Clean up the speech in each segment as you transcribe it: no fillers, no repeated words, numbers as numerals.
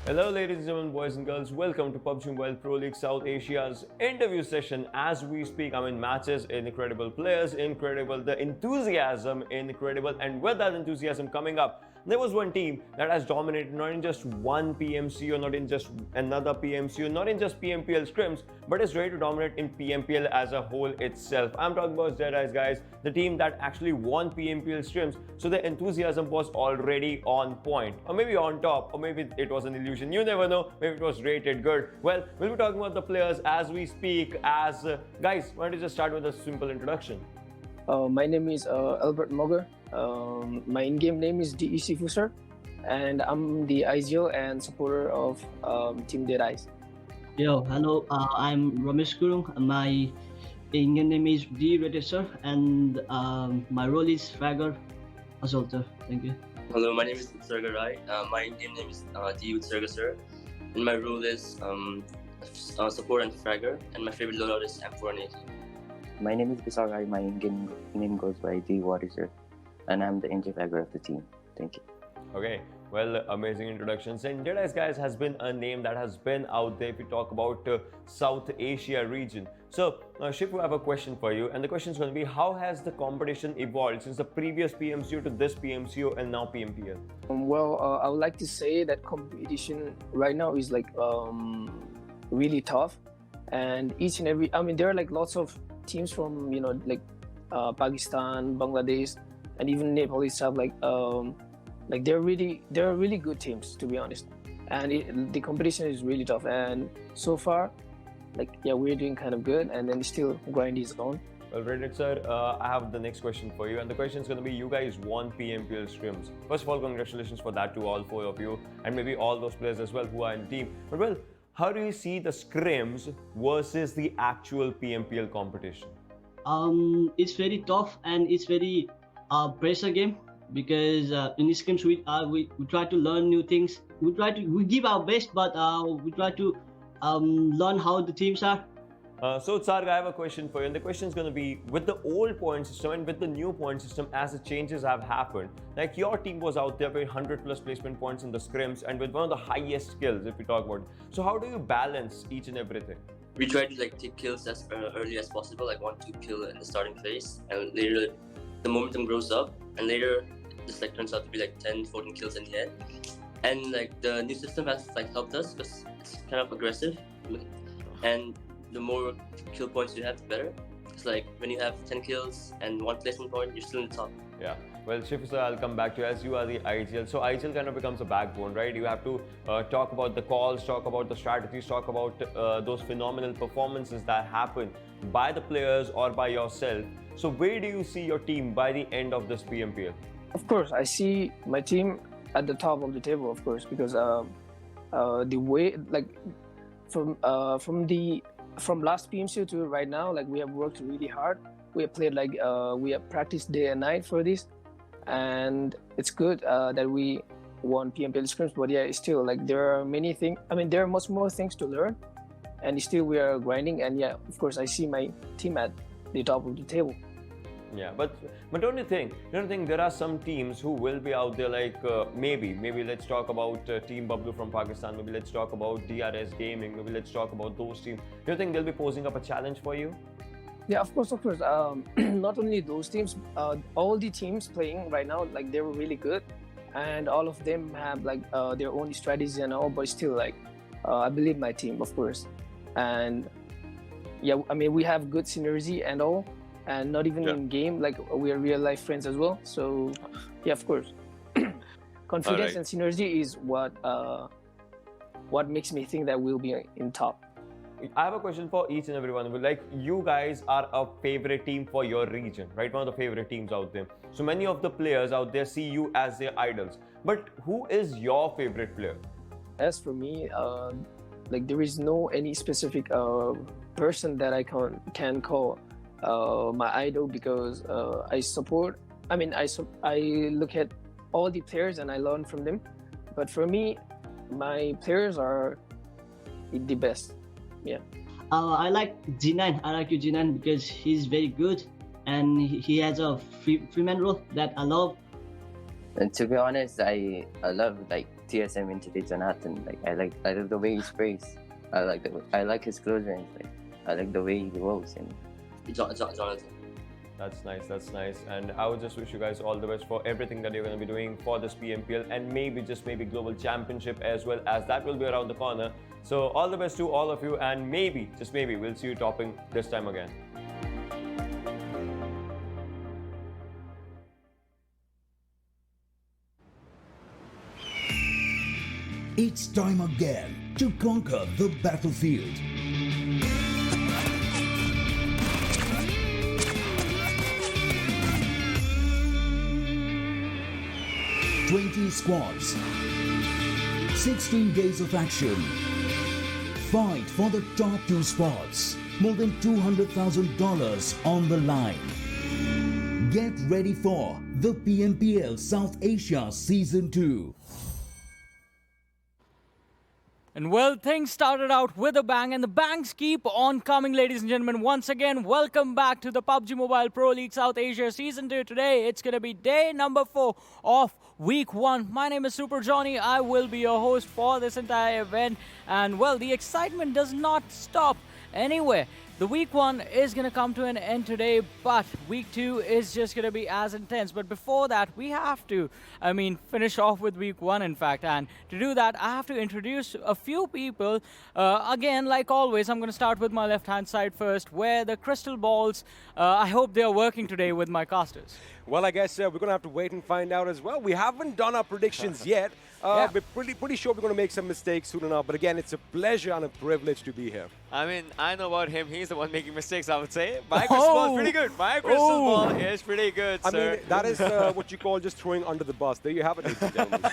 Hello ladies and gentlemen, boys and girls, welcome to PUBG Mobile Pro League South Asia's interview session. As we speak, I'm in matches, incredible players, incredible, the enthusiasm, incredible, and with that enthusiasm coming up, there was one team that has dominated not in just one PMCO, not in just another PMCO, not in just PMPL Scrims, but is ready to dominate in PMPL as a whole itself. I'm talking about DEADEYES, guys, the team that actually won PMPL Scrims, so the enthusiasm was already on point, or maybe on top, or maybe it was an illusion. You never know, maybe it was rated good. Well, we'll be talking about the players as we speak. Guys, why don't you just start with a simple introduction? My name is Albert Moger. My in-game name is DEC Fuser, and I'm the ideal and supporter of Team DEADEYES. Yo, hello, I'm Ramesh Gurung. My in-game name is DRS, and my role is Fragger Assaulter. Thank you. Hello, my name is Serga Rai. My in-game name is D with Serga Sir, and my role is support and fragger, and my favorite loadout is M480. My name is Bisar Rai. My in-game name goes by D Water, and I'm the engine fragger of the team. Thank you. Okay, well, amazing introductions. And DEADEYES, guys, has been a name that has been out there if we talk about South Asia region. So, Shiv, I have a question for you, and the question is going to be, how has the competition evolved since the previous PMCO to this PMCO and now PMPL? I would like to say that competition right now is like really tough, and each and every, there are like lots of teams from Pakistan, Bangladesh, and even Nepal itself. They're really good teams, to be honest, and the competition is really tough. And so far, we're doing kind of good, and then still grind is on. Well, Reddick sir, I have the next question for you, and the question is going to be: you guys won PMPL Scrims. First of all, congratulations for that to all four of you, and maybe all those players as well who are in the team. But well, how do you see the Scrims versus the actual PMPL competition? It's very tough and it's very pressure game, because in these games we try to learn new things. We give our best, but we try to learn how the teams are. So Tsarg, I have a question for you, and the question is going to be, with the old point system and with the new point system, as the changes have happened, like your team was out there with 100 plus placement points in the scrims and with one of the highest skills if we talk about it. So how do you balance each and everything? We try to take kills as early as possible, like 1-2 kill in the starting phase, and later the momentum grows up, and later this turns out to be 10-14 kills in the end. And the new system has helped us because it's kind of aggressive, and the more kill points you have, the better. It's when you have 10 kills and 1 placement point, you're still in the top. Yeah. Well, Shiv sir, I'll come back to you, as you are the IGL. So IGL kind of becomes a backbone, right? You have to talk about the calls, talk about the strategies, talk about those phenomenal performances that happen by the players or by yourself. So where do you see your team by the end of this PMPL? Of course, I see my team at the top of the table, of course, because the way from last PMCO to right now, we have worked really hard. We have played we have practiced day and night for this, and it's good that we won PMPL Scrims. But yeah, still there are many things. There are much more things to learn, and still we are grinding. And yeah, of course, I see my team at the top of the table. Yeah, but don't you think there are some teams who will be out there maybe let's talk about Team Bablu from Pakistan, maybe let's talk about DRS Gaming, maybe let's talk about those teams. Do you think they'll be posing up a challenge for you? Yeah, of course. Not only those teams, all the teams playing right now, they were really good, and all of them have their own strategies and all, but still I believe my team, of course. And yeah, we have good synergy and all. And not even in game, we are real life friends as well. So yeah, of course. confidence Alright. and synergy is what makes me think that we'll be in top. I have a question for each and every one of you. Like, you guys are a favorite team for your region, right? One of the favorite teams out there. So many of the players out there see you as their idols. But who is your favorite player? As for me, like there is no any specific person that I can call my idol, because I support. I mean, I look at all the players and I learn from them. But for me, my players are the best. Yeah. I like G9. I like you, G9, because he's very good and he has a freeman role that I love. And to be honest, I love like TSM into Jonathan. Like I like the way he sprays. I like his close range. Like I like the way he rolls. And Jonathan. That's nice, that's nice. And I would just wish you guys all the best for everything that you're going to be doing for this PMPL, and maybe global championship as well, as that will be around the corner. So all the best to all of you, and maybe, just maybe, we'll see you topping this time again. It's time again to conquer the battlefield. "20 squads, 16 days of action. Fight for the top 2 spots. More than $200,000 on the line. Get ready for the PMPL South Asia Season 2. And well, things started out with a bang, and the bangs keep on coming, ladies and gentlemen. Once again, welcome back to the PUBG Mobile Pro League South Asia Season 2. Today, it's going to be day number 4 of Week 1. My name is Super Johnny. I will be your host for this entire event. And well, the excitement does not stop anywhere. The Week 1 is going to come to an end today, but Week 2 is just going to be as intense. But before that, we have to, finish off with Week 1, in fact. And to do that, I have to introduce a few people. Again, like always, I'm going to start with my left-hand side first, where the crystal balls, I hope they are working today with my casters. Well, I guess we're going to have to wait and find out as well. We haven't done our predictions yet. Yeah. We're pretty sure we're going to make some mistakes soon enough. But again, it's a pleasure and a privilege to be here. I mean, I know about him. He's the one making mistakes, I would say. My crystal ball is pretty good. My crystal ball is pretty good, I sir. mean, that is what you call just throwing under the bus. There you have it, ladies and gentlemen.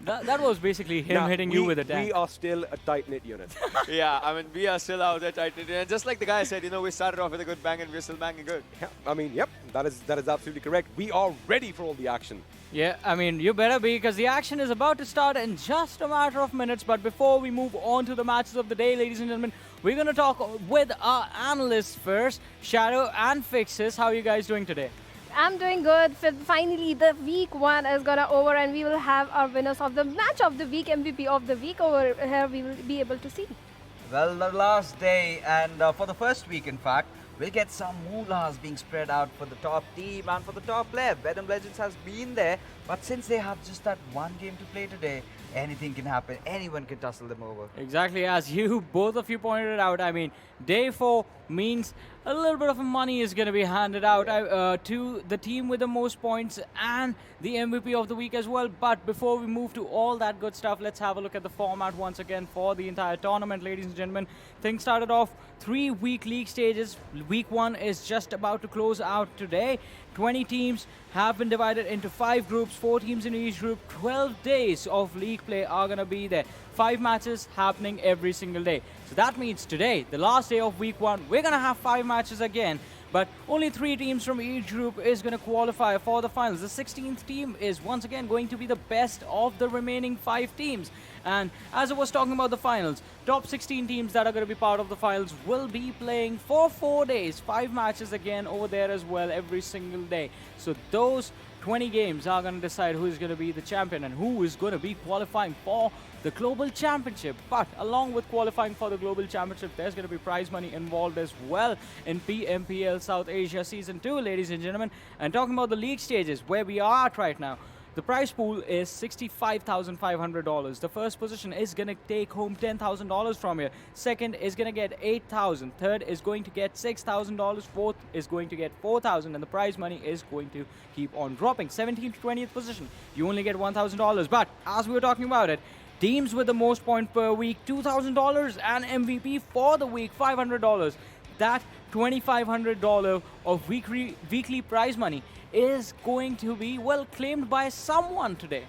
That was basically him Now, hitting you with a dagger. We are still a tight-knit unit. Yeah, I mean, we are still out there tight. And just like the guy said, we started off with a good bang and we're still banging good. Yeah, I mean, yep, that is absolutely correct. We are ready for all the action. Yeah, I mean, you better be, because the action is about to start in just a matter of minutes. But before we move on to the matches of the day, ladies and gentlemen, we're going to talk with our analysts first, Shadow and Fixes. How are you guys doing today? I'm doing good. Finally, the Week 1 is gonna over, and we will have our winners of the match of the week, MVP of the week over here. We will be able to see. Well, the last day, and for the first week, in fact, we'll get some moolahs being spread out for the top team and for the top player. Venom Legends has been there, but since they have just that one game to play today, anything can happen. Anyone can tussle them over. Exactly, as both of you pointed out. I mean, day 4 means a little bit of money is going to be handed out to the team with the most points and the MVP of the week as well. But before we move to all that good stuff, let's have a look at the format once again for the entire tournament, ladies and gentlemen. Things started off 3-week league stages. Week 1 is just about to close out today. 20 teams have been divided into 5 groups, 4 teams in each group. 12 days of league play are going to be there. 5 matches happening every single day. So that means today, the last day of Week 1, we're going to have 5 matches again. But only 3 teams from each group is going to qualify for the finals. The 16th team is once again going to be the best of the remaining 5 teams. And as I was talking about the finals, top 16 teams that are going to be part of the finals will be playing for 4 days. 5 matches again over there as well every single day. So those 20 games are going to decide who is going to be the champion and who is going to be qualifying for the Global Championship. But along with qualifying for the Global Championship, there's going to be prize money involved as well in PMPL South Asia Season 2, ladies and gentlemen. And talking about the league stages, where we are at right now, The prize pool is $65,500. The first position is going to take home $10,000 from here. Second is going to get $8,000. Third is going to get $6,000. Fourth is going to get $4,000. And the prize money is going to keep on dropping. 17th to 20th position, you only get $1,000. But as we were talking about it, teams with the most point per week, $2,000, and MVP for the week, $500. That $2,500 of weekly prize money is going to be, well, claimed by someone today.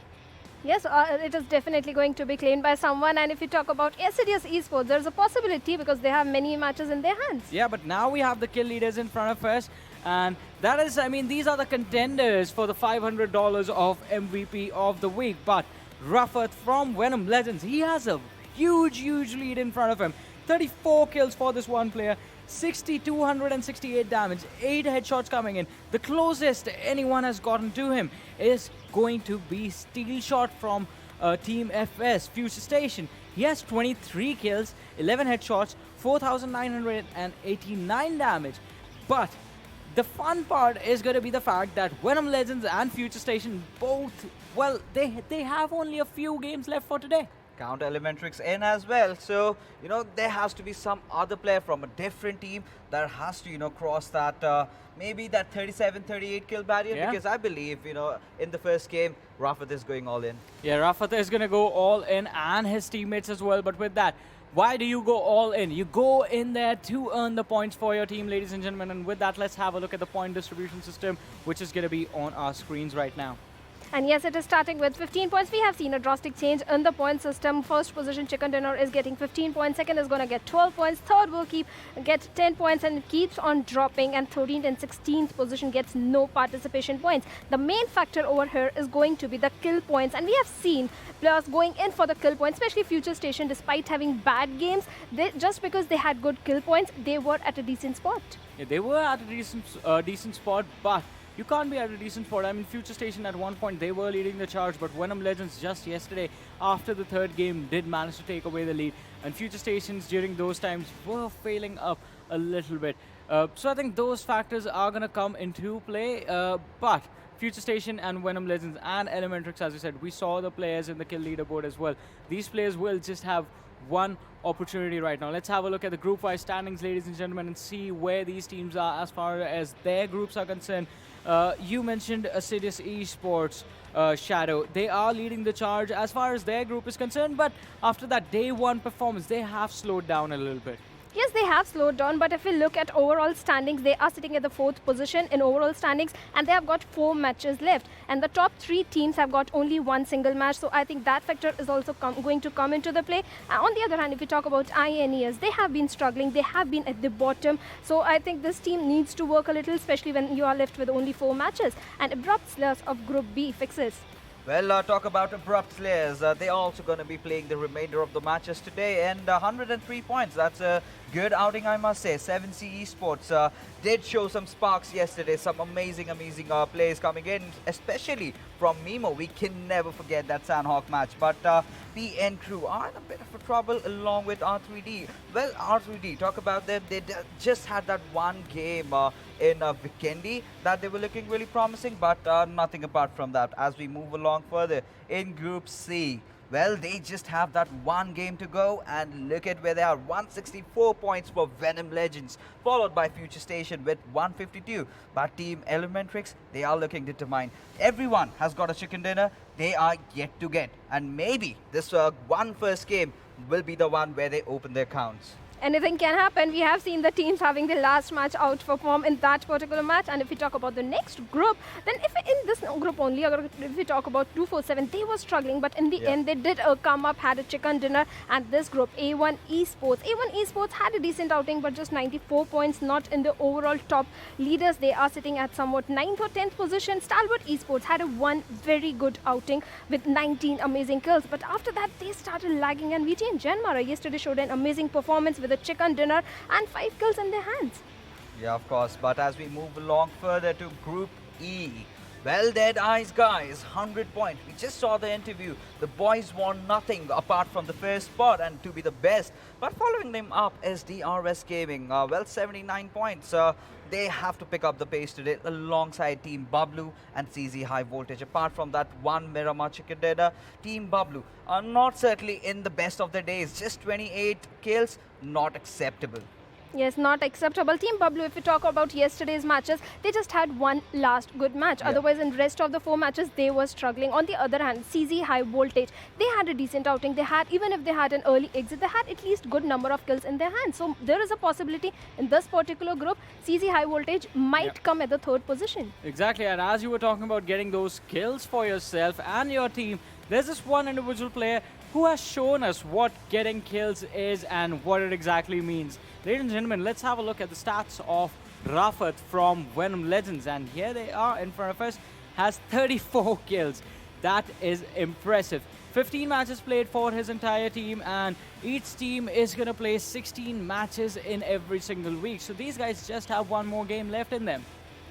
Yes, it is definitely going to be claimed by someone. And if you talk about Assiduous Esports, there's a possibility because they have many matches in their hands. Yeah, but now we have the kill leaders in front of us. And that is, I mean, these are the contenders for the $500 of MVP of the week. But Rafat from Venom Legends, he has a huge lead in front of him. 34 kills for this one player. 268 damage, 8 headshots coming in. The closest anyone has gotten to him is going to be Steel Shot from Team FS, FutureStation. He has 23 kills, 11 headshots, 4,989 damage. But the fun part is going to be the fact that Venom Legends and FutureStation both, well, they have only a few games left for today. Count ElementriX in as well. So, you know, there has to be some other player from a different team that has to, you know, cross that, maybe that 37-38 kill barrier. Yeah. Because I believe, you know, in the first game, Rafat is going all in. Yeah, Rafat is going to go all in and his teammates as well. But with that, why do you go all in? You go in there to earn the points for your team, ladies and gentlemen. And with that, let's have a look at the point distribution system, which is going to be on our screens right now. And yes, it is starting with 15 points. We have seen a drastic change in the point system. First position, Chicken Dinner, is getting 15 points. Second is going to get 12 points. Third will get 10 points and it keeps on dropping. And 13th and 16th position gets no participation points. The main factor over here is going to be the kill points. And we have seen players going in for the kill points, especially FutureStation, despite having bad games. Just because they had good kill points, they were at a decent spot. Yeah, they were at a decent spot, but you can't be at a decent spot. I mean, FutureStation at one point, they were leading the charge, but Venom Legends just yesterday, after the third game, did manage to take away the lead. And FutureStations during those times were failing up a little bit. So I think those factors are going to come into play. But FutureStation and Venom Legends and ElementriX, as you said, we saw the players in the kill leaderboard as well. These players will just have one opportunity right now. Let's have a look at the group-wise standings, ladies and gentlemen, and see where these teams are as far as their groups are concerned. You mentioned Assiduous Esports, Shadow. They are leading the charge as far as their group is concerned, but after that day one performance, they have slowed down a little bit. Yes, they have slowed down, but if we look at overall standings, they are sitting at the 4th position in overall standings, and they have got 4 matches left. And the top 3 teams have got only 1 single match, so I think that factor is also going to come into the play. On the other hand, if we talk about INES, they have been struggling, they have been at the bottom, so I think this team needs to work a little, especially when you are left with only 4 matches. And Abrupt Slayers of Group B fixes. Well, talk about Abrupt Slayers. They're also going to be playing the remainder of the matches today, and 103 points. That's a good outing, I must say. 7C Esports did show some sparks yesterday. Some amazing plays coming in, especially from Mimo. We can never forget that Sanhok match. But PN crew are in a bit of a trouble along with R3D. Well, R3D, talk about them. They just had that one game in Vikendi that they were looking really promising, but nothing apart from that. As we move along further in Group C, well, they just have that one game to go, and look at where they are. 164 points for Venom Legends, followed by FutureStation with 152. But Team ElementriX, they are looking determined. Everyone has got a chicken dinner they are yet to get, and maybe this one first game will be the one where they open their accounts. Anything can happen. We have seen the teams having the last match outperform in that particular match. And if we talk about the next group, then if in this group only, if we talk about 247, they were struggling, but in the end they did come up, had a chicken dinner. And this group, A1 Esports had a decent outing, but just 94 points, not in the overall top leaders. They are sitting at somewhat 9th or 10th position. Stalwart Esports had a one very good outing with 19 amazing kills, but after that they started lagging, and VTNxJyanMaara yesterday showed an amazing performance with a chicken dinner and 5 kills in their hands. Yeah, of course. But as we move along further to Group E, well, DEADEYES guys, 100 points. We just saw the interview. The boys want nothing apart from the first spot and to be the best. But following them up is DRS Gaming. Well, 79 points. they have to pick up the pace today alongside Team Bablu and CZxHIGHVOLTAGE. Apart from that one Miramar chicken dinner, Team Bablu are not certainly in the best of their days. Just 28 kills, not acceptable. Yes, not acceptable. Team Bablu, if we talk about yesterday's matches, they just had one last good match. Yeah. Otherwise, in rest of the 4 matches, they were struggling. On the other hand, CZxHIGHVOLTAGE, they had a decent outing. They had, even if they had an early exit, they had at least good number of kills in their hands. So there is a possibility in this particular group, CZxHIGHVOLTAGE might come at the 3rd position. Exactly, and as you were talking about getting those kills for yourself and your team, there's this one individual player who has shown us what getting kills is and what it exactly means. Ladies and gentlemen, let's have a look at the stats of Rafat from Venom Legends, and here they are in front of us, has 34 kills. That is impressive. 15 matches played for his entire team, and each team is going to play 16 matches in every single week. So these guys just have one more game left in them.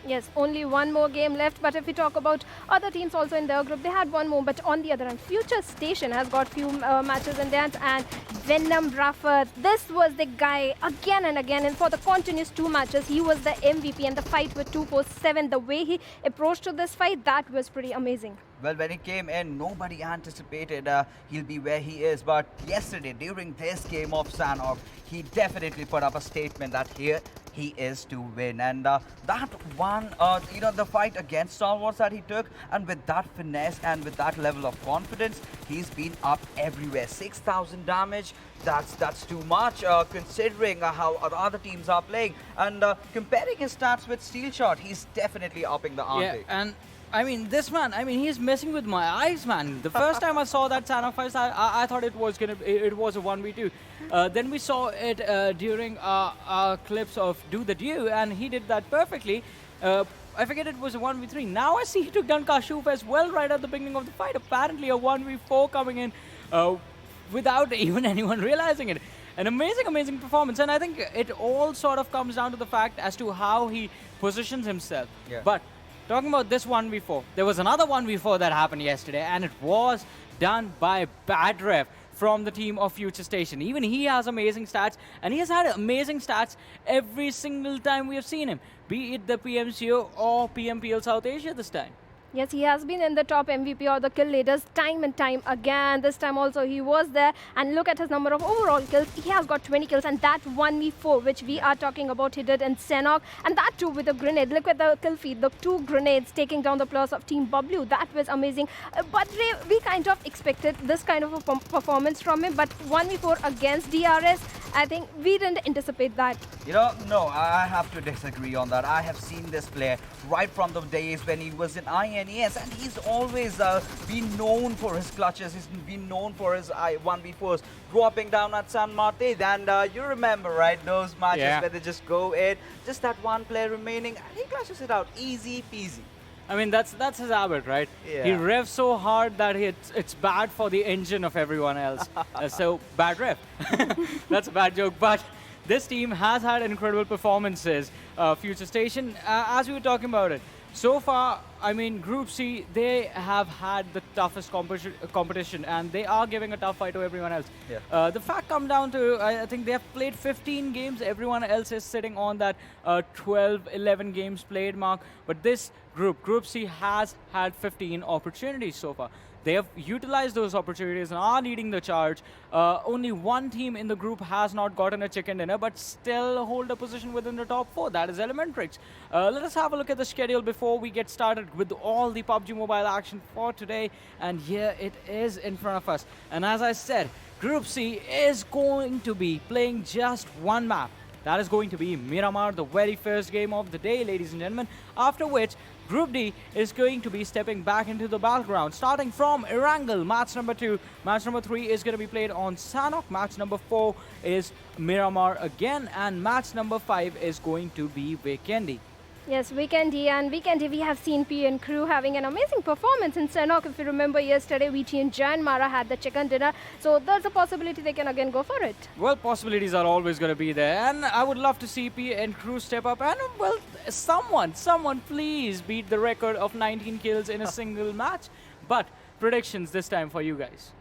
Yes, only one more game left. But if we talk about other teams also in their group, they had one more. But on the other hand, FutureStation has got few matches in their hands. And Venom Rafat, this was the guy again and again. And for the continuous 2 matches, he was the MVP. And the fight with 247, the way he approached to this fight, that was pretty amazing. Well, when he came in, nobody anticipated he'll be where he is. But yesterday, during this game of Sanhok, he definitely put up a statement that here he is to win. And that one, the fight against Stalwart that he took, and with that finesse and with that level of confidence, he's been up everywhere. 6,000 damage. That's too much considering how other teams are playing. And comparing his stats with Steel Shot, he's definitely upping the ante. Yeah, and I mean, this man, he's messing with my eyes, man. The first time I saw that Sanhok fight, I thought it was a 1v2. Then we saw it during our clips of Do the Do, and he did that perfectly. I forget it was a 1v3. Now I see he took down Kashuf as well right at the beginning of the fight. Apparently a 1v4 coming in without even anyone realizing it. An amazing performance, and I think it all sort of comes down to the fact as to how he positions himself. Yeah. But talking about this 1v4, there was another 1v4 that happened yesterday, and it was done by Badref from the team of FutureStation. Even he has amazing stats, and he has had amazing stats every single time we have seen him, be it the PMCO or PMPL South Asia this time. Yes, he has been in the top MVP or the kill leaders time and time again. This time also he was there, and look at his number of overall kills. He has got 20 kills, and that 1v4 which we are talking about, he did in Sanhok, and that too with a grenade. Look at the kill feed, the 2 grenades taking down the players of Team Bablu. That was amazing. But we kind of expected this kind of a performance from him, but 1v4 against DRS, I think we didn't anticipate that. No, I have to disagree on that. I have seen this player right from the days when he was in INES, and he's always been known for his clutches. He's been known for his 1v4s, dropping down at San Martin. And you remember, right, those matches where they just go in, just that one player remaining, and he clutches it out, easy peasy. I mean, that's his habit, right? Yeah. He revs so hard that it's bad for the engine of everyone else. So, bad rev. That's a bad joke. But this team has had incredible performances. FutureStation, as we were talking about it, so far, I mean, Group C, they have had the toughest competition, and they are giving a tough fight to everyone else. Yeah. The fact comes down to, I think they have played 15 games. Everyone else is sitting on that 12, 11 games played mark. But this Group C, has had 15 opportunities so far. They have utilized those opportunities and are leading the charge. Only one team in the group has not gotten a chicken dinner, but still hold a position within the top 4. That is ElementriX. Let us have a look at the schedule before we get started with all the PUBG Mobile action for today. And here it is in front of us. And as I said, Group C is going to be playing just one map. That is going to be Miramar, the very first game of the day, ladies and gentlemen. After which, Group D is going to be stepping back into the battleground, starting from Erangel, match number 2. Match number 3 is going to be played on Sanhok. Match number 4 is Miramar again, and match number 5 is going to be Vikendi. Yes, Vikendi, and Vikendi we have seen P and crew having an amazing performance in Sanhok. If you remember yesterday, VTNxJyanMaara had the chicken dinner, so there's a possibility they can again go for it. Well, possibilities are always going to be there, and I would love to see P and crew step up, and well, someone please beat the record of 19 kills in a single match. But predictions this time for you guys.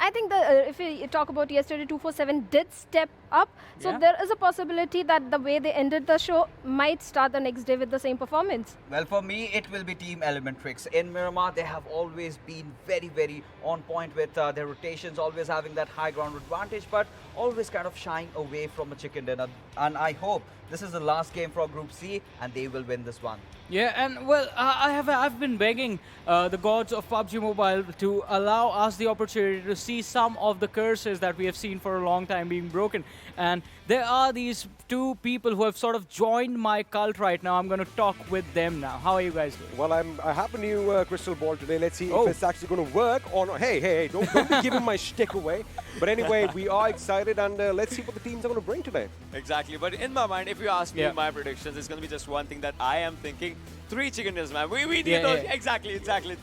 I think if we talk about yesterday, 247 did step up. So Yeah. there is a possibility that the way they ended the show might start the next day with the same performance. Well, for me, it will be Team ElementriX. In Miramar, they have always been very, very on point with their rotations, always having that high ground advantage, but always kind of shying away from a chicken dinner. And I hope this is the last game for Group C, and they will win this one. Yeah, and well, I've been begging the gods of PUBG Mobile to allow us the opportunity to see some of the curses that we have seen for a long time being broken. And there are these two people who have sort of joined my cult right now. I'm going to talk with them now. How are you guys doing? Well, I have a new crystal ball today. Let's see if it's actually going to work or not. Hey, don't be giving my shtick away. But anyway, we are excited, and let's see what the teams are going to bring today. Exactly. But in my mind, if you ask me my predictions, it's going to be just one thing that I am thinking. 3 chicken dinners, man. We need those. Yeah. Exactly.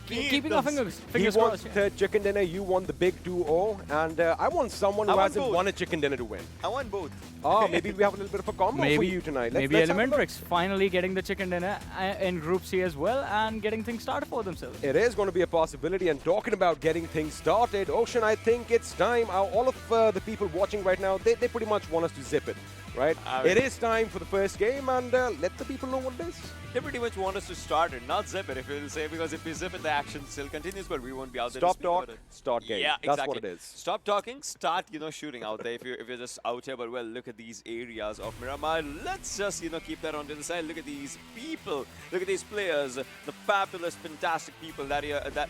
Keeping our fingers He crossed. wants third chicken dinner, you want the big 2-0, and I want someone who hasn't won a chicken dinner to win. I want both. Oh, maybe we have a little bit of a combo for you tonight. Maybe ElementriX finally getting the chicken dinner in Group C as well and getting things started for themselves. It is going to be a possibility, and talking about getting things started, Ocean, I think it's time. All of the people watching right now, they pretty much want us to zip it, right? It is time for the first game, and let the people know what it is. They pretty much want us to start it, not zip it, if you'll say, because if we zip it, the action still continues, but we won't be out there. Stop talk, start game. Yeah, That's what it is. Stop talking, start, shooting out there if you're just out here. But well, look at these areas of Miramar. Let's just, keep that onto the side. Look at these people. Look at these players, the fabulous, fantastic people that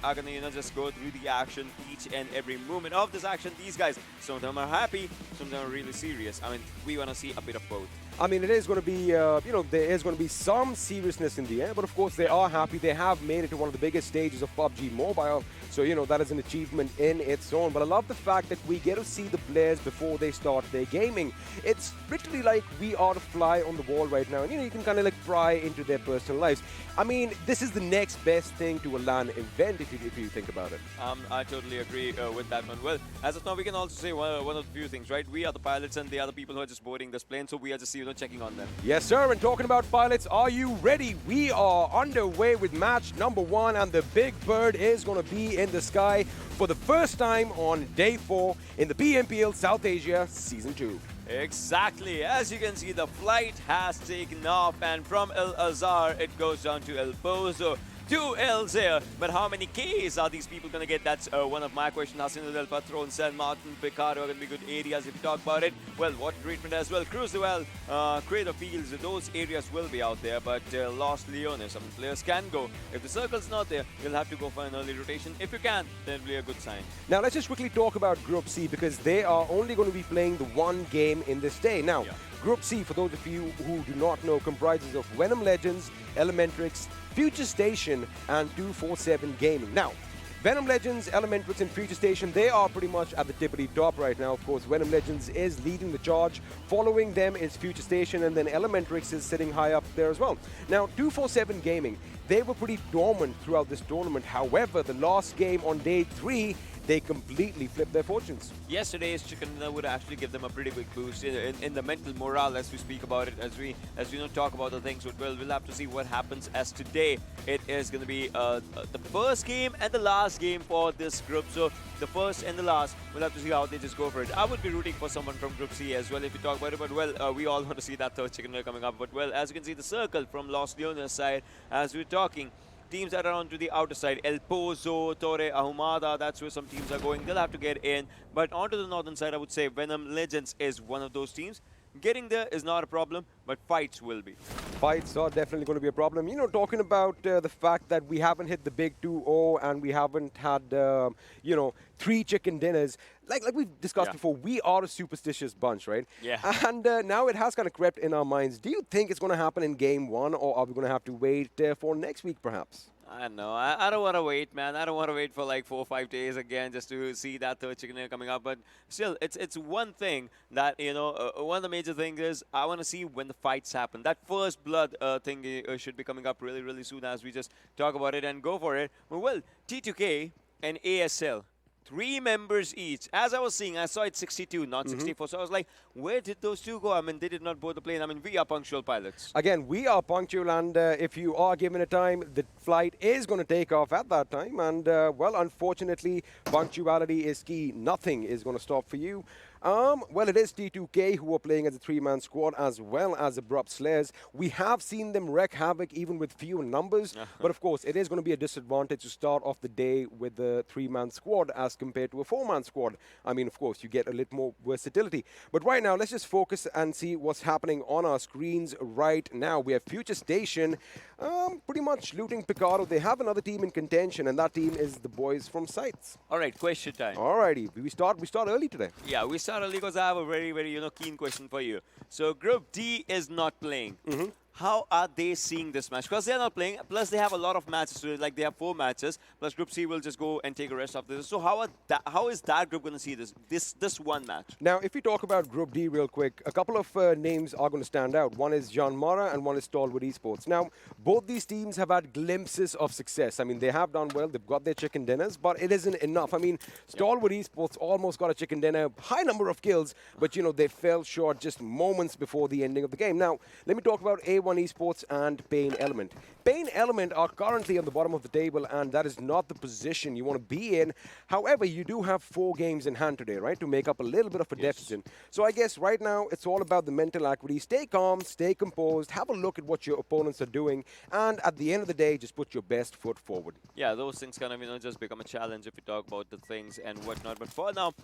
are gonna, just go through the action each and every moment of this action. These guys, some of them are happy, some of them are really serious. I mean, we want to see a bit of both. I mean, it is going to be, there is going to be some seriousness in the air, but of course they are happy. They have made it to one of the biggest stages of PUBG Mobile, so, that is an achievement in its own. But I love the fact that we get to see the players before they start their gaming. It's literally like we are the fly on the wall right now, and, you can kind of like pry into their personal lives. I mean, this is the next best thing to a LAN event, if you think about it. I totally agree with that one. Well, as of now, we can also say one of the few things, right? We are the pilots, and they are the people who are just boarding this plane, so we are just, checking on them. Yes, sir. And talking about pilots, are you ready? We are underway with match number 1, and the big bird is going to be in the sky for the first time on day 4 in the PMPL South Asia Season 2. Exactly. As you can see, the flight has taken off, and from El Azhar, it goes down to El Pozo. 2 L's here, but how many Ks are these people going to get? That's one of my questions. Hacienda del Patron, San Martin, Picaro are going to be good areas if you talk about it. Well, water treatment as well. Cruisewell, Crater Fields, those areas will be out there, but Los Leones, some players can go. If the circle's not there, you'll have to go for an early rotation. If you can, then it'll be a good sign. Now, let's just quickly talk about Group C, because they are only going to be playing the one game in this day. Now, Group C, for those of you who do not know, comprises of Venom Legends, ElementriX, FutureStation, and 247 Gaming. Now, Venom Legends, ElementriX, and FutureStation, they are pretty much at the tippity top right now. Of course, Venom Legends is leading the charge. Following them is FutureStation, and then ElementriX is sitting high up there as well. Now, 247 Gaming, they were pretty dormant throughout this tournament. However, the last game on day 3, they completely flipped their fortunes. Yesterday's chicken dinner would actually give them a pretty big boost in the mental morale as we speak about it, as we talk about the things. But we'll have to see what happens, as today it is going to be the first game and the last game for this group. So the first and the last, we'll have to see how they just go for it. I would be rooting for someone from Group C as well if you talk about it. But well, we all want to see that third chicken dinner coming up. But well, as you can see, the circle from Los Leones side, as we're talking, teams that are on to the outer side, El Pozo, Torre Ahumada, that's where some teams are going. They'll have to get in. But onto the northern side, I would say Venom Legends is one of those teams. Getting there is not a problem, but fights will be. Fights are definitely going to be a problem. Talking about the fact that we haven't hit the big 2-0 and we haven't had, 3 chicken dinners. Like we've discussed before, we are a superstitious bunch, right? Yeah. And now it has kind of crept in our minds. Do you think it's going to happen in game 1, or are we going to have to wait for next week, perhaps? I don't know. I don't want to wait, man. I don't want to wait for like 4 or 5 days again just to see that third chicken dinner coming up. But still, it's one thing that, one of the major things is I want to see when the fights happen. That first blood thing should be coming up really, really soon as we just talk about it and go for it. Well, T2K and ASL, 3 members each. As I was seeing, I saw it 62, not 64. So I was like, where did those 2 go? I mean, they did not board the plane. I mean, we are punctual pilots. Again, we are punctual, and if you are given a time, the flight is going to take off at that time. And, well, unfortunately, punctuality is key. Nothing is going to stop for you. Well, it is T2K who are playing as a three-man squad as well as Abrupt Slayers. We have seen them wreak havoc even with few numbers, but of course, it is going to be a disadvantage to start off the day with the three-man squad as compared to a four-man squad. I mean, of course, you get a little more versatility. But right now, let's just focus and see what's happening on our screens right now. We have FutureStation pretty much looting Picardo. They have another team in contention, and that team is the boys from SCYTES. All right, question time. Alrighty, we start early today. Yeah, we start early because I have a very, very, keen question for you. So Group D is not playing. How are they seeing this match? Because they're not playing, plus they have a lot of matches today, like they have 4 matches, plus Group C will just go and take a rest after this. So how is that group going to see this one match? Now, if we talk about Group D real quick, a couple of names are going to stand out. One is JyanMaara and one is Stalwart Esports. Now, both these teams have had glimpses of success. I mean, they have done well, they've got their chicken dinners, but it isn't enough. I mean, Stalwart Esports almost got a chicken dinner, high number of kills, but, they fell short just moments before the ending of the game. Now, let me talk about A1 Esports and PAINxELMT. PAINxELMT are currently on the bottom of the table, and that is not the position you want to be in. However, you do have 4 games in hand today, right, to make up a little bit of a deficit. So I guess right now it's all about the mental acuity. Stay calm, stay composed, have a look at what your opponents are doing, and at the end of the day, just put your best foot forward. Yeah, those things kind of, just become a challenge if you talk about the things and whatnot. But for now,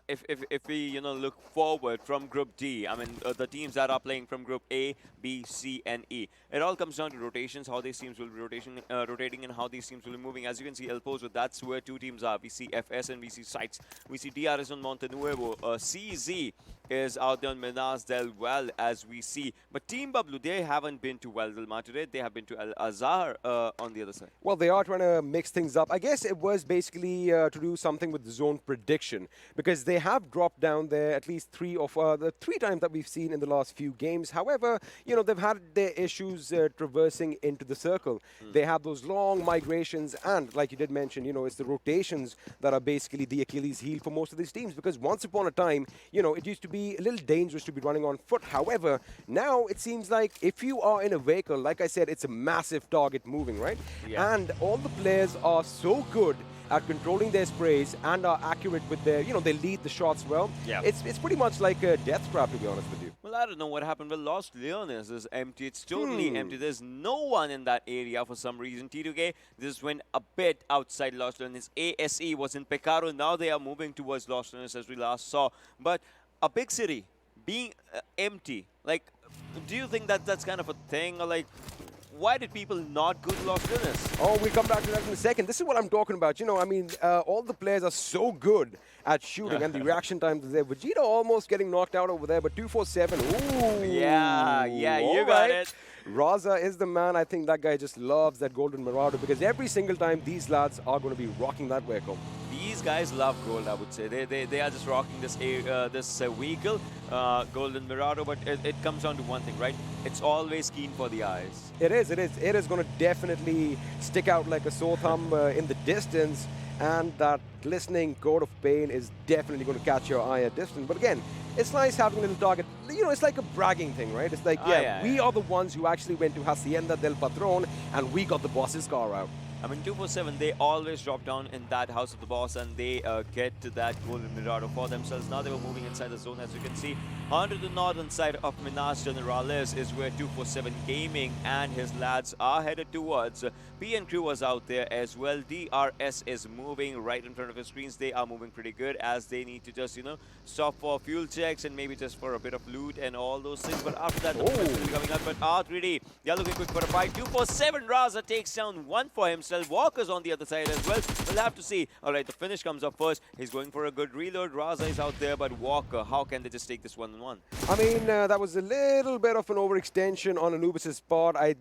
if we, look forward from Group D, I mean, the teams that are playing from Group A, B, C, and E, it all comes down to rotations, how these teams will be rotating and how these teams will be moving. As you can see, El Pozo, that's where 2 teams are. We see FS and we see SCYTES. We see DRS on Monte Nuevo. CZ is out there on Minas del Valle, as we see. But Team Bablu, they haven't been to Val del Mar today. They have been to Al Azhar on the other side. Well, they are trying to mix things up. I guess it was basically to do something with the zone prediction, because they have dropped down there at least 3 of the 3 times that we've seen in the last few games. However, they've had their issues traversing into the circle. They have those long migrations, and like you did mention, it's the rotations that are basically the Achilles heel for most of these teams, because once upon a time, it used to be a little dangerous to be running on foot. However, now it seems like if you are in a vehicle, like I said, it's a massive target moving, right? Yeah. And all the players are so good at controlling their sprays and are accurate with their, they lead the shots well. Yeah. It's pretty much like a death trap, to be honest with you. Well, I don't know what happened with Lost Leones. Is empty. It's totally empty. There's no one in that area for some reason. T2K just went a bit outside Lost Leones. ASE was in Pecaro. Now they are moving towards Lost Leones, as we last saw. But a big city being empty, like, do you think that that's kind of a thing? Or like, why did people not go to Lost Leones? Oh, we'll come back to that in a second. This is what I'm talking about. I mean, all the players are so good at shooting, and the reaction times are there. Vegeta almost getting knocked out over there, but 247. Ooh. Yeah, you got it. Raza is the man. I think that guy just loves that golden Marauder, because every single time these lads are going to be rocking that vehicle. These guys love gold, I would say. They are just rocking this vehicle, Golden Mirado, but it comes down to one thing, right? It's always keen for the eyes. It is. It is going to definitely stick out like a sore thumb in the distance, and that glistening coat of pain is definitely going to catch your eye at distance. But again, it's nice having a little target. It's like a bragging thing, right? It's like, we are the ones who actually went to Hacienda del Patron, and we got the boss's car out. I mean, 247, they always drop down in that house of the boss, and they get to that golden Mirado for themselves. Now they were moving inside the zone, as you can see. Onto the northern side of Minas Generales is where 247 Gaming and his lads are headed towards. PN Crew was out there as well. DRS is moving right in front of his screens. They are moving pretty good, as they need to just, stop for fuel checks and maybe just for a bit of loot and all those things. But after that, the movement will be coming up. But R3D, they are looking quick for a fight. 247 Raza takes down 1 for himself. Walker's on the other side as well. We'll have to see. All right, the finish comes up first. He's going for a good reload. Raza is out there, but Walker, how can they just take this 1-on-1? I mean, that was a little bit of an overextension on Anubis' part. I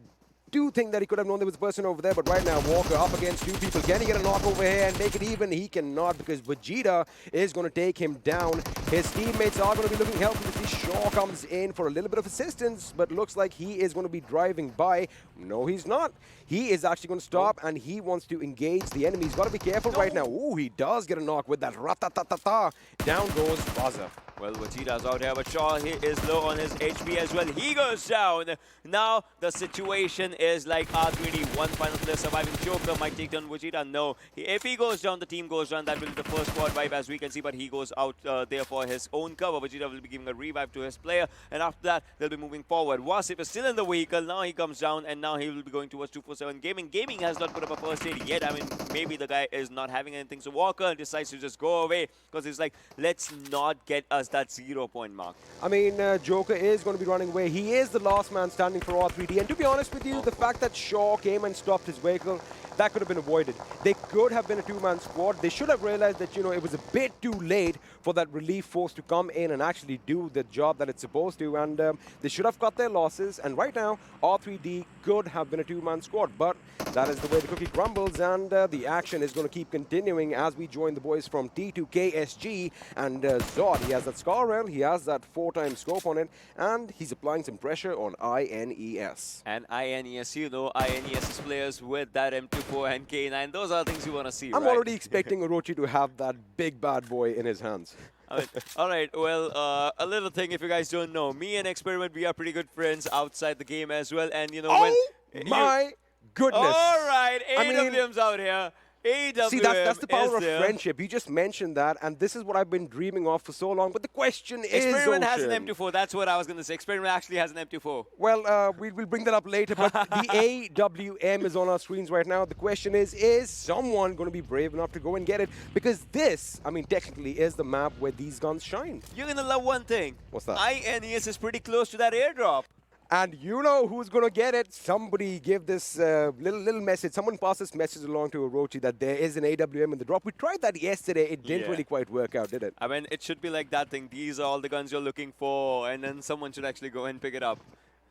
do think that he could have known there was a person over there, but right now Walker up against 2 people. Can he get a knock over here and make it even? He cannot, because Vegeta is going to take him down. His teammates are going to be looking helpful as he Shaw comes in for a little bit of assistance, but looks like he is going to be driving by. No, he's not. He is actually going to stop, and he wants to engage the enemy. He's got to be careful right now. Ooh, he does get a knock with that rat-ta-ta-ta-ta. Down goes Buzzer. Well, Vegeta's out here, but Shaw he is low on his HP as well. He goes down. Now the situation is like R3D, one final player surviving. Joker might take down Vegeta. No, if he goes down, the team goes down. That will be the first squad wipe as we can see, but he goes out there for his own cover. Vegeta will be giving a revive to his player, and after that, they'll be moving forward. Wasif is still in the vehicle. Now he comes down, and now he will be going towards 247 Gaming. Gaming has not put up a first aid yet. I mean, maybe the guy is not having anything, so Walker decides to just go away because he's like, let's not get us that 0-point mark. I mean, Joker is going to be running away. He is the last man standing for R3D. And to be honest with you, the fact that Shaw came and stopped his vehicle, that could have been avoided. They could have been a two-man squad. They should have realized that, you know, it was a bit too late for that relief force to come in and actually do the job that it's supposed to. And they should have cut their losses. And right now, R3D could have been a two-man squad. But that is the way the cookie crumbles. And the action is going to keep continuing as we join the boys from T2KSG. And Zod, he has that Scar Rail. He has that 4-time scope on it. And he's applying some pressure on INES. And INES, you know, INES's players with that M24 and K9, those are things you want to see, I'm right? already expecting Orochi to have that big bad boy in his hands. I mean, all right, well, a little thing if you guys don't know. Me and Experiment, we are pretty good friends outside the game as well. And, you know, when my goodness. All right, I mean, AWM's out here. AWM see, that's the power of there. friendship. You just mentioned that, and this is what I've been dreaming of for so long. But the question is, Experiment has an Ocean. M24. That's what I was going to say. Experiment actually has an M24. Well, we'll bring that up later, but the AWM is on our screens right now. The question is someone going to be brave enough to go and get it? Because this, I mean, technically is the map where these guns shine. You're going to love one thing. What's that? INES is pretty close to that airdrop. And you know who's going to get it. Somebody give this little message. Someone pass this message along to Orochi that there is an AWM in the drop. We tried that yesterday. It didn't really quite work out, did it? I mean, it should be like that thing. These are all the guns you're looking for, and then someone should actually go and pick it up.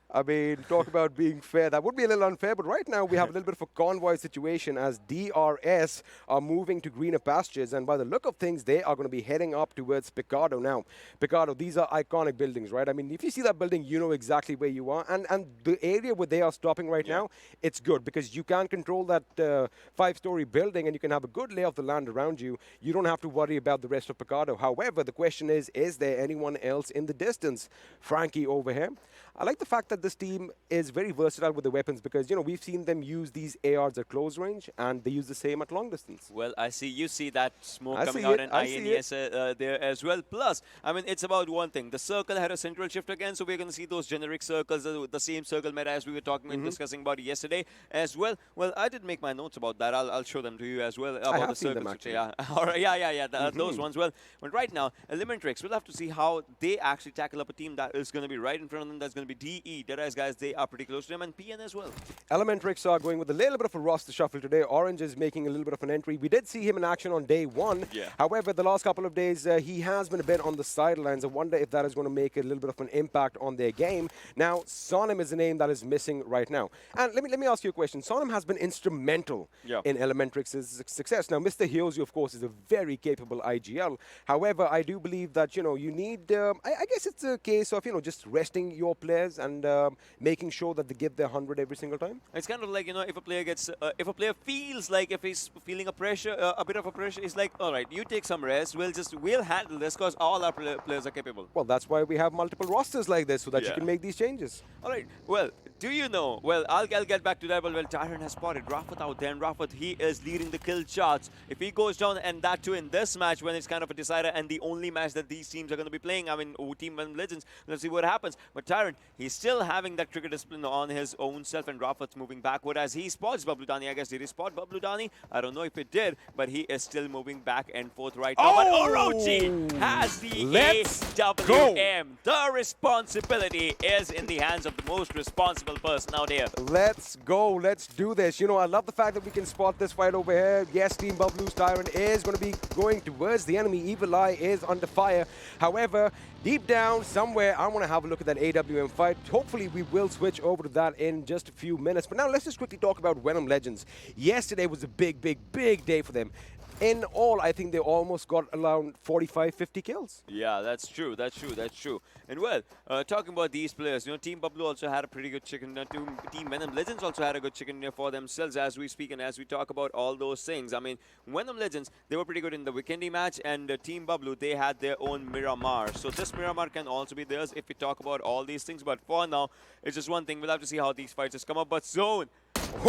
I mean, talk about being fair. That would be a little unfair, but right now we have a little bit of a convoy situation as DRS are moving to greener pastures, and by the look of things, they are going to be heading up towards Picado now. Picado, these are iconic buildings, right? I mean, if you see that building, you know exactly where you are, and the area where they are stopping right now, it's good because you can control that 5-story building and you can have a good lay of the land around you. You don't have to worry about the rest of Picado. However, the question is there anyone else in the distance? Frankie over here. I like the fact that this team is very versatile with the weapons because, you know, we've seen them use these ARs at close range and they use the same at long distance. Well, I see you see that smoke coming out in INES there as well. Plus, I mean, it's about one thing. The circle had a central shift again, so we're going to see those generic circles, the same circle meta as we were talking and discussing about yesterday as well. Well, I did make my notes about that. I'll show them to you as well about the circles. Yeah. All right, those ones. Well, but right now, ElementriX, we'll have to see how they actually tackle up a team that is going to be right in front of them. That's going to be DE. DEADEYES, guys, they are pretty close to them, and PN as well. ElementriX are going with a little bit of a roster shuffle today. Orange is making a little bit of an entry. We did see him in action on day one. Yeah. However, the last couple of days, he has been a bit on the sidelines. I wonder if that is going to make a little bit of an impact on their game. Now, Sonim is the name that is missing right now. And let me ask you a question. Sonim has been instrumental in ElementriX's success. Now, Mr. Hyozu, of course, is a very capable IGL. However, I do believe that, you know, you need, I guess it's a case of, you know, just resting your players and making sure that they give their 100 every single time. It's kind of like, you know, if a player gets, if a player feels like if he's feeling a pressure, a bit of a pressure, it's like, all right, you take some rest. We'll handle this because all our players are capable. Well, that's why we have multiple rosters like this so that you can make these changes. All right. Well, do you know? Well, I'll get back to that. Well, Tyrant has spotted Rafat out there, and Rafat, he is leading the kill charts. If he goes down, and that too in this match when it's kind of a decider and the only match that these teams are going to be playing, I mean, Team Venom Legends, let's see what happens. But Tyrant, he's still having that trigger discipline on his own self, and Rafat's moving backward as he spots Bablu Dani. I guess did he spot Bablu Dani? I don't know if it did, but he is still moving back and forth right now. But Orochi has the AWM. The responsibility is in the hands of the most responsible person out here. Let's go. Let's do this. You know, I love the fact that we can spot this fight over here. Yes, Team Bablu's Tyrant is going to be going towards the enemy. Evil Eye is under fire. However, deep down somewhere, I want to have a look at that AWM fight. Hopefully, we will switch over to that in just a few minutes. But now, let's just quickly talk about Venom Legends. Yesterday was a big day for them. in all, I think they almost got around 45, 50 kills. Yeah, that's true. That's true. That's true. And well, talking about these players, you know, Team Bablu also had a pretty good chicken dinner. Team Venom Legends also had a good chicken dinner for themselves as we speak and as we talk about all those things. I mean, Venom Legends, they were pretty good in the Vikendi match, and Team Bablu, they had their own Miramar. So this Miramar can also be theirs if we talk about all these things. But for now, it's just one thing. We'll have to see how these fights just come up. But Zone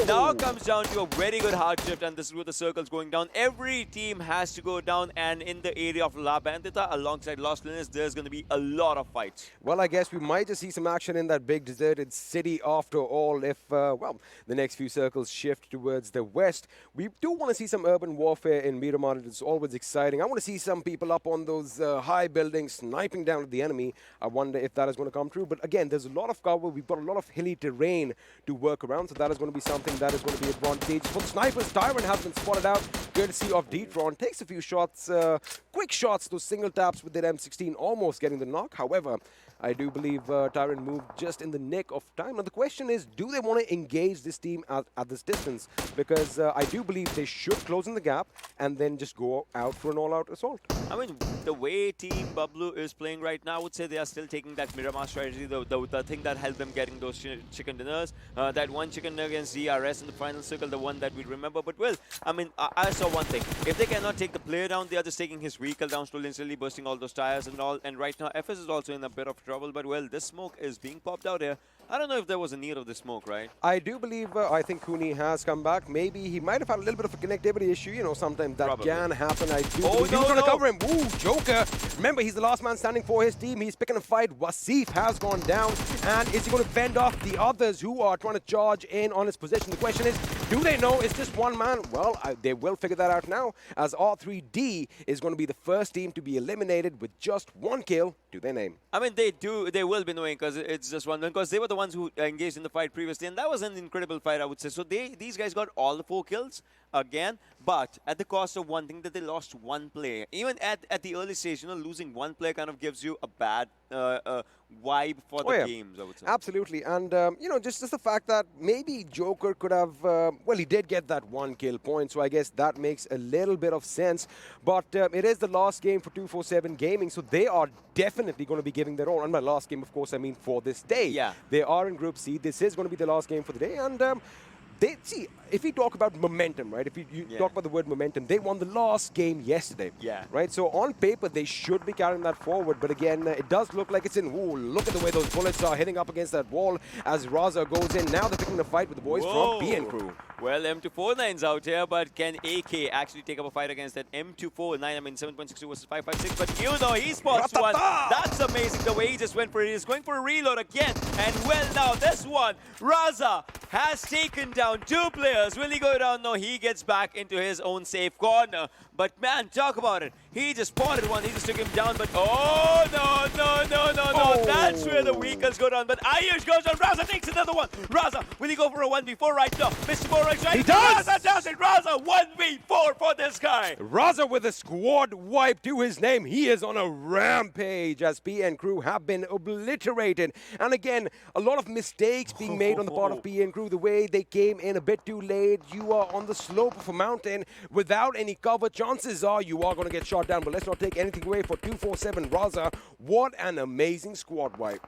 now comes down to a very good hard shift, and this is where the circle's going down. Every team has to go down, and in the area of La Bandita alongside Los Linus, there's going to be a lot of fights. Well, I guess we might just see some action in that big deserted city after all if, well, the next few circles shift towards the west. We do want to see some urban warfare in Miramar. It's always exciting. I want to see some people up on those high buildings sniping down at the enemy. I wonder if that is going to come true. But again, there's a lot of cover. We've got a lot of hilly terrain to work around, so that is going to be something that is going to be advantageous for the snipers. Tyrant has been spotted out, courtesy of D-Tron. Takes a few shots, quick shots, those single taps with their M16, almost getting the knock. However, I do believe Tyrant moved just in the nick of time. Now the question is, do they want to engage this team at this distance? Because I do believe they should close in the gap and then just go out for an all-out assault. I mean, the way Team Bablu is playing right now, I would say they are still taking that Miramar strategy, the thing that helped them getting those chicken dinners. That one chicken dinner against DRS in the final circle, the one that we remember. But well, I mean, I saw one thing. If they cannot take the player down, they are just taking his vehicle down slowly and slowly, bursting all those tires and all. And right now, FS is also in a bit of trouble. But well, this smoke is being popped out here. I don't know if there was a need of the smoke, right? I do believe, I think Kuni has come back. Maybe he might have had a little bit of a connectivity issue. You know, sometimes that can happen. I do believe he was going to cover him. Ooh, Joker. Remember, he's the last man standing for his team. He's picking a fight. Wasif has gone down. And is he going to fend off the others who are trying to charge in on his position? The question is, do they know it's just one man? Well, they will figure that out now, as R3D is going to be the first team to be eliminated with just one kill to their name. I mean, they will be knowing because it's just one, because they were the ones who engaged in the fight previously, and that was an incredible fight, I would say. So these guys got all the 4 kills again, but at the cost of one thing, that they lost one player. Even at the early stage, you know, losing one player kind of gives you a bad vibe for the games, I would say. Absolutely. And, you know, just the fact that maybe Joker could have, well, he did get that 1 kill point, so I guess that makes a little bit of sense. But it is the last game for 247 Gaming, so they are definitely going to be giving their all. And my last game, of course, I mean for this day. Yeah. They are in Group C. This is going to be the last game for the day. And see, if we talk about momentum, right? If you talk about the word momentum, they won the last game yesterday. Yeah. Right? So on paper, they should be carrying that forward. But again, it does look like it's in. Ooh, look at the way those bullets are hitting up against that wall as Raza goes in. Now they're picking the fight with the boys from PN Crew. Well, M249's out here, but can AK actually take up a fight against that M249? I mean, 7.62 versus 5.56, but you know, he spots one. That's amazing, the way he just went for it. He's going for a reload again. And well, now this one, Raza has taken down 2 players. Will he go down? No, he gets back into his own safe corner. But man, talk about it. He just spotted one. He just took him down. But oh, no. That's where the vehicles go down. But Ayush goes down. Raza takes another one. Raza, will he go for a 1v4 right now? Mr. Borax right. He does! Raza does it. Raza, 1v4 for this guy. Raza with a squad wipe to his name. He is on a rampage as PN Crew have been obliterated. And again, a lot of mistakes being made on the part of PN Crew. The way they came in a bit too late. You are on the slope of a mountain without any cover. Chances are you are going to get shot down. But let's not take anything away for 247 Raza. What an amazing squad wipe.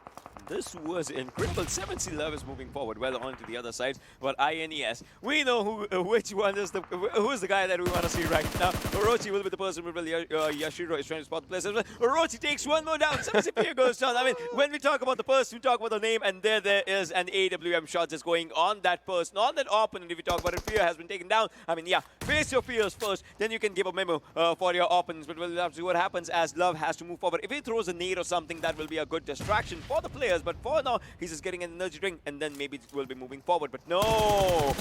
This was incredible. 7C Love is moving forward well on to the other side. But INES, we know which one is who's the guy that we want to see right now. Orochi will be the person who Yashiro is trying to spot the place. Orochi takes one more down. 7C goes down. I mean, when we talk about the person, we talk about the name, and there is an AWM shot just going on that person, on that opponent. If you talk about it, fear has been taken down. I mean, yeah, face your fears first, then you can give a memo for your opponents. But we'll have to see what happens as Love has to move forward. If he throws a nade or something, that will be a good distraction for the players. But for now, he's just getting an energy drink, and then maybe we'll be moving forward. But no.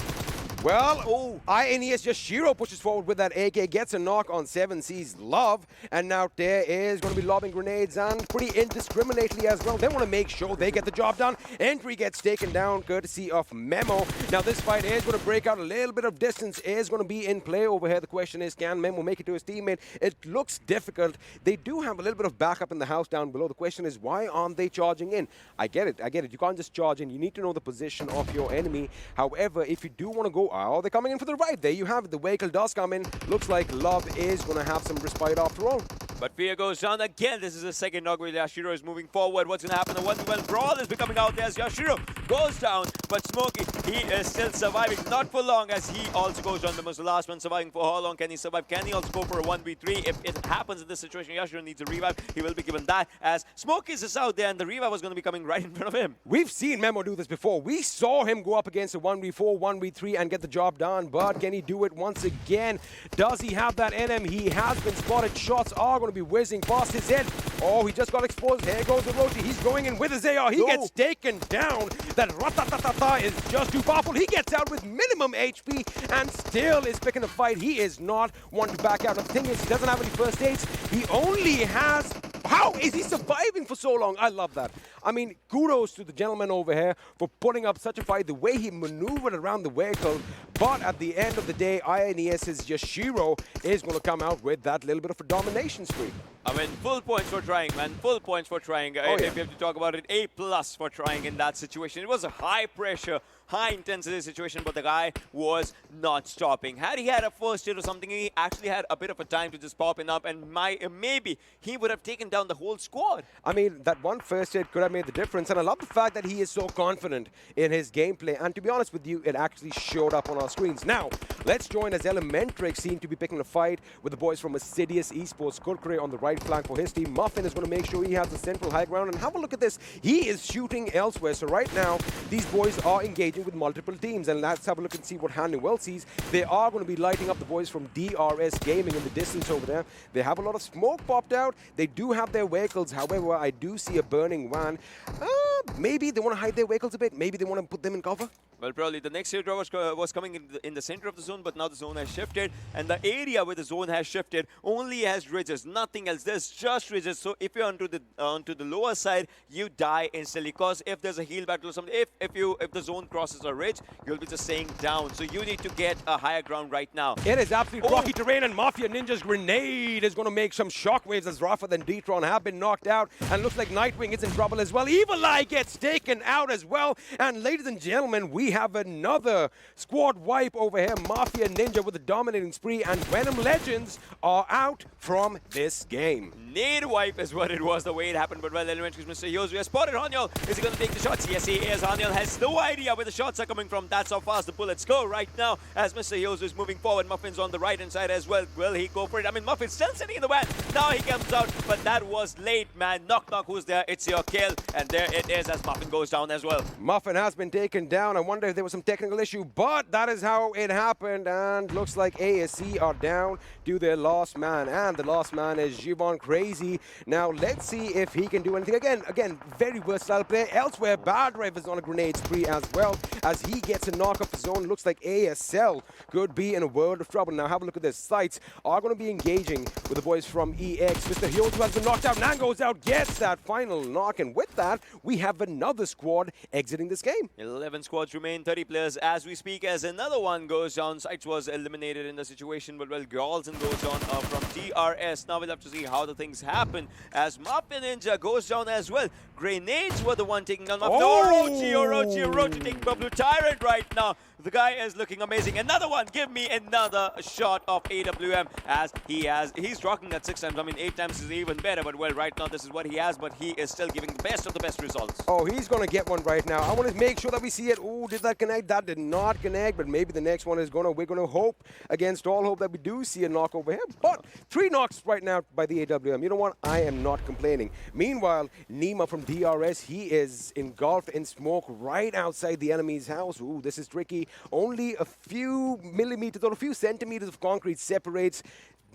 Well, INES Yashiro pushes forward with that AK, gets a knock on 7C's Love, and now there is going to be lobbing grenades and pretty indiscriminately as well. They want to make sure they get the job done. Entry gets taken down courtesy of Memo. Now this fight is going to break out. A little bit of distance is going to be in play over here. The question is, can Memo make it to his teammate? It looks difficult. They do have a little bit of backup in the house down below. The question is, why aren't they charging in? I get it. You can't just charge in. You need to know the position of your enemy. However, if you do want to go Oh, they're coming in for the right. There you have it. The vehicle does come in. Looks like Love is going to have some respite after all. But Fear goes down again. This is the second knock where Yashiro is moving forward. What's going to happen? The 1v1 brawl is becoming out there as Yashiro goes down. But Smokey, he is still surviving. Not for long as he also goes down. The last one surviving. For how long can he survive? Can he also go for a 1v3? If it happens in this situation, Yashiro needs a revive. He will be given that as Smokey is out there and the revive was going to be coming right in front of him. We've seen Memo do this before. We saw him go up against a 1v4, 1v3 and get the job done. But can he do it once again? Does he have that in him? He has been spotted. Shots are going to be whizzing past his head. Oh, he just got exposed. Here goes Orochi. He's going in with his AR. He gets taken down. That Ratatatata is just too powerful. He gets out with minimum HP and still is picking a fight. He is not one to back out. The thing is, he doesn't have any first aids. He only has... How is he surviving for so long? I love that. I mean, kudos to the gentleman over here for putting up such a fight, the way he maneuvered around the vehicle. But at the end of the day, INES's Yashiro is going to come out with that little bit of a domination spree. I mean, full points for trying, man. Full points for trying. If you have to talk about it, A+ for trying in that situation. It was a high pressure, high intensity situation, but the guy was not stopping. Had he had a first hit or something, he actually had a bit of a time to just popping up, and maybe he would have taken down the whole squad. I mean, that one first hit could have made the difference, and I love the fact that he is so confident in his gameplay, and to be honest with you, it actually showed up on our screens. Now, let's join as ElementriX seem to be picking a fight with the boys from Assiduous Esports. Kurkure on the right flank for his team. Muffin is going to make sure he has the central high ground, and have a look at this. He is shooting elsewhere, so right now, these boys are engaging with multiple teams, and let's have a look and see what Handwell sees. They are going to be lighting up the boys from DRS Gaming in the distance over there. They have a lot of smoke popped out. They do have their vehicles, however, I do see a burning van. Maybe they want to hide their vehicles a bit. Maybe they want to put them in cover. Well, probably the next airdrop was coming in the center of the zone, but now the zone has shifted, and the area where the zone has shifted only has ridges, nothing else. There's just ridges. So if you're onto the lower side, you die instantly. Because if there's a heal battle or something, if the zone crosses a ridge, you'll be just staying down. So you need to get a higher ground right now. It is absolutely rocky terrain, and Mafia Ninja's grenade is going to make some shockwaves as Rafa and Detron have been knocked out, and looks like Nightwing is in trouble as well. Evil Eye gets taken out as well, and ladies and gentlemen, we have another squad wipe over here. Mafia Ninja with a dominating spree, and Venom Legends are out from this game. Nade wipe is what it was, the way it happened, but well, ElementriX, Mr. Yozu has spotted Honyal. Is he going to take the shots? Yes, he is. Honyal has no idea where the shots are coming from. That's how fast the bullets go right now as Mr. Yozu is moving forward. Muffin's on the right-hand side as well. Will he go for it? I mean, Muffin's still sitting in the van. Now he comes out, but that was late, man. Knock, knock, who's there? It's your kill, and there it is as Muffin goes down as well. Muffin has been taken down. I wonder if there was some technical issue, but that is how it happened, and looks like ASC are down to their last man, and the last man is Jivon Crazy. Now, let's see if he can do anything. Again, very versatile player. Elsewhere, Bad Drive is on a grenade spree as well, as he gets a knock off his own. Looks like ASL could be in a world of trouble. Now, have a look at this. Sites are going to be engaging with the boys from EX. Mr. Hyozu has been knocked out. Nango's out, gets that final knock, and with that, we have another squad exiting this game. 11 squads remain, 30 players as we speak, as another one goes down. Sites was eliminated in the situation, but well, Garlson goes down from DRS. Now we'll have to see how the things happen as Mafia Ninja goes down as well. Grenades were the one taking down Mafia. Orochi taking Bablu Tyrant right now. The guy is looking amazing. Another one. Give me another shot of AWM as he's rocking that 6 times. I mean, 8 times is even better, but well, right now this is what he has, but he is still giving the best of the best results. Oh, he's going to get one right now. I want to make sure that we see it. Oh, did that connect? That did not connect, but maybe the next one is we're going to hope against all hope that we do see a knock over here. But 3 knocks right now by the AWM. You know what? I am not complaining. Meanwhile, Nima from DRS, he is engulfed in smoke right outside the enemy's house. Ooh, this is tricky. Only a few millimeters or a few centimeters of concrete separates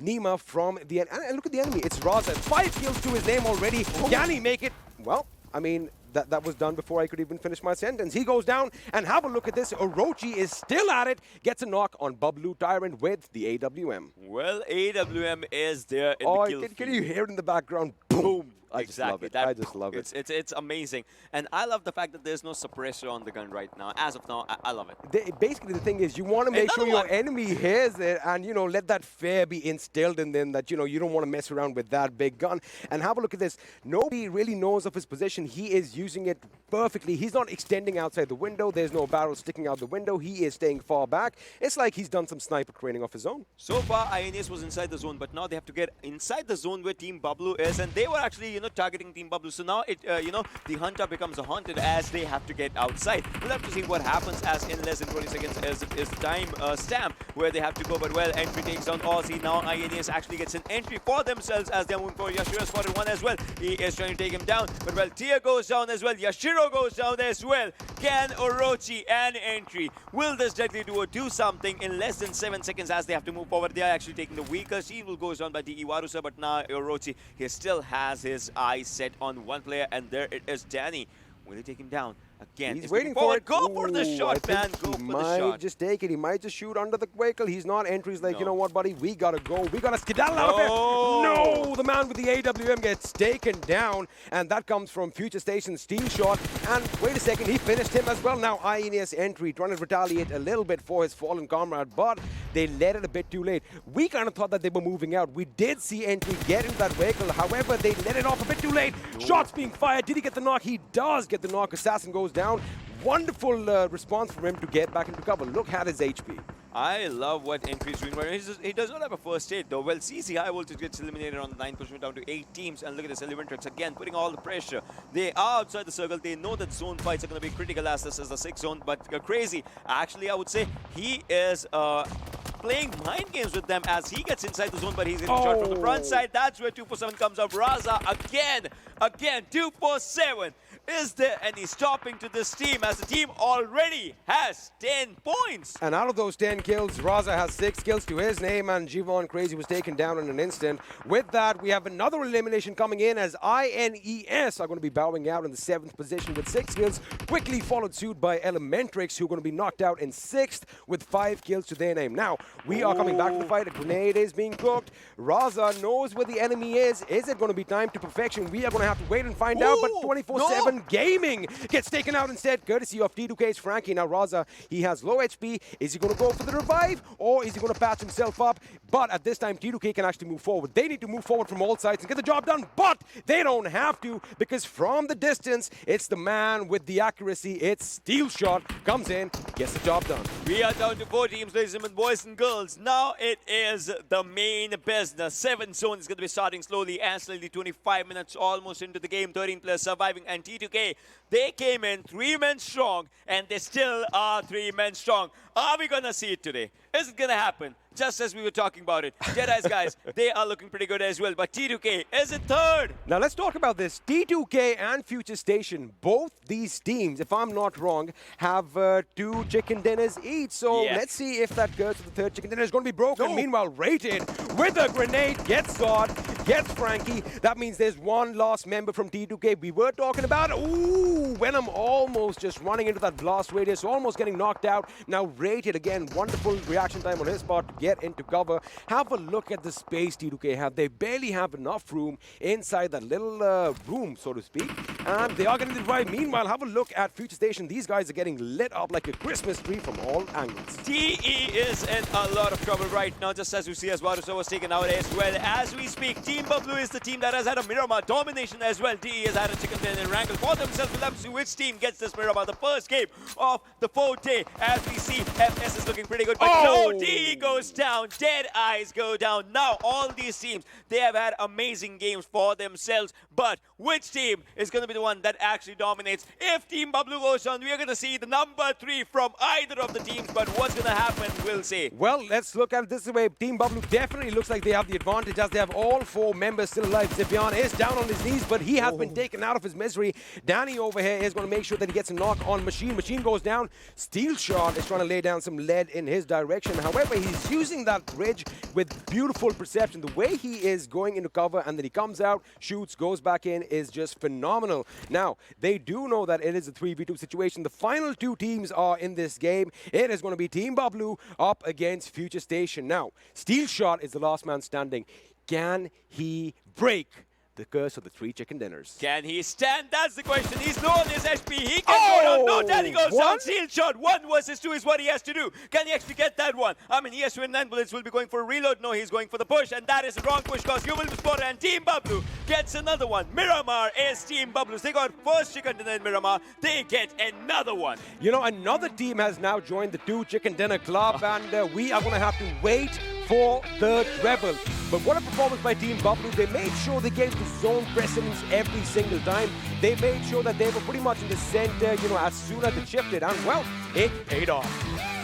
Nima from the enemy. And look at the enemy. It's Raza. 5 kills to his name already. Can he make it? Well, I mean, that was done before I could even finish my sentence. He goes down, and have a look at this. Orochi is still at it. Gets a knock on Bablu Tyrant with the AWM. Well, AWM is there in the kill can you hear it in the background? Boom. I just love it. I just love it. It's amazing. And I love the fact that there's no suppressor on the gun right now. As of now, I love it. Basically, the thing is, you want to make sure your enemy hears it and, you know, let that fear be instilled in them that, you know, you don't want to mess around with that big gun. And have a look at this. Nobody really knows of his position. He is using it perfectly. He's not extending outside the window. There's no barrel sticking out the window. He is staying far back. It's like he's done some sniper training of his own. So far, INES was inside the zone, but now they have to get inside the zone where Team Bablu is, and they were actually, you know, targeting Team Bablu. So now it, you know, the hunter becomes a haunted as they have to get outside. We'll have to see what happens as in less than 20 seconds is the time stamp where they have to go. But well, entry takes down Aussie. Now INES actually gets an entry for themselves as they're moving forward. Yashiro spotted one as well. He is trying to take him down, but well, Tia goes down as well. Yashiro goes down as well. Can Orochi and entry? Will this deadly duo do something in less than 7 seconds as they have to move forward? They are actually taking the weaker. Shield goes down by DE Warusa, but now Orochi, he still has his eyes set on one player, and there it is, Danny. Will he take him down? Again, he's waiting for it. Go for the shot, man. Go for the shot. He might just take it. He might just shoot under the vehicle. He's not. Entry's like, you know what, buddy? We gotta go. We gotta skedaddle out of here. No! The man with the AWM gets taken down, and that comes from FutureStation's steel shot. And wait a second, he finished him as well. Now INES entry trying to retaliate a little bit for his fallen comrade, but they let it a bit too late. We kind of thought that they were moving out. We did see entry get into that vehicle. However, they let it off a bit too late. Shots being fired. Did he get the knock? He does get the knock. Assassin goes down. Wonderful response from him to get back into cover. Look at his HP. I love what entry's doing right now. He does not have a first aid though. Well, CZxHIGHVOLTAGE gets eliminated on the 9, pushing down to 8 teams. And look at this, ElementriX again putting all the pressure. They are outside the circle. They know that zone fights are going to be critical as this is the 6th zone. But crazy, actually, I would say he is playing mind games with them as he gets inside the zone, but he's getting shot from the front side. That's where 247 comes up. Raza again, 247. Is there any stopping to this team as the team already has 10 points? And out of those 10 kills, Raza has 6 kills to his name, and Jivon Crazy was taken down in an instant. With that, we have another elimination coming in as INES are going to be bowing out in the 7th position with 6 kills, quickly followed suit by ElementriX, who are going to be knocked out in 6th with 5 kills to their name. Now, we are coming back to the fight. A grenade is being cooked. Raza knows where the enemy is. Is it going to be time to perfection? We are going to have to wait and find out, but 24/7 Gaming gets taken out instead, courtesy of T2K's Frankie. Now Raza, he has low HP. Is he going to go for the revive, or is he going to patch himself up? But at this time, T2K can actually move forward. They need to move forward from all sides and get the job done, but they don't have to, because from the distance, it's the man with the accuracy. It's Steel Shot, comes in, gets the job done. We are down to 4 teams, ladies and gentlemen, boys and girls. Now it is the main business. 7th zone is going to be starting slowly and slowly. 25 minutes almost into the game. 13 players surviving, and T2K, they came in 3 men strong, and they still are 3 men strong. Are we going to see it today? Is it going to happen? Just as we were talking about it. DEADEYES guys, they are looking pretty good as well. But T2K is it 3rd? Now let's talk about this. T2K and FutureStation, both these teams, if I'm not wrong, have 2 chicken dinners each. So let's see if that goes to the 3rd chicken dinner. Is going to be broken. Meanwhile, Rated with a grenade gets Zod, gets Frankie. That means there's one last member from T2K we were talking about. Ooh, Venom almost just running into that blast radius, almost getting knocked out. Now Rated again, wonderful reaction time on his part to get into cover. Have a look at the space T2K have. They barely have enough room inside that little room, so to speak. And they are getting the drive. Meanwhile, have a look at FutureStation. These guys are getting lit up like a Christmas tree from all angles. TE is in a lot of trouble right now, just as we see as Warusa was taken out as well. As we speak, Team Bablu is the team that has had a Miramar domination as well. DE has had a chicken dinner in Erangel for themselves. We'll have to see which team gets this Miramar. The first game of the 4th day. As we see, FS is looking pretty good, but no, DE goes down. DEADEYES go down. Now, all these teams, they have had amazing games for themselves, but which team is going to be the one that actually dominates? If Team Bablu goes down, we are going to see the number 3 from either of the teams, but what's going to happen, we'll see. Well, let's look at it this way. Team Bablu definitely looks like they have the advantage as they have all 4 members still alive. Zipian is down on his knees, but he has been taken out of his misery. Danny over here is going to make sure that he gets a knock on Machine. Machine goes down. Steel Shot is trying to lay down some lead in his direction. However, he's using that bridge with beautiful perception. The way he is going into cover and then he comes out, shoots, goes back in is just phenomenal. Now, they do know that it is a 3v2 situation. The final 2 teams are in this game. It is going to be Team Bablu up against FutureStation. Now, Steel Shot is the last man standing. Can he break the curse of the 3 chicken dinners. Can he stand? That's the question. He's low on his HP. He can go down. No, there he goes down. Seal shot. 1 versus 2 is what he has to do. Can he actually get that one? I mean, he has to win 9 bullets. Will be going for a reload. No, he's going for the push. And that is the wrong push because you will be spotted. And Team Bablu gets another one. Miramar is Team Bablu's. They got first chicken dinner in Miramar. They get another one. You know, another team has now joined the 2 chicken dinner club, and we are going to have to wait for the treble. But what a performance by Team Bablu. They made sure they gave the zone precedence every single time. They made sure that they were pretty much in the center, you know, as soon as it shifted. And, well, it paid off.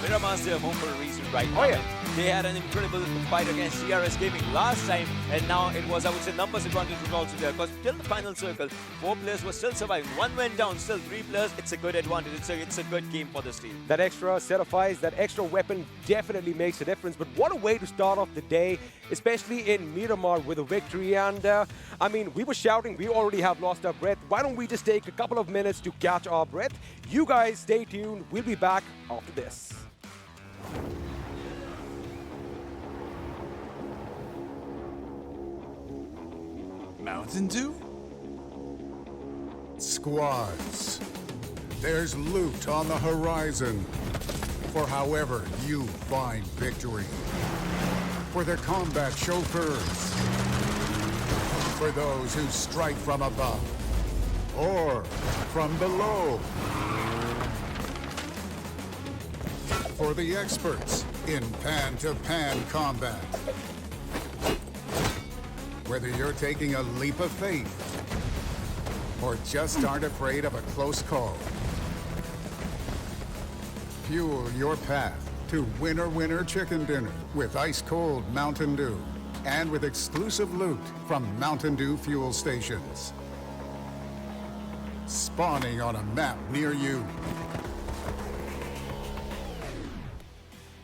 Miramar's their home for a reason right now. They had an incredible fight against DRS Gaming last time, and now it was, I would say, numbers advantage was also there, because till the final circle, 4 players were still surviving. 1 went down, still 3 players. It's a good advantage. It's a good game for this team. That extra set of eyes, that extra weapon definitely makes a difference. But what a way to start off the day, especially in Miramar with a victory. And I mean, we were shouting, we already have lost our breath. Why don't we just take a couple of minutes to catch our breath? You guys stay tuned. We'll be back after this. Mountain Dew? Squads. There's loot on the horizon for however you find victory. For the combat chauffeurs. For those who strike from above or from below. For the experts in pan-to-pan combat. Whether you're taking a leap of faith or just aren't afraid of a close call. Fuel your path to Winner Chicken Dinner with ice-cold Mountain Dew and with exclusive loot from Mountain Dew fuel stations. Spawning on a map near you.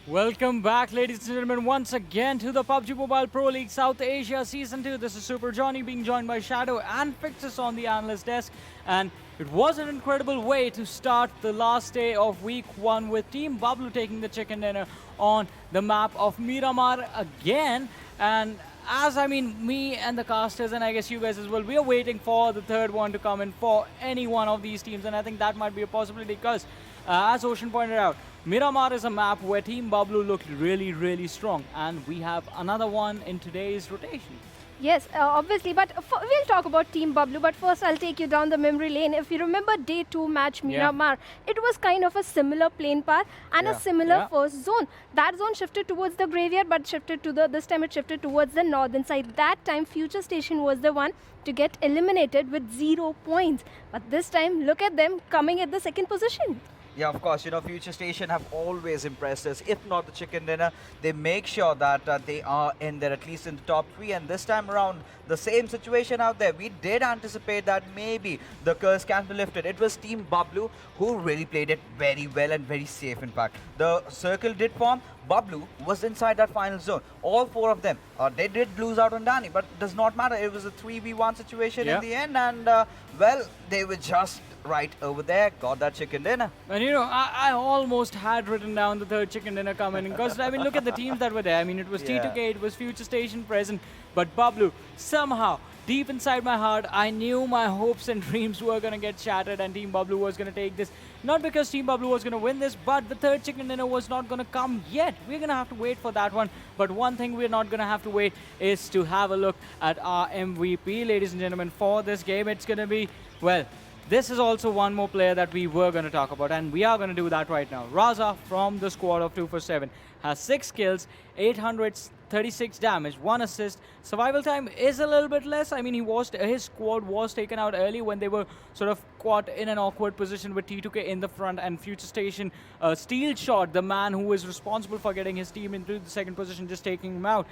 Welcome back, ladies and gentlemen, once again to the PUBG Mobile Pro League South Asia Season 2. This is Super Johnny being joined by Shadow and Fixus on the analyst desk. And it was an incredible way to start the last day of Week 1 with Team Bablu taking the chicken dinner on the map of Miramar again. And as I mean, me and the casters, and I guess you guys as well, we are waiting for the third one to come in for any one of these teams. And I think that might be a possibility because, as Ocean pointed out, Miramar is a map where Team Bablu looked really, really strong. And we have another one in today's rotation. Yes, obviously, but we'll talk about Team Bablu, but first I'll take you down the memory lane. If you remember day 2 match Miramar, it was kind of a similar plane path and a similar first zone. That zone shifted towards the graveyard, but shifted to this time it shifted towards the northern side. That time FutureStation was the one to get eliminated with 0 points. But this time, look at them coming at the 2nd position. Yeah, of course, you know, FutureStation have always impressed us. If not the chicken dinner, they make sure that they are in there, at least in the top 3. And this time around, the same situation out there. We did anticipate that maybe the curse can be lifted. It was Team Bablu who really played it very well and very safe, in fact. The circle did form. Bablu was inside that final zone. All 4 of them, they did lose out on Danny, but it does not matter. It was a 3v1 situation in the end. And, well, they were just right over there, got that chicken dinner. And you know, I almost had written down the third chicken dinner coming because I mean, look at the teams that were there. I mean, it was T2K, it was FutureStation present, but Bablu, somehow, deep inside my heart, I knew my hopes and dreams were going to get shattered and Team Bablu was going to take this. Not because Team Bablu was going to win this, but the third chicken dinner was not going to come yet. We're going to have to wait for that one. But one thing we're not going to have to wait is to have a look at our MVP, ladies and gentlemen, for this game. It's going to be, well, this is also one more player that we were going to talk about, and we are going to do that right now. Raza from the squad of 247 has 6 kills, 836 damage, 1 assist. Survival time is a little bit less. I mean, his squad was taken out early when they were sort of caught in an awkward position with T2K in the front and FutureStation steel shot, the man who is responsible for getting his team into the 2nd position, just taking him out.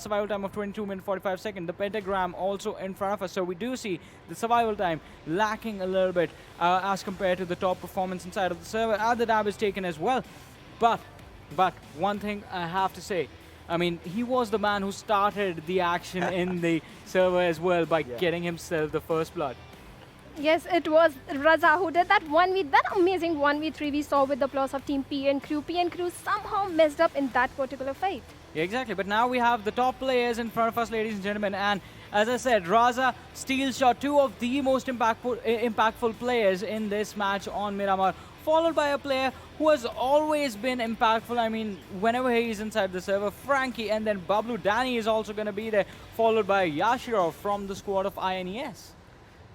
Survival time of 22 minutes 45 seconds. The pentagram also in front of us. So we do see the survival time lacking a little bit as compared to the top performance inside of the server. The dab is taken as well. But one thing I have to say, I mean, he was the man who started the action in the server as well by getting himself the first blood. Yes, it was Raza who did that amazing 1v3 we saw with the plus of Team P and Crew. P and Crew somehow messed up in that particular fight. Yeah, exactly. But now we have the top players in front of us, ladies and gentlemen. And as I said, Raza, Steel Shot, two of the most impactful players in this match on Miramar, followed by a player who has always been impactful. I mean, whenever he's inside the server, Frankie, and then Bablu Danny is also going to be there, followed by Yashiro from the squad of INES.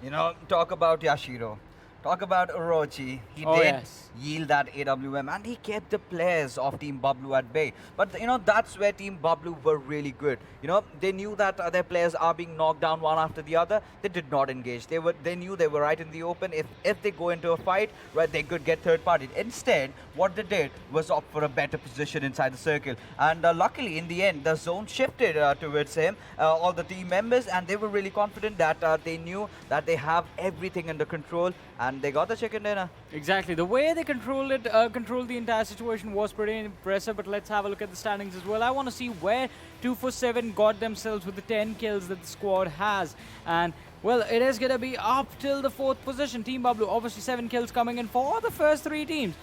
You know, talk about Yashiro. Talk about Orochi. He did yield that AWM and he kept the players of Team Bablu at bay. But, you know, that's where Team Bablu were really good. You know, they knew that their players are being knocked down one after the other. They did not engage. They knew they were right in the open. If they go into a fight, right, they could get third party. Instead, what they did was opt for a better position inside the circle. And luckily, in the end, the zone shifted towards him, all the team members, and they were really confident that they knew that they have everything under control. And they got the chicken dinner. Exactly. The way they controlled the entire situation was pretty impressive. But let's have a look at the standings as well. I want to see where 247 got themselves with the 10 kills that the squad has. And, well, it is going to be up till the 4th position. Team Bablu, obviously 7 kills coming in for the first 3 teams.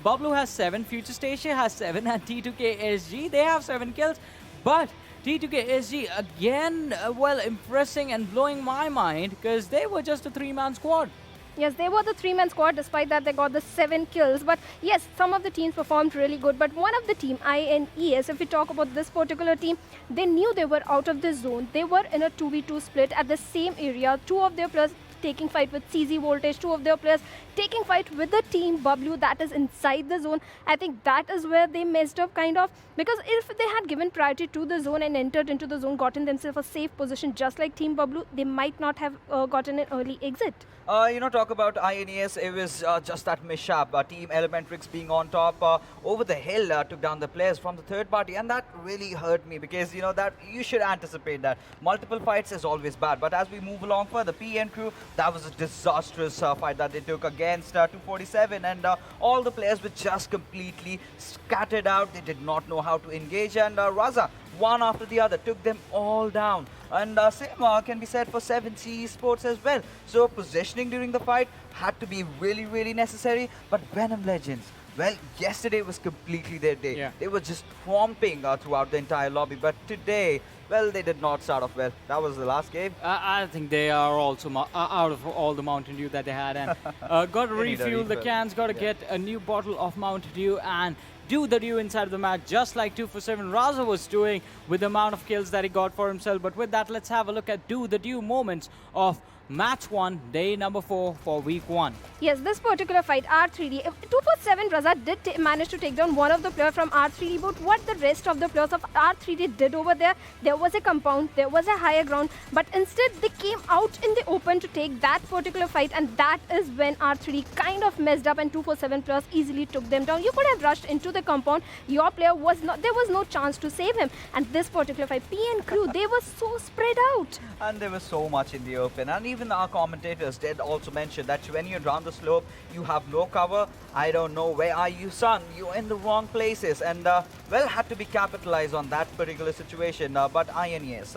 Bablu has 7, FutureStation has 7, and T2KSG, they have 7 kills. But T2KSG, again, well, impressing and blowing my mind because they were just a 3-man squad. Yes, they were the 3-man squad. Despite that, they got the 7 kills. But yes, some of the teams performed really good. But one of the team, INES, if we talk about this particular team, they knew they were out of the zone. They were in a 2v2 split at the same area. 2 of their players taking fight with CZxHIGHVOLTAGE, 2 of their players taking fight with the team Bablu that is inside the zone. I think that is where they messed up kind of, because if they had given priority to the zone and entered into the zone, gotten themselves a safe position just like Team Bablu, they might not have gotten an early exit. You know, talk about INES, it was just that mishap. Team ElementriX being on top over the hill took down the players from the third party, and that really hurt me because, you know, that you should anticipate that. Multiple fights is always bad, but as we move along further, PN crew, that was a disastrous fight that they took against 247, and all the players were just completely scattered out. They did not know how to engage, and Raza, one after the other, took them all down. And same can be said for 7C Esports as well. So positioning during the fight had to be really, really necessary. But Venom Legends, well, yesterday was completely their day. Yeah. They were just swamping throughout the entire lobby. But today, well, they did not start off well. That was the last game. I think they are also out of all the Mountain Dew that they had. And got to refuel the cans, got to get a new bottle of Mountain Dew and do the Dew inside of the match, just like 247 Raza was doing with the amount of kills that he got for himself. But with that, let's have a look at Do the Dew moments of Match 1, day number 4 for week 1. Yes, this particular fight, R3D, 247 Raza did manage to take down one of the players from R3D, but what the rest of the players of R3D did over there, there was a compound, there was a higher ground, but instead they came out in the open to take that particular fight, and that is when R3D kind of messed up and 247 players easily took them down. You could have rushed into the compound, your player was not, there was no chance to save him, and this particular fight, PN crew, they were so spread out. And there was so much in the open, and even our commentators did also mention that when you're down the slope, you have no cover. I don't know, where are you, son? You're in the wrong places, and well, had to be capitalized on that particular situation. But INES,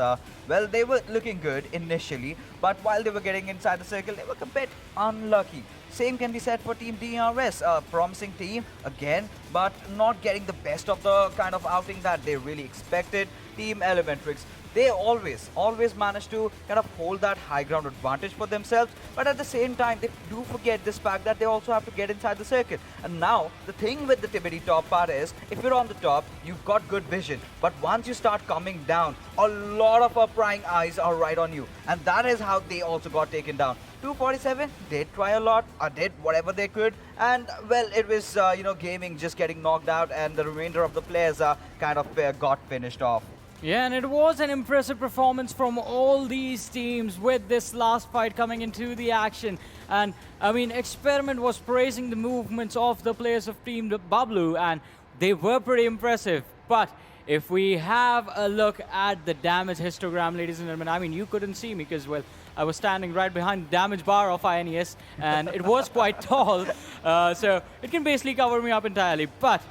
well, they were looking good initially, but while they were getting inside the circle, they were a bit unlucky. Same can be said for Team DRS, promising team again, but not getting the best of the kind of outing that they really expected. Team ElementriX, they always manage to kind of hold that high ground advantage for themselves, but at the same time they do forget this fact that they also have to get inside the circuit. And now the thing with the Tibeti top part is, if you're on the top, you've got good vision, but once you start coming down, a lot of prying eyes are right on you, and that is how they also got taken down. 247 did try a lot, did whatever they could, and well, it was you know, Gaming just getting knocked out, and the remainder of the players kind of got finished off. Yeah, and it was an impressive performance from all these teams with this last fight coming into the action. And I mean, Experiment was praising the movements of the players of Team Bablu, and they were pretty impressive. But if we have a look at the damage histogram, ladies and gentlemen, I mean, you couldn't see me because, well, I was standing right behind the damage bar of INES, and it was quite tall, so it can basically cover me up entirely. But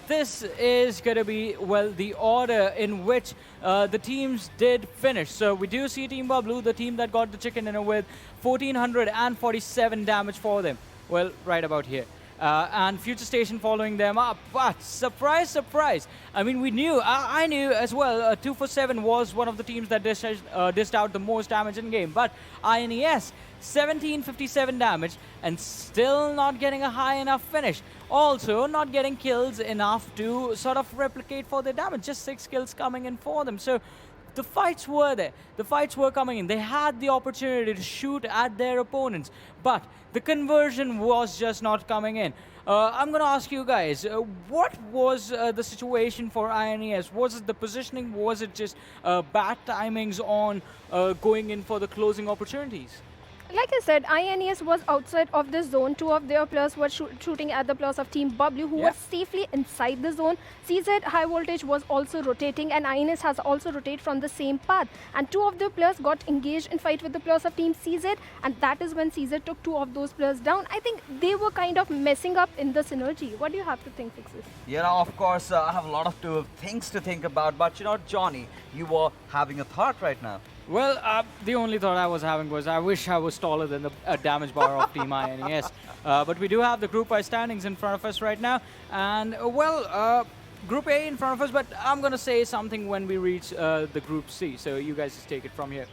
this is going to be, well, the order in which the teams did finish. So we do see Team Bablu, the team that got the chicken dinner, with 1,447 damage for them. Well, right about here. and FutureStation following them up. But surprise, surprise! I mean, we knew, I knew as well, 247 was one of the teams that dished out the most damage in game. But INES, 1757 damage, and still not getting a high enough finish. Also, not getting kills enough to sort of replicate for their damage. Just 6 kills coming in for them. So the fights were there. The fights were coming in. They had the opportunity to shoot at their opponents, but the conversion was just not coming in. I'm going to ask you guys, what was the situation for INES? Was it the positioning? Was it just bad timings on going in for the closing opportunities? Like I said, INES was outside of the zone. 2 of their players were shooting at the players of Team Bablu, who was safely inside the zone. CZhIghVoltage was also rotating, and INES has also rotated from the same path. And 2 of their players got engaged in fight with the players of Team CZ, and that is when CZ took 2 of those players down. I think they were kind of messing up in the synergy. What do you have to think, Fixes? You know, of course, I have a lot of things to think about, but you know, Johnny, you were having a thought right now. Well, the only thought I was having was I wish I was taller than the damage bar of Team INES. But we do have the Group I standings in front of us right now. And, well, Group A in front of us, but I'm going to say something when we reach the Group C. So you guys just take it from here.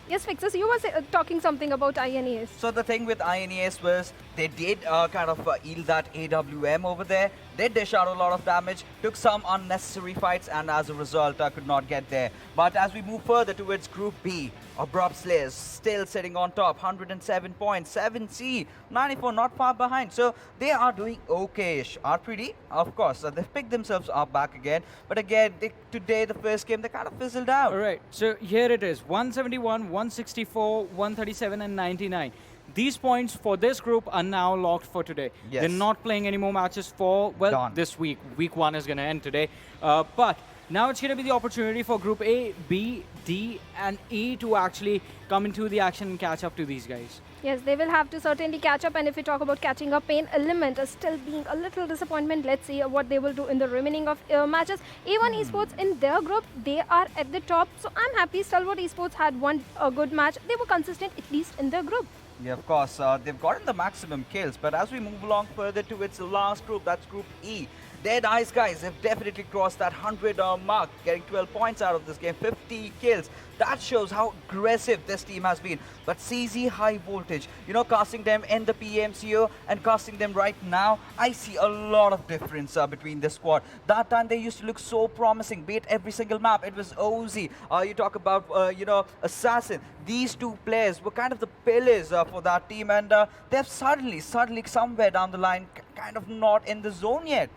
Yes, Fixes, you were talking something about INES. So the thing with INES was they did kind of yield that AWM over there. They dish out a lot of damage, took some unnecessary fights, and as a result, could not get there. But as we move further towards Group B, Abrupt Slayers still sitting on top, 107 points, 7C, 94, not far behind. So they are doing okay-ish. R3D, of course, they've picked themselves up back again. But again, today, the first game, they kind of fizzled out. All right, so here it is, 171, 164, 137, and 99. These points for this group are now locked for today. Yes. They're not playing any more matches for, well, this week. Week 1 is going to end today. But now it's going to be the opportunity for Group A, B, D, and E to actually come into the action and catch up to these guys. Yes, they will have to certainly catch up. And if we talk about catching up, PAINxELMT is still being a little disappointment. Let's see what they will do in the remaining of matches. A1 Esports in their group, they are at the top. So I'm happy Stalwart Esports had one good match. They were consistent, at least in their group. Yeah, of course, they've gotten the maximum kills, but as we move along further towards the last group, that's Group E. DEADEYES guys have definitely crossed that 100 mark, getting 12 points out of this game, 50 kills. That shows how aggressive this team has been. But CZxHIGHVOLTAGE, you know, casting them in the PMCO and casting them right now, I see a lot of difference between this squad. That time they used to look so promising, be it every single map. It was OZ, you talk about, you know, Assassin. These 2 players were kind of the pillars for that team, and they've suddenly somewhere down the line kind of not in the zone yet.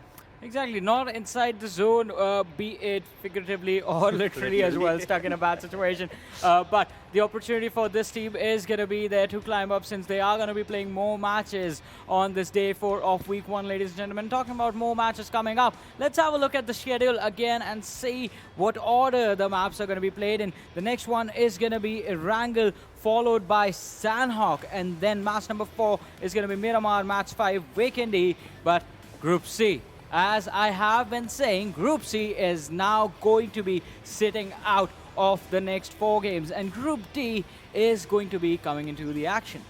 Exactly, not inside the zone, be it figuratively or literally as well, stuck in a bad situation. But the opportunity for this team is going to be there to climb up, since they are going to be playing more matches on this day 4 of Week 1, ladies and gentlemen. Talking about more matches coming up, let's have a look at the schedule again and see what order the maps are going to be played in. The next one is going to be Erangel, followed by Sanhok, and then match number 4 is going to be Miramar, match 5, Vikendi. But Group C, as I have been saying, Group C is now going to be sitting out of the next 4 games, and Group D is going to be coming into the action.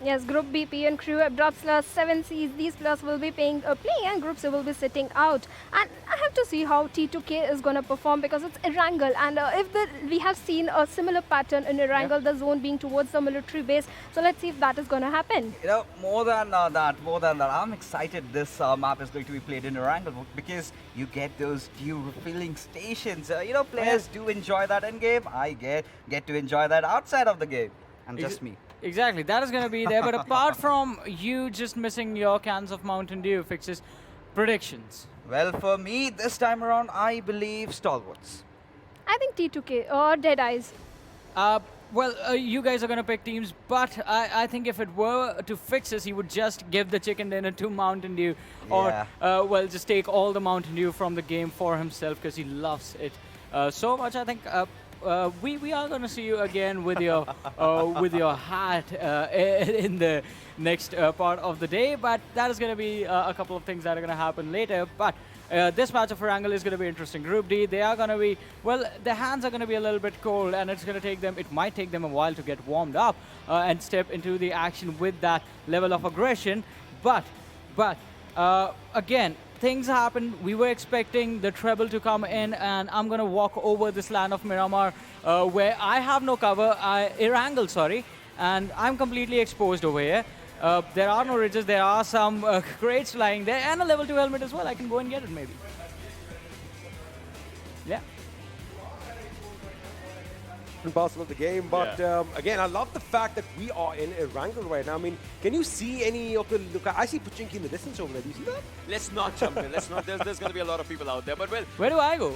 Yes, Group B, P and Crew, Abrupt Slayers, 7Cs, these players will be playing, and Group C will be sitting out. And I have to see how T2K is going to perform, because it's Erangel, and we have seen a similar pattern in Erangel, the zone being towards the military base. So let's see if that is going to happen. You know, more than that, I'm excited this map is going to be played in Erangel, because you get those few refilling stations. You know, players do enjoy that in game. I get to enjoy that outside of the game, and just me. Exactly, that is going to be there. But apart from you just missing your cans of Mountain Dew, Fixes, predictions? Well, for me, this time around, I believe Stalwarts. I think T2K or DEADEYES. Well, you guys are going to pick teams, but I think if it were to Fixes, he would just give the chicken dinner to Mountain Dew. Or, well, just take all the Mountain Dew from the game for himself, because he loves it so much. I think we are going to see you again with your hat in the next part of the day, but that is going to be a couple of things that are going to happen later. But this match of Erangel is going to be interesting. Group D, they are going to be, well, their hands are going to be a little bit cold, and it's going to take them, it might take them a while to get warmed up and step into the action with that level of aggression. But But again, things happened. We were expecting the treble to come in, and I'm going to walk over this land of Miramar where I have no cover, Erangel, sorry, and I'm completely exposed over here. There are no ridges, there are some crates lying there, and a level 2 helmet as well. I can go and get it maybe. Yeah. Parcel of the game, but again, I love the fact that we are in Erangel right now. I mean, can you see any of the look? I see Pachinki in the distance over there. Do you see that? Let's not jump in. Let's not. There's going to be a lot of people out there. But well, where do I go?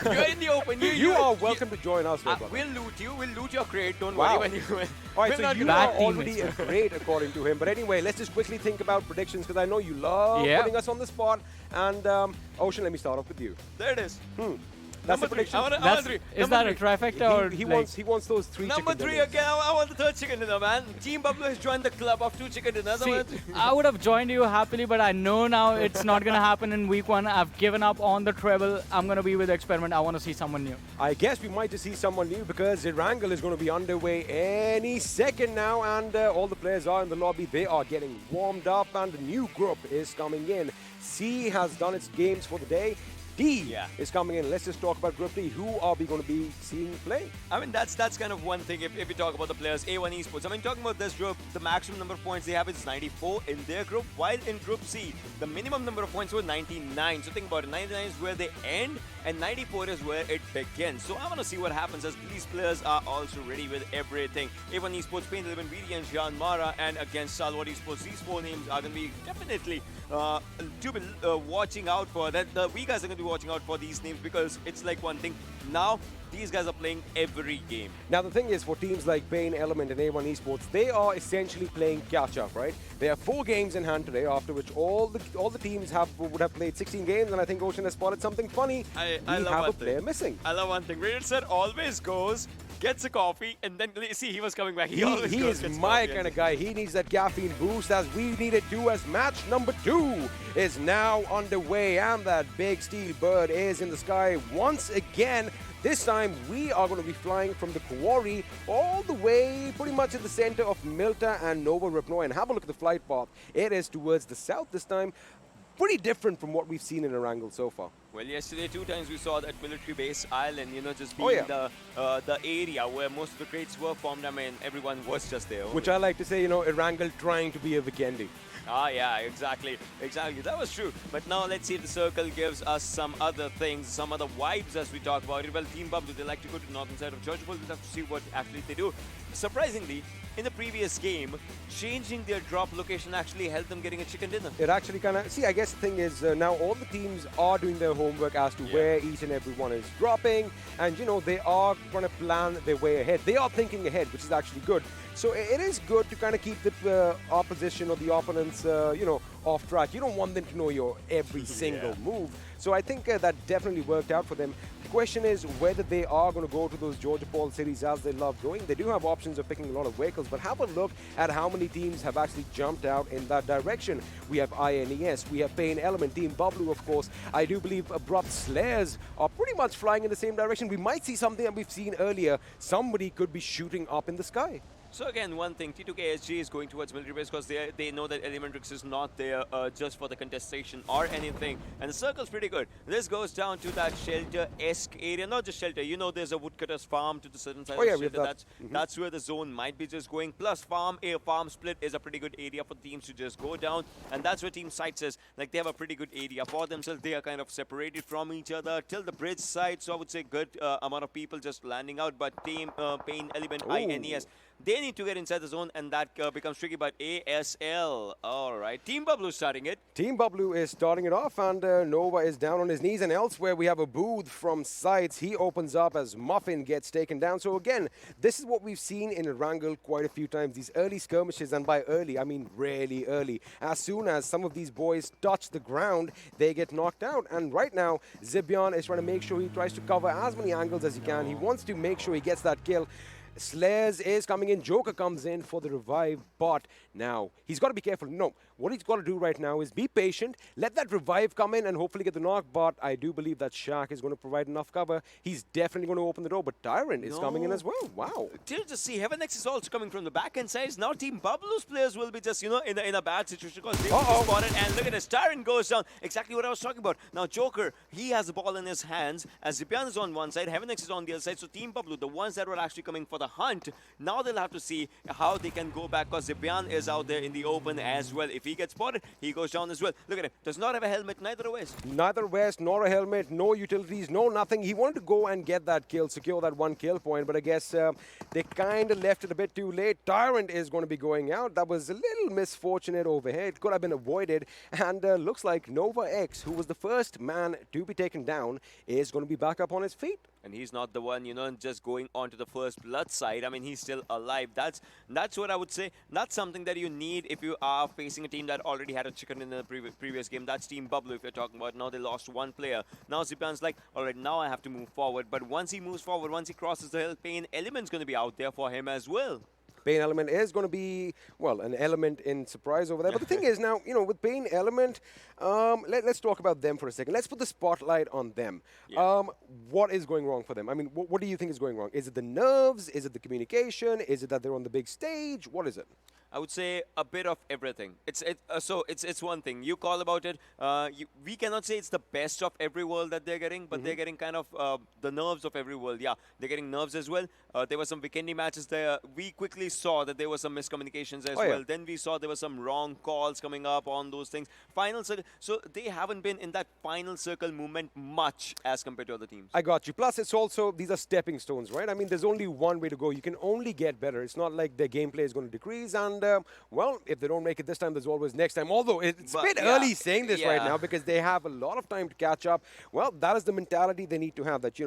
You're in the open. You are welcome to join us. We'll loot you. We'll loot your crate. Don't worry when you win. All right, so you are already a crate according to him. But anyway, let's just quickly think about predictions because I know you love putting us on the spot. And Ocean, let me start off with you. There it is. That's number the prediction. I want 3. Is that a trifecta or he wants those 3 number chicken 3 dinners. again. I want the 3rd chicken dinner, man. Team Bablu has joined the club of 2 chicken dinners. See, I would have joined you happily, but I know now it's not going to happen in week 1. I've given up on the treble. I'm going to be with Experiment. I want to see someone new. I guess we might just see someone new because Erangel is going to be underway any second now, and all the players are in the lobby. They are getting warmed up, and the new group is coming in. C has done its games for the day. D is coming in. Let's just talk about Group D. Who are we going to be seeing play? I mean, that's kind of one thing if we talk about the players. A1 Esports. I mean, talking about this group, the maximum number of points they have is 94 in their group, while in Group C, the minimum number of points was 99. So think about it. 99 is where they end, and 94 is where it begins. So I want to see what happens as these players are also ready with everything. A1 Esports, PAINxELMT, VTNxJyanMaara, and against Stalwart Esports. These 4 names are going to be definitely to be watching out for. We guys are going to be watching out for these names because it's like one thing. Now, these guys are playing every game. Now, the thing is, for teams like PAINxELMT and A1 Esports, they are essentially playing catch-up, right? They have 4 games in hand today, after which all the teams would have played 16 games, and I think Ocean has spotted something funny. I we love have a player missing. I love one thing. Richard always goes, gets a coffee, and then, see, he was coming back. He always goes, is my kind of guy. He needs that caffeine boost, as we needed to, as match number 2 is now underway, and that big steel bird is in the sky once again. This time, we are going to be flying from the quarry all the way pretty much in the center of Milta and Nova Ripnoy. And have a look at the flight path. It is towards the south this time. Pretty different from what we've seen in Erangel so far. Well, yesterday 2 times we saw that military base island, you know, just being the area where most of the crates were formed. I mean, everyone was just there. Which I like to say, you know, Erangel trying to be a Vikendi. Ah, yeah, exactly. That was true. But now let's see if the circle gives us some other things, some other vibes as we talk about it. Well, Team Bablu, they like to go to the northern side of Georgia. We'll have to see what actually they do. Surprisingly, in the previous game, changing their drop location actually helped them getting a chicken dinner. It actually kind of... See, I guess the thing is now all the teams are doing their homework as to where each and every one is dropping. And, you know, they are going to plan their way ahead. They are thinking ahead, which is actually good. So it is good to kind of keep the opposition or the opponents, you know, off track. You don't want them to know your every single move. So I think that definitely worked out for them. The question is whether they are going to go to those Georgia Paul cities as they love going. They do have options of picking a lot of vehicles, but have a look at how many teams have actually jumped out in that direction. We have INES, we have PAINxELMT, Team Bablu, of course. I do believe Abrupt Slayers are pretty much flying in the same direction. We might see something that we've seen earlier. Somebody could be shooting up in the sky. So again, one thing, T2KSG is going towards military base because they know that ElementriX is not there just for the contestation or anything. And the circle's pretty good. This goes down to that shelter-esque area. Not just shelter, you know there's a woodcutter's farm to the certain side of the shelter. That's where the zone might be just going. Plus farm split is a pretty good area for teams to just go down. And that's where Team SCYTES is. Like they have a pretty good area for themselves. They are kind of separated from each other till the bridge side. So I would say good amount of people just landing out. But Team PAINxELMT, INES, they need to get inside the zone, and that becomes tricky. But ASL, all right. Team Bablu starting it. Team Bablu is starting it off, and Nova is down on his knees. And elsewhere, we have a booth from SCYTES. He opens up as Muffin gets taken down. So again, this is what we've seen in Erangel quite a few times. These early skirmishes, and by early, I mean really early. As soon as some of these boys touch the ground, they get knocked out. And right now, Zibyan is trying to make sure he tries to cover as many angles as he can. He wants to make sure he gets that kill. Slayers is coming in. Joker comes in for the revive bot. Now, he's got to be careful. No, what he's got to do right now is be patient, let that revive come in and hopefully get the knock. But I do believe that Shaq is going to provide enough cover. He's definitely going to open the door, but Tyrant is coming in as well. Wow. Till just see, HeavenX is also coming from the back end side. Now Team Bablu's players will be just, in a bad situation because they will be spotted. And look at this, Tyrant goes down. Exactly what I was talking about. Now Joker, he has the ball in his hands as Zipian is on one side, HeavenX is on the other side. So Team Bablu, the ones that were actually coming for the hunt, now they'll have to see how they can go back because Zipian is out there in the open as well. If he gets spotted, he goes down as well. Look at him. Does not have a helmet, neither a vest. Neither vest nor a helmet, no utilities, no nothing. He wanted to go and get that kill, secure that one kill point, but I guess they kind of left it a bit too late. Tyrant is going to be going out. That was a little misfortunate over here. It could have been avoided. And looks like Nova X, who was the first man to be taken down, is going to be back up on his feet. And he's not the one, just going on to the first blood side. I mean, he's still alive. That's what I would say. That's something that you need if you are facing a team that already had a chicken in the previous game. That's Team Bablu if you're talking about. Now they lost one player. Now Zipian's like, all right, now I have to move forward. But once he moves forward, once he crosses the hill, PAINxELMT's going to be out there for him as well. PAINxELMT is going to be, well, an element in surprise over there. But the thing is now, with PAINxELMT, let's talk about them for a second. Let's put the spotlight on them. Yeah. What is going wrong for them? I mean, what do you think is going wrong? Is it the nerves? Is it the communication? Is it that they're on the big stage? What is it? I would say a bit of everything. It's one thing. You call about it. We cannot say it's the best of every world that they're getting, but they're getting kind of the nerves of every world. Yeah, they're getting nerves as well. There were some Vikendi matches there. We quickly saw that there were some miscommunications as well. Then we saw there were some wrong calls coming up on those things. Final circle. So they haven't been in that final circle movement much as compared to other teams. I got you. Plus, it's also, these are stepping stones, right? I mean, there's only one way to go. You can only get better. It's not like their gameplay is going to decrease. And, well, if they don't make it this time, there's always next time. Although, it's a bit early saying this right now because they have a lot of time to catch up. Well, that is the mentality they need to have, that,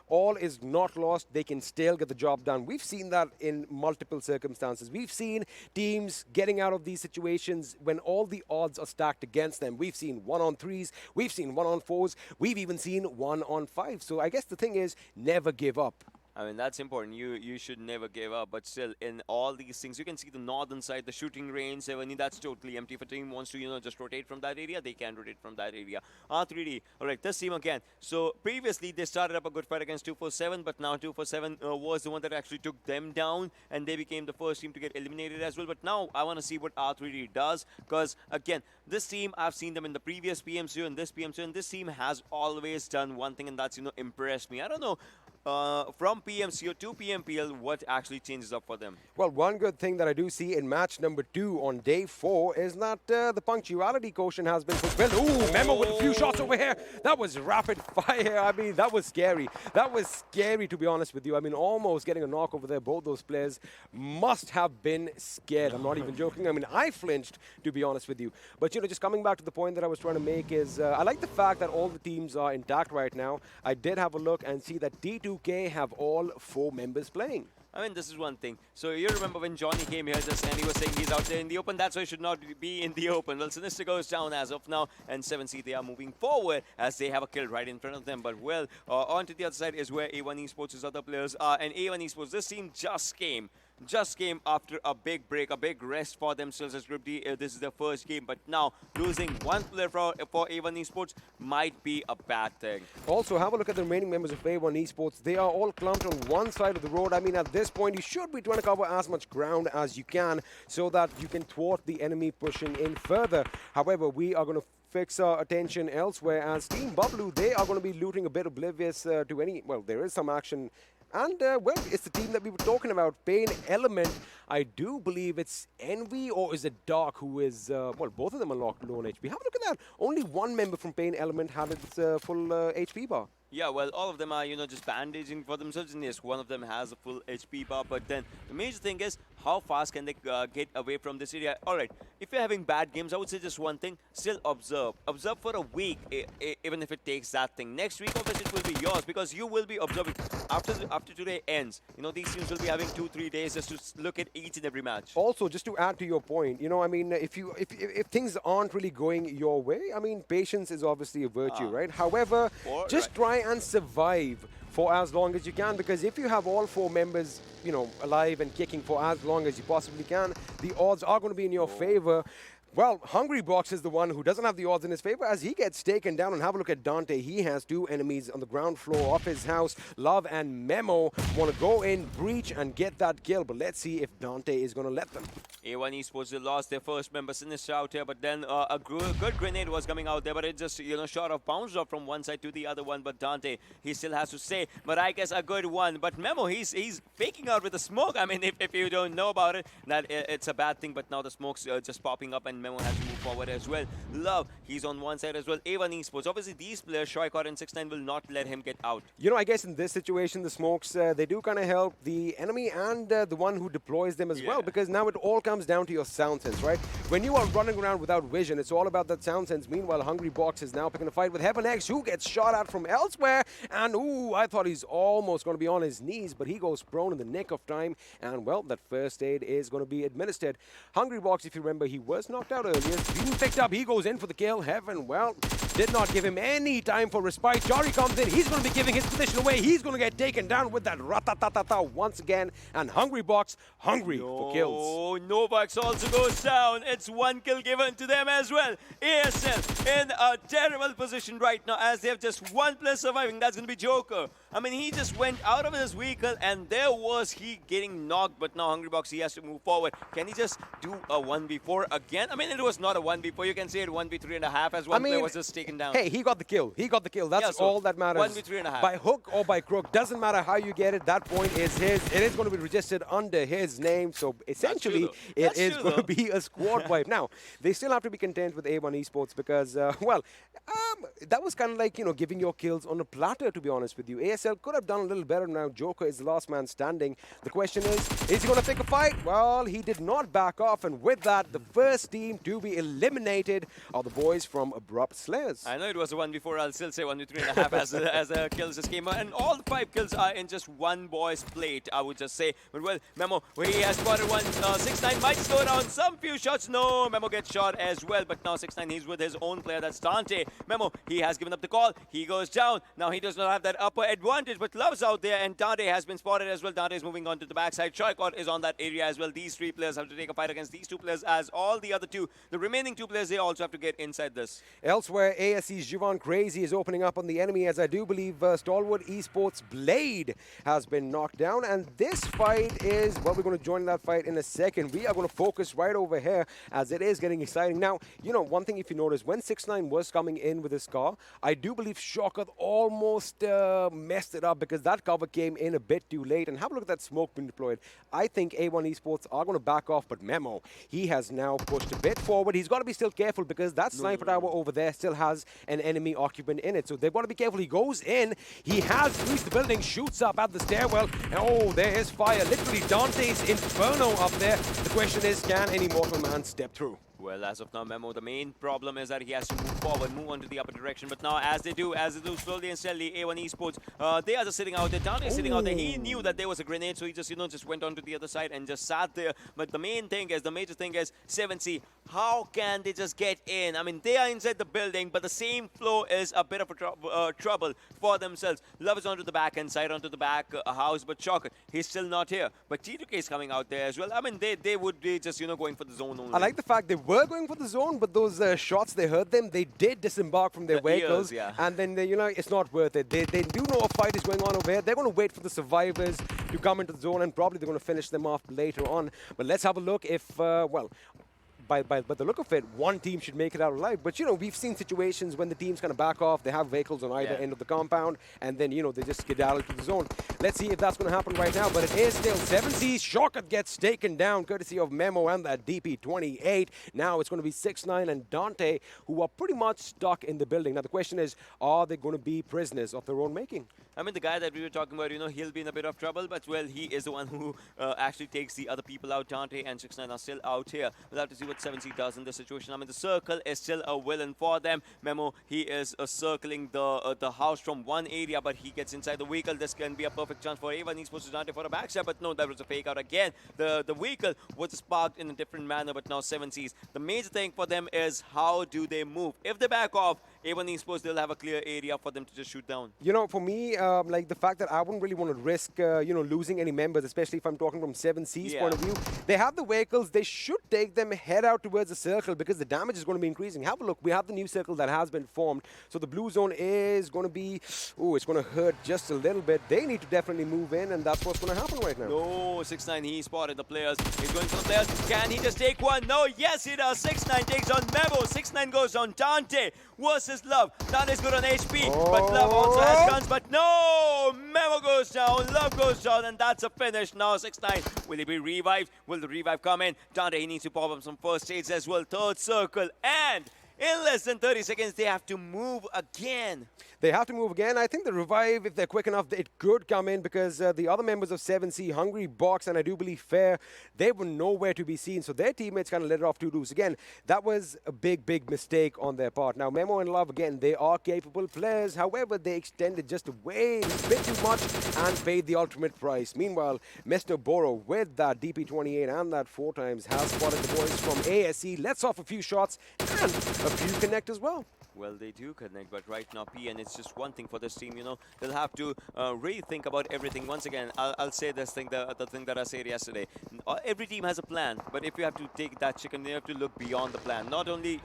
all is not lost. They can still get the job done. We've seen that in multiple circumstances. We've seen teams getting out of these situations when all the odds are stacked against them. We've seen 1-on-3s. We've seen 1-on-4s. We've even seen 1-on-5. So I guess the thing is, never give up. I mean, that's important. You should never give up. But still, in all these things, you can see the northern side, the shooting range, 70, that's totally empty. If a team wants to, just rotate from that area, they can rotate from that area. R3D, all right, this team again. So previously, they started up a good fight against 247, but now 247 was the one that actually took them down, and they became the first team to get eliminated as well. But now I want to see what R3D does, because again, this team, I've seen them in the previous PMCO and this PMCO, and this team has always done one thing, and that's, impressed me. I don't know. From PMCO to PMPL, what actually changes up for them? Well, one good thing that I do see in match number 2 on day 4 is that the punctuality quotient has been fulfilled. Ooh, Memo with a few shots over here. That was rapid fire. I mean, that was scary. That was scary, to be honest with you. I mean, almost getting a knock over there. Both those players must have been scared. I'm not even joking. I mean, I flinched, to be honest with you. But, just coming back to the point that I was trying to make is I like the fact that all the teams are intact right now. I did have a look and see that D2 have all 4 members playing. I mean, this is one thing. So you remember when Johnny came here just and he was saying he's out there in the open, that's why he should not be in the open. Well, Sinister goes down as of now, and 7C, they are moving forward as they have a kill right in front of them. But, well, on to the other side is where A1 Esports' other players are. And A1 Esports, this team just came after a big break, a big rest for themselves as Group D. This is their first game, but now losing one player for A1 Esports might be a bad thing. Also, have a look at the remaining members of A1 Esports. They are all clumped on one side of the road. I mean, at this point, you should be trying to cover as much ground as you can so that you can thwart the enemy pushing in further. However, we are going to fix our attention elsewhere as Team Bablu, they are going to be looting a bit oblivious to any, well, there is some action. And, well, it's the team that we were talking about, PAINxELMT. I do believe it's Envy, or is it Dark, who is, well, both of them are locked low on HP. Have a look at that. Only one member from PAINxELMT had its full HP bar. Yeah, well, all of them are, just bandaging for themselves, and yes, one of them has a full HP bar, but then the major thing is, how fast can they get away from this area? All right, if you're having bad games, I would say just one thing, still observe. Observe for a week, even if it takes that thing. Next week, obviously, it will be yours, because you will be observing. After today ends, these teams will be having 2-3 days just to look at each and every match. Also, just to add to your point, I mean, if things aren't really going your way, I mean, patience is obviously a virtue, right? However, just try and survive for as long as you can, because if you have all 4 members, you know, alive and kicking for as long as you possibly can, the odds are going to be in your favor. Well, Hungrybox is the one who doesn't have the odds in his favor as he gets taken down. And have a look at Dante. He has 2 enemies on the ground floor of his house. Love and Memo want to go in, breach, and get that kill. But let's see if Dante is going to let them. A1 Esports, they lost their first member, Sinister, out here, but then a good grenade was coming out there, but it just, you know, short of bounced off from one side to the other one. But Dante, he still has to say, but I guess a good one. But Memo, he's faking out with the smoke. I mean, if you don't know about it, that it's a bad thing, but now the smoke's just popping up and Memo has to move forward as well. Love, he's on one side as well. A1 Esports, obviously these players, Shoykot and 6ix9ine, will not let him get out. You know, I guess in this situation, the smokes, they do kind of help the enemy and the one who deploys them as well, because now it all comes down to your sound sense, right? When you are running around without vision, it's all about that sound sense. Meanwhile, Hungrybox is now picking a fight with HeavenX, who gets shot at from elsewhere. And, ooh, I thought he's almost going to be on his knees, but he goes prone in the nick of time. And, well, that first aid is going to be administered. Hungrybox, if you remember, he was knocked out earlier. Being picked up, he goes in for the kill. Heaven, well, did not give him any time for respite. Jari comes in. He's going to be giving his position away. He's going to get taken down with that ratatatata once again. And Hungrybox, hungry for kills. Oh, Novax also goes down. It's 1 kill given to them as well. ASL in a terrible position right now as they have just 1 player surviving. That's going to be Joker. I mean, he just went out of his vehicle and there was he getting knocked. But now Hungrybox, he has to move forward. Can he just do a 1v4 again? I mean, it was not a 1v4. You can say it 1v3.5 as one player was just taken down. Hey, he got the kill. He got the kill. That's all that matters. 1v3.5. By hook or by crook, doesn't matter how you get it. That point is his. It is going to be registered under his name. So essentially, it is going to be a squad wipe. Now, they still have to be content with A1 Esports because, well, that was kind of like, you know, giving your kills on a platter, to be honest with you. ASL could have done a little better. Now, Joker is the last man standing. The question is he going to pick a fight? Well, he did not back off. And with that, the first team to be eliminated are the boys from Abrupt Slayers. I know it was a 1v4. I'll still say 1v3.5 as the kills just came out. And all the 5 kills are in just one boy's plate, I would just say. But, well, Memo, he has spotted one. 6ix9ine might slow down some few shots. No, Memo gets shot as well. But now 6ix9ine, he's with his own player. That's Dante. Memo, he has given up the call. He goes down. Now he does not have that upper advantage. But Love's out there. And Dante has been spotted as well. Dante is moving on to the backside. Shoykot is on that area as well. These 3 players have to take a fight against these 2 players as all the other 2. The remaining 2 players, they also have to get inside this. Elsewhere, ASE's Juvan Crazy is opening up on the enemy as I do believe Stalwart Esports Blade has been knocked down. And this fight is, well, we're going to join that fight in a second. We are going to focus right over here as it is getting exciting. Now, you know, one thing if you notice, when 6ix9ine was coming in with his car, I do believe Shokat almost messed it up because that cover came in a bit too late. And have a look at that smoke being deployed. I think A1 Esports are going to back off, but Memo, he has now pushed a bit forward. He's got to be still careful because that sniper tower over there still has an enemy occupant in it. So they've got to be careful. He goes in. He has reached the building, shoots up at the stairwell. And oh, there is fire. Literally Dante's Inferno up there. The question is, can any mortal man step through? Well, as of now, Memo, the main problem is that he has to move forward, move on to the upper direction. But now, as they do slowly and steadily, A1 Esports, they are just sitting out there. Dante is sitting out there. He knew that there was a grenade, so he just, you know, just went on to the other side and just sat there. But the major thing is, 7C, how can they just get in? I mean, they are inside the building, but the same floor is a bit of a trouble for themselves. Love is onto the back end side, onto the back house, but Chocolate, he's still not here. But T2K is coming out there as well. I mean, they would be just, you know, going for the zone only. I like the fact they were going for the zone, but those shots, they hurt them. They did disembark from their vehicles, and then, you know, it's not worth it. They do know a fight is going on over here. They're going to wait for the survivors to come into the zone, and probably they're going to finish them off later on. But let's have a look if, well, by the look of it, one team should make it out alive. But, you know, we've seen situations when the teams kind of back off. They have vehicles on either end of the compound, and then, you know, they just skedaddle to the zone. Let's see if that's going to happen right now. But it is still 7C. Shokat gets taken down, courtesy of Memo and that DP28. Now it's going to be 6ix9ine and Dante, who are pretty much stuck in the building. Now, the question is, are they going to be prisoners of their own making? I mean, the guy that we were talking about, you know, he'll be in a bit of trouble, but, well, he is the one who actually takes the other people out. Dante and 6ix9ine are still out here. We'll have to see what 7C does in this situation. I mean, the circle is still a villain for them. Memo, he is circling the house from one area, but he gets inside the vehicle. This can be a perfect chance for A1 Esports to Dante for a backstab, but no, that was a fake out again. The vehicle was sparked in a different manner, but now 7Cs. The major thing for them is how do they move? If they back off, A1 Esports, they'll have a clear area for them to just shoot down. You know, for me, like the fact that I wouldn't really want to risk, losing any members, especially if I'm talking from 7C's point of view. They have the vehicles. They should take them, head out towards the circle because the damage is going to be increasing. Have a look. We have the new circle that has been formed. So the blue zone is going to be, it's going to hurt just a little bit. They need to definitely move in, and that's what's going to happen right now. No, 6ix9ine, he spotted the players. He's going for the players. Can he just take one? No, yes, he does. 6ix9ine takes on Memo. 6ix9ine goes on Dante versus Love. Dante's good on HP, but Love also has guns. But no, Memo goes down, Love goes down, and that's a finish. Now 6ix9ine, will he be revived? Will the revive come in? Dante, he needs to pop up some first aids as well. Third circle, and in less than 30 seconds, they have to move again. They have to move again. I think the revive, if they're quick enough, it could come in because the other members of 7C, Hungry, Box, and I do believe Fair, they were nowhere to be seen. So their teammates kind of let it off 2 loose. Again, that was a big, big mistake on their part. Now, Memo and Love, again, they are capable players. However, they extended just a bit too much and paid the ultimate price. Meanwhile, Mr. Boro, with that DP28 and that 4 times, has spotted the boys from ASE, lets off a few shots and a few connect as well. Well, they do connect, but right now, PN, it's just one thing for this team, They'll have to really think about everything. Once again, I'll say this thing, the thing that I said yesterday. Every team has a plan, but if you have to take that chicken, you have to look beyond the plan. Not only,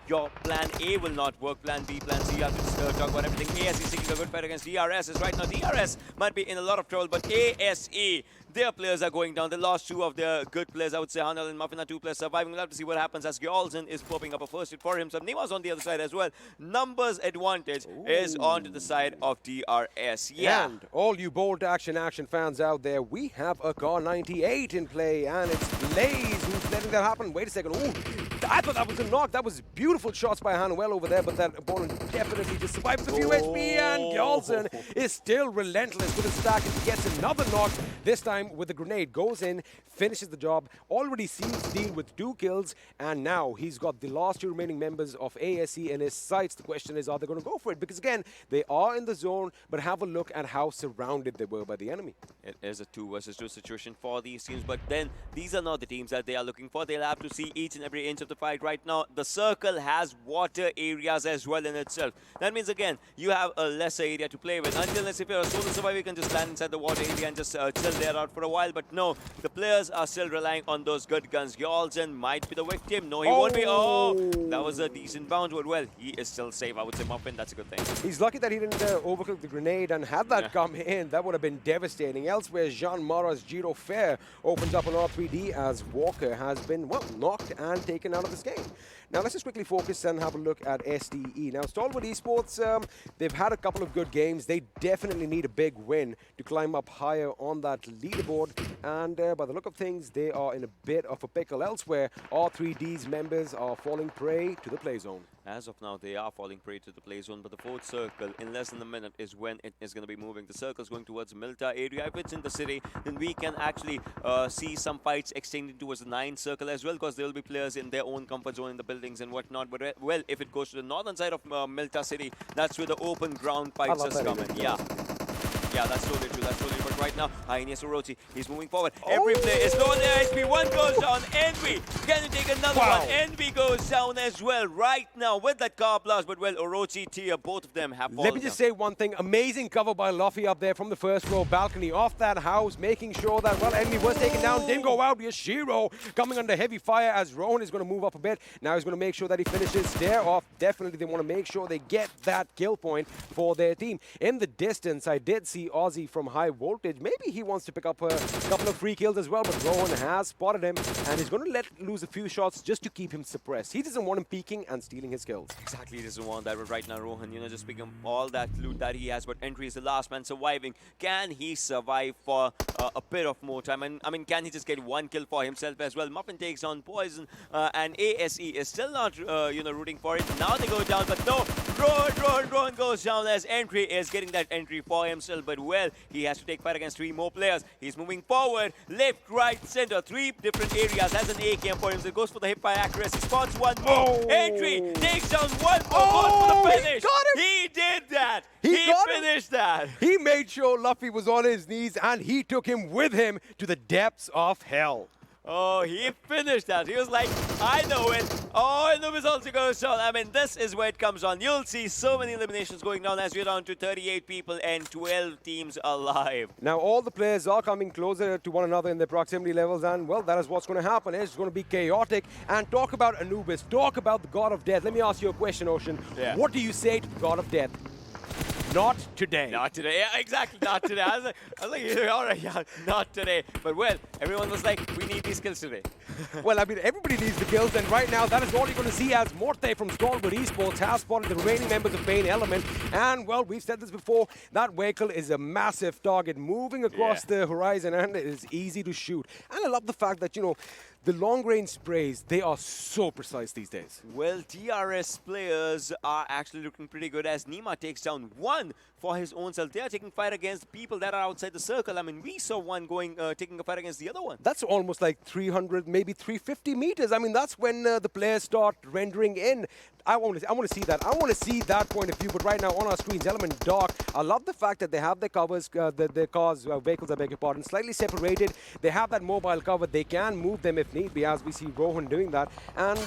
your plan A will not work, plan B, plan C, you have to talk about everything. ASE is taking a good fight against DRS. Right now, DRS might be in a lot of trouble, but ASE, their players are going down. They lost 2 of their good players. I would say Hanel and Muffin are 2 players surviving. We'll have to see what happens as Gyalzen is popping up a first hit for himself. Nima's on the other side as well. Numbers advantage is on to the side of DRS. Yeah. And all you bold action fans out there, we have a Car 98 in play, and it's Blaze who's letting that happen. Wait a second. Ooh, I thought that was a knock. That was beautiful shots by Hanuel over there, but that opponent definitely just survived with a few HP, and Gyalzen is still relentless with his stack and gets another knock. This time with the grenade, goes in, finishes the job, already seals Steel with 2 kills, and now he's got the last 2 remaining members of ASE in his sights. The question is, are they going to go for it? Because again, they are in the zone, but have a look at how surrounded they were by the enemy. It is a 2 versus 2 situation for these teams, but then these are not the teams that they are looking for. They'll have to see each and every inch of the fight. Right now, the circle has water areas as well in itself. That means, again, you have a lesser area to play with. Unless if you're a solo survivor, you can just land inside the water area and just chill there out for a while. But no, the players are still relying on those good guns. Gyalzen might be the victim. No, he won't be. Oh, that was a decent bounce, but well, he is still safe. I would say Muffin, that's a good thing. He's lucky that he didn't overcook the grenade, and had that come in, that would have been devastating. Elsewhere, JyanMaara's Giro Fair opens up on R3D as Walker has been, well, knocked and taken out of this game. Now, let's just quickly focus and have a look at SDE. Now, Stalwart Esports, they've had a couple of good games. They definitely need a big win to climb up higher on that leaderboard. And by the look of things, they are in a bit of a pickle. Elsewhere, R3D's members are falling prey to the play zone. As of now, they are falling prey to the play zone, but the 4th circle, in less than a minute, is when it is going to be moving. The circle is going towards Milta area. If it's in the city, then we can actually see some fights extending towards the 9th circle as well, because there will be players in their own comfort zone in the buildings and whatnot. But, well, if it goes to the northern side of Milta city, that's where the open ground fights is coming. Yeah, that's totally true. That's totally true. But right now, INES Orochi, he's moving forward. Every player is low on their HP. One goes down. Envy, can you take another one? Envy goes down as well right now with that car blast. But well, Orochi, Tia, both of them have fallen. Let me just say one thing. Amazing cover by Luffy up there from the first row balcony off that house, making sure that, well, Envy was taken down. Didn't go out. Yashiro coming under heavy fire as Rohan is going to move up a bit. Now he's going to make sure that he finishes there off. Definitely they want to make sure they get that kill point for their team. In the distance, I did see Aussie from High Voltage. Maybe he wants to pick up a couple of free kills as well, but Rohan has spotted him and he's going to let loose a few shots just to keep him suppressed. He doesn't want him peeking and stealing his kills. Exactly, he doesn't want that. But right now, Rohan, just picking up all that loot that he has, but Entry is the last man surviving. Can he survive for a bit of more time? And I mean, can he just get 1 kill for himself as well? Muffin takes on Poison, and ASE is still not, rooting for it. Now they go down, but no, Rohan goes down as Entry is getting that entry for himself. But well, he has to take fight against 3 more players. He's moving forward, left, right, center, 3 different areas. Has an AKM for him, so goes for the hip fire accuracy. Spots 1 more. Entry takes down 1 more for the finish. He got him. He did that. He finished that. He made sure Luffy was on his knees and he took him with him to the depths of hell. Oh, he finished that. He was like, I know it. Oh, and the Noob also goes down. I mean, this is where it comes on. You'll see so many eliminations going down as we're down to 38 people and 12 teams alive. Now, all the players are coming closer to one another in their proximity levels, and, well, that is what's going to happen. It's going to be chaotic. And talk about Anubis. Talk about the God of Death. Let me ask you a question, Ocean. Yeah. What do you say to the God of Death? Not today. Not today. Yeah, exactly. Not today. I was like, yeah, all right, yeah, not today. But well, everyone was like, we need these kills today. Well, I mean, everybody needs the kills, and right now, that is all you're going to see as Morte from Stalwart Esports has spotted the remaining members of PAINxELMT. And, well, we've said this before, that vehicle is a massive target moving across the horizon, and it is easy to shoot. And I love the fact that, you know, the long-range sprays, they are so precise these days. Well, DRS players are actually looking pretty good as Nima takes down one for his own self. They are taking fight against people that are outside the circle. I mean, we saw one going, taking a fight against the other one. That's almost like 300, maybe 350 meters. I mean, that's when the players start rendering in. I want to see that. I want to see that point of view. But right now on our screens, Element Dark, I love the fact that they have their covers, their cars, vehicles, I beg your pardon, slightly separated. They have that mobile cover. They can move them if need be, as we see Rohan doing that. And,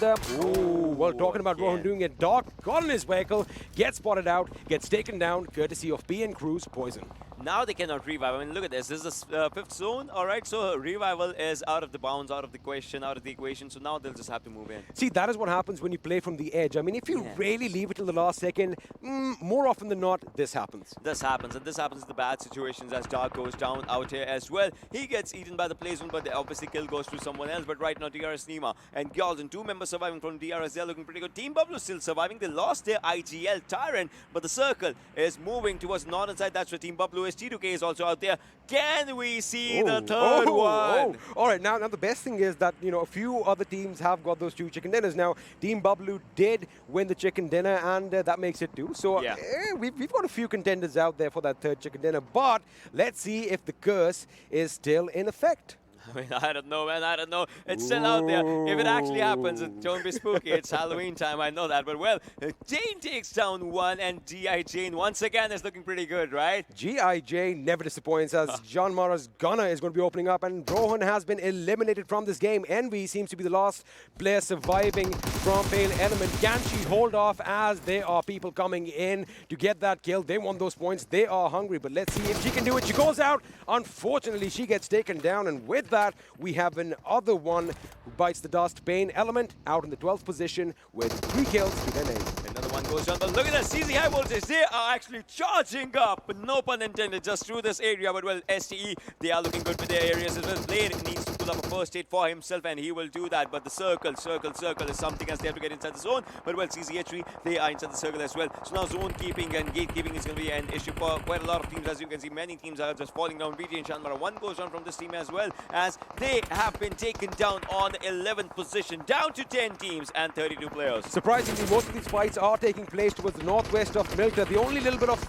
well, talking about Rohan doing it, Dark got in his vehicle, gets spotted out, gets taken down, courtesy of PN Crew's Poison. Now they cannot revive. I mean, look at this. This is the fifth zone. All right, so revival is out of the bounds, out of the question, out of the equation. So now they'll just have to move in. See, that is what happens when you play from the edge. I mean, if you really leave it till the last second, more often than not, this happens. This happens, and this happens in the bad situations as Dark goes down out here as well. He gets eaten by the play zone, but obviously kill goes to someone else. But right now, DRS Nima and Galdon, two members surviving from DRS. They're looking pretty good. Team Bablu still surviving. They lost their IGL Tyrant, but the circle is moving towards northern side. That's where Team Bablu is. T2K is also out there. Can we see the third one? All right, now the best thing is that, you know, a few other teams have got those two chicken dinners. Now, Team Bablu did win the chicken dinner, and that makes it two. So we've got a few contenders out there for that third chicken dinner. But let's see if the curse is still in effect. I mean, I don't know, man. I don't know. It's still out there. If it actually happens, don't be spooky. It's Halloween time. I know that. But, well, Jane takes down one, and G.I. Jane once again is looking pretty good, right? G.I. Jane never disappoints as JyanMaara's gunner is going to be opening up, and Rohan has been eliminated from this game. Envy seems to be the last player surviving from PAINxELMT. Can she hold off as there are people coming in to get that kill? They want those points. They are hungry, but let's see if she can do it. She goes out. Unfortunately, she gets taken down, and with that, we have another one who bites the dust. PAINxELMT out in the 12th position with 3 kills to their name. Another one goes down, but look at that, CZxHIGHVOLTAGE, they are actually charging up, no pun intended, just through this area. But well, STE, they are looking good with their areas as well. Blade needs to pull up a first aid for himself, and he will do that. But the circle is something as they have to get inside the zone. But well, CZH3, they are inside the circle as well. So now zone keeping and gatekeeping is going to be an issue for quite a lot of teams. As you can see, many teams are just falling down. VTNxJyanMaara, one goes down from this team as well, as they have been taken down on 11th position, down to 10 teams and 32 players. Surprisingly, most of these fights are taking place towards the northwest of Milta. The only little bit of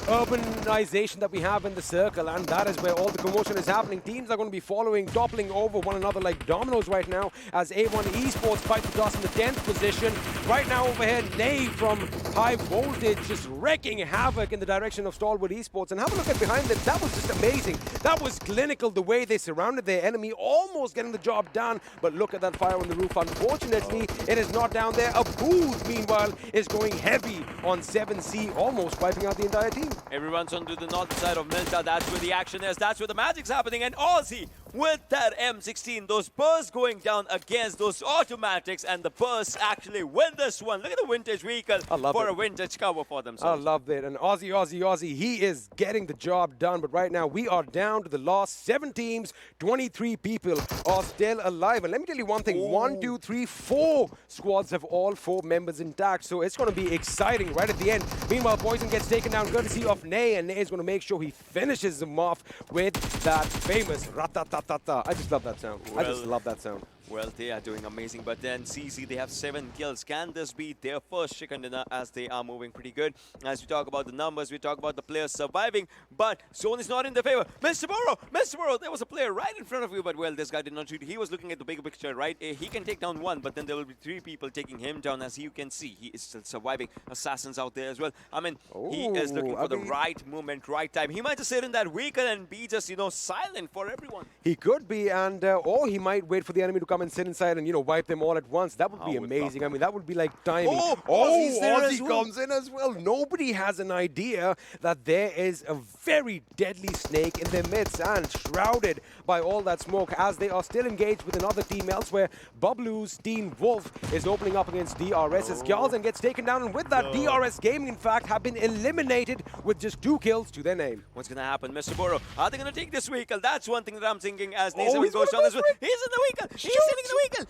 urbanization that we have in the circle, and that is where all the commotion is happening. Teams are going to be following, toppling over one another like dominoes right now, as A1 Esports fight the dust in the 10th position. Right now over here, Nay from High Voltage just wrecking havoc in the direction of Stalwart Esports. And have a look at behind them. That was just amazing. That was clinical, the way they surrounded their enemy, almost getting the job done. But look at that fire on the roof. Unfortunately, it is not down there. A booth, meanwhile, is going heavy on 7C, almost wiping out the entire team. Everyone's onto the north side of Milta. That's where the action is. That's where the magic's happening. And Aussie with that M16, those bursts going down against those automatics, and the bursts actually win this one. Look at the vintage vehicle for a vintage cover for themselves. I love it. And Aussie, he is getting the job done. But right now, we are down to the last 7 teams. 23 people are still alive. And let me tell you one thing. 1, 2, 3, 4 squads have all 4 members intact. So it's going to be exciting right at the end. Meanwhile, Poison gets taken down courtesy of Nay, and Nay is going to make sure he finishes them off with that famous ratatata. I just love that sound. I just love that sound. Well, they are doing amazing, but then CZ, they have 7 kills. Can this be their first chicken dinner, as they are moving pretty good? As we talk about the numbers, we talk about the players surviving, but zone is not in their favor. Mr. Burrow, there was a player right in front of you, but well, this guy did not shoot. He was looking at the bigger picture, right? He can take down one, but then there will be 3 people taking him down. As you can see, he is still surviving. Assassins out there as well. I mean, he is looking for the right moment, right time. He might just sit in that vehicle and be just, you know, silent for everyone. He could be, and or he might wait for the enemy to come and sit inside and, you know, wipe them all at once. That would be amazing. I mean, that would be like timing. Aussie comes in as well. Nobody has an idea that there is a very deadly snake in their midst, and shrouded by all that smoke as they are still engaged with another team elsewhere. Bablu's Team Wolf is opening up against DRS's Girls and gets taken down, and with that, DRS Gaming, in fact, have been eliminated with just 2 kills to their name. What's going to happen, Mr. Burrow? Are they going to take this vehicle? That's one thing that I'm thinking as Nason goes down as well. He's in the vehicle. He's sitting in the vehicle.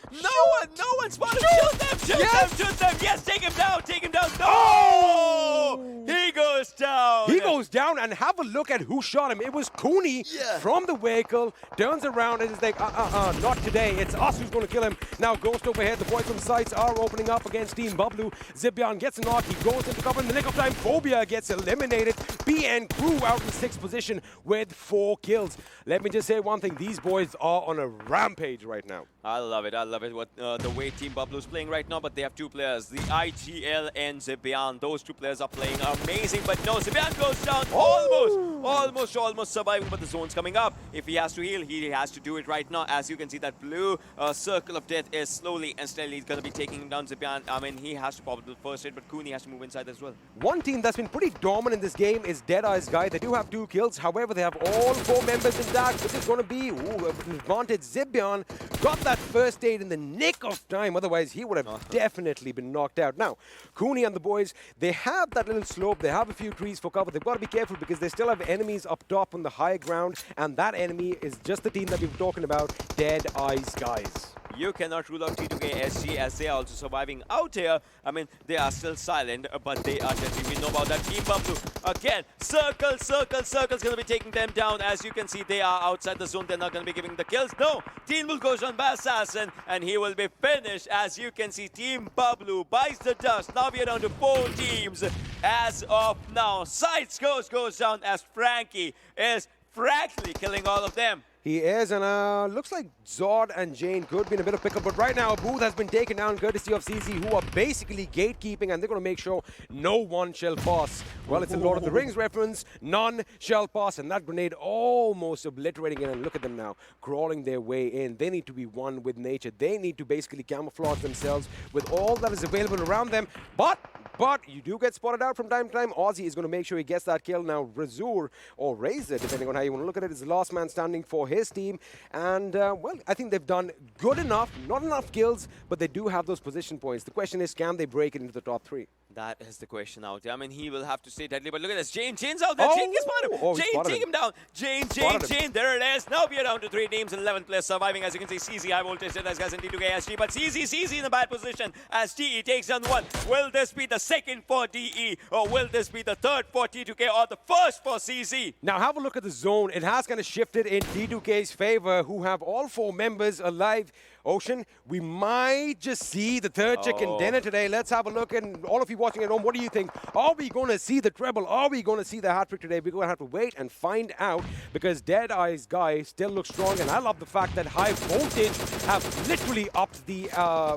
No one spotted. Shoot them. Yes, take him down. No! He goes down. He goes down, and have a look at who shot him. It was Cooney from the vehicle. Turns around and is like, not today. It's us who's going to kill him. Now Ghost overhead. The boys from SCYTES are opening up against Team Bablu. Zibyan gets a knock. He goes into cover in the nick of time. Phobia gets eliminated. PN Crew out in 6th position with 4 kills. Let me just say one thing. These boys are on a rampage right now. I love it. What the way Team Bablu is playing right now, but they have 2 players, the IGL and Zibyan. Those 2 players are playing amazing, but no, Zibyan goes down. Almost surviving, but the zone's coming up. If he has to heal, he has to do it right now. As you can see, that blue circle of death is slowly and steadily going to be taking down Zibyan. I mean, he has to pop the first hit, but Cooney has to move inside as well. One team that's been pretty dominant in this game is DEADEYES Guy. They do have 2 kills. However, they have all 4 members intact, which is going to be an advantage. Zibyan got that first aid in the nick of time. Otherwise, he would have definitely been knocked out. Now, Cooney and the boys, they have that little slope. They have a few trees for cover. They've got to be careful because they still have enemies up top on the high ground, and that enemy is just the team that we've been talking about, DEADEYES Guys. You cannot rule out T2KSG as they are also surviving out here. I mean, they are still silent, but they are definitely, we know about that. Team Bablu, again, circle's going to be taking them down. As you can see, they are outside the zone. They're not going to be giving the kills. No, Team Wolf goes on by Assassin, and he will be finished. As you can see, Team Bablu bites the dust. Now we are down to 4 teams as of now. SCYTES goes down as Frankie is frankly killing all of them. He is, and looks like Zod and Jane could be in a bit of pickle, but right now a booth has been taken down courtesy of CZ, who are basically gatekeeping, and they're going to make sure no one shall pass. Well, it's a Lord of the Rings reference. None shall pass, and that grenade almost obliterating it. And look at them now, crawling their way in. They need to be one with nature. They need to basically camouflage themselves with all that is available around them. But you do get spotted out from time to time. Aussie is going to make sure he gets that kill. Now, Razor, or Razor, depending on how you want to look at it, is the last man standing for his team. And, well, I think they've done good enough. Not enough kills, but they do have those position points. The question is, can they break it into the top 3? That is the question out there. I mean, he will have to stay deadly, but look at this. Jane's out there. Jane gets spotted. Jane, take him down. Jane, there it is. Now we are down to 3 teams, 11 players surviving. As you can see, CZxHIGHVOLTAGE, DEADEYES Guys, and T2KSG. But CZ in a bad position as TE takes down 1. Will this be the second for DE, or will this be the third for T2K, or the first for CZ? Now have a look at the zone. It has kind of shifted in T2K's favor, who have all 4 members alive. Ocean, we might just see the 3rd chicken dinner today. Let's have a look, and all of you watching at home, what do you think? Are we going to see the treble? Are we going to see the hat-trick today? We're going to have to wait and find out, because DEADEYES Guy still looks strong, and I love the fact that High Voltage have literally upped the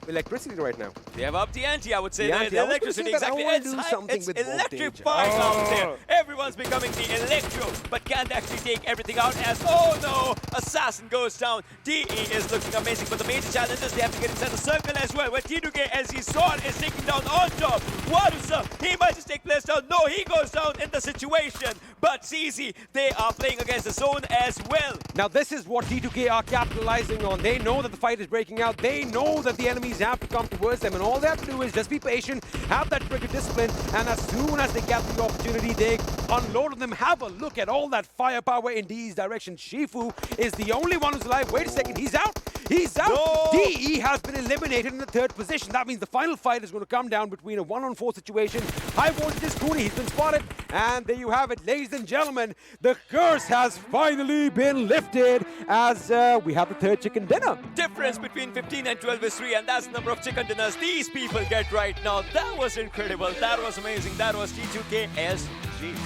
electricity right now. They have upped the ante, I would say. The electricity, exactly. It's electrifying out there. Everyone's becoming the electro, but can't actually take everything out as, oh no, Assassin goes down. DE is looking amazing, but the major challenges, they have to get inside the circle as well, where T2K, as he saw it, is taking down on top. Warusa, he might just take players down. No, he goes down in the situation. But CZ, they are playing against the zone as well. Now this is what T2K are capitalizing on. They know that the fight is breaking out. They know that the enemies have to come towards them, and all they have to do is just be patient, have that trigger discipline, and as soon as they get the opportunity, they unload on them. Have a look at all that firepower in DE's direction. Shifu is the only one who's alive. Wait a second, he's out. He's out. No. DE has been eliminated in the third position. That means the final fight is going to come down between a 1-on-4 situation. High voltage is Cooney. He's been spotted. And there you have it, ladies and gentlemen. The curse has finally been lifted as we have the third chicken dinner. Difference between 15 and 12 is 3, and that's the number of chicken dinners these people get right now. That was incredible. That was amazing. That was T2KSG.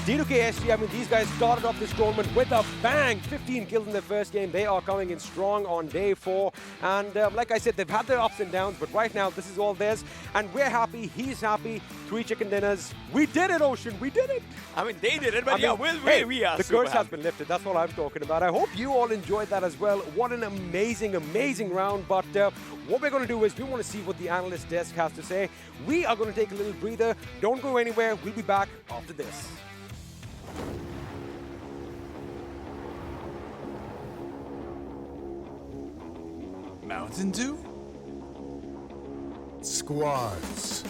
T2KSG, I mean, these guys started off this tournament with a bang. 15 kills in their first game. They are coming in strong on day 4. And like I said, they've had their ups and downs, but right now, this is all theirs. And we're happy. He's happy. 3 chicken dinners. We did it, Ocean. We did it. I mean, they did it, but we are the super curse has happy. been lifted. That's what I'm talking about. I hope you all enjoyed that as well. What an amazing, amazing round. But what we're going to do is we want to see what the analyst desk has to say. We are going to take a little breather. Don't go anywhere. We'll be back after this. Mountain Dew? Squads.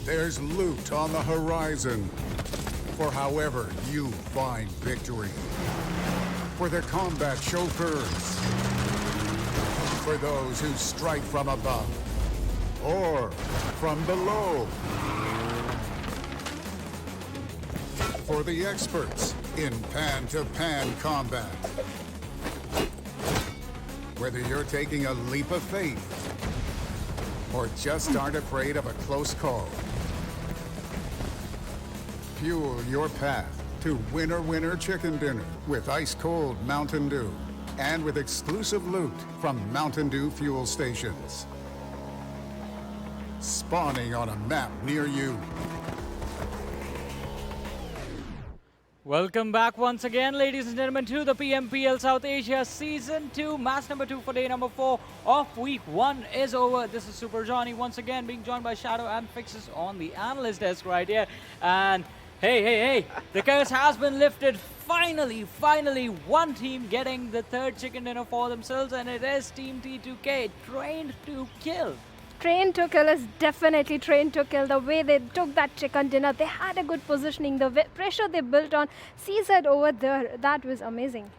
There's loot on the horizon for however you find victory. For the combat chauffeurs. For those who strike from above or from below. For the experts in pan-to-pan combat. Whether you're taking a leap of faith or just aren't afraid of a close call. Fuel your path to winner chicken dinner with ice-cold Mountain Dew and with exclusive loot from Mountain Dew fuel stations. Spawning on a map near you. Welcome back once again, ladies and gentlemen, to the PMPL South Asia Season 2. Match number 2 for day number 4 of week 1 is over. This is Super Johnny once again being joined by Shadow and Fixes on the analyst desk right here. And hey, the curse has been lifted. Finally, one team getting the third chicken dinner for themselves, and it is Team T2K, trained to kill. Train to kill is definitely train to kill. The way they took that chicken dinner, they had a good positioning. The pressure they built on CZ over there, that was amazing.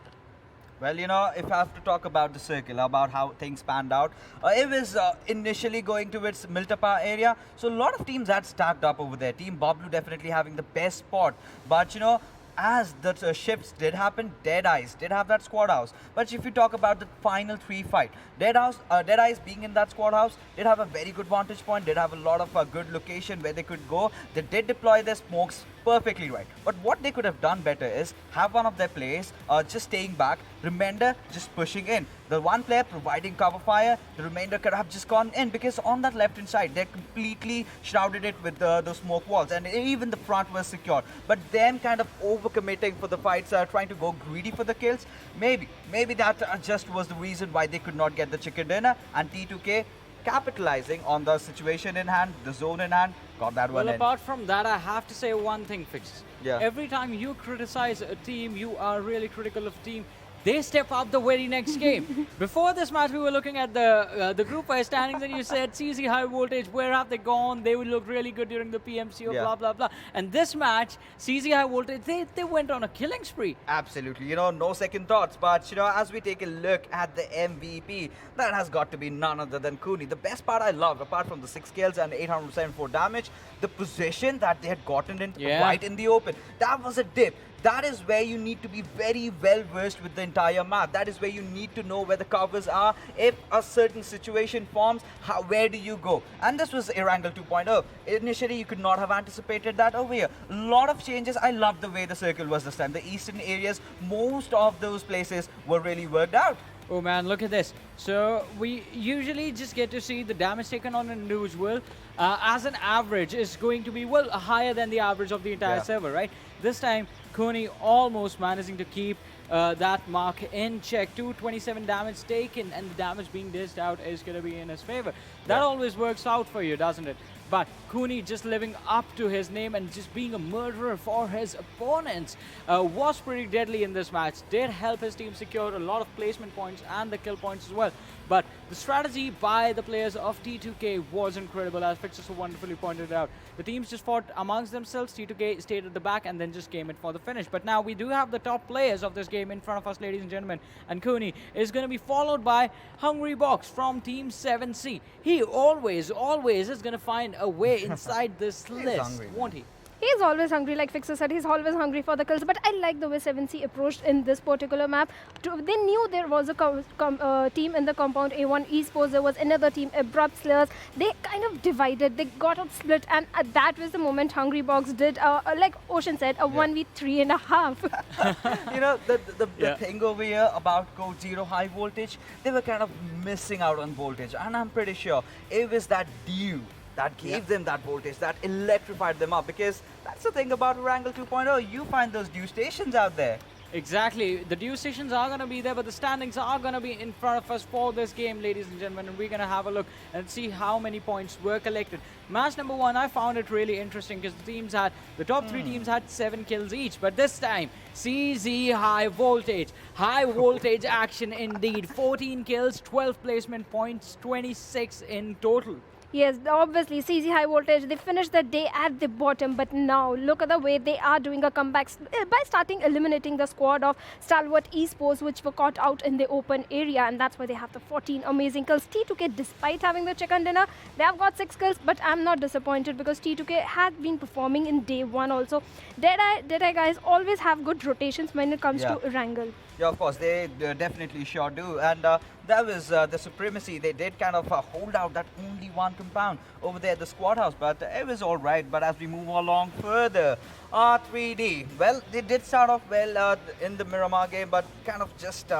Well, you know, if I have to talk about the circle, about how things panned out, it was initially going towards Miltapa area. So a lot of teams had stacked up over there. Team Bablu definitely having the best spot. But, you know, as the shifts did happen, Deadeyes did have that squad house. But if you talk about the final 3 fight, Deadeyes being in that squad house did have a very good vantage point, did have a lot of good location where they could go. They did deploy their smokes perfectly right. But what they could have done better is have one of their players just staying back, remainder just pushing in. The one player providing cover fire, the remainder could have just gone in, because on that left hand side they completely shrouded it with the smoke walls, and even the front was secure. But them kind of overcommitting for the fights, trying to go greedy for the kills, maybe that just was the reason why they could not get the chicken dinner. And T2K capitalizing on the situation in hand, the zone in hand, got that one in. Well, apart from that, I have to say one thing, Fix. Yeah. Every time you criticize a team, you are really critical of team. They step up the very next game. Before this match, we were looking at the group wise standings, and you said CZ High Voltage, where have they gone? They would look really good during the PMCO, blah, blah, blah. And this match, CZ High Voltage, they went on a killing spree. Absolutely, you know, no second thoughts. But, you know, as we take a look at the MVP, that has got to be none other than Cooney. The best part I loved, apart from the 6 kills and 874 damage, the position that they had gotten in right in the open. That was a dip. That is where you need to be very well versed with the entire map. That is where you need to know where the covers are. If a certain situation forms, where do you go? And this was Erangel 2.0. Initially, you could not have anticipated that over here. A lot of changes. I love the way the circle was this time. The eastern areas, most of those places were really worked out. Oh man, look at this. So we usually just get to see the damage taken on an individual as an average is going to be, well, higher than the average of the entire server, right? This time, Cooney almost managing to keep that mark in check. 227 damage taken, and the damage being dished out is going to be in his favor. That always works out for you, doesn't it? But Cooney just living up to his name and just being a murderer for his opponents was pretty deadly in this match. Did help his team secure a lot of placement points and the kill points as well. But the strategy by the players of T2K was incredible, as Fixer so wonderfully pointed out. The teams just fought amongst themselves. T2K stayed at the back and then just came in for the finish. But now we do have the top players of this game in front of us, ladies and gentlemen. And Cooney is going to be followed by Hungry Box from Team 7C. He always is going to find a way inside this list, hungry, won't he? He's always hungry, like Fixer said, he's always hungry for the kills. But I like the way 7C approached in this particular map. They knew there was a team in the compound, A1 Esports, there was another team, Abrupt Slayers. They kind of divided, they got out split, and that was the moment Hungry Box did, like Ocean said, a 1v3.5. You know, the thing over here about Code Zero High Voltage, they were kind of missing out on voltage. And I'm pretty sure it was that dew that gave them that voltage, that electrified them up. Because that's the thing about Erangel 2.0, you find those dew stations out there. Exactly. The dew stations are going to be there, but the standings are going to be in front of us for this game, ladies and gentlemen. And we're going to have a look and see how many points were collected. Match number 1, I found it really interesting because the top 3 teams had 7 kills each. But this time, CZxHIGHVOLTAGE. High voltage action indeed. 14 kills, 12 placement points, 26 in total. Yes, obviously, CZxHIGHVOLTAGE, they finished the day at the bottom, but now look at the way they are doing a comeback by starting eliminating the squad of Stalwart Esports, which were caught out in the open area, and that's why they have the 14 amazing kills. T2K, despite having the chicken dinner, they have got 6 kills, but I'm not disappointed because T2K had been performing in day 1 also. Deadeye guys always have good rotations when it comes to Erangel. Yeah, of course, they definitely sure do. And that was the supremacy. They did kind of hold out that only one compound over there at the squad house, but it was all right. But as we move along further, R3D, well, they did start off well in the Miramar game, but kind of just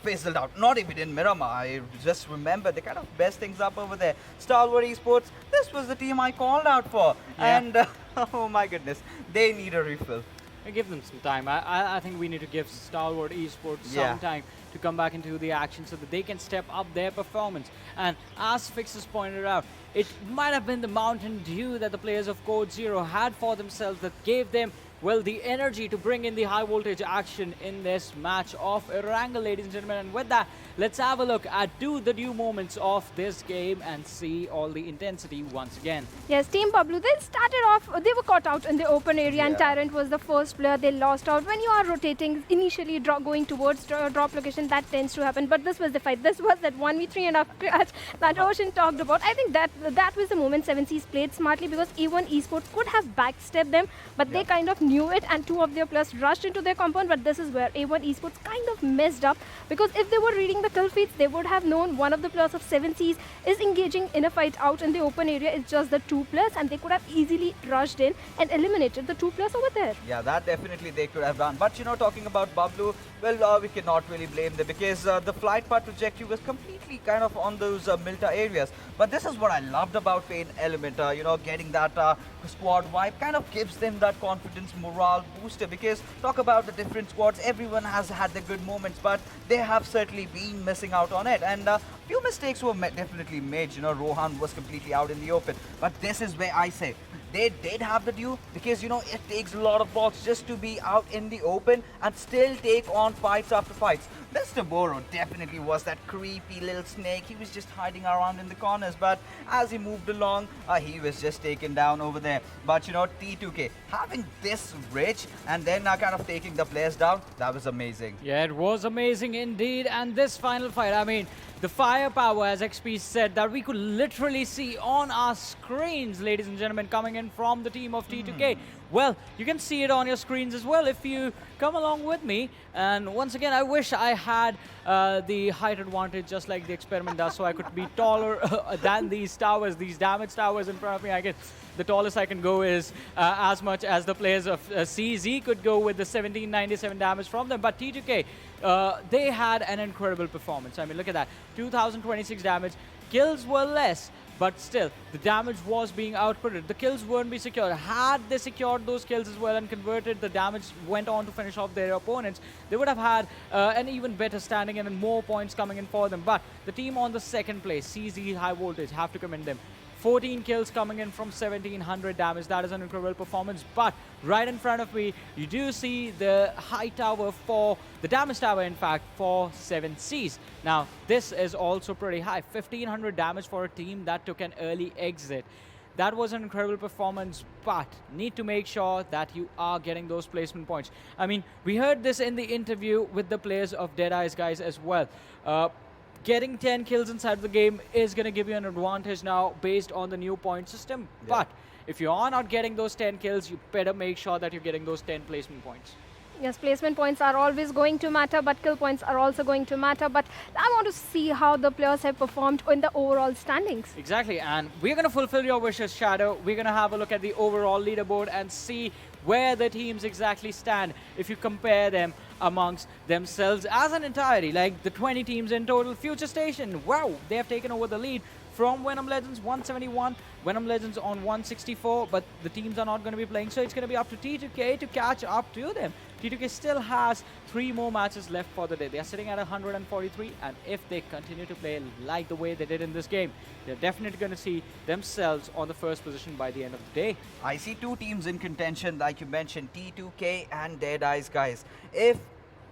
fizzled out. Not even in Miramar. I just remember they kind of messed things up over there. Stalwart Esports, this was the team I called out for. Yeah. And oh my goodness, they need a refill. Give them some time. I think we need to give Stalwart Esports some time to come back into the action so that they can step up their performance. And as Fixers pointed out, it might have been the Mountain Dew that the players of Code Zero had for themselves that gave them, well, the energy to bring in the high voltage action in this match of Erangel, ladies and gentlemen. And with that, let's have a look at the new moments of this game and see all the intensity once again. Yes, Team Bablu, they started off, they were caught out in the open area and Tyrant was the first player they lost out. When you are rotating, initially going towards drop location, that tends to happen. But this was the fight. This was that 1v3.5 clutch that Ocean talked about. I think that was the moment 7C's played smartly because A1 Esports could have backstepped them, but they kind of knew it and 2 of their players rushed into their compound. But this is where A1 Esports kind of messed up because if they were reading the kill feeds, they would have known one of the players of 7C's is engaging in a fight out in the open area. It's just the 2 players and they could have easily rushed in and eliminated the 2 players over there. Yeah, that definitely they could have done. But you know, talking about Bablu, well, we cannot really blame them because the flight path trajectory was completely kind of on those Milta areas. But this is what I loved about PAINxELMT, you know, getting that squad vibe kind of gives them that confidence, morale booster. Because talk about the different squads, everyone has had their good moments, but they have certainly been missing out on it. And few mistakes were definitely made. You know, Rohan was completely out in the open. But this is where I say, they did have the due because, you know, it takes a lot of balls just to be out in the open and still take on fights after fights. Mr. Boro definitely was that creepy little snake. He was just hiding around in the corners, but as he moved along, he was just taken down over there. But, you know, T2K having this rich and then kind of taking the players down, that was amazing. Yeah, it was amazing indeed. And this final fight, I mean, the firepower, as XP said, that we could literally see on our screens, ladies and gentlemen, coming in from the team of T2K. Well, you can see it on your screens as well if you come along with me. And once again, I wish I had the height advantage just like the experiment does, so I could be taller than these towers, these damage towers in front of me. I guess the tallest I can go is as much as the players of CZ could go with the 1797 damage from them. But T2K, they had an incredible performance. I mean, look at that. 2026 damage. Kills were less, but still, the damage was being outputted. The kills weren't being secured. Had they secured those kills as well and converted, the damage went on to finish off their opponents, they would have had an even better standing and more points coming in for them. But the team on the second place, CZxHIGHVOLTAGE, have to commend them. 14 kills coming in from 1700 damage. That is an incredible performance. But right in front of me, you do see the high tower for the damage tower, in fact, for 7Cs. Now, this is also pretty high. 1500 damage for a team that took an early exit. That was an incredible performance, but need to make sure that you are getting those placement points. I mean, we heard this in the interview with the players of Deadeye's guys as well. Getting 10 kills inside the game is going to give you an advantage now based on the new point system. Yeah. But if you are not getting those 10 kills, you better make sure that you're getting those 10 placement points. Yes, placement points are always going to matter, but kill points are also going to matter. But I want to see how the players have performed in the overall standings. Exactly, and we're going to fulfill your wishes, Shadow. We're going to have a look at the overall leaderboard and see where the teams exactly stand if you compare them amongst themselves as an entirety. Like the 20 teams in total. FutureStation, wow, they have taken over the lead from Venom Legends 171, Venom Legends on 164, but the teams are not going to be playing, so it's going to be up to T2K to catch up to them. T2K still has 3 more matches left for the day. They are sitting at 143, and if they continue to play like the way they did in this game, they're definitely going to see themselves on the first position by the end of the day. I see 2 teams in contention, like you mentioned, T2K and Deadeye's guys. If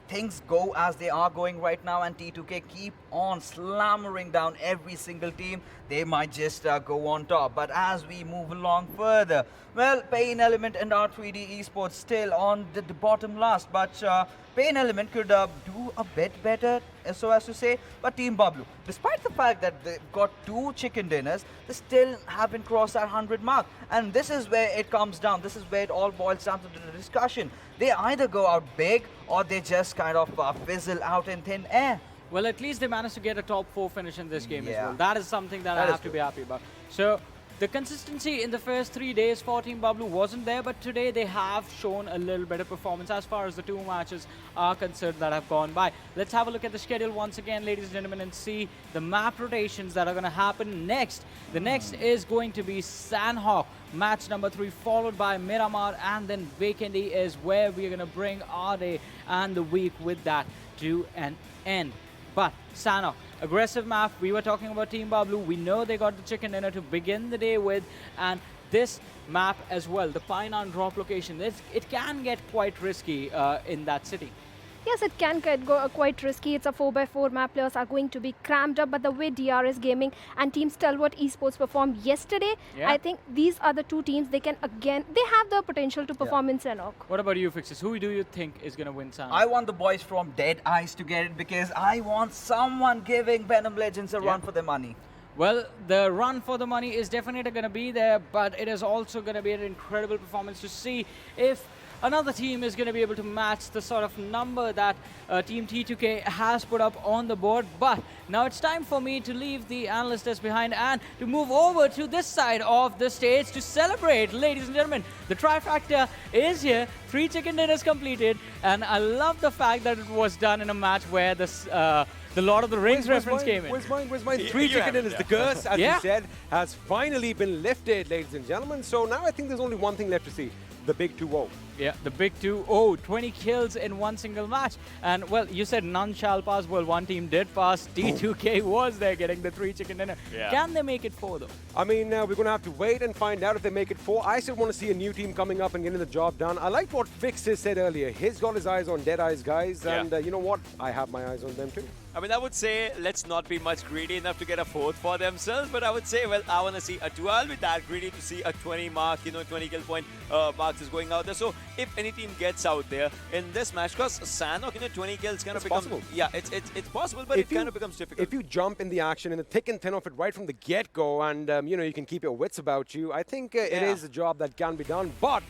things go as they are going right now and T2K keep on slammering down every single team, they might just go on top. But as we move along further, well, PAINxELMT and R3D Esports still on the bottom last, but PAINxELMT could do a bit better, so as to say. But Team Bablu, despite the fact that they've got 2 chicken dinners, they still haven't crossed that 100 mark. And this is where it comes down. This is where it all boils down to the discussion. They either go out big or they just kind of fizzle out in thin air. Well, at least they managed to get a top 4 finish in this game as well. That is something that I have to be happy about. So the consistency in the first 3 days for Team Bablu wasn't there, but today they have shown a little better performance as far as the 2 matches are concerned that have gone by. Let's have a look at the schedule once again, ladies and gentlemen, and see the map rotations that are going to happen next. The next is going to be Sanhok, match number 3, followed by Miramar, and then Vikendi is where we're going to bring our day and the week with that to an end. But Sanhok, aggressive map. We were talking about Team Bablu. We know they got the chicken dinner to begin the day with, and this map as well, the Painan drop location, it can get quite risky in that city. Yes, it can get quite risky. It's a 4x4 map. Players are going to be cramped up. But the way DRS Gaming and Team Stalwart Esports performed yesterday, I think these are the 2 teams. They can again, they have the potential to perform in Sanhok. What about you, Fixes? Who do you think is going to win Sanhok? I want the boys from Deadeye's to get it because I want someone giving Venom Legends a run for their money. Well, the run for the money is definitely going to be there, but it is also going to be an incredible performance to see if another team is going to be able to match the sort of number that Team T2K has put up on the board. But now it's time for me to leave the analyst desk behind and to move over to this side of the stage to celebrate. Ladies and gentlemen, the trifecta is here. 3 chicken dinners completed, and I love the fact that it was done in a match where the Lord of the Rings reference came in. Where's mine? 3 chicken dinners. The curse, as you said, has finally been lifted, ladies and gentlemen. So now I think there's only one thing left to see. The big 2-0. Yeah, the big 2-0. 20 kills in one single match. And, well, you said none shall pass. Well, one team did pass. T2K was there getting the 3 chicken dinner. Yeah. Can they make it 4, though? I mean, we're going to have to wait and find out if they make it 4. I still want to see a new team coming up and getting the job done. I liked what Fixes said earlier. He's got his eyes on Deadeye's guys. And you know what? I have my eyes on them, too. I mean, I would say let's not be much greedy enough to get a 4th for themselves, but I would say, well, I want to see a 2. I'll be that greedy to see a 20 mark, 20 kill point marks is going out there. So if any team gets out there in this match, because Sanhok, 20 kills kind of becomes... possible. Yeah, it's possible, but it kind of becomes difficult. If you jump in the action, in the thick and thin of it right from the get-go, and, you can keep your wits about you, I think it is a job that can be done. But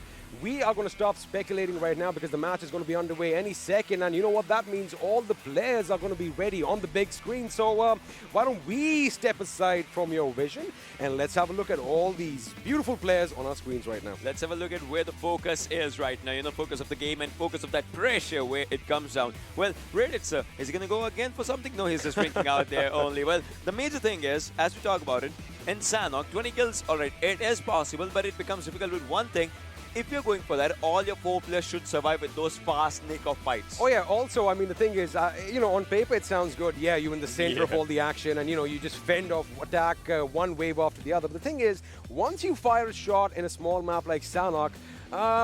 we are going to stop speculating right now because the match is going to be underway any second. And you know what that means? All the players are going to be ready on the big screen. So why don't we step aside from your vision and let's have a look at all these beautiful players on our screens right now. Let's have a look at where the focus is right now. Focus of the game and focus of that pressure where it comes down. Well, Reddit, sir, is he going to go again for something? No, he's just drinking out there only. Well, the major thing is, as we talk about it, in Sanhok, 20 kills, all right, it is possible, but it becomes difficult with one thing. if you're going for that, all your 4 players should survive with those fast kickoff fights. Oh yeah, also, I mean, the thing is, you know, on paper it sounds good. Yeah, you're in the center of all the action and, you know, you just fend off, attack one wave after the other. But the thing is, once you fire a shot in a small map like Sanhok,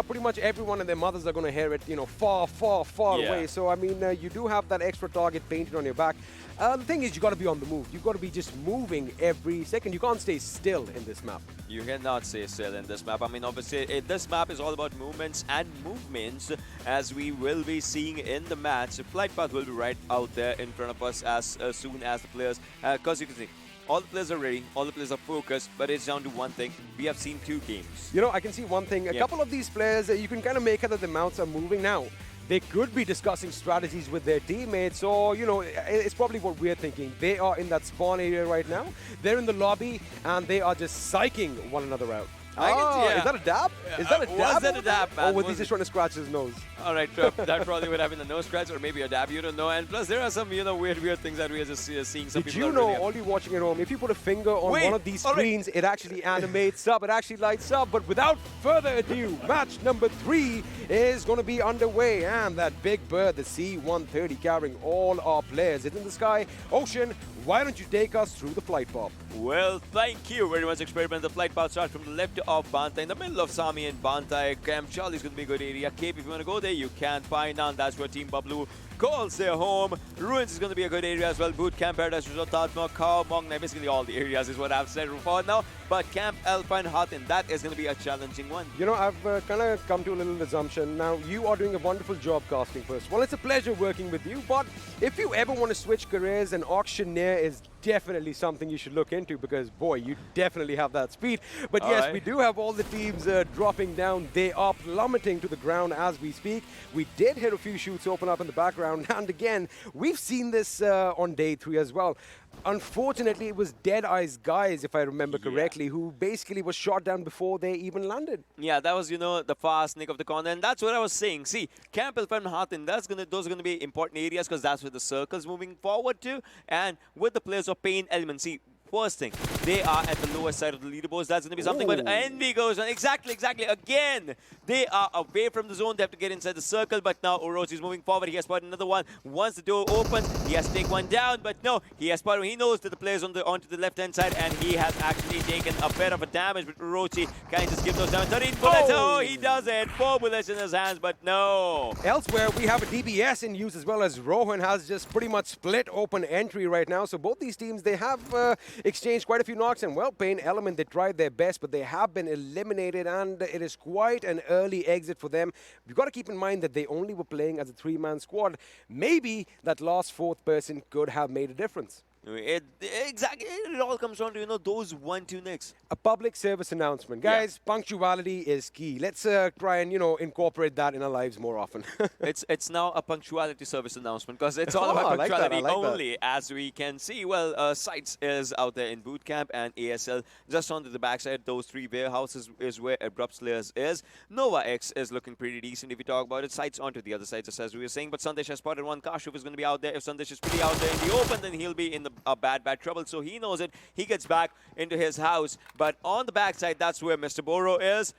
pretty much everyone and their mothers are going to hear it, you know, far, far, far away. So, I mean, you do have that extra target painted on your back. The thing is, you got to be on the move. You've got to be just moving every second. You can't stay still in this map. You cannot stay still in this map. I mean, obviously, this map is all about movements and movements, as we will be seeing in the match. Flight path will be right out there in front of us as soon as the players, because you can see, all the players are ready, all the players are focused, but it's down to one thing. We have seen 2 games. You know, I can see one thing. A couple of these players, you can kind of make out that the mounts are moving now. They could be discussing strategies with their teammates, or, you know, it's probably what we're thinking. They are in that spawn area right now. They're in the lobby, and they are just psyching one another out. Is that a dab? Is that a dab? Was that a dab, man? Or was he just trying to scratch his nose? All right, that probably would have been a nose scratch or maybe a dab, you don't know. And plus, there are some, you know, weird things that we are just seeing. Some Did you know, all you watching at home, if you put a finger on one of these screens, it actually animates up, it actually lights up. But without further ado, match number 3 is going to be underway. And that big bird, the C-130, carrying all our players, is in the sky. Ocean, why don't you take us through the flight path? Well, thank you very much, Experiment. The flight path starts from the left of Bantai, in the middle of Sami and Bantai. Camp Charlie is going to be a good area. Cape, if you want to go there, you can find out. That's where Team Bablu calls their home. Ruins is going to be a good area as well. Boot Camp, Paradise Resort, Tatma, Khao, Mong, basically all the areas is what I've said for now. But Camp Alpine Hatin, that is going to be a challenging one. You know, I've kind of come to a little assumption. Now, you are doing a wonderful job casting first. Well, it's a pleasure working with you, but if you ever want to switch careers, an auctioneer is definitely something you should look into, because, boy, you definitely have that speed. But yes, we do have all the teams dropping down. They are plummeting to the ground as we speak. We did hear a few shoots open up in the background, and again, we've seen this on day 3 as well. Unfortunately, it was DEADEYES guys, if I remember correctly, who basically was shot down before they even landed. Yeah, that was, you know, the fast nick of the corner, and that's what I was saying. See, Camp Alpine Hatin, those are going to be important areas, because that's where the circle's moving forward to, and with the players of PAINxELMT. See, first thing, they are at the lower side of the leaderboards. That's going to be something, but Envy goes on. Exactly. Again, they are away from the zone. They have to get inside the circle, but now Orochi is moving forward. He has spotted another one. Once the door opens, he has to take one down, but no, he has spotted. He knows that the players onto the left-hand side, and he has actually taken a bit of a damage, but Orochi can just give those down. 13 bullets. Oh, he does it. 4 bullets in his hands, but no. Elsewhere, we have a DBS in use, as well as Rohan has just pretty much split open entry right now. So both these teams, they have exchanged quite a few knocks, and well, PAINxELMT, they tried their best, but they have been eliminated, and it is quite an early exit for them. We've got to keep in mind that they only were playing as a 3-man squad. Maybe that last 4th person could have made a difference. Exactly, it all comes down to, you know, those 1-2 nicks. A public service announcement. Guys, punctuality is key. Let's try and, you know, incorporate that in our lives more often. It's now a punctuality service announcement, because it's all about punctuality only, as we can see. Well, SCYTES is out there in boot camp, and ASL just onto the backside. Those 3 warehouses is where Abrupt Slayers is. Nova X is looking pretty decent if you talk about it. SCYTES onto the other side, just as we were saying. But Sandesh has spotted one. Kashuf is going to be out there. If Sandesh is pretty out there in the open, then he'll be in a bad trouble. So he knows it. He gets back into his house. But on the backside, that's where Mr. Boro is.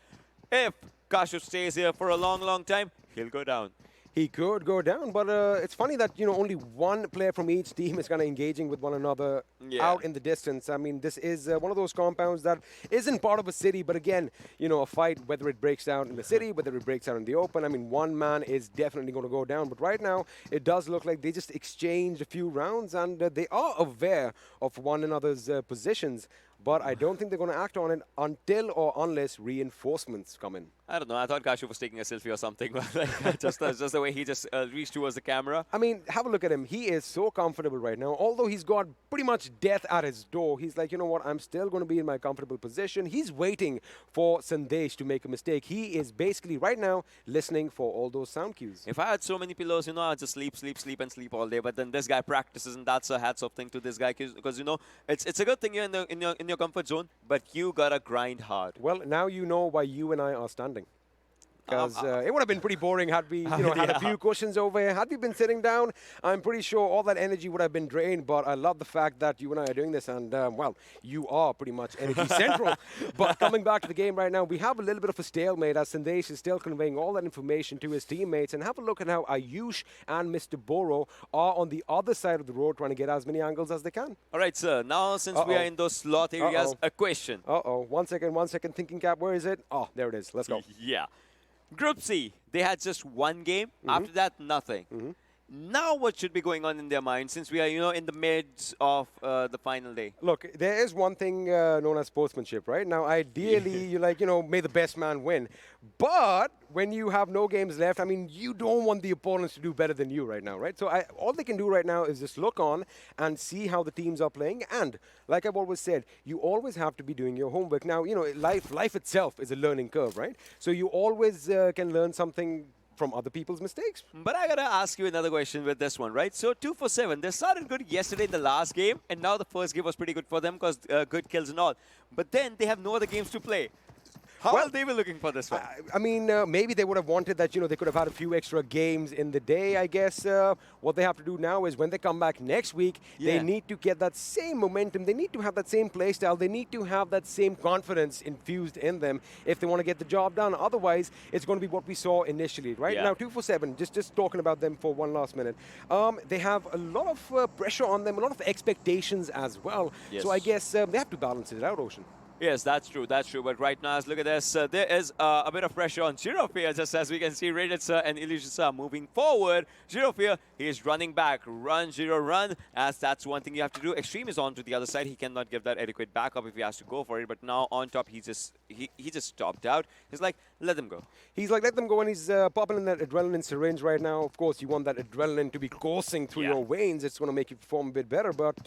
If Kashuf stays here for a long time, he'll go down. He could go down, but it's funny that, you know, only one player from each team is kind of engaging with one another out in the distance. I mean, this is one of those compounds that isn't part of a city, but again, you know, a fight, whether it breaks down in the city, whether it breaks out in the open, I mean, one man is definitely going to go down. But right now, it does look like they just exchanged a few rounds, and they are aware of one another's positions. But I don't think they're going to act on it until or unless reinforcements come in. I don't know. I thought Kashuf was taking a selfie or something. Like, just the way he just reached towards the camera. I mean, have a look at him. He is so comfortable right now. Although he's got pretty much death at his door, he's like, you know what, I'm still going to be in my comfortable position. He's waiting for Sandesh to make a mistake. He is basically right now listening for all those sound cues. If I had so many pillows, you know, I'd just sleep all day. But then this guy practices, and that's a hats off thing to this guy, because you know, it's a good thing you're in your comfort zone, but you gotta grind hard. Well, now you know why you and I are standing. Because it would have been pretty boring had we had a few cushions over here. Had we been sitting down, I'm pretty sure all that energy would have been drained. But I love the fact that you and I are doing this. And, well, you are pretty much energy central. But coming back to the game right now, we have a little bit of a stalemate as Sandesh is still conveying all that information to his teammates. And have a look at how Ayush and Mr. Boro are on the other side of the road trying to get as many angles as they can. All right, sir. Now, since we are in those slot areas, a question. One second. Thinking cap, where is it? Oh, there it is. Let's go. Yeah. Group C, they had just one game. After that, nothing. Now what should be going on in their minds since we are, in the midst of the final day? Look, there is one thing known as sportsmanship, right? Now, ideally, you may the best man win. But when you have no games left, I mean, you don't want the opponents to do better than you right now, right? So all they can do right now is just look on and see how the teams are playing. And like I've always said, you always have to be doing your homework. Now, life itself is a learning curve, right? So you always can learn something from other people's mistakes. But I gotta ask you another question with this one, right? So 2 for 7, they started good yesterday in the last game, and now the first game was pretty good for them because good kills and all. But then they have no other games to play. How are they looking for this one? I mean, maybe they would have wanted that, they could have had a few extra games in the day, I guess. What they have to do now is when they come back next week, they need to get that same momentum. They need to have that same play style. They need to have that same confidence infused in them if they want to get the job done. Otherwise, it's going to be what we saw initially, right? Now, 2 for 7, just talking about them for one last minute. They have a lot of pressure on them, a lot of expectations as well. Yes. So I guess they have to balance it out, Ocean. Yes, that's true. But right now, look at this. There is a bit of pressure on Girofear, just as we can see Rated Sir and Illusion Sir moving forward. Girofear, he is running back. Run, Giro, run, as that's one thing you have to do. Extreme is on to the other side. He cannot give that adequate backup if he has to go for it. But now on top, he just stopped out. He's like, let them go. He's like, let them go, and he's popping in that adrenaline syringe right now. Of course, you want that adrenaline to be coursing through your veins. It's going to make you perform a bit better. But,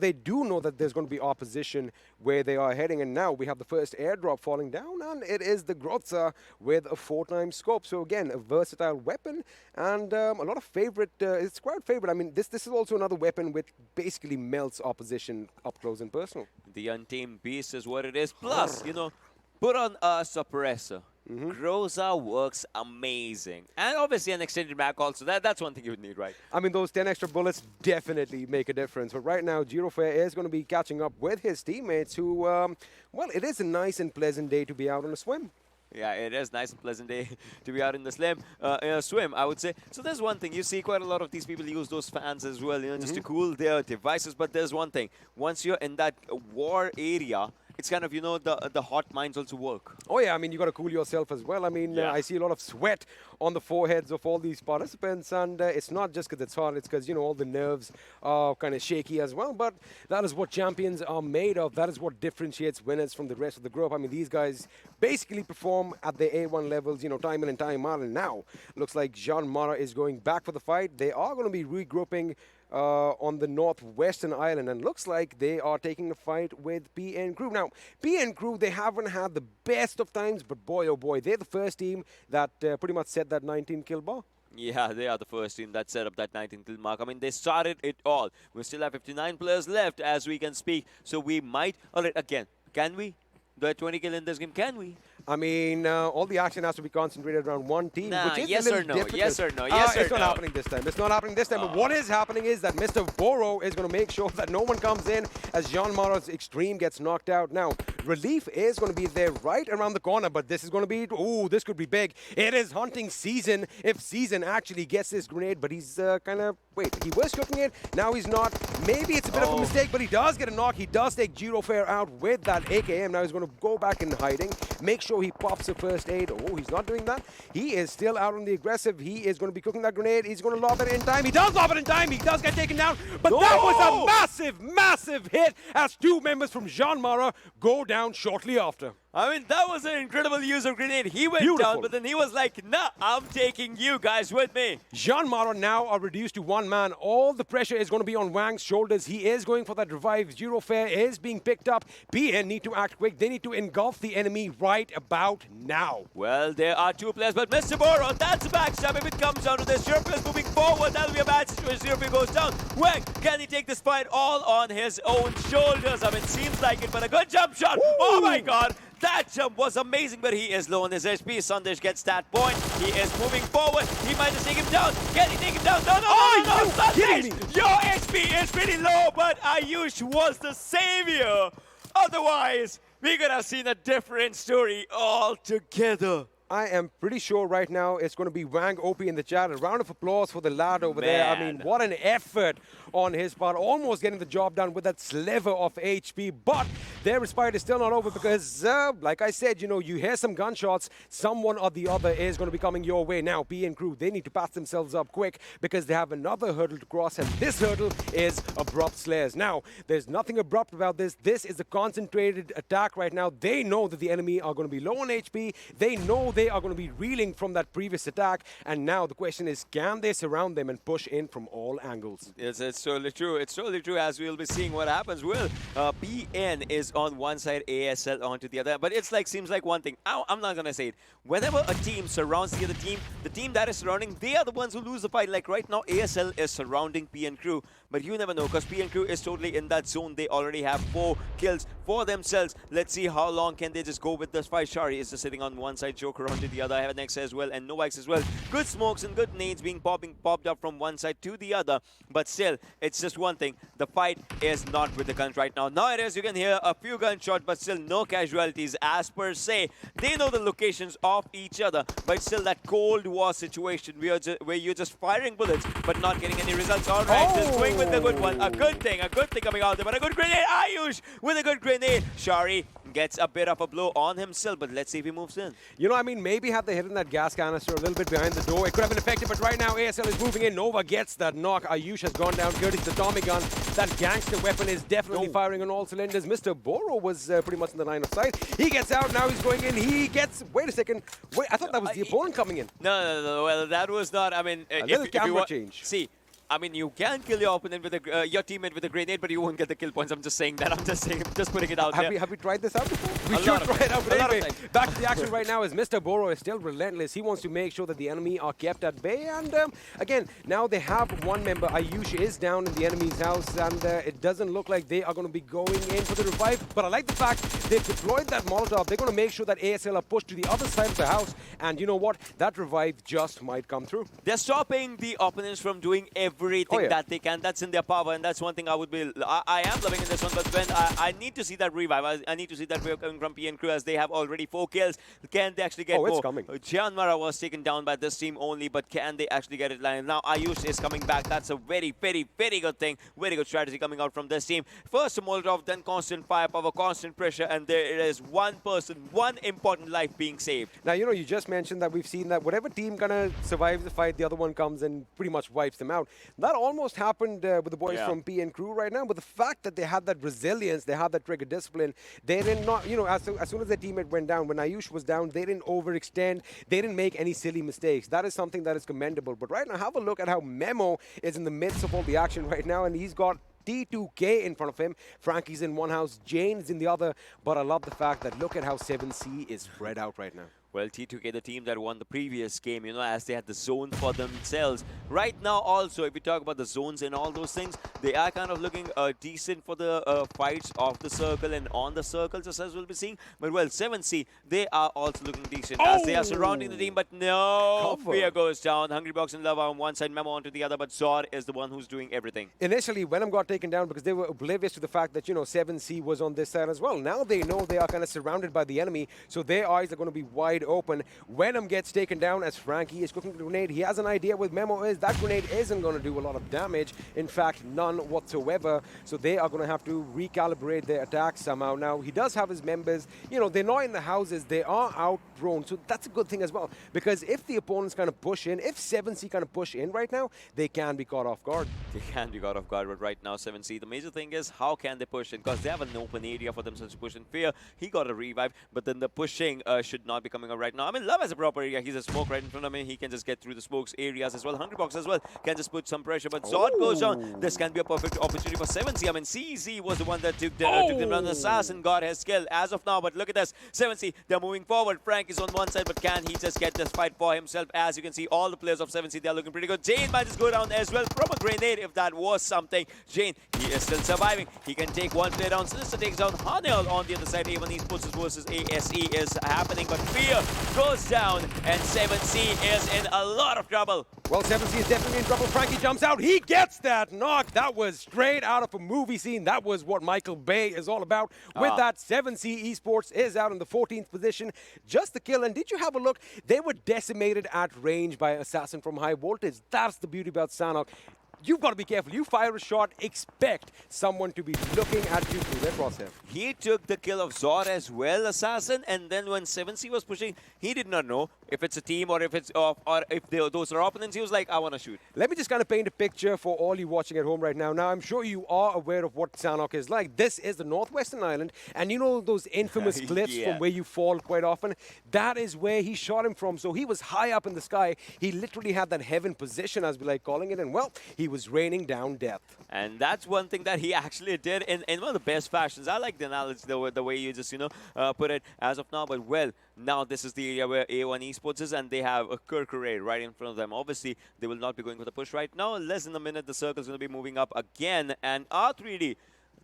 they do know that there's going to be opposition where they are heading. And now we have the first airdrop falling down, and it is the Grotza with a 4x scope. So, again, a versatile weapon and a lot of favorite. It's quite favorite. I mean, this is also another weapon which basically melts opposition up close and personal. The Untamed Beast is what it is. Plus, put on a suppressor. Groza works amazing. And obviously an extended mag also. That's one thing you would need, right? I mean, those 10 extra bullets definitely make a difference. But right now, Girofear is going to be catching up with his teammates who, well, it is a nice and pleasant day to be out on a swim. Yeah, it is nice and pleasant day to be out in the swim, I would say. So there's one thing. You see quite a lot of these people use those fans as well, just to cool their devices. But there's one thing. Once you're in that war area, it's kind of, the hot minds also work. Oh, yeah. I mean, you got to cool yourself as well. I mean, I see a lot of sweat on the foreheads of all these participants. And it's not just because it's hot. It's because, all the nerves are kind of shaky as well. But that is what champions are made of. That is what differentiates winners from the rest of the group. I mean, these guys basically perform at the A1 levels, time in and time out. And now, looks like JyanMaara is going back for the fight. They are going to be regrouping on the northwestern island, and looks like they are taking the fight with PN Crew. Now, PN Crew, they haven't had the best of times, but boy, oh boy, they're the first team that pretty much set that 19-kill bar. Yeah, they are the first team that set up that 19-kill mark. I mean, they started it all. We still have 59 players left as we can speak, so we might... All right, again, can we do a 20-kill in this game? Can we? I mean, all the action has to be concentrated around one team, which is yes a little or no, difficult. yes or no, yes or no. It's not happening this time. It's not happening this time. But what is happening is that Mr. Boro is going to make sure that no one comes in as JyanMaara's Extreme gets knocked out. Now, Relief is going to be there right around the corner, but this is going to be, this could be big. It is hunting Season, if Season actually gets this grenade, but he's kind of, he was cooking it, now he's not. Maybe it's a bit of a mistake, but he does get a knock. He does take Girofear out with that AKM. Now he's going to go back in hiding, make sure he pops a first aid. Oh, he's not doing that. He is still out on the aggressive. He is going to be cooking that grenade. He's going to lob it in time. He does lob it in time. He does get taken down, but that was a massive, massive hit as two members from JyanMaara go down shortly after. I mean, that was an incredible use of grenade. He went down, but then he was like, nah, I'm taking you guys with me. JyanMaara now are reduced to one man. All the pressure is going to be on Wang's shoulders. He is going for that revive. Girofear is being picked up. PN need to act quick. They need to engulf the enemy right about now. Well, there are two players, but Mr. Boro, that's a backstab. If it comes down to this, Girofear is moving forward. That'll be a bad situation. Girofear goes down. Wang, can he take this fight all on his own shoulders? I mean, it seems like it, but a good jump shot. Ooh. Oh my God. That jump was amazing, but he is low on his HP. Sandesh gets that point. He is moving forward. He might just take him down. Can he take him down? No, Sandesh! Your HP is pretty low, but Ayush was the savior. Otherwise, we could have seen a different story altogether. I am pretty sure right now it's going to be Wang OP in the chat. A round of applause for the lad over there. I mean, what an effort on his part. Almost getting the job done with that sliver of HP. But their respite is still not over because, like I said, you know, you hear some gunshots. Someone or the other is going to be coming your way. Now, PN Crew, they need to pass themselves up quick because they have another hurdle to cross. And this hurdle is Abrupt Slayers. Now, there's nothing abrupt about this. This is a concentrated attack right now. They know that the enemy are going to be low on HP. They know they are going to be reeling from that previous attack, and now the question is, can they surround them and push in from all angles? Yes, it's totally true. It's totally true, as we'll be seeing what happens. Well, PN is on one side, ASL onto the other, but it's like, seems like one thing. I'm not going to say it. Whenever a team surrounds the other team, the team that is surrounding, they are the ones who lose the fight. Like right now, ASL is surrounding PN Crew, but you never know because PN Crew is totally in that zone. They already have 4 kills for themselves. Let's see how long can they just go with this fight. Shari is just sitting on one side, Joker onto the other. I have an X as well and Novix as well. Good smokes and good nades being popped up from one side to the other, but still, it's just one thing. The fight is not with the guns right now. Now it is, you can hear a few gunshots, but still no casualties as per se. They know the locations of each other, but still that Cold War situation where you're just firing bullets but not getting any results. All right, just going with the good one. A good thing coming out there, but a good grenade. Ayush with a good grenade. Shari gets a bit of a blow on himself, but let's see if he moves in. You know, I mean, maybe had they hidden that gas canister a little bit behind the door, it could have been effective, but right now ASL is moving in. Nova gets that knock. Ayush has gone down. Curtis, the Tommy gun. That gangster weapon is definitely firing on all cylinders. Mr. Boro was pretty much in the line of sight. He gets out. Now he's going in. He gets... Wait a second. Wait, I thought that was the opponent coming in. No. Well, that was not... I mean... A little camera change. See, I mean, you can kill your opponent with a, your teammate with a grenade, but you won't get the kill points. I'm just saying that. I'm just putting it out there. Have we tried this out before? We should try it out. But anyway, back to the action right now is Mr. Boro is still relentless. He wants to make sure that the enemy are kept at bay. And again, now they have one member. Ayush is down in the enemy's house, and it doesn't look like they are going to be going in for the revive. But I like the fact they've deployed that Molotov. They're going to make sure that ASL are pushed to the other side of the house. And you know what? That revive just might come through. They're stopping the opponents from doing everything that they can. That's in their power, and that's one thing I would be... I am loving in this one, but when I need to see that revive. I need to see that wave coming from PN Crew as they have already 4 kills. Can they actually get more? It's coming. JyanMaara was taken down by this team only, but can they actually get it landed? Now Ayush is coming back. That's a very, very, very good thing. Very good strategy coming out from this team. First a Molotov, then constant firepower, constant pressure, and there is one person, one important life being saved. Now, you know, you just mentioned that we've seen that whatever team kind of survives the fight, the other one comes and pretty much wipes them out. That almost happened with the boys from PN Crew right now, but the fact that they had that resilience, they had that trigger discipline, they did not, you know, as soon as their teammate went down, when Ayush was down, they didn't overextend, they didn't make any silly mistakes. That is something that is commendable. But right now, have a look at how Memo is in the midst of all the action right now, and he's got T2K in front of him. Frankie's in one house, Jane's in the other, but I love the fact that look at how 7C is spread out right now. Well, T2K, the team that won the previous game, you know, as they had the zone for themselves. Right now, also, if we talk about the zones and all those things, they are kind of looking decent for the fights off the circle and on the circles, as we'll be seeing. But, well, 7C, they are also looking decent as they are surrounding the team. But no, Fear goes down. Hungry Box and Lava on one side, Memo onto the other, but Zor is the one who's doing everything. Initially, Venom got taken down because they were oblivious to the fact that, you know, 7C was on this side as well. Now they know they are kind of surrounded by the enemy, so their eyes are going to be wide open. Venom gets taken down as Frankie is cooking the grenade. He has an idea with Memo is that grenade isn't going to do a lot of damage. In fact, none whatsoever. So they are going to have to recalibrate their attack somehow. Now, he does have his members. You know, they're not in the houses. They are out prone. So that's a good thing as well. Because if the opponents kind of push in, if 7C kind of push in right now, they can be caught off guard. They can be caught off guard, but right now, 7C, the major thing is how can they push in? Because they have an open area for themselves to push in. Fear, he got a revive, but then the pushing should not be coming coming up right now. I mean, Love has a proper area. He's a smoke right in front of him. He can just get through the smokes areas as well. Hungrybox as well can just put some pressure. But Zod goes down. This can be a perfect opportunity for 7C. I mean, CZ was the one that took them down. Assassin got his kill as of now. But look at this. 7C, they're moving forward. Frank is on one side, but can he just get this fight for himself? As you can see, all the players of 7C, they're looking pretty good. Jane might just go down as well from a grenade if that was something. Jane, he is still surviving. He can take one player down. Sinister takes down Hanel on the other side. A1 Esports versus ASE is happening, but Fear goes down and 7C is in a lot of trouble. Well, 7C is definitely in trouble. Frankie jumps out. He gets that knock. That was straight out of a movie scene. That was what Michael Bay is all about. With that, 7C Esports is out in the 14th position. Just the kill. And did you have a look? They were decimated at range by Assassin from High Voltage. That's the beauty about Sanhok. You've got to be careful. You fire a shot, expect someone to be looking at you through their crosshair. He took the kill of Zod as well, Assassin, and then when 7C was pushing, he did not know if it's a team or if it's those are opponents. He was like, I want to shoot. Let me just kind of paint a picture for all you watching at home right now. Now, I'm sure you are aware of what Sanhok is like. This is the Northwestern Island, and you know those infamous cliffs from where you fall quite often? That is where he shot him from. So he was high up in the sky. He literally had that heaven position, as we like calling it, and well, he was raining down death. And that's one thing that he actually did in one of the best fashions. I like the analogy, the way you just, put it as of now. But, well, now this is the area where A1 Esports is, and they have a Kirkure right in front of them. Obviously, they will not be going for the push right now. In less than a minute, the circle is going to be moving up again. And R3D,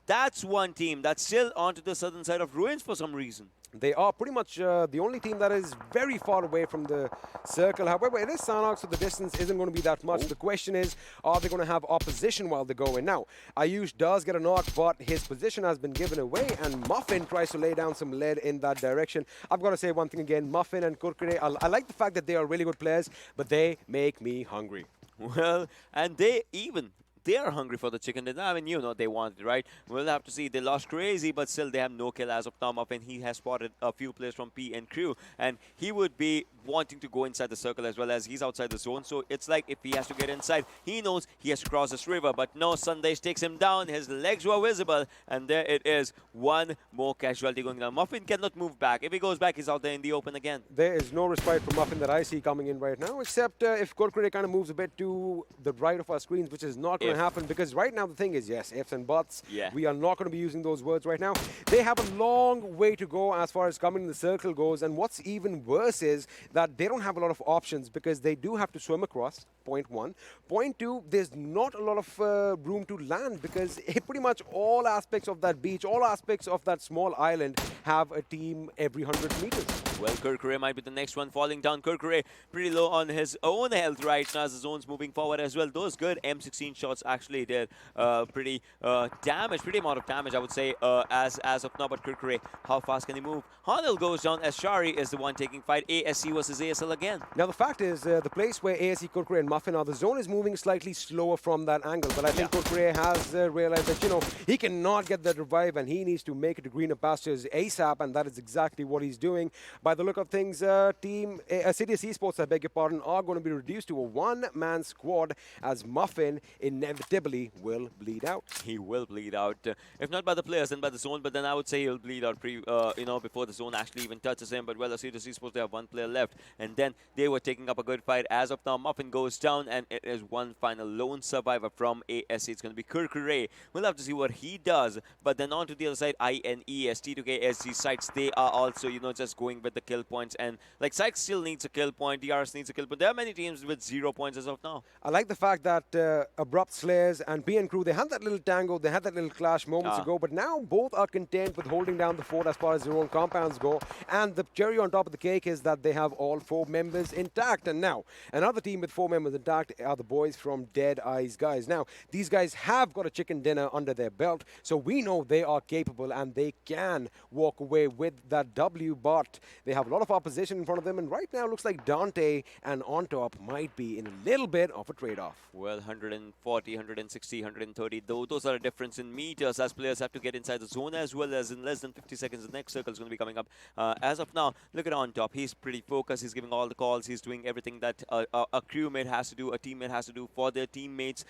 that's one team that's still onto the southern side of ruins for some reason. They are pretty much the only team that is very far away from the circle. However, it is Sanhok, so the distance isn't going to be that much. The question is, are they going to have opposition while they go in? Now, Ayush does get a knock, but his position has been given away, and Muffin tries to lay down some lead in that direction. I've got to say one thing again. Muffin and Kurkure, I like the fact that they are really good players, but they make me hungry. Well, and they are hungry for the chicken dinner. I mean, they want it, right? We'll have to see. They lost crazy, but still they have no kill as of now. Muffin, he has spotted a few players from P and crew, and he would be wanting to go inside the circle as well, as he's outside the zone. So it's like if he has to get inside, he knows he has to cross this river. But no, Sandesh takes him down. His legs were visible, and there it is. One more casualty going down. Muffin cannot move back. If he goes back, he's out there in the open again. There is no respite for Muffin that I see coming in right now, except if Kurkure kind of moves a bit to the right of our screens, which is not going to happen, because right now the thing is, yes, ifs and buts. Yeah. We are not going to be using those words right now. They have a long way to go as far as coming in the circle goes, and what's even worse is that they don't have a lot of options, because they do have to swim across, point one. Point two, there's not a lot of room to land, because pretty much all aspects of that beach, all aspects of that small island have a team every 100 meters. Well, Kurkure might be the next one falling down. Kurkure pretty low on his own health right now as the zone's moving forward as well. Those good M16 shots actually did pretty amount of damage, I would say, as of now. But Kurkure, how fast can he move? Hanel goes down as Shari is the one taking fight. ASC versus ASL again. Now, the fact is, the place where ASC, Kurkure and Muffin are, the zone is moving slightly slower from that angle. But I think Kurkure has realized that, he cannot get that revive, and he needs to make it to greener pastures ASAP, and that is exactly what he's doing. By the look of things, team Assiduous Esports, I beg your pardon, are going to be reduced to a one-man squad, as Muffin inevitably will bleed out. He will bleed out. If not by the players, then by the zone. But then I would say he'll bleed out before the zone actually even touches him. But well, Assiduous Esports, they have one player left. And then they were taking up a good fight. As of now, Muffin goes down, and it is one final lone survivor from ASC. It's going to be Kurkure. We'll have to see what he does. But then on to the other side, INES, T2K, SG, CZxHIGHVOLTAGE, they are also, just going with the kill points. And like CZxHIGHVOLTAGE still needs a kill point, DRS needs a kill point. There are many teams with 0 points as of now. I like the fact that Abrupt Slayers and PN Crew, they had that little tango, they had that little clash moments ago, but now both are content with holding down the fort as far as their own compounds go. And the cherry on top of the cake is that they have all 4 members intact. And now, another team with 4 members intact are the boys from DEADEYES guys. Now, these guys have got a chicken dinner under their belt, so we know they are capable and they can walk away with that W, but they have a lot of opposition in front of them, and right now looks like Dante and On Top might be in a little bit of a trade-off. Well, 140, 160, 130, those are a difference in meters, as players have to get inside the zone, as well as in less than 50 seconds the next circle is going to be coming up. As of now, look at On Top. He's pretty focused. He's giving all the calls. He's doing everything that a crewmate has to do, a teammate has to do for their teammates,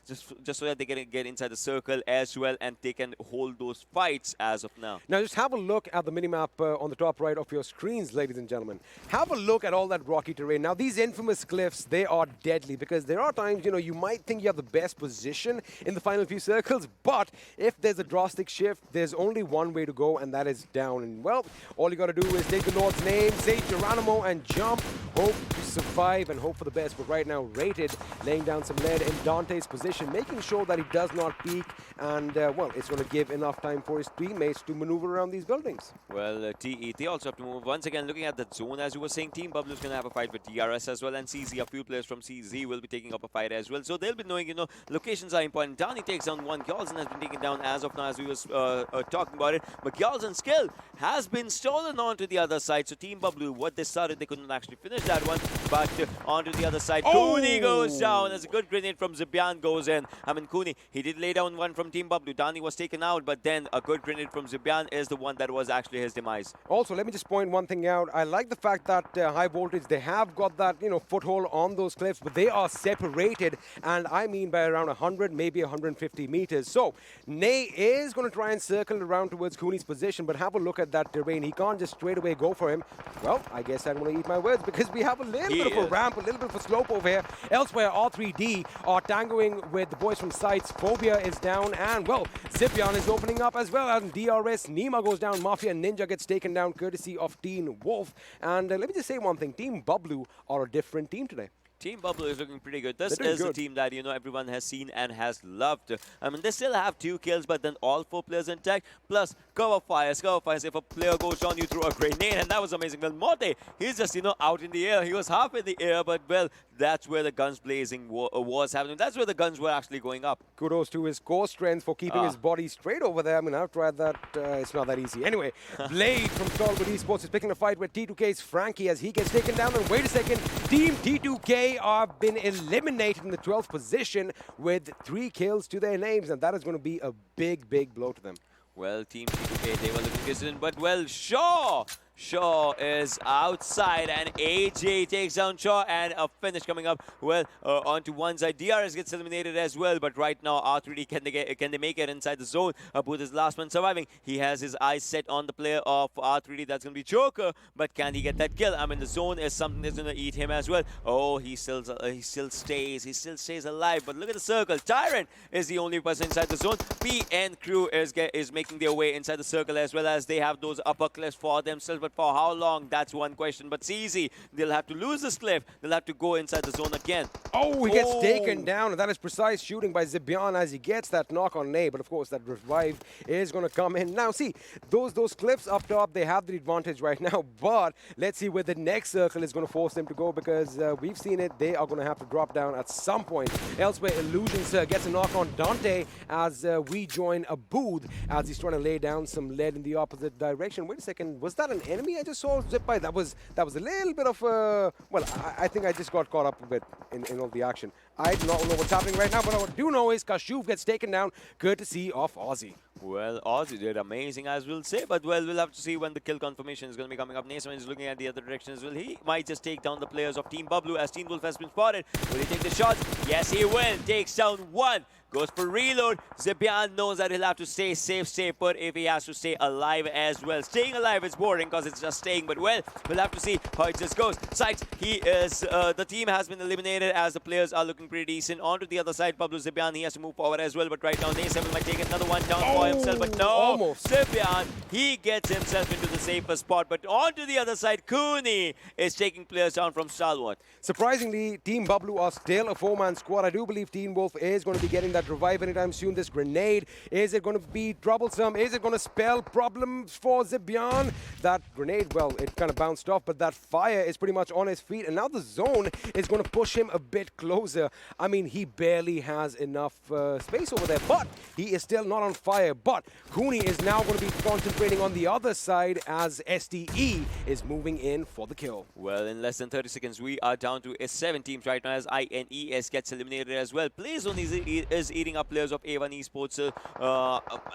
just so that they can get inside the circle as well, and they can hold those fights as of now. Now, just have a look at the minimap on the top right of your screen. screens, ladies and gentlemen. Have a look at all that rocky terrain. Now, these infamous cliffs, they are deadly because there are times, you know, you might think you have the best position in the final few circles, but if there's a drastic shift, there's only one way to go, and that is down. And, well, all you got to do is take the Lord's name, say Geronimo, and jump, hope to survive, and hope for the best. But right now, Rated laying down some lead in Dante's position, making sure that he does not peek, and, well, it's going to give enough time for his teammates to maneuver around these buildings. Well, they also have to move. Once again, looking at the zone, as you were saying, Team Bablu is going to have a fight with DRS as well, and CZ, a few players from CZ will be taking up a fight as well. So they'll be knowing, you know, locations are important. Dani takes down one. Gyalzen has been taken down as of now, as we was talking about it. But Gyalzen's skill has been stolen onto the other side. So Team Bablu, what they started, they couldn't actually finish that one. But onto the other side, Cooney goes down as a good grenade from Zibian goes in. I mean, Cooney, he did lay down one from Team Bablu. Dani was taken out, but then a good grenade from Zibian is the one that was actually his demise. Also, let me just point one thing out. I like the fact that High Voltage, they have got that, you know, foothold on those cliffs, but they are separated, and I mean by around 100, maybe 150 meters. So, Ney is going to try and circle around towards Cooney's position, but have a look at that terrain. He can't just straight away go for him. Well, I guess I'm going to eat my words because we have a little bit of a ramp, a little bit of a slope over here. Elsewhere, R3D are tangoing with the boys from SCYTES. Phobia is down, and, well, Zipian is opening up as well, and DRS. Nima goes down. Mafia Ninja gets taken down courtesy of Teen Wolf. And let me just say one thing. Team Bablu are a different team today. Team Bablu is looking pretty good. This is a team that, you know, everyone has seen and has loved. I mean, they still have 2 kills, but then all 4 players intact, plus cover fires. Cover fires, if a player goes down, you throw a grenade, and that was amazing. Well, Mote, he's just, you know, out in the air. He was half in the air, but, well, that's where the guns blazing was happening. That's where the guns were actually going up. Kudos to his core strength for keeping his body straight over there. I mean, I've tried that. It's not that easy. Anyway, Blade from Stalwart Esports is picking a fight with T2K's Frankie as he gets taken down. And wait a second, Team T2K have been eliminated in the 12th position with 3 kills to their names, and that is going to be a big, big blow to them. Well, Team T2K, they were looking distant, but, well, Shaw is outside, and AJ takes down Shaw, and a finish coming up. Well, onto one side. DRS gets eliminated as well, but right now, R3D, can they make it inside the zone? Booth is the last one surviving. He has his eyes set on the player of R3D. That's going to be Joker, but can he get that kill? I mean, the zone is something that's going to eat him as well. Oh, he still stays alive, but look at the circle. Tyrant is the only person inside the zone. PN crew is making their way inside the circle as well, as they have those upper cliffs for themselves. But for how long, that's one question. But CZ, they'll have to lose this cliff. They'll have to go inside the zone again. Oh, he gets taken down, and that is precise shooting by Zibian as he gets that knock on Ney. But of course, that revive is going to come in. Now, see, those cliffs up top, they have the advantage right now. But let's see where the next circle is going to force them to go, because we've seen it. They are going to have to drop down at some point. Elsewhere, Illusions gets a knock on Dante as we join a booth as he's trying to lay down some lead in the opposite direction. Wait a second, was that an enemy I just saw zip by? That was a little bit of well, I think I just got caught up a bit in all the action. I do not know what's happening right now, but what I do know is Kashuv gets taken down courtesy of Aussie. Well, Aussie did amazing, as we'll say, but, well, we'll have to see when the kill confirmation is going to be coming up. Nason is looking at the other direction as well. He might just take down the players of Team Bablu as Teen Wolf has been spotted. Will he take the shot? Yes, he will. Takes down one. Goes for reload. Zibian knows that he'll have to stay safe, stay put if he has to stay alive as well. Staying alive is boring because it's just staying, but, well, we'll have to see how it just goes. SCYTES, he is, the team has been eliminated as the players are looking pretty decent. On to the other side, Bablu Zibian, he has to move forward as well, but right now, Ney7 might take another one down for himself, but no. Almost. Zibian, he gets himself into the safer spot, but on to the other side, Cooney is taking players down from Stalwart. Surprisingly, Team Bablu are still a 4-man squad. I do believe Teen Wolf is going to be getting that revive anytime soon. This grenade, is it going to be troublesome? Is it going to spell problems for Zibian? That grenade, well, it kind of bounced off, but that fire is pretty much on his feet, and now the zone is going to push him a bit closer. I mean, he barely has enough space over there, but he is still not on fire. But Cooney is now going to be concentrating on the other side as SDE is moving in for the kill. Well, in less than 30 seconds, we are down to 7 teams right now as INES gets eliminated as well. Playzone is eating up players of A1 Esports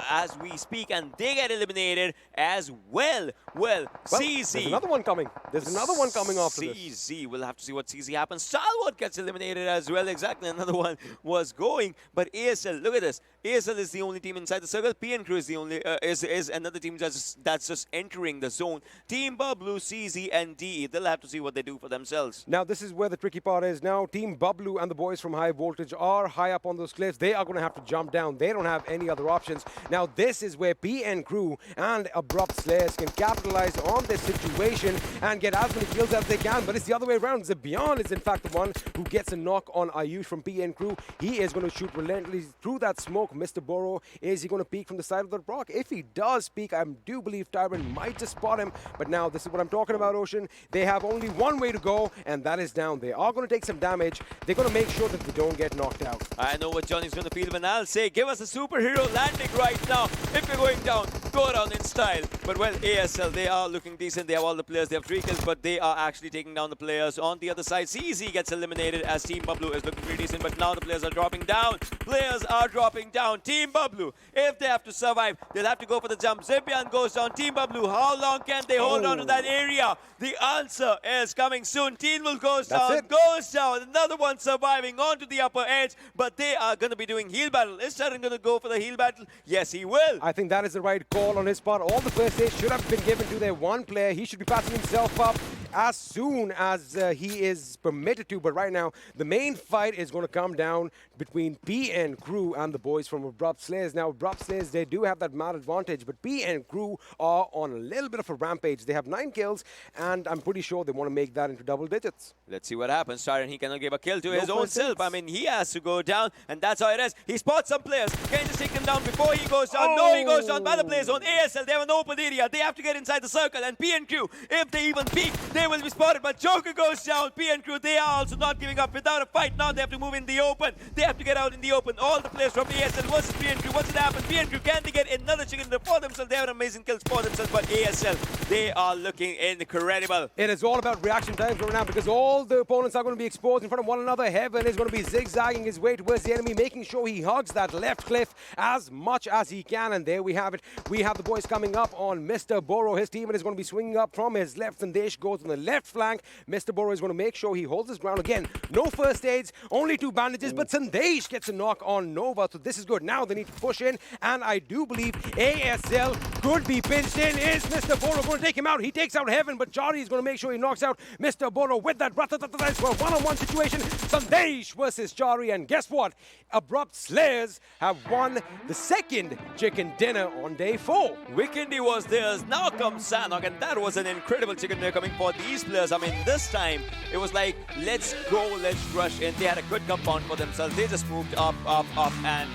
as we speak, and they get eliminated as well. Well, CZ. There's another one coming. There's another one coming after this. CZ. We'll have to see what CZ happens. Stalwart gets eliminated as well. Exactly. Another one was going. But ASL, look at this. ASL is the only team inside the circle. PN Crew is the only is another team that's just entering the zone. Team Bablu, CZ, and DE. They'll have to see what they do for themselves. Now, this is where the tricky part is. Now, Team Bablu and the boys from High Voltage are high up on those cliffs. They are going to have to jump down. They don't have any other options. Now, this is where PN Crew and Abrupt Slayers can capitalize on this situation and get as many kills as they can. But it's the other way around. Zabyan is, in fact, the one who gets a knock on Ayush from PN Crew. He is going to shoot relentlessly through that smoke. Mr. Boro, is he going to peek from the side of the rock? If he does peek, I do believe Tyrant might just spot him. But now, this is what I'm talking about, Ocean. They have only one way to go, and that is down. They are going to take some damage. They're going to make sure that they don't get knocked out. I know what Johnny's going to feel when I'll say, give us a superhero landing right now. If you're going down, go down in style. But well, ASL, they are looking decent. They have all the players. They have 3 kills, but they are actually taking down the players. On the other side, CZ gets eliminated as Team Bablu is looking pretty decent, but now the players are dropping down. Players are dropping down. Team Bablu, if they have to survive, they'll have to go for the jump. Zabyan goes down. Team Bablu, how long can they hold on to that area? The answer is coming soon. Team will goes down. Another one surviving onto the upper edge, but they are going to be doing heal battle. Is Sharon going to go for the heal battle? Yes, he will. I think that is the right call on his part. All the first aid should have been given to their one player. He should be patching himself up as soon as he is permitted to. But right now, the main fight is going to come down between PN Crew and the boys from Abrupt Slayers. Now, Abrupt Slayers, they do have that mad advantage, but PN Crew are on a little bit of a rampage. They have 9 kills, and I'm pretty sure they want to make that into double digits. Let's see what happens. Tyron, he cannot give a kill to his own self. I mean, he has to go down, and that's how it is. He spots some players. Can he just take them down before he goes down? No, he goes down by the players on ASL. They have an open area. They have to get inside the circle, and PN Crew, if they even peek, they will be spotted. But Joker goes down. PN Crew, they are also not giving up. Without a fight, now they have to move in the open. They have to get out in the open. All the players from ASL versus PN Crew. What's it happen? PN Crew, can they get another chicken for themselves? They have an amazing kills for themselves, but ASL, they are looking incredible. It is all about reaction times right now because all the opponents are going to be exposed in front of one another. Heaven is going to be zigzagging his way towards the enemy, making sure he hugs that left cliff as much as he can. And there we have it. We have the boys coming up on Mr. Boro. His teammate is going to be swinging up from his left. Sandesh goes on the left flank. Mr. Boro is going to make sure he holds his ground. Again, no first aids, only 2 bandages, but Sandesh gets a knock on Nova, so this is good. Now they need to push in, and I do believe ASL could be pinched in. Is Mr. Boro going to take him out? He takes out Heaven, but Jari is going to make sure he knocks out Mr. Boro with that Ratatatais for a one-on-one situation. Sandesh versus Jari, and guess what? Abrupt Slayers have won the 2nd chicken dinner on day 4. Vikendi was theirs. Now comes Sanhok, and that was an incredible chicken dinner coming for these players. I mean, this time it was like, let's go, let's rush in. They had a good compound for themselves. They just moved up, and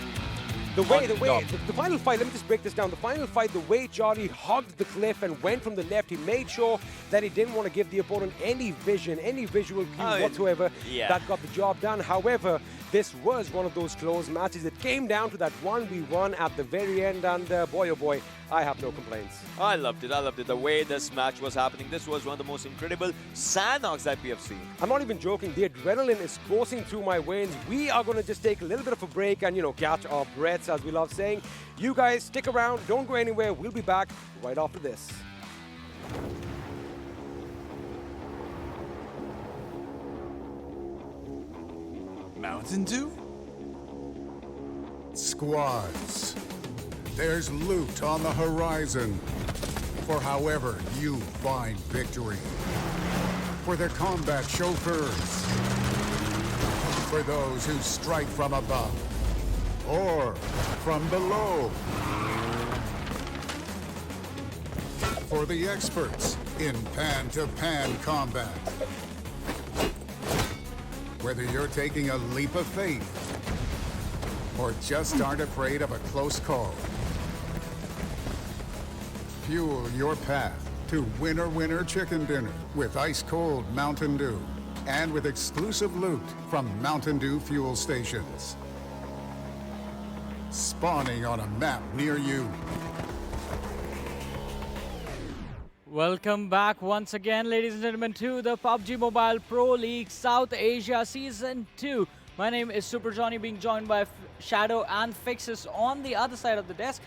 the final fight, let me just break this down. The final fight, the way Jari hugged the cliff and went from the left, he made sure that he didn't want to give the opponent any vision, any visual cue whatsoever. That got the job done. However, this was one of those close matches. It came down to that 1v1 at the very end, and boy, oh boy, I have no complaints. I loved it. I loved it. The way this match was happening, this was one of the most incredible Sanhoks that we have seen. I'm not even joking. The adrenaline is coursing through my veins. We are going to just take a little bit of a break and, catch our breaths, as we love saying. You guys stick around. Don't go anywhere. We'll be back right after this. Mountain Dew? Squads. There's loot on the horizon for however you find victory. For the combat chauffeurs. For those who strike from above or from below. For the experts in pan-to-pan combat. Whether you're taking a leap of faith or just aren't afraid of a close call. Fuel your path to Winner Chicken Dinner with ice-cold Mountain Dew and with exclusive loot from Mountain Dew fuel stations. Spawning on a map near you. Welcome back once again, ladies and gentlemen, to the PUBG Mobile Pro League South Asia Season 2. My name is Super Johnny, being joined by Shadow and Fixes on the other side of the desk.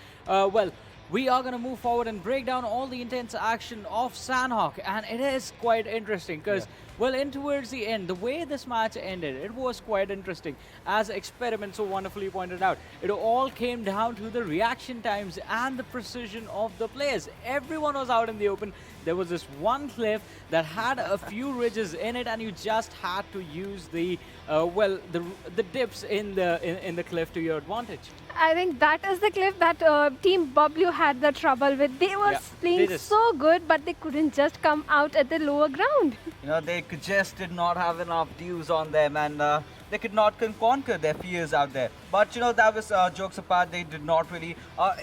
We are going to move forward and break down all the intense action of Sanhok, and it is quite interesting because Well, in towards the end, the way this match ended, it was quite interesting. As Experiment so wonderfully pointed out, it all came down to the reaction times and the precision of the players. Everyone was out in the open. There was this one cliff that had a few ridges in it, and you just had to use the the dips in the cliff to your advantage. I think that is the cliff that Team Bablu had the trouble with. They were playing so good, but they couldn't just come out at the lower ground. You know, they just did not have enough dues on them, and they could not conquer their fears out there. But, you know, that was jokes apart. They did not really.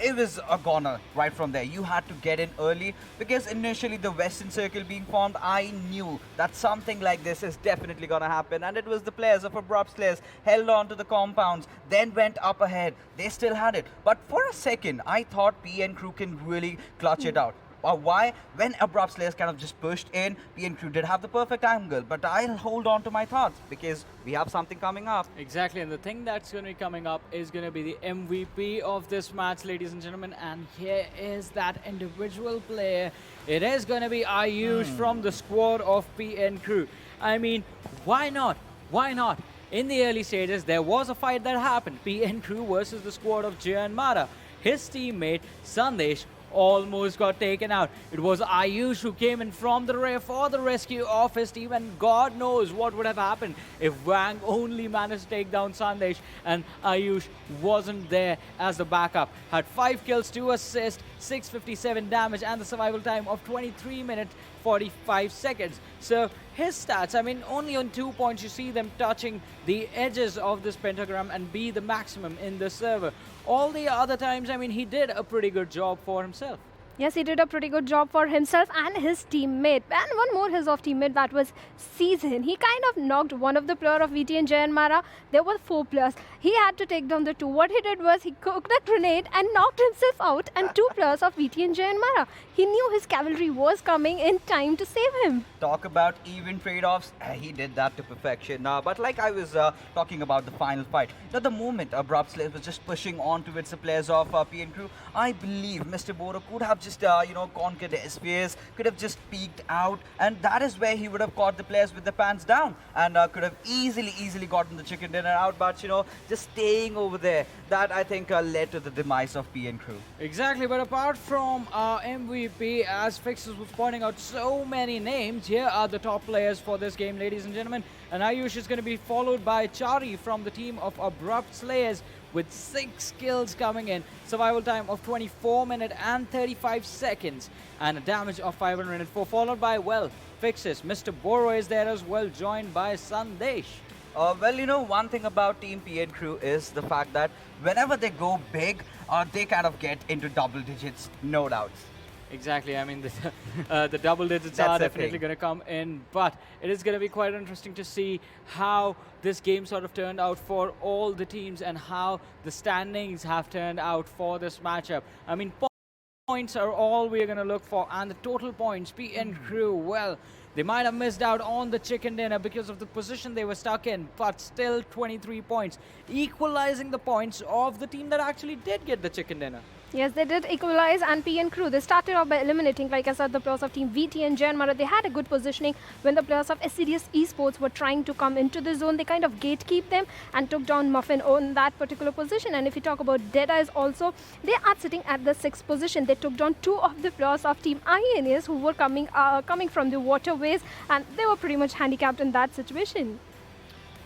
It was a goner right from there. You had to get in early because initially the Western Circle being formed, I knew that something like this is definitely going to happen. And it was the players of Abrupt Slayers held on to the compounds, then went up ahead. They still had it. But for a second, I thought PN Crew can really clutch it out. Why? When Abrupt Slayers kind of just pushed in, PN Crew did have the perfect angle, but I'll hold on to my thoughts because we have something coming up. Exactly, and the thing that's going to be coming up is going to be the MVP of this match, ladies and gentlemen, and here is that individual player. It is going to be Ayush from the squad of PN Crew. I mean, why not? Why not? In the early stages, there was a fight that happened. PN Crew versus the squad of JyanMaara. His teammate, Sandesh, almost got taken out. It was Ayush who came in from the rear for the rescue of his team, and God knows what would have happened if Wang only managed to take down Sandesh and Ayush wasn't there as the backup. Had 5 kills, 2 assists, 657 damage, and the survival time of 23 minutes 45 seconds. So his stats, I mean, only on 2 points you see them touching the edges of this pentagram and be the maximum in the server. All the other times, I mean, he did a pretty good job for himself. Yes, he did a pretty good job for himself and his teammate. And one more his off teammate, that was Season. He kind of knocked one of the player of VTNxJyanMaara. There were 4 players. He had to take down the 2. What he did was he cooked a grenade and knocked himself out, and 2 players of VTNxJyanMaara. He knew his cavalry was coming in time to save him. Talk about even trade-offs. He did that to perfection. But like I was talking about the final fight, at the moment Abrupt Slayers was just pushing on towards the players of PN Crew, I believe Mr. Boro could have just conquered his fears, could have just peeked out, and that is where he would have caught the players with the pants down and could have easily gotten the chicken dinner out. But, you know, just staying over there, that I think led to the demise of PN Crew. Exactly, but apart from our MVP, as Fixes was pointing out so many names, here are the top players for this game, ladies and gentlemen. And Ayush is going to be followed by Chari from the team of Abrupt Slayers with 6 kills coming in, survival time of 24 minutes and 35 seconds, and a damage of 504, followed by, well, Fixes. Mr. Boro is there as well, joined by Sandesh. Well, you know, one thing about Team PN Crew is the fact that whenever they go big, they kind of get into double digits, no doubts. Exactly, I mean, the double digits are definitely going to come in, but it is going to be quite interesting to see how this game sort of turned out for all the teams and how the standings have turned out for this matchup. I mean, points are all we're going to look for, and the total points, PN Crew, well, they might have missed out on the chicken dinner because of the position they were stuck in, but still 23 points, equalizing the points of the team that actually did get the chicken dinner. Yes, they did equalize, and PN Crew, they started off by eliminating, like I said, the players of Team VTNxJyanMaara. They had a good positioning when the players of Assiduous Esports were trying to come into the zone. They kind of gatekeep them and took down Muffin on that particular position. And if you talk about DEADEYES also, they are sitting at the 6th position. They took down 2 of the players of Team INES who were coming from the waterways, and they were pretty much handicapped in that situation.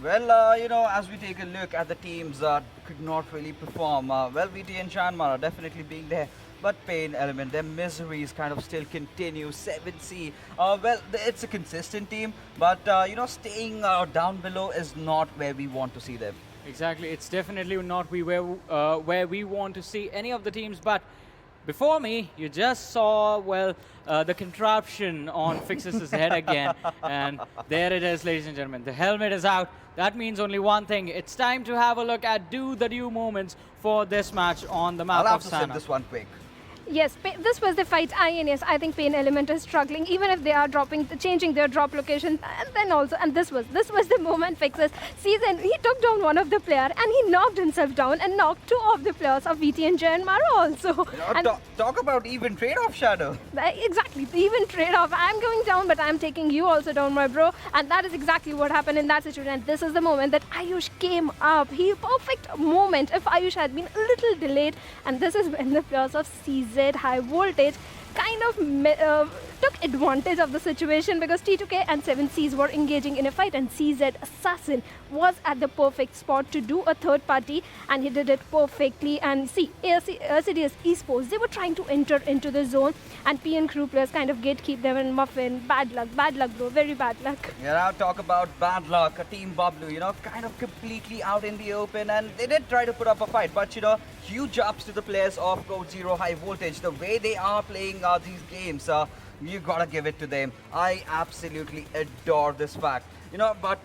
Well, you know, as we take a look at the teams that could not really perform, well, VTNxJyanMaara definitely being there, but PAINxELMT, their miseries kind of still continue. 7C, well, it's a consistent team, but, you know, staying down below is not where we want to see them. Exactly, it's definitely not where we want to see any of the teams, but before me, you just saw, well, the contraption on Fixes' head again. And there it is, ladies and gentlemen. The helmet is out. That means only one thing. It's time to have a look at the do moments for this match on the map of Sanhok. I'll have to sip this one quick. yes, this was the fight. INES, I think PAINxELMT is struggling, even if they are changing their drop location, and then also, and this was the moment fixes. Season, he took down one of the player and he knocked himself down and knocked 2 of the players of VTNxJyanMaara also. Talk about even trade-off, Shadow. Exactly, even trade-off. I'm going down, but I'm taking you also down, my bro. And that is exactly what happened in that situation. And this is the moment that Ayush came up. Perfect moment if Ayush had been a little delayed. And this is when the players of CZhIghVoltage kind of took advantage of the situation, because T2K and 7Cs were engaging in a fight, and CZ Assassin was at the perfect spot to do a third party, and he did it perfectly. And see, Assiduous Esports, they were trying to enter into the zone, and PN crew players kind of gatekeep them and muffin. Bad luck, bro, very bad luck. Yeah, now talk about bad luck. A team Bablu, you know, kind of completely out in the open, and they did try to put up a fight, but you know, huge ups to the players of Code Zero High Voltage. The way they are playing these games, you gotta give it to them. I absolutely adore this fact. You know, but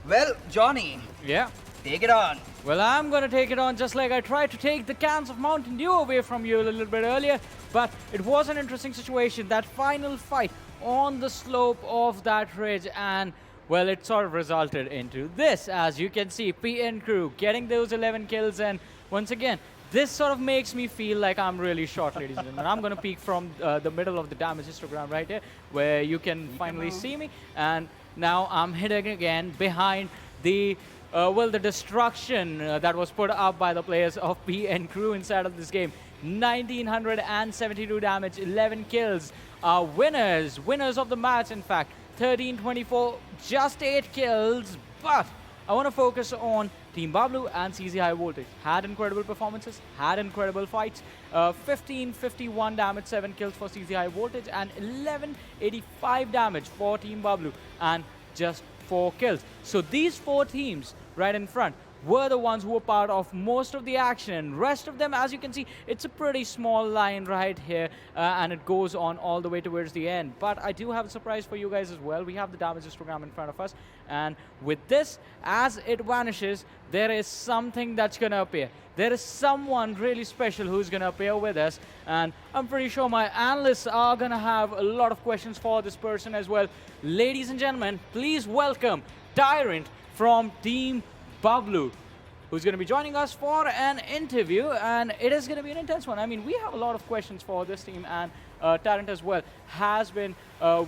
well, Johnny. Yeah. Take it on. Well, I'm gonna take it on just like I tried to take the cans of Mountain Dew away from you a little bit earlier. But it was an interesting situation, that final fight on the slope of that ridge, and well, it sort of resulted into this. As you can see, PN crew getting those 11 kills, and once again, this sort of makes me feel like I'm really short, ladies and gentlemen. I'm going to peek from the middle of the damage histogram right here, where you can finally see me. And now I'm hidden again behind the, well, the destruction that was put up by the players of PN crew inside of this game. 1972 damage, 11 kills. Winners of the match, in fact. 13-24, just 8 kills, but I want to focus on Team Bablu and CZhIghVoltage. Had incredible performances, had incredible fights. 1551 damage, 7 kills for CZhIghVoltage, and 1185 damage for Team Bablu, and just 4 kills. So these 4 teams right in front were the ones who were part of most of the action. Rest of them, as you can see, it's a pretty small line right here, and it goes on all the way towards the end. But I do have a surprise for you guys as well. We have the damage histogram in front of us, and with this, as it vanishes, there is something that's gonna appear. There is someone really special who's gonna appear with us, and I'm pretty sure my analysts are gonna have a lot of questions for this person as well. Ladies and gentlemen, please welcome Tyrant from Team Bablu, who's going to be joining us for an interview, and it is going to be an intense one. I mean, we have a lot of questions for this team, and Tyrant as well has been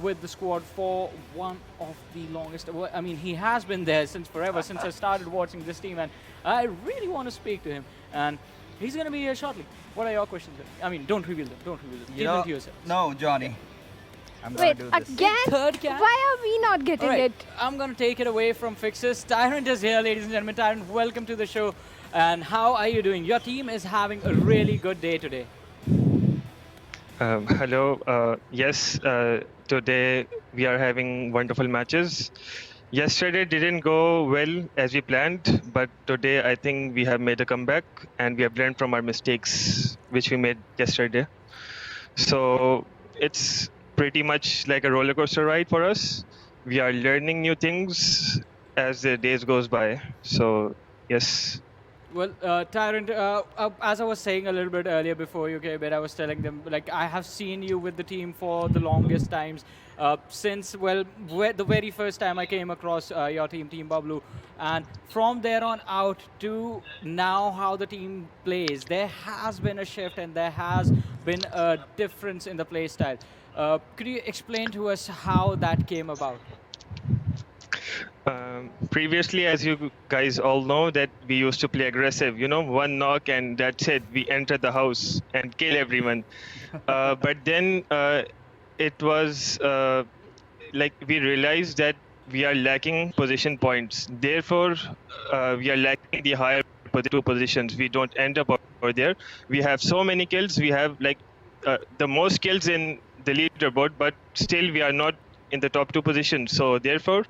with the squad for one of the longest. I mean, he has been there since forever, since I started watching this team, and I really want to speak to him, and he's going to be here shortly. What are your questions? I mean, don't reveal them. Don't reveal them. Keep them to yourself. No, Johnny. Wait, again? Third can? Why are we not getting it? I'm going to take it away from Fixes. Tyrant is here, ladies and gentlemen. Tyrant, welcome to the show. And how are you doing? Your team is having a really good day today. Hello. Yes, today we are having wonderful matches. Yesterday didn't go well as we planned, but today I think we have made a comeback and we have learned from our mistakes which we made yesterday. So it's pretty much like a roller coaster ride for us. We are learning new things as the days goes by. So yes. Well, Tyrant, as I was saying a little bit earlier before you came in, I was telling them, like, I have seen you with the team for the longest times, since, well, the very first time I came across your team, Team Bablu. And from there on out to now how the team plays, there has been a shift and there has been a difference in the play style. Could you explain to us how that came about? Previously, as you guys all know, that we used to play aggressive, you know, one knock and that's it. We enter the house and kill everyone. But then it was like we realized that we are lacking position points. Therefore, we are lacking the higher two positions. We don't end up over there. We have so many kills. We have like the most kills in the leaderboard, but still we are not in the top 2 positions. So therefore,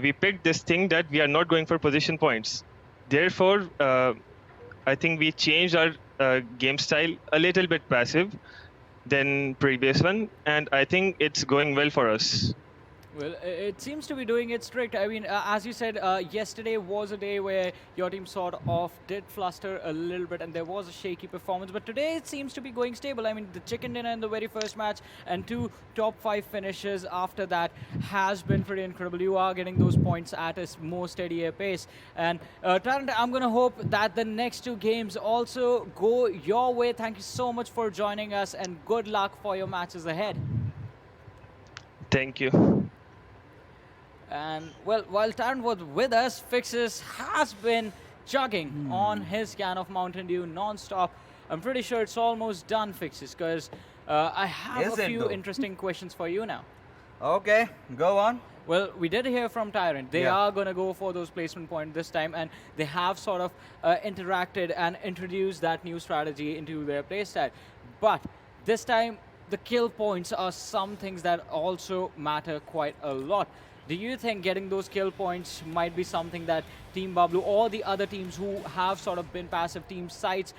we picked this thing that we are not going for position points. Therefore, I think we changed our game style a little bit passive than previous one, and I think it's going well for us. Well, it seems to be doing it strict. I mean, as you said, yesterday was a day where your team sort of did fluster a little bit and there was a shaky performance. But today it seems to be going stable. I mean, the chicken dinner in the very first match and 2 top 5 finishes after that has been pretty incredible. You are getting those points at a more steadier pace. And Tarrant, I'm going to hope that the next 2 games also go your way. Thank you so much for joining us and good luck for your matches ahead. Thank you. And well, while Tarrant was with us, Fixes has been chugging on his can of Mountain Dew non-stop. I'm pretty sure it's almost done, Fixes, because I have a few interesting questions for you now. Okay, go on. Well, we did hear from Tyrant. They are going to go for those placement points this time, and they have sort of interacted and introduced that new strategy into their playstyle. But this time, the kill points are some things that also matter quite a lot. Do you think getting those kill points might be something that Team Bablu or the other teams who have sort of been passive, Team SCYTES,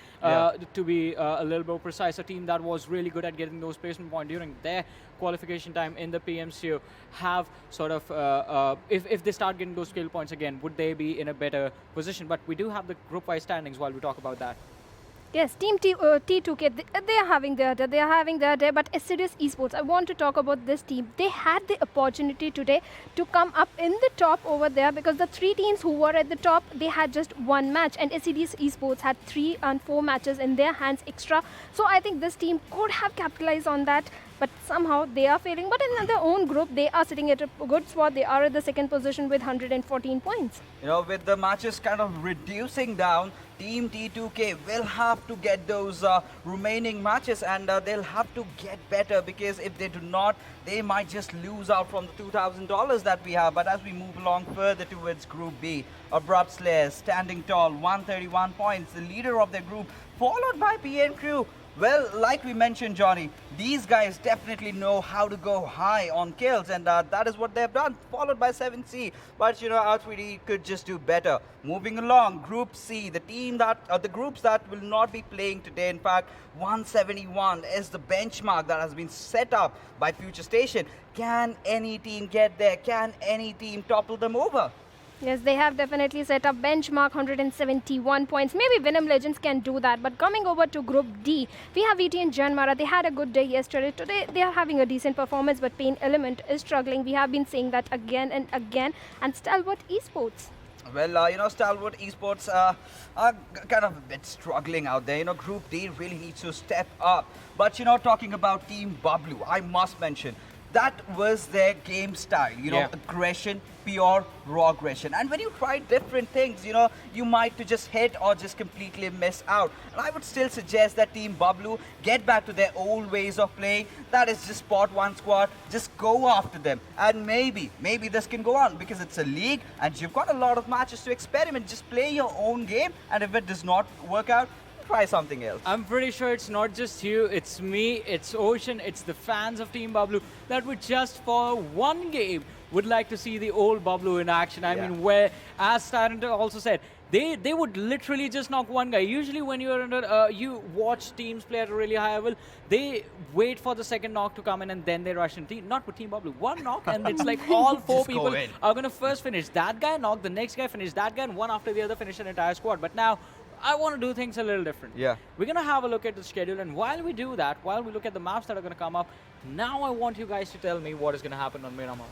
to be a little more precise, a team that was really good at getting those placement points during their qualification time in the PMCO, have sort of, if they start getting those kill points again, would they be in a better position? But we do have the group-wise standings while we talk about that. Yes, Team T2K, they are having their day, but Assiduous Esports, I want to talk about this team. They had the opportunity today to come up in the top over there because the 3 teams who were at the top, they had just 1 match, and Assiduous Esports had 3 and 4 matches in their hands extra. So I think this team could have capitalized on that, but somehow they are failing. But in their own group, they are sitting at a good spot. They are at the 2nd position with 114 points. You know, with the matches kind of reducing down, Team T2K will have to get those remaining matches, and they'll have to get better, because if they do not, they might just lose out from the $2,000 that we have. But as we move along further towards Group B, Abrupt Slayers standing tall, 131 points, the leader of their group, followed by PN Crew. Well, like we mentioned, Johnny, these guys definitely know how to go high on kills, and that is what they've done, followed by 7C. But, you know, R3D could just do better. Moving along, Group C, the team that, the groups that will not be playing today. In fact, 171 is the benchmark that has been set up by FutureStation. Can any team get there? Can any team topple them over? Yes, they have definitely set up benchmark 171 points. Maybe Venom Legends can do that. But coming over to Group D, we have VTNxJyanMaara. They had a good day yesterday. Today, they are having a decent performance, but PAINxELMT is struggling. We have been saying that again and again. And Stalwart Esports. Well, you know, Stalwart Esports are kind of a bit struggling out there. You know, Group D really needs to step up. But, you know, talking about Team Bablu, I must mention, that was their game style, you know, aggression, pure raw aggression. And when you try different things, you know, you might to just hit or just completely miss out. And I would still suggest that Team Bablu get back to their old ways of playing. That is just spot one squad, just go after them. And maybe this can go on, because it's a league and you've got a lot of matches to experiment. Just play your own game, and if it does not work out, try something else. I'm pretty sure it's not just you, it's me, it's Ocean, it's the fans of Team Bablu that would just for one game would like to see the old Bablu in action. I mean, where, as Tyrant also said, they would literally just knock one guy. Usually when you're under, you watch teams play at a really high level, they wait for the second knock to come in and then they rush in. Not with Team Bablu. One knock and it's like all 4 people are going to first finish that guy, knock the next guy, finish that guy, and one after the other finish an entire squad. But now, I want to do things a little different. Yeah. We're going to have a look at the schedule, and while we do that, while we look at the maps that are going to come up, now I want you guys to tell me what is going to happen on Miramar.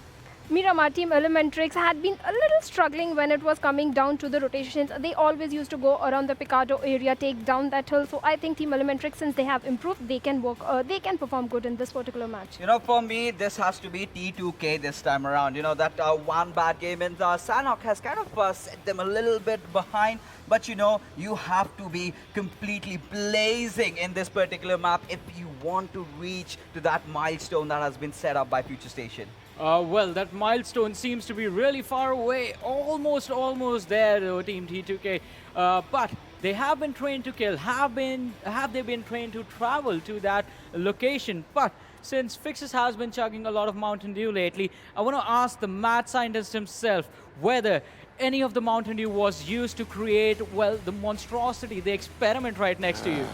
Miramar team ElementriX had been a little struggling when it was coming down to the rotations. They always used to go around the Picado area, take down that hill. So I think team ElementriX, since they have improved, they can work, they can perform good in this particular match. You know, for me, this has to be T2K this time around. You know, that one bad game in Sanhok has kind of set them a little bit behind. But you know, you have to be completely blazing in this particular map if you want to reach to that milestone that has been set up by FutureStation. Well, that milestone seems to be really far away, almost there, though, Team T2K. But they have been trained to kill. Have they been trained to travel to that location? But since Fixes has been chugging a lot of Mountain Dew lately, I want to ask the mad scientist himself whether any of the Mountain Dew was used to create, well, the monstrosity, the experiment right next to you.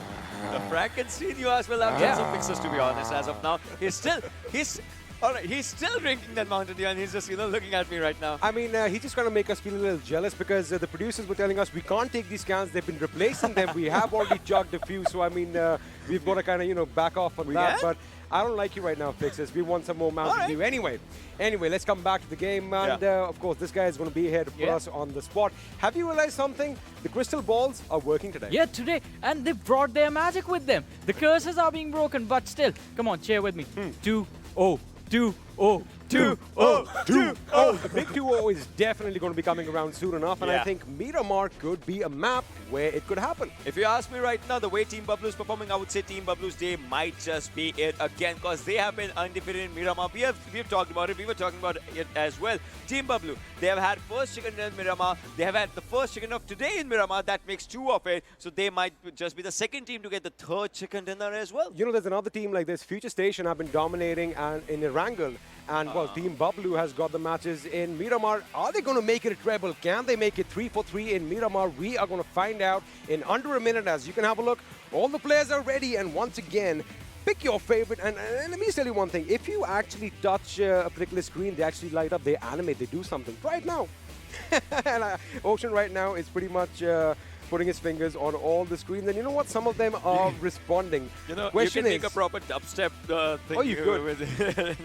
The Frankenstein, you as well have some Fixes, to be honest, as of now. He's All right, he's still drinking that Mountain Dew and he's just, looking at me right now. I mean, he's just trying to make us feel a little jealous because the producers were telling us we can't take these cans. They've been replacing them. We have already chugged a few. So, I mean, we've got to kind of, back off on that. But I don't like you right now, Fixers. We want some more Mountain Dew. Anyway, let's come back to the game. And, of course, this guy is going to be here to put us on the spot. Have you realized something? The crystal balls are working today. Yeah, today. And they brought their magic with them. The curses are being broken, but still. Come on, cheer with me. 2-0. 2-0. 2-0. 2-0. The big 2-0 is definitely going to be coming around soon enough, and I think Miramar could be a map where it could happen. If you ask me right now, the way Team Bablu is performing, I would say Team Bablu's day might just be it again, because they have been undefeated in Miramar. We've talked about it. We were talking about it as well. Team Bablu, they have had first chicken dinner in Miramar. They have had the first chicken of today in Miramar. That makes 2 of it. So they might just be the second team to get the third chicken dinner as well. There's another team like this. FutureStation have been dominating and in Erangel. And, Team Bablu has got the matches in Miramar. Are they going to make it a treble? Can they make it 3-for-3 in Miramar? We are going to find out in under a minute. As you can have a look, all the players are ready. And once again, pick your favorite. And let me tell you one thing. If you actually touch a particular screen, they actually light up, they animate, they do something. Right now. And Ocean right now is pretty much... putting his fingers on all the screens, and you know what? Some of them are responding. You can make a proper dubstep thing. Oh, you could.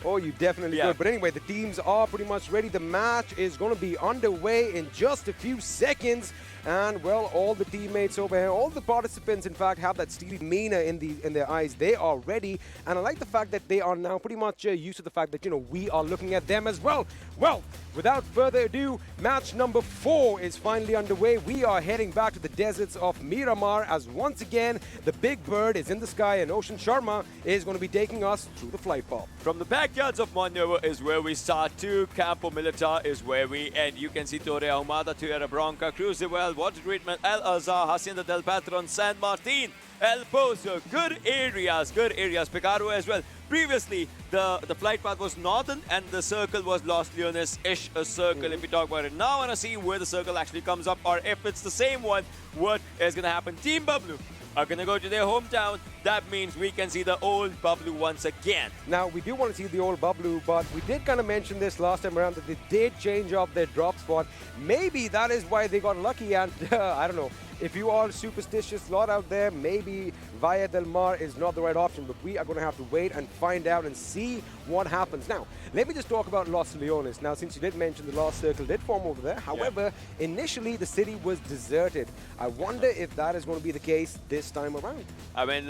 Oh, you definitely could. But anyway, the teams are pretty much ready. The match is going to be underway in just a few seconds. And, well, all the teammates over here, all the participants, in fact, have that steely demeanor in their eyes. They are ready. And I like the fact that they are now pretty much used to the fact that, we are looking at them as well. Well, without further ado, match number 4 is finally underway. We are heading back to the deserts of Miramar as once again, the big bird is in the sky and Ocean Sharma is going to be taking us through the flight path. From the backyards of Mondover is where we start to Campo Militar is where we end. You can see Torre Ahumada, Tierra Bronca, Crucible, Water Treatment, El Azhar, Hacienda del Patron, San Martin, El Pozo. Good areas. Picaro as well. Previously, the flight path was northern and the circle was Los Leones-ish a circle if we talk about it. Now I want to see where the circle actually comes up, or if it's the same one, what is going to happen. Team Bablu are going to go to their hometown. That means we can see the old Bablu once again. Now, we do want to see the old Bablu, but we did kind of mention this last time around that they did change up their drop spot. Maybe that is why they got lucky, and I don't know. If you are a superstitious lot out there, maybe Via Del Mar is not the right option, but we are going to have to wait and find out and see what happens. Now, let me just talk about Los Leones. Now, since you did mention the Lost Circle did form over there, however, initially the city was deserted. I wonder if that is going to be the case this time around. I mean,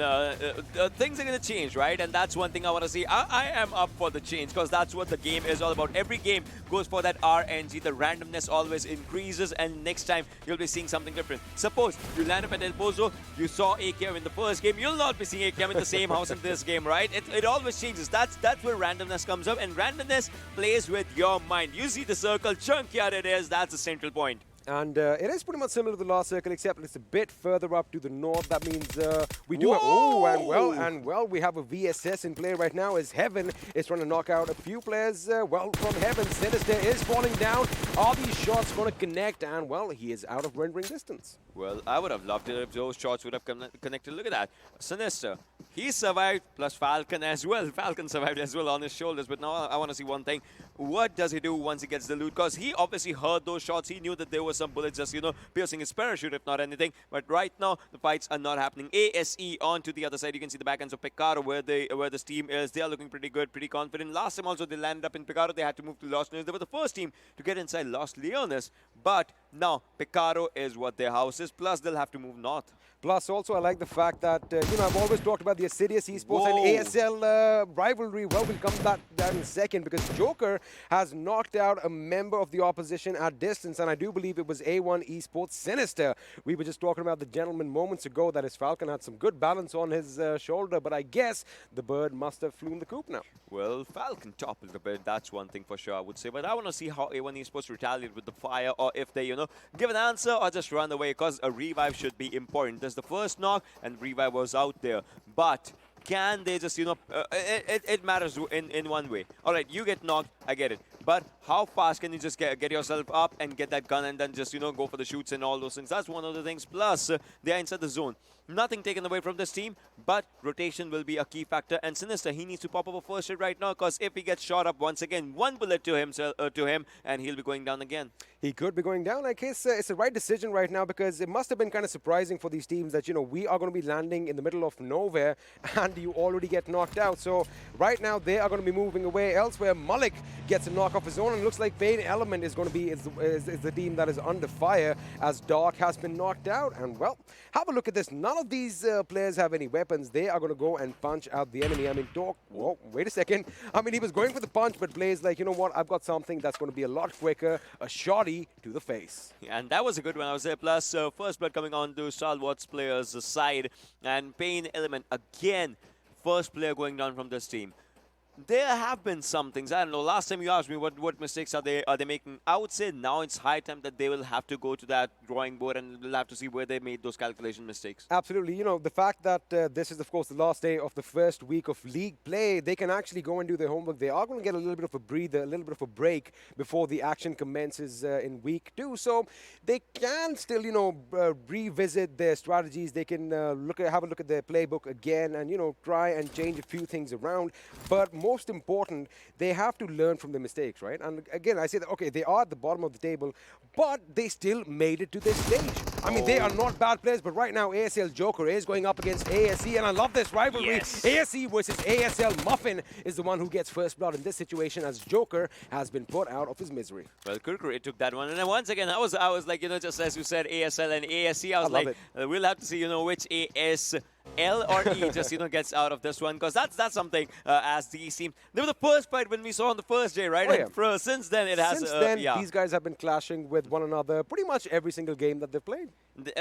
things are going to change, right? And that's one thing I want to see. I am up for the change because that's what the game is all about. Every game goes for that RNG. The randomness always increases, and next time you'll be seeing something different. Suppose you land up at El Pozo, you saw AKM in the first game, you'll not be seeing AKM in the same house in this game, right? It always changes. That's where randomness comes up, and randomness plays with your mind. You see the circle, chunkier it is, that's the central point. And it is pretty much similar to the last circle, except it's a bit further up to the north. That means we do we have a VSS in play right now as Heaven is trying to knock out a few players. From Heaven, Sinister is falling down. Are these shots going to connect? And, he is out of rendering distance. Well, I would have loved it if those shots would have connected. Look at that. Sinister, he survived, plus Falcon as well. Falcon survived as well on his shoulders. But now I want to see one thing. What does he do once he gets the loot? Because he obviously heard those shots. He knew that there was some bullets just, piercing his parachute, if not anything. But right now, the fights are not happening. ASE on to the other side. You can see the backends of Picaro where the team is. They are looking pretty good, pretty confident. Last time also, they landed up in Picaro. They had to move to Los Leones. They were the first team to get inside Los Leones. But now, Picaro is what their house is. Plus, they'll have to move north. Plus, also, I like the fact that, I've always talked about the Assiduous Esports and ASL rivalry. Well, we'll come to that in a second because Joker has knocked out a member of the opposition at distance, and I do believe it was A1 Esports Sinister. We were just talking about the gentleman moments ago that his Falcon had some good balance on his shoulder, but I guess the bird must have flown the coop now. Well, Falcon toppled the bird. That's one thing for sure, I would say. But I want to see how A1 Esports retaliate with the fire, or if they, give an answer or just run away, because a revive should be important. There's the first knock, and revive was out there. But can they just, it matters in one way. All right, you get knocked, I get it. But how fast can you just get yourself up and get that gun and then just, go for the shoots and all those things? That's one of the things. Plus, they are inside the zone. Nothing taken away from this team, but rotation will be a key factor. And Sinister, he needs to pop up a first hit right now, because if he gets shot up once again, one bullet to him, and he'll be going down again. He could be going down. I guess it's the right decision right now, because it must have been kind of surprising for these teams that, you know, we are going to be landing in the middle of nowhere and you already get knocked out. So right now they are going to be moving away elsewhere. Malik gets a knock off his own, and looks like PAINxELMT is going to be is the team that is under fire, as Dark has been knocked out. And well, have a look at this. None of these players have any weapons. They are going to go and punch out the enemy. I mean, Dark, whoa, wait a second. I mean, he was going for the punch, but Blaze like, you know what, I've got something that's going to be a lot quicker. A shotty to the face. Yeah, and that was a good one, I would say. Plus, first blood coming on to Stalwart players' side. And PAINxELMT, again, first player going down from this team. There have been some things. I don't know. Last time you asked me what mistakes are they making. I would say now it's high time that they will have to go to that drawing board and we'll have to see where they made those calculation mistakes. Absolutely. You know, the fact that this is, of course, the last day of the first week of league play, they can actually go and do their homework. They are going to get a little bit of a breather, a little bit of a break before the action commences in week 2. So they can still, you know, revisit their strategies. They can have a look at their playbook again and, you know, try and change a few things around. But most important, they have to learn from their mistakes, right? And again, I say that, okay, they are at the bottom of the table, but they still made it to this stage. I mean, they are not bad players, but right now, ASL Joker is going up against ASE, and I love this rivalry. Yes. ASE versus ASL Muffin is the one who gets first blood in this situation, as Joker has been put out of his misery. Well, Kurkure took that one. And then once again, I was like, you know, just as you said, ASL and ASE, I was like, we'll have to see, you know, which L or E just, you know, gets out of this one, because that's something as these teams. They were the first fight when we saw on the first day, right? Oh, yeah. And since then, it has. Since then, yeah. these guys have been clashing with one another pretty much every single game that they've played.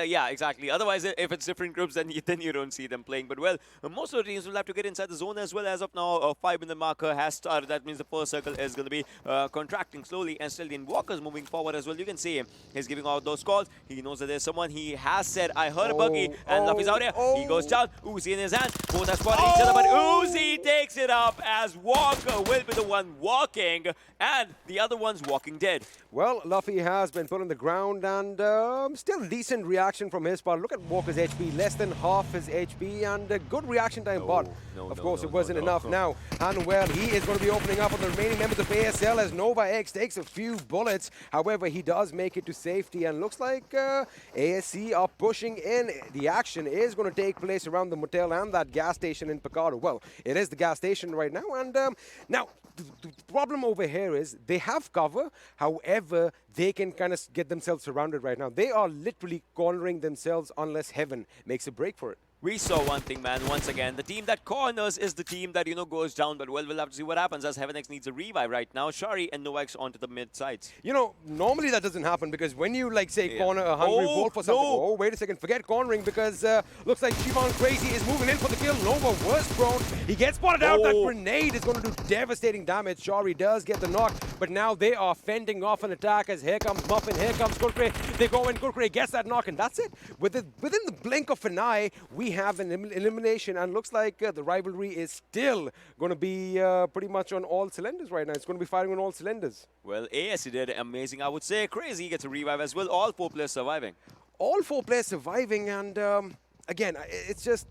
Yeah, exactly. Otherwise, if it's different groups, then you don't see them playing. But well, most of the teams will have to get inside the zone as well. As of now, a 5-minute marker has started. That means the first circle is going to be contracting slowly, and still Walker's moving forward as well. You can see him. He's giving out those calls. He knows that there's someone. He has said, I heard a buggy, and Luffy's out here. He goes down. Uzi in his hand. Both are spotting each other, but Uzi takes it up as Walker will be the one walking, and the other one's walking dead. Well, Luffy has been put on the ground, and still decent reaction from his part. Look at Walker's HP, less than half his HP, and a good reaction time, but of course it wasn't enough now. And well, he is going to be opening up on the remaining members of ASL as Nova X takes a few bullets. However, he does make it to safety, and looks like ASC are pushing in. The action is going to take place around the motel and that gas station in Picardo. Well, it is the gas station right now, and now the problem over here is they have cover. However, they can kind of get themselves surrounded right now. They are literally cornering themselves unless heaven makes a break for it. We saw one thing, man, once again. The team that corners is the team that, you know, goes down. But, well, we'll have to see what happens as HeavenX needs a revive right now. Shari and Novax onto the mid sides. You know, normally that doesn't happen because when you, like, say, corner a hungry wolf or something. Oh, wait a second. Forget cornering because looks like Shivan Crazy is moving in for the kill. Nova was prone. He gets spotted out. That grenade is going to do devastating damage. Shari does get the knock, but now they are fending off an attack as here comes Muffin, here comes Kurkure. They go in. Kurkure gets that knock, and that's it. Within the blink of an eye, we have an elimination, and looks like the rivalry is still going to be pretty much on all cylinders right now. It's going to be firing on all cylinders. Well, ASC did amazing, I would say. Crazy gets a revive as well. All 4 players surviving. All 4 players surviving, and again, it's just,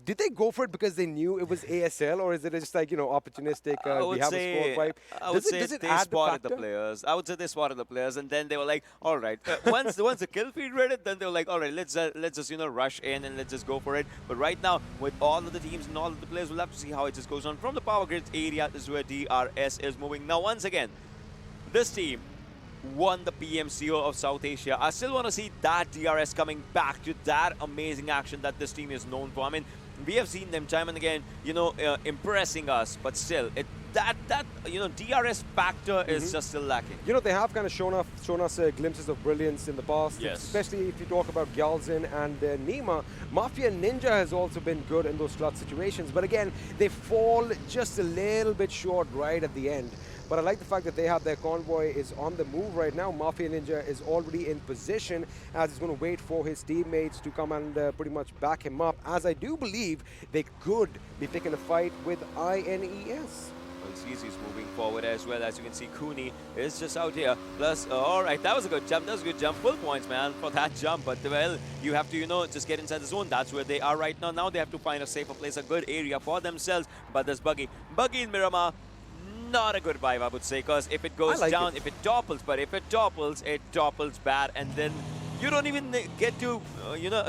did they go for it because they knew it was ASL, or is it just like, you know, opportunistic, we have a score fight? I would say they spotted the players. I would say they spotted the players, and then they were like, all right. Once the kill feed read it, then they were like, all right, let's just, you know, rush in and let's just go for it. But right now, with all of the teams and all of the players, we'll have to see how it just goes on. From the power grid area, this is where DRS is moving. Now, once again, this team won the PMCO of South Asia. I still want to see that DRS coming back to that amazing action that this team is known for. I mean, we have seen them time and again, you know, impressing us, but still, that you know, DRS factor is just still lacking. You know, they have kind of shown us glimpses of brilliance in the past, especially if you talk about Gyalzin and Nima. Mafia Ninja has also been good in those clutch situations, but again, they fall just a little bit short right at the end. But I like the fact that they have their convoy is on the move right now. Mafia Ninja is already in position as he's going to wait for his teammates to come and pretty much back him up, as I do believe they could be picking a fight with INES. Well, CZ's moving forward as well. As you can see, Cooney is just out here. Plus, all right, that was a good jump. That was a good jump. Full points, man, for that jump. But, well, you have to, you know, just get inside the zone. That's where they are right now. Now they have to find a safer place, a good area for themselves. But there's Buggy. Buggy in Miramar. Not a good vibe, I would say, because if it goes down, if it topples, but if it topples bad, and then you don't even get to,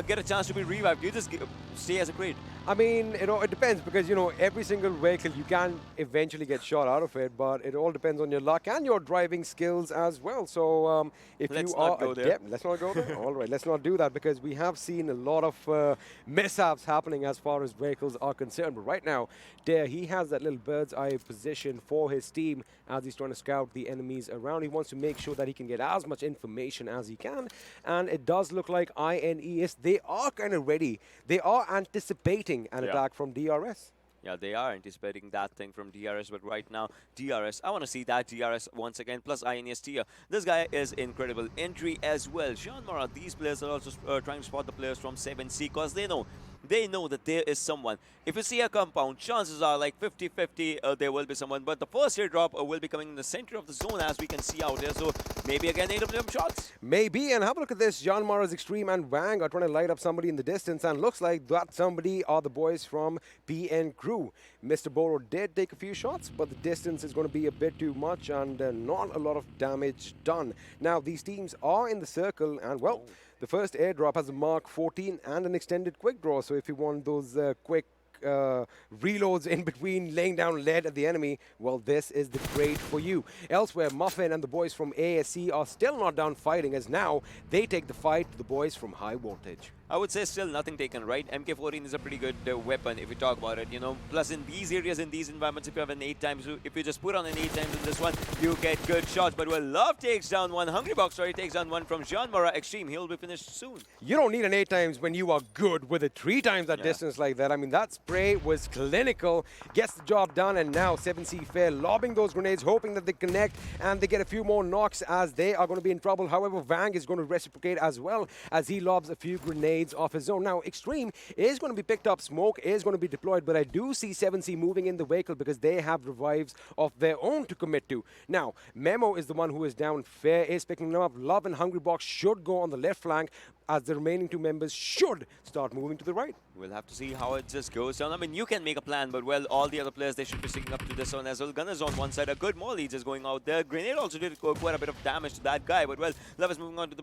get a chance to be revived. You just stay as a crate. I mean, it depends because, every single vehicle, you can eventually get shot out of it, but it all depends on your luck and your driving skills as well. So if you are adept, let's not go there. All right, let's not do that because we have seen a lot of mishaps happening as far as vehicles are concerned. But right now, Dare, he has that little bird's eye position for his team as he's trying to scout the enemies around. He wants to make sure that he can get as much information as he can. And it does look like INES, they are kind of ready. They are anticipating an attack from DRS. Yeah, they are anticipating that thing from DRS, but right now, DRS, I want to see that DRS once again, plus INES tier. This guy is incredible. Entry as well. JyanMaara, these players are also trying to spot the players from 7C because they know that there is someone. If you see a compound, chances are like 50-50 there will be someone, but the first airdrop will be coming in the center of the zone as we can see out here, so maybe again AWM shots. Maybe, and have a look at this. JyanMaara's Extreme and Wang are trying to light up somebody in the distance, and looks like that somebody are the boys from PN Crew. Mr. Boro did take a few shots, but the distance is going to be a bit too much and not a lot of damage done. Now, these teams are in the circle, and well, the first airdrop has a Mark 14 and an extended quick draw, so if you want those quick reloads in between laying down lead at the enemy, well, this is the grade for you. Elsewhere, Muffin and the boys from ASC are still not done fighting, as now they take the fight to the boys from High Voltage. I would say still nothing taken, right? MK14 is a pretty good weapon if you talk about it, Plus in these areas, in these environments, if you have an 8 times, if you just put on an 8 times in this one, you get good shots. But well, Love takes down one. Hungrybox, takes down one from JyanMaara Extreme. He'll be finished soon. You don't need an 8 times when you are good with a 3 times that distance like that. I mean, that spray was clinical, gets the job done, and now 7C Fair lobbing those grenades, hoping that they connect and they get a few more knocks as they are going to be in trouble. However, Vang is going to reciprocate as well as he lobs a few grenades off his own. Now, Extreme is going to be picked up, Smoke is going to be deployed, but I do see 7C moving in the vehicle because they have revives of their own to commit to. Now, Memo is the one who is down. Fair is picking them up. Love and Hungrybox should go on the left flank as the remaining 2 members should start moving to the right. We'll have to see how it just goes down. I mean, you can make a plan, but well, all the other players, they should be sticking up to this one as well. Gunners on one side, a good molly just going out there. Grenade also did quite a bit of damage to that guy, but well, Love is moving on to the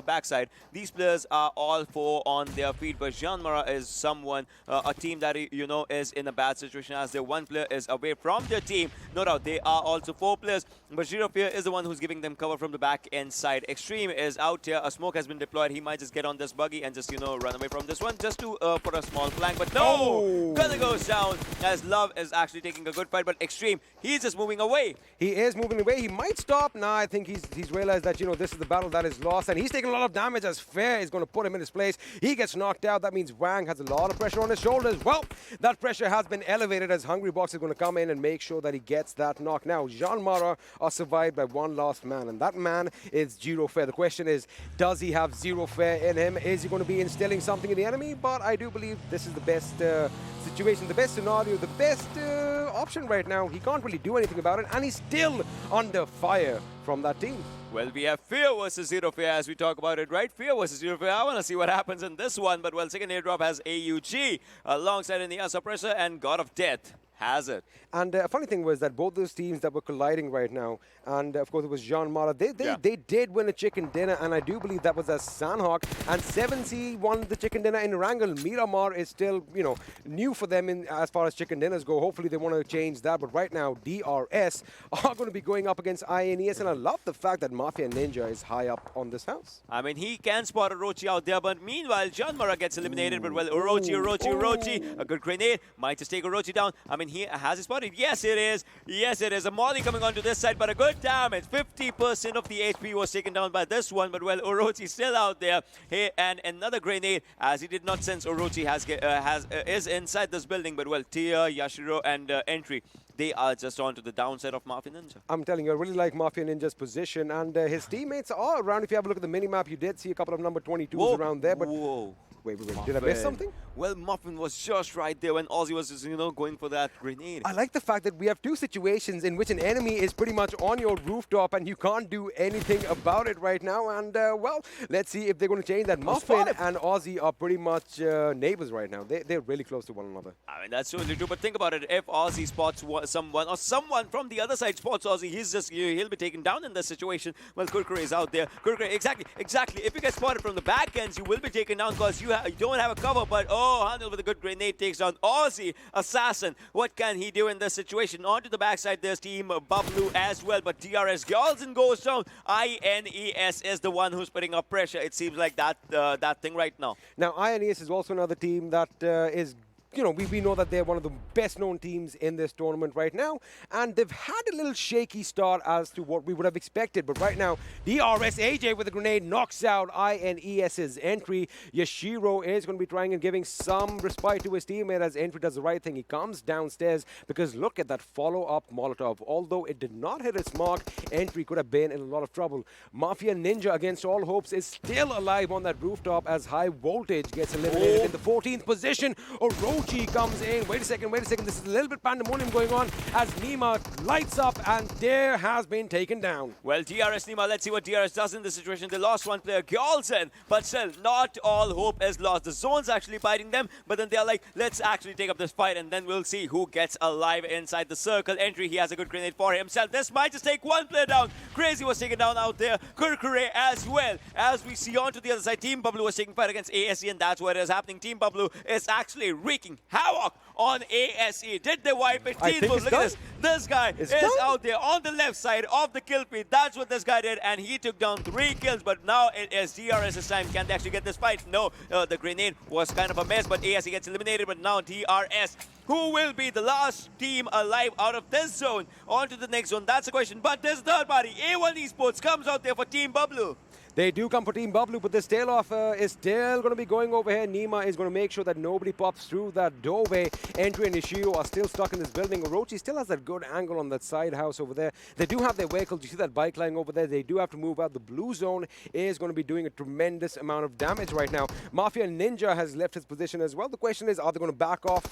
backside. These players are all 4 on their feet, but JyanMaara is someone, a team that, is in a bad situation as their 1 player is away from their team. No doubt, they are also 4 players, but Zero Fear is the one who's giving them cover from the back end side. Extreme is out here. A smoke has been deployed. He might just get on this buggy and just, run away from this one just to put a small flank, but no! Gunner goes down as Love is actually taking a good fight, but Extreme, he's just moving away. He is moving away. He might stop. Nah, I think he's realized that, this is the battle that is lost, and he's taking a lot of damage as Fair is going to put him in his place. He gets knocked out. That means Wang has a lot of pressure on his shoulders. Well, that pressure has been elevated as Hungrybox is going to come in and make sure that he gets that knock. Now, JyanMaara are survived by 1 last man, and that man is Zero Fair. The question is, does he have Zero Fair in him? Is he going to be instilling something in the enemy? But I do believe this is the best situation, the best scenario, the best option right now. He can't really do anything about it, and he's still under fire from that team. Well, we have Fear versus Zero Fear as we talk about it, right? Fear versus Zero Fear. I want to see what happens in this one, but well, second airdrop has AUG alongside in the Suppressor, and God of Death has it. And a funny thing was that both those teams that were colliding right now, and of course it was JyanMaara, they did win a chicken dinner, and I do believe that was as Sanhok, and 7C won the chicken dinner in Erangel. Miramar is still, new for them in as far as chicken dinners go. Hopefully they want to change that, but right now DRS are going to be going up against INES, and I love the fact that Mafia Ninja is high up on this house. I mean, he can spot Orochi out there, but meanwhile, JyanMaara gets eliminated, but well, Orochi, a good grenade, might just take Orochi down. I mean, he has his spotted. Yes, it is. Yes, it is. A molly coming onto this side, but a good damage. 50% of the HP was taken down by this one, but well, Orochi still out there. Hey, and another grenade, as he did not sense Orochi is inside this building, but well, Tia, Yashiro, and Entry, they are just onto the downside of Mafia Ninja. I'm telling you, I really like Mafia Ninja's position, and his teammates are around. If you have a look at the minimap, you did see a couple of number 22s around there, but Wait, did I miss something? Well, Muffin was just right there when Aussie was just, going for that grenade. I like the fact that we have two situations in which an enemy is pretty much on your rooftop and you can't do anything about it right now. And, well, let's see if they're going to change that. Muffin and Aussie are pretty much neighbors right now. They're really close to one another. I mean, that's totally true. But think about it. If Aussie spots someone or someone from the other side spots Aussie, he'll be taken down in this situation. Well, Kurkure is out there. Kurkure, exactly. If you get spotted from the back ends, you will be taken down because you don't have a cover. But, Handel with a good grenade takes down Aussie Assassin. What can he do in this situation? Onto the backside, there's Team Bablu as well. But DRS Galson goes down. INES is the one who's putting up pressure. It seems like that thing right now. Now, INES is also another team that is... we know that they're one of the best-known teams in this tournament right now, and they've had a little shaky start as to what we would have expected. But right now, DRS AJ with a grenade knocks out INES's entry. Yashiro is going to be trying and giving some respite to his teammate as entry does the right thing. He comes downstairs because look at that follow-up Molotov. Although it did not hit its mark, entry could have been in a lot of trouble. Mafia Ninja, against all hopes, is still alive on that rooftop as High Voltage gets eliminated in the 14th position. Orochi comes in. Wait a second. This is a little bit pandemonium going on as Nima lights up and there has been taken down. Well, DRS Nima, let's see what DRS does in this situation. They lost one player, Gyalzen, but still, not all hope is lost. The zone's actually biting them, but then they're like, let's actually take up this fight and then we'll see who gets alive inside the circle. Entry, he has a good grenade for himself. This might just take one player down. Crazy was taken down out there. Kurkure as well. As we see onto the other side, Team Bablu was taking fight against ASE, and that's what is happening. Team Bablu is actually wreaking havoc on ASE. Did they wipe it? Look at this. This guy is out there on the left side of the kill feed. That's what this guy did, and he took down 3 kills. But now it is DRS's time. Can they actually get this fight? No. The grenade was kind of a mess, but ASE gets eliminated. But now DRS, who will be the last team alive out of this zone? On to the next zone. That's the question. But this third party, A1 Esports, comes out there for Team Bablu. They do come for Team Bablu, but this tail-off is still going to be going over here. Nima is going to make sure that nobody pops through that doorway. Entry and Ishio are still stuck in this building. Orochi still has that good angle on that side house over there. They do have their vehicles. You see that bike lying over there. They do have to move out. The blue zone is going to be doing a tremendous amount of damage right now. Mafia Ninja has left his position as well. The question is, are they going to back off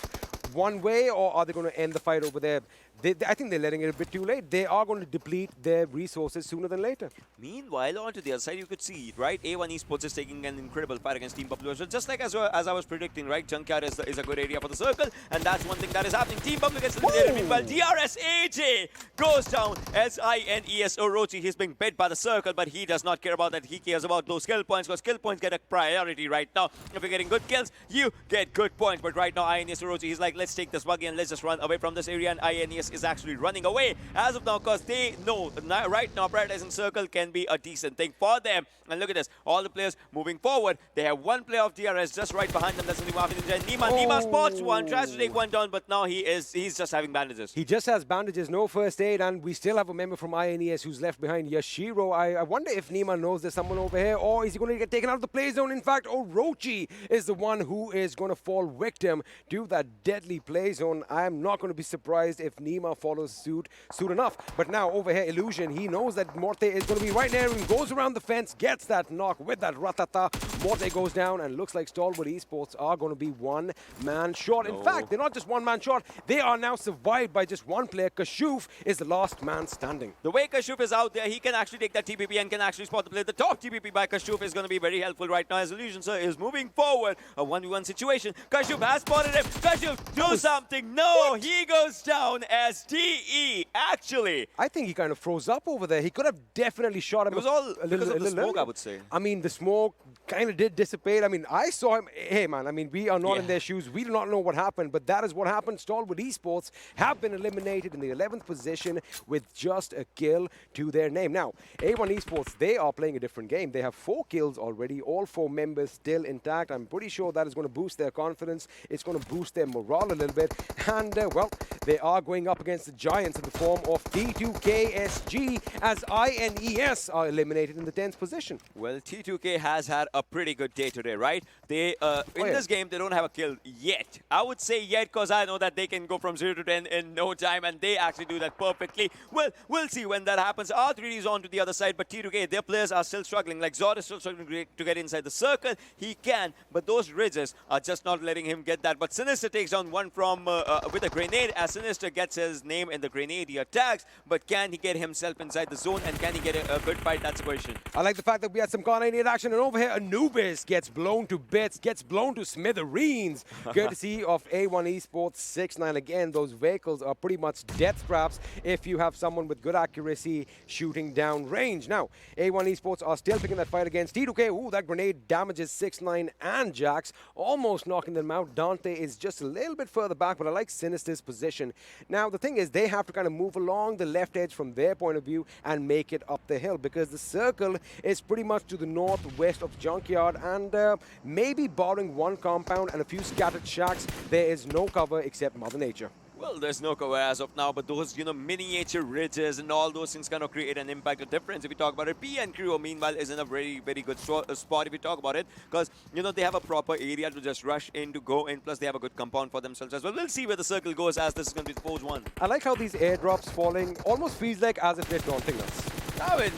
one way or are they going to end the fight over there? I think they're letting it a bit too late. They are going to deplete their resources sooner than later. Meanwhile, onto the other side, you could see, right, A1 Esports is taking an incredible fight against Team Bablu. So just like as I was predicting, right, Junkyard is a good area for the circle, and that's one thing that is happening. Team Bablu gets eliminated. Meanwhile, DRS AJ goes down as INES Orochi. He's being bit by the circle, but he does not care about that. He cares about those skill points, because skill points get a priority right now. If you're getting good kills, you get good points. But right now, INES Orochi, he's like, let's take this buggy and let's just run away from this area, and INES is actually running away as of now because they know right now prioritizing circle can be a decent thing for them. And look at this, all the players moving forward. They have one player of DRS just right behind them. That's Nima spots one, tries to take one down, but now he's just having bandages. He just has bandages, no first aid, and we still have a member from INES who's left behind, Yashiro. I wonder if Nima knows there's someone over here, or is he going to get taken out of the play zone? In fact, Orochi is the one who is going to fall victim to that deadly play zone. I'm not going to be surprised if Nima follows suit soon enough. But now over here, Illusion, he knows that Morte is going to be right there and goes around the fence, gets that knock with that ratata. Morte goes down and looks like Stalwart Esports are going to be one man short. In fact, they're not just one man short. They are now survived by just one player. Kashuf is the last man standing. The way Kashuf is out there, he can actually take that TPP and can actually spot the play. The top TPP by Kashuf is going to be very helpful right now as Illusion Sir is moving forward. A 1v1 situation. Kashuf has spotted him. Kashuf, do something. No, he goes down as DE. Actually, I think he kind of froze up over there. He could have definitely shot him. It was all because of the smoke, I would say. I mean, the smoke kind of did dissipate. I mean, I saw him. Hey, man, I mean, we are not in their shoes. We do not know what happened, but that is what happened. Stalwart Esports have been eliminated in the 11th position with just a kill to their name. Now, A1 Esports, they are playing a different game. They have 4 kills already, all 4 members still intact. I'm pretty sure that is going to boost their confidence. It's going to boost their morale a little bit. And, well, they are going up against the Giants in the form of T2KSG as INES are eliminated in the 10th position. Well, T2K has had a pretty good day today, right? They in this game, they don't have a kill yet. I would say yet because I know that they can go from 0 to 10 in no time, and they actually do that perfectly. Well, we'll see when that happens. R3D is on to the other side, but T2K, their players are still struggling. Like Zod is still struggling to get inside the circle. He can, but those ridges are just not letting him get that. But Sinister takes down one from with a grenade. As Sinister gets his name in the grenade, he attacks, but can he get himself inside the zone, and can he get a good fight? That's the question. I like the fact that we had some Car98 action, and over here, Anubis gets blown to bits, gets blown to smithereens. Courtesy of A1 Esports 6-9. Again, those vehicles are pretty much death traps if you have someone with good accuracy shooting down range. Now, A1 Esports are still picking that fight against T2K. Ooh, that grenade damages 6-9 and Jax, almost knocking them out. Dante is just a little bit further back, but I like Sinister's position. Now, the thing is, they have to kind of move along the left edge from their point of view and make it up the hill, because the circle is pretty much to the northwest of Junkyard, and maybe barring one compound and a few scattered shacks, there is no cover except Mother Nature. Well, there's no cover as of now, but those, miniature ridges and all those things kind of create an impact, a difference. If you talk about it, PN Crew, meanwhile, is in a very, very good spot if you talk about it, because, they have a proper area to just rush in, to go in, plus they have a good compound for themselves as well. We'll see where the circle goes, as this is going to be the pose one. I like how these airdrops falling almost feels like as if they're daunting us. I mean,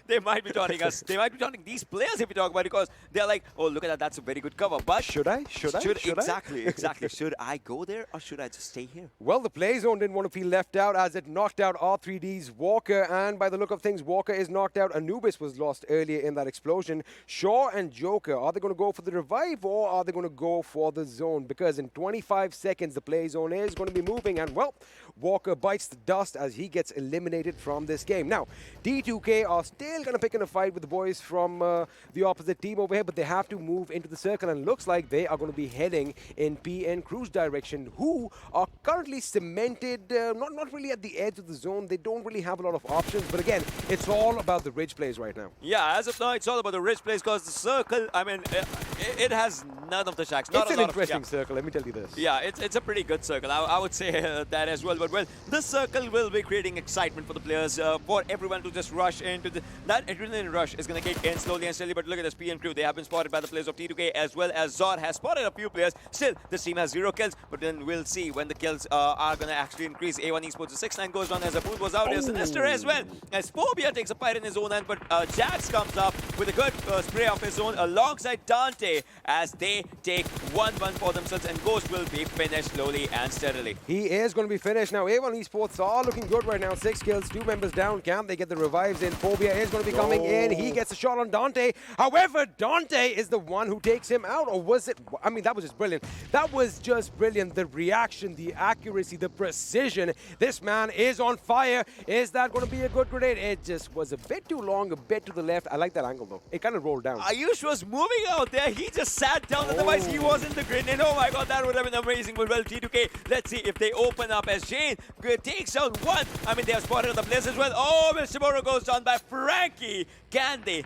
they might be taunting us. They might be taunting these players if you talk about it, because they're like, oh, look at that, that's a very good cover. But should I? Exactly. Should I go there, or should I just stay here? Well, the play zone didn't want to feel left out as it knocked out R3D's Walker, and by the look of things, Walker is knocked out. Anubis was lost earlier in that explosion. Shaw and Joker, are they going to go for the revive, or are they going to go for the zone? Because in 25 seconds, the play zone is going to be moving, and well, Walker bites the dust as he gets eliminated from this game. Now, D2K are still going to pick in a fight with the boys from the opposite team over here, but they have to move into the circle, and looks like they are going to be heading in PN Crew's direction, who are currently cemented, not really at the edge of the zone. They don't really have a lot of options, but again, it's all about the ridge plays right now. Yeah, as of now, it's all about the ridge plays, because the circle, I mean, it has none of the shacks. It's an interesting circle, let me tell you this. Yeah, it's a pretty good circle. I would say that as well. But, well, this circle will be creating excitement for the players, for everyone to just rush into that adrenaline rush is going to kick in slowly and steadily. But look at this PN Crew. They have been spotted by the players of T2K, as well as Zod has spotted a few players. Still, this team has 0 kills, but then we'll see when the kills are going to actually increase. A1 Esports 6-9 goes down as a boot was out. There's Sinister as well, as Phobia takes a fight in his own hand, but Jax comes up with a good spray of his own alongside Dante, as they take 1-1 for themselves, and Ghost will be finished slowly and steadily. He is going to be finished. Now, A1 Esports are looking good right now. 6 kills, 2 members down. Can they get the revives in? Phobia is going to be coming in. He gets a shot on Dante. However, Dante is the one who takes him out. Or was it? I mean, that was just brilliant. That was just brilliant. The reaction, the accuracy, the precision. This man is on fire. Is that going to be a good grenade? It just was a bit too long, a bit to the left. I like that angle, though. It kind of rolled down. Ayush was moving out there. He just sat down. Otherwise, he wasn't the grenade. Oh, my God, that would have been amazing. But, well, T2K, let's see if they open up as Jane takes down one. I mean, they have spotted the players as well. Oh, Mr. Moro goes down by Frankie. Can they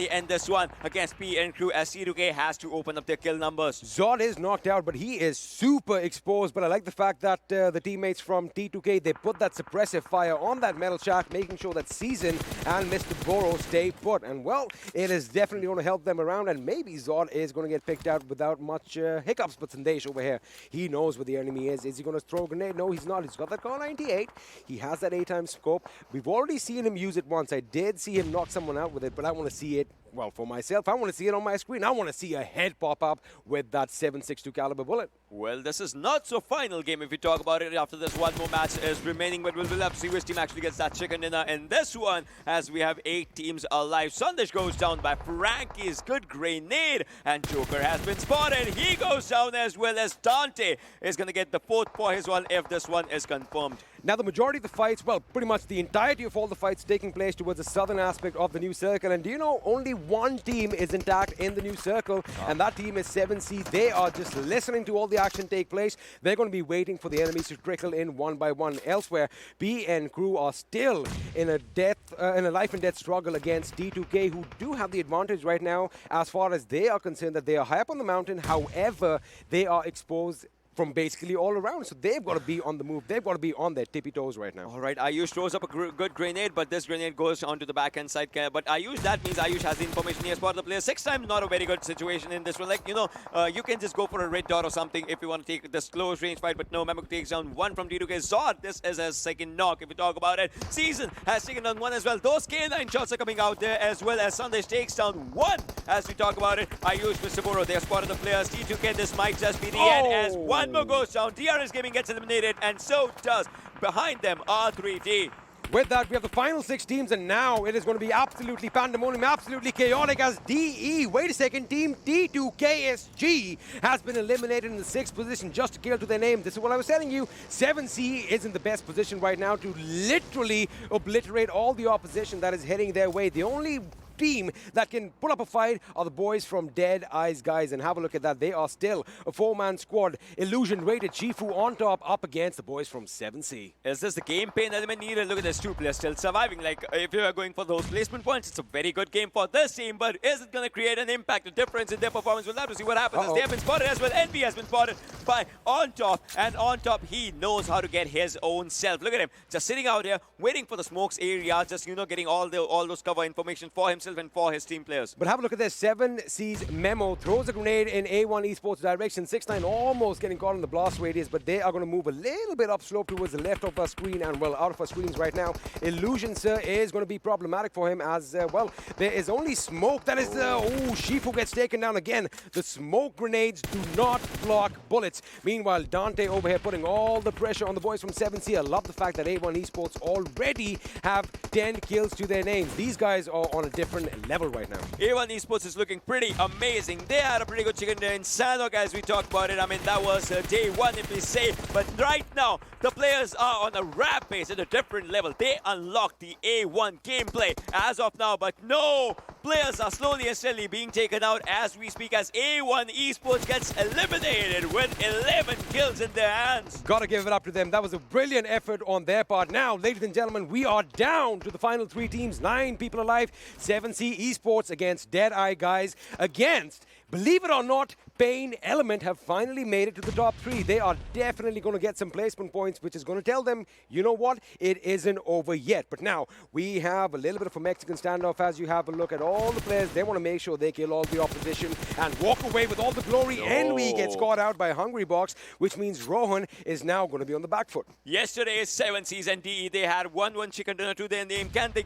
end this one against PN Crew, as T2K has to open up their kill numbers? Zod is knocked out, but he is super exposed. But I like the fact that the teammates from T2K, they put that suppressive fire on that metal shack, making sure that Season and Mr. Boro stay put. And, well, it is definitely going to help them around, and maybe Zod is going to get picked out without much hiccups. But Sandesh over here, he knows where the enemy is. Is he going to throw a grenade? No, he's not. He's got that Car98. He has that 8-time scope. We've already seen him use it once. I did see him knock someone out with it, but I want to see it, well, for myself. I want to see it on my screen. I want to see a head pop up with that 7.62 caliber bullet. Well, this is not so final game if we talk about it. After this, one more match is remaining, but we'll have to see which team actually gets that chicken dinner in this one, as we have 8 teams alive. Sandesh goes down by Frankie's good grenade, and Joker has been spotted. He goes down, as well as Dante is going to get the 4th for his one if this one is confirmed. Now, the majority of the fights, well, pretty much the entirety of all the fights taking place towards the southern aspect of the new circle. And do you know, only one team is intact in the new circle, and that team is 7C. They are just listening to all the action take place. They're going to be waiting for the enemies to trickle in one by one. Elsewhere, PN Crew are still in a life and death struggle against D2K, who do have the advantage right now as far as they are concerned, that they are high up on the mountain. However, they are exposed from basically all around. So they've got to be on the move. They've got to be on their tippy toes right now. All right, Ayush throws up a good grenade, but this grenade goes onto the backhand side. But Ayush, that means Ayush has the information. He has spotted the player 6 times. Not a very good situation in this one. Like, you can just go for a red dot or something if you want to take this close range fight. But no, Memok takes down 1 from D2K. Zod, this is his second knock if we talk about it. Season has taken down 1 as well. Those K9 shots are coming out there as well as Sandesh takes down 1 as we talk about it. Ayush, Mr. Boro, they have spotted the players. D2K, this might just be the end as 1 more goes down. DRS Gaming gets eliminated, and so does behind them R3D. With that, we have the final 6 teams, and now it is going to be absolutely pandemonium, absolutely chaotic as DE, wait a second, Team D2KSG has been eliminated in the 6th position just to kill to their name. This is what I was telling you. 7C is in the best position right now to literally obliterate all the opposition that is heading their way. The only team that can put up a fight are the boys from DEADEYES, guys, and have a look at that. They are still a 4-man squad. Illusion rated Shifu on top up against the boys from 7C. Is this the game pain element needed? Look at this, 2 players still surviving. Like, if you are going for those placement points, it's a very good game for this team, but is it going to create an impact, a difference in their performance? We'll have to see what happens as they have been spotted as well. NB has been spotted by On Top, and On Top, he knows how to get his own self. Look at him, just sitting out here, waiting for the smokes area, just, getting all those cover information for himself and for his team players. But have a look at this. 7C's Memo throws a grenade in A1 Esports direction. 6-9 almost getting caught in the blast radius, but they are going to move a little bit upslope towards the left of our screen and, well, out of our screens right now. Illusion, sir, is going to be problematic for him as, well, there is only smoke. That is, Shifu gets taken down again. The smoke grenades do not block bullets. Meanwhile, Dante over here putting all the pressure on the boys from 7C. I love the fact that A1 Esports already have 10 kills to their names. These guys are on a different level right now. A1 Esports is looking pretty amazing. They had a pretty good chicken dinner in Sanhok as we talked about it. I mean, that was day 1 if we say. But right now, the players are on a rap pace at a different level. They unlocked the A1 gameplay as of now. But no, players are slowly and steadily being taken out as we speak as A1 Esports gets eliminated with 11 kills in their hands. Gotta give it up to them. That was a brilliant effort on their part. Now, ladies and gentlemen, we are down to the final 3 teams. 9 people alive. 7C Esports against DEADEYE, guys. Against, believe it or not, PAINxELMT have finally made it to the top 3. They are definitely going to get some placement points, which is going to tell them, you know what, it isn't over yet. But now, we have a little bit of a Mexican standoff as you have a look at all the players. They want to make sure they kill all the opposition and walk away with all the glory. And we get caught out by Hungrybox, which means Rohan is now going to be on the back foot. Yesterday's 7Cs and DE, they had 1-1 chicken dinner to their name. Can they,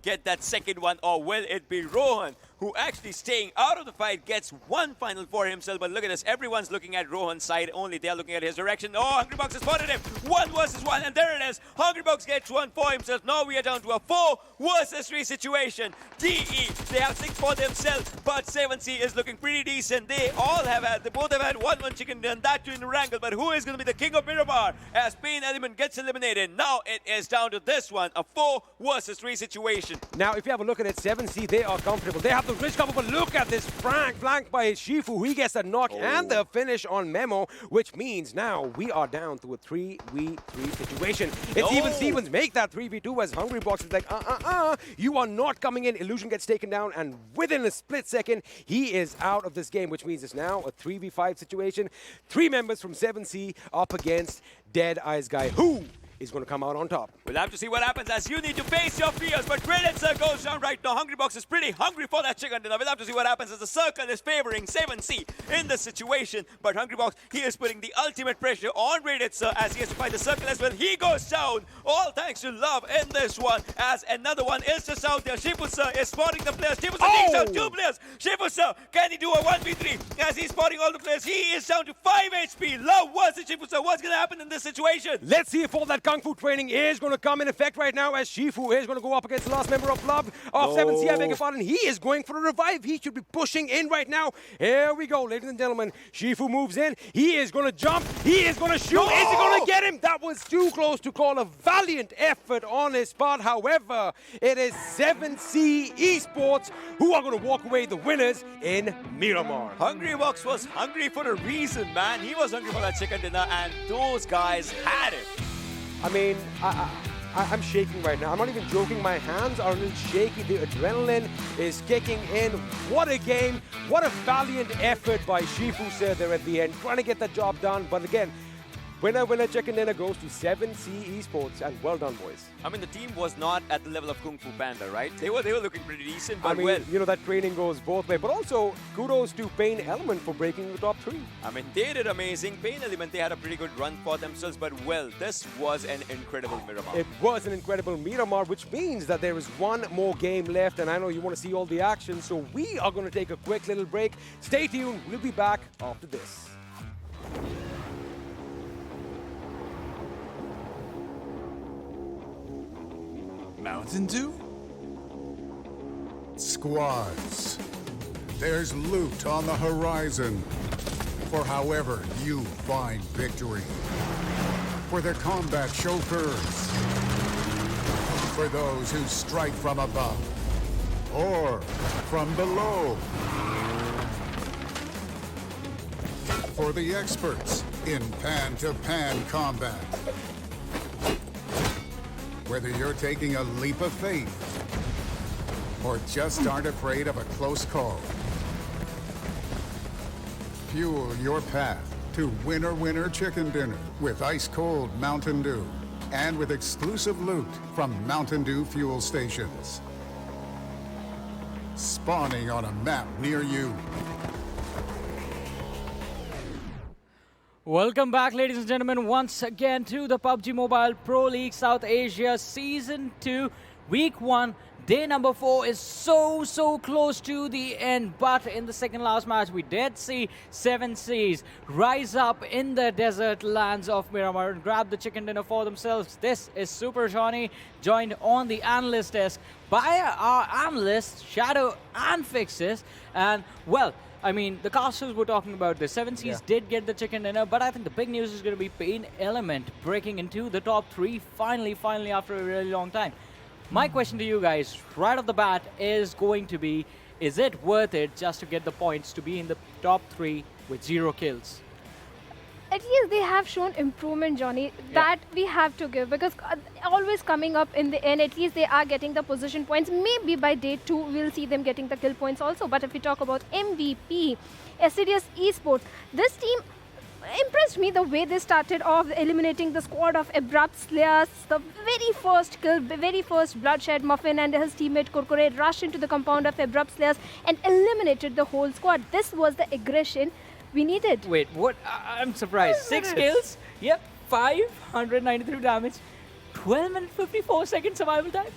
get that second one, or will it be Rohan, who actually staying out of the fight, gets 1 final for himself? But look at this, everyone's looking at Rohan's side only. They're looking at his direction. Oh, Hungrybox has spotted him. 1 versus 1, and there it is. Hungrybox gets 1 for himself. Now we are down to a 4 versus 3 situation. DE, they have 6 for themselves, but 7C is looking pretty decent. They both have had 1-1 chicken dinner, and that too in Erangel. But who is going to be the king of Miramar as PAINxELMT gets eliminated? Now it is down to this one, a 4 versus 3 situation. Now, if you have a look at it, 7C, they are comfortable. They have the rich cover, but look at this flank by Shifu. He gets a knock and the finish on Memo, which means now we are down to a 3v3 situation. It's even Stevens make that 3v2 as Hungrybox is like, you are not coming in. Illusion gets taken down, and within a split second, he is out of this game, which means it's now a 3v5 situation. 3 members from 7C up against DEADEYES guy. Who is going to come out on top? We'll have to see what happens as you need to face your fears, but Graded Sir goes down right now. Hungrybox is pretty hungry for that chicken dinner. We'll have to see what happens as the circle is favoring 7C in this situation, but Hungrybox, he is putting the ultimate pressure on Graded Sir as he has to fight the circle as well. He goes down, all thanks to Love in this one, as another one is just out there. Shifu Sir is spotting the players. Shifu Sir takes out 2 players. Shifu Sir, can he do a 1v3 as he's spotting all the players? He is down to 5 HP. Love versus Shifu Sir. What's going to happen in this situation? Let's see if all that Kung Fu training is going to come in effect right now as Shifu is going to go up against the last member of Love of 7C, I beg your pardon. He is going for a revive. He should be pushing in right now. Here we go, ladies and gentlemen. Shifu moves in. He is going to jump. He is going to shoot. Is he going to get him? That was too close to call. A valiant effort on his part. However, it is 7C Esports who are going to walk away the winners in Miramar. Hungrybox was hungry for a reason, man. He was hungry for that chicken dinner, and those guys had it. I mean, I'm shaking right now. I'm not even joking. My hands are a little shaky. The adrenaline is kicking in. What a game. What a valiant effort by Shifu Sir there at the end, trying to get the job done. But again, winner, chicken dinner goes to 7C Esports, and well done, boys. I mean, the team was not at the level of Kung Fu Panda, right? They were looking pretty decent, but I mean, well. you know, that training goes both ways. But also, kudos to PAINxELMT for breaking the top 3. I mean, they did amazing. PAINxELMT, they had a pretty good run for themselves, but well, this was an incredible Miramar. It was an incredible Miramar, which means that there is one more game left, and I know you want to see all the action, so we are going to take a quick little break. Stay tuned. We'll be back after this. Mountain Dew? Squads. There's loot on the horizon for however you find victory. For the combat chauffeurs. For those who strike from above or from below. For the experts in pan-to-pan combat. Whether you're taking a leap of faith or just aren't afraid of a close call. Fuel your path to winner chicken dinner with ice-cold Mountain Dew and with exclusive loot from Mountain Dew fuel stations. Spawning on a map near you. Welcome back, ladies and gentlemen, once again to the PUBG Mobile Pro League South Asia Season 2, Week 1. Day number 4 is so close to the end, but in the second last match, we did see 7Cs rise up in the desert lands of Miramar and grab the chicken dinner for themselves. This is Super Johnny, joined on the analyst desk by our analysts, Shadow and Fixes, and well, I mean, the casters were talking about the 7Cs did get the chicken dinner, but I think the big news is going to be PAINxELMT breaking into the top 3 finally after a really long time. My question to you guys right off the bat is going to be, is it worth it just to get the points to be in the top 3 with 0 kills? At least they have shown improvement, Johnny. That we have to give, because always coming up in the end, at least they are getting the position points. Maybe by day 2, we'll see them getting the kill points also. But if we talk about MVP, Assiduous Esports, this team impressed me the way they started off, eliminating the squad of Abrupt Slayers. The very first kill, the very first bloodshed, Muffin and his teammate Kurkure rushed into the compound of Abrupt Slayers and eliminated the whole squad. This was the aggression we needed. Wait, what? I'm surprised. 6 kills? Yep, 593 damage, 12 minutes 54 seconds survival time.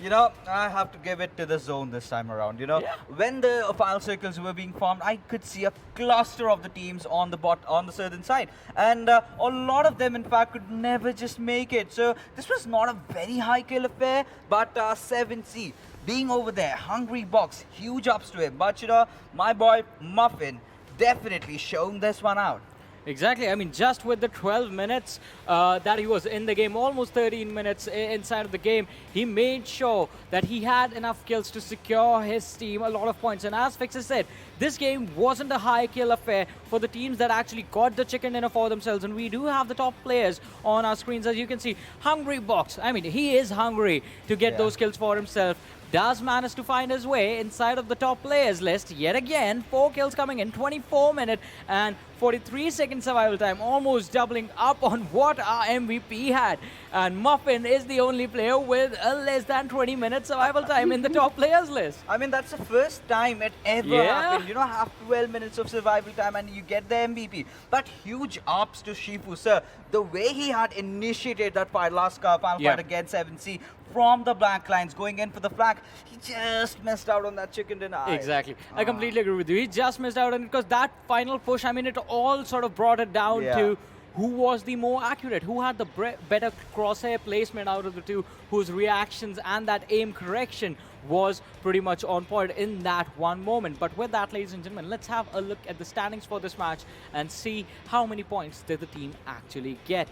You know, I have to give it to the zone this time around. You know, when the file circles were being formed, I could see a cluster of the teams on the southern side, and a lot of them, in fact, could never just make it. So this was not a very high kill affair, but 7C being over there, Hungry Box, huge ups to him. But you know, my boy Muffin definitely shown this one out. Exactly. I mean, just with the 12 minutes that he was in the game, almost 13 minutes inside of the game, he made sure that he had enough kills to secure his team a lot of points. And as Fixes said, this game wasn't a high kill affair for the teams that actually got the chicken dinner for themselves. And we do have the top players on our screens, as you can see. Hungry Box, I mean, he is hungry to get those kills for himself. Does manage to find his way inside of the top players list yet again. 4 kills coming in, 24 minutes and 43 second survival time, almost doubling up on what our MVP had. And Muffin is the only player with a less than 20 minutes survival time in the top players list. I mean, that's the first time it ever happened. You know, have 12 minutes of survival time and you get the MVP. But huge ups to Shifu, sir. The way he had initiated that fight, final fight against 7C, from the blank lines, going in for the flank, he just missed out on that chicken dinner. Exactly. I completely agree with you. He just missed out on it, because that final push, I mean, it all sort of brought it down to who was the more accurate, who had the better crosshair placement out of the two, whose reactions and that aim correction was pretty much on point in that one moment. But with that, ladies and gentlemen, let's have a look at the standings for this match and see how many points did the team actually get.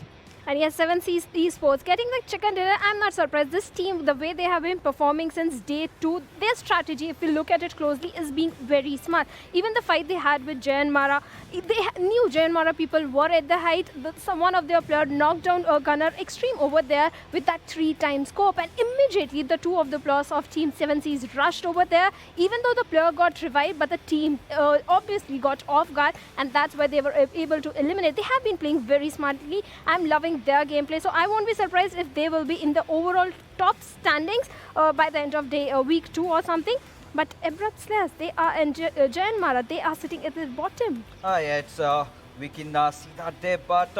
And yes, 7C's Esports getting the chicken dinner. I'm not surprised. This team, the way they have been performing since day 2, their strategy, if you look at it closely, is being very smart. Even the fight they had with JyanMaara, they knew JyanMaara people were at the height. One of their players knocked down a gunner extreme over there with that 3-time scope, and immediately the 2 of the players of Team 7C's rushed over there. Even though the player got revived, but the team obviously got off guard, and that's why they were able to eliminate. They have been playing very smartly. I'm loving their gameplay, so I won't be surprised if they will be in the overall top standings by the end of week 2 or something. But Abrupt Slayers, they are, and JyanMaara, they are sitting at the bottom. Yeah, it's we can see that there, but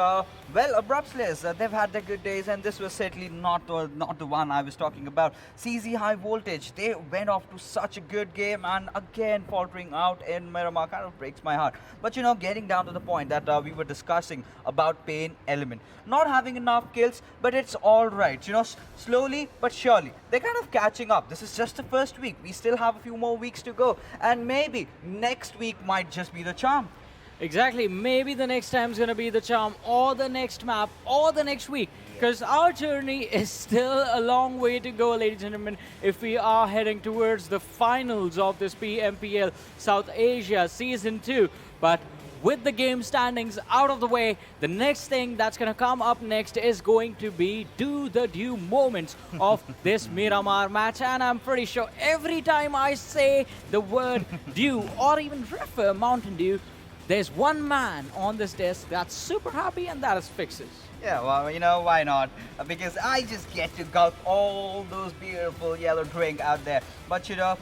well, Abrupt Slayers, they've had their good days, and this was certainly not the one I was talking about. CZxHIGHVOLTAGE, they went off to such a good game, and again faltering out in Miramar kind of breaks my heart. But you know, getting down to the point that we were discussing about PAINxELMT, not having enough kills, but it's all right. You know, slowly but surely, they're kind of catching up. This is just the first week. We still have a few more weeks to go, and maybe next week might just be the charm. Exactly. Maybe the next time is going to be the charm, or the next map, or the next week. Because our journey is still a long way to go, ladies and gentlemen, if we are heading towards the finals of this PMPL South Asia Season 2. But with the game standings out of the way, the next thing that's going to come up next is going to be do the due moments of this Miramar match. And I'm pretty sure every time I say the word due or even refer Mountain Dew, there's one man on this desk that's super happy, and that is Fixes. Yeah, well, you know, why not? Because I just get to gulp all those beautiful yellow drink out there. But you know,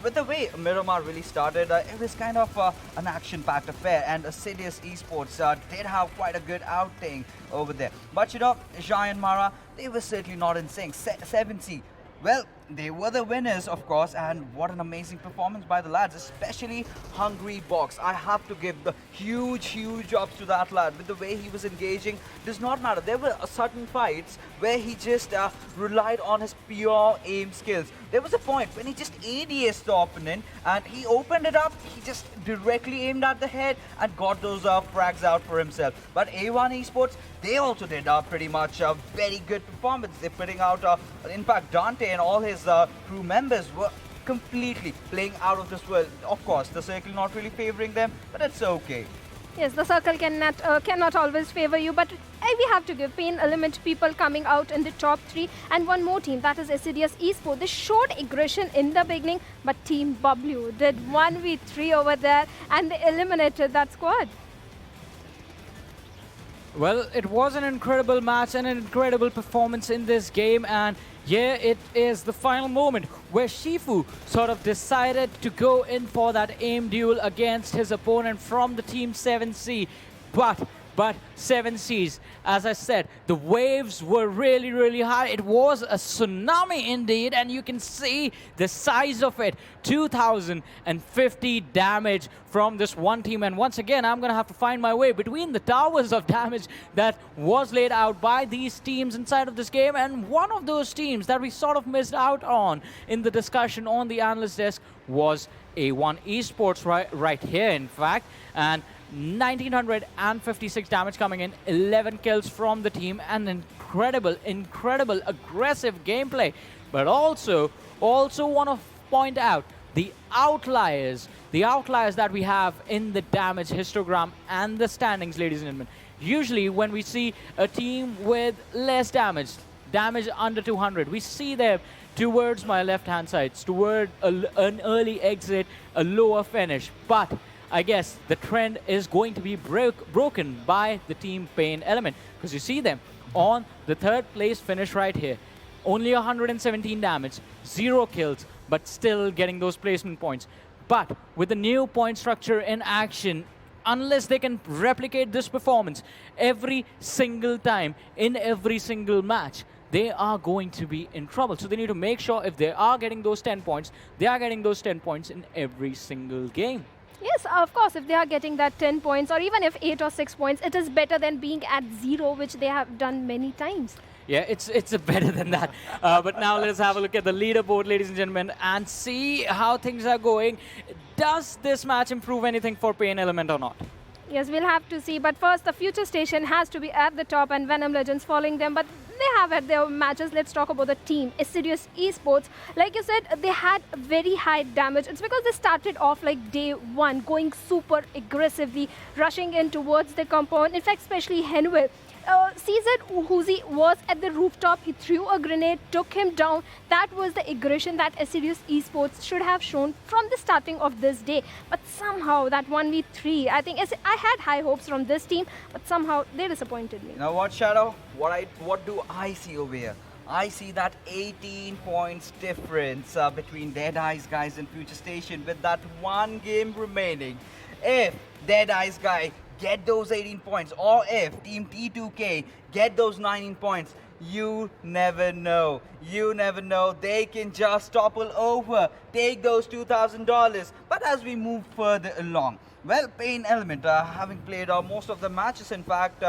with the way Miramar really started, it was kind of an action-packed affair, and Assiduous Esports did have quite a good outing over there. But you know, JyanMaara, they were certainly not in sync. 7C, well, they were the winners, of course, and what an amazing performance by the lads, especially Hungry Box. I have to give the huge ups to that lad. With the way he was engaging, does not matter. There were certain fights where he just relied on his pure aim skills. There was a point when he just ADS the opponent, and he opened it up, he just directly aimed at the head and got those frags out for himself. But A1 Esports, they also did pretty much a very good performance. They're putting out, in fact, Dante and all his crew members were completely playing out of this world. Of course, the circle not really favoring them, but it's okay. Yes, the circle cannot always favor you, but we have to give PAINxELMT people coming out in the top 3, and one more team, that is Assiduous Esports. They showed aggression in the beginning, but Team Bablu did 1v3 over there, and they eliminated that squad. Well, it was an incredible match and an incredible performance in this game, and yeah, it is the final moment where Shifu sort of decided to go in for that aim duel against his opponent from the Team 7C. But 7Cs, as I said, the waves were really high. It was a tsunami indeed, and you can see the size of it. 2,050 damage from this one team. And once again, I'm going to have to find my way between the towers of damage that was laid out by these teams inside of this game. And one of those teams that we sort of missed out on in the discussion on the analyst desk was A1 Esports right here, in fact. And 1,956 damage coming in, 11 kills from the team, and incredible aggressive gameplay. But also want to point out the outliers that we have in the damage histogram and the standings, ladies and gentlemen. Usually when we see a team with less damage under 200, we see them towards my left hand side, toward an early exit, a lower finish. But I guess the trend is going to be broken by the team PAINxELMT, because you see them on the 3rd place finish right here. Only 117 damage, 0 kills, but still getting those placement points. But with the new point structure in action, unless they can replicate this performance every single time in every single match, they are going to be in trouble. So they need to make sure if they are getting those 10 points, they are getting those 10 points in every single game. Yes, of course, if they are getting that 10 points, or even if 8 or 6 points, it is better than being at 0, which they have done many times. Yeah, it's better than that. But now let's have a look at the leaderboard, ladies and gentlemen, and see how things are going. Does this match improve anything for PAINxELMT or not? Yes, we'll have to see. But first, the FutureStation has to be at the top and Venom Legends following them. But they have had their matches. Let's talk about the team, Assiduous Esports. Like you said, they had very high damage. It's because they started off like day one, going super aggressively, rushing in towards the compound. In fact, especially Henwell. CZxHIGHVOLTAGE was at the rooftop. He threw a grenade, took him down. That was the aggression that Assiduous Esports should have shown from the starting of this day. But somehow that 1v3, I think I had high hopes from this team, but somehow they disappointed me. You know what, Shadow? What do I see over here? I see that 18 points difference between Deadeyes guys and FutureStation with that one game remaining. If Deadeyes guy get those 18 points, or if Team T2K get those 19 points, you never know. You never know. They can just topple over, take those $2,000. But as we move further along, well, PAINxELMT, having played most of the matches, in fact,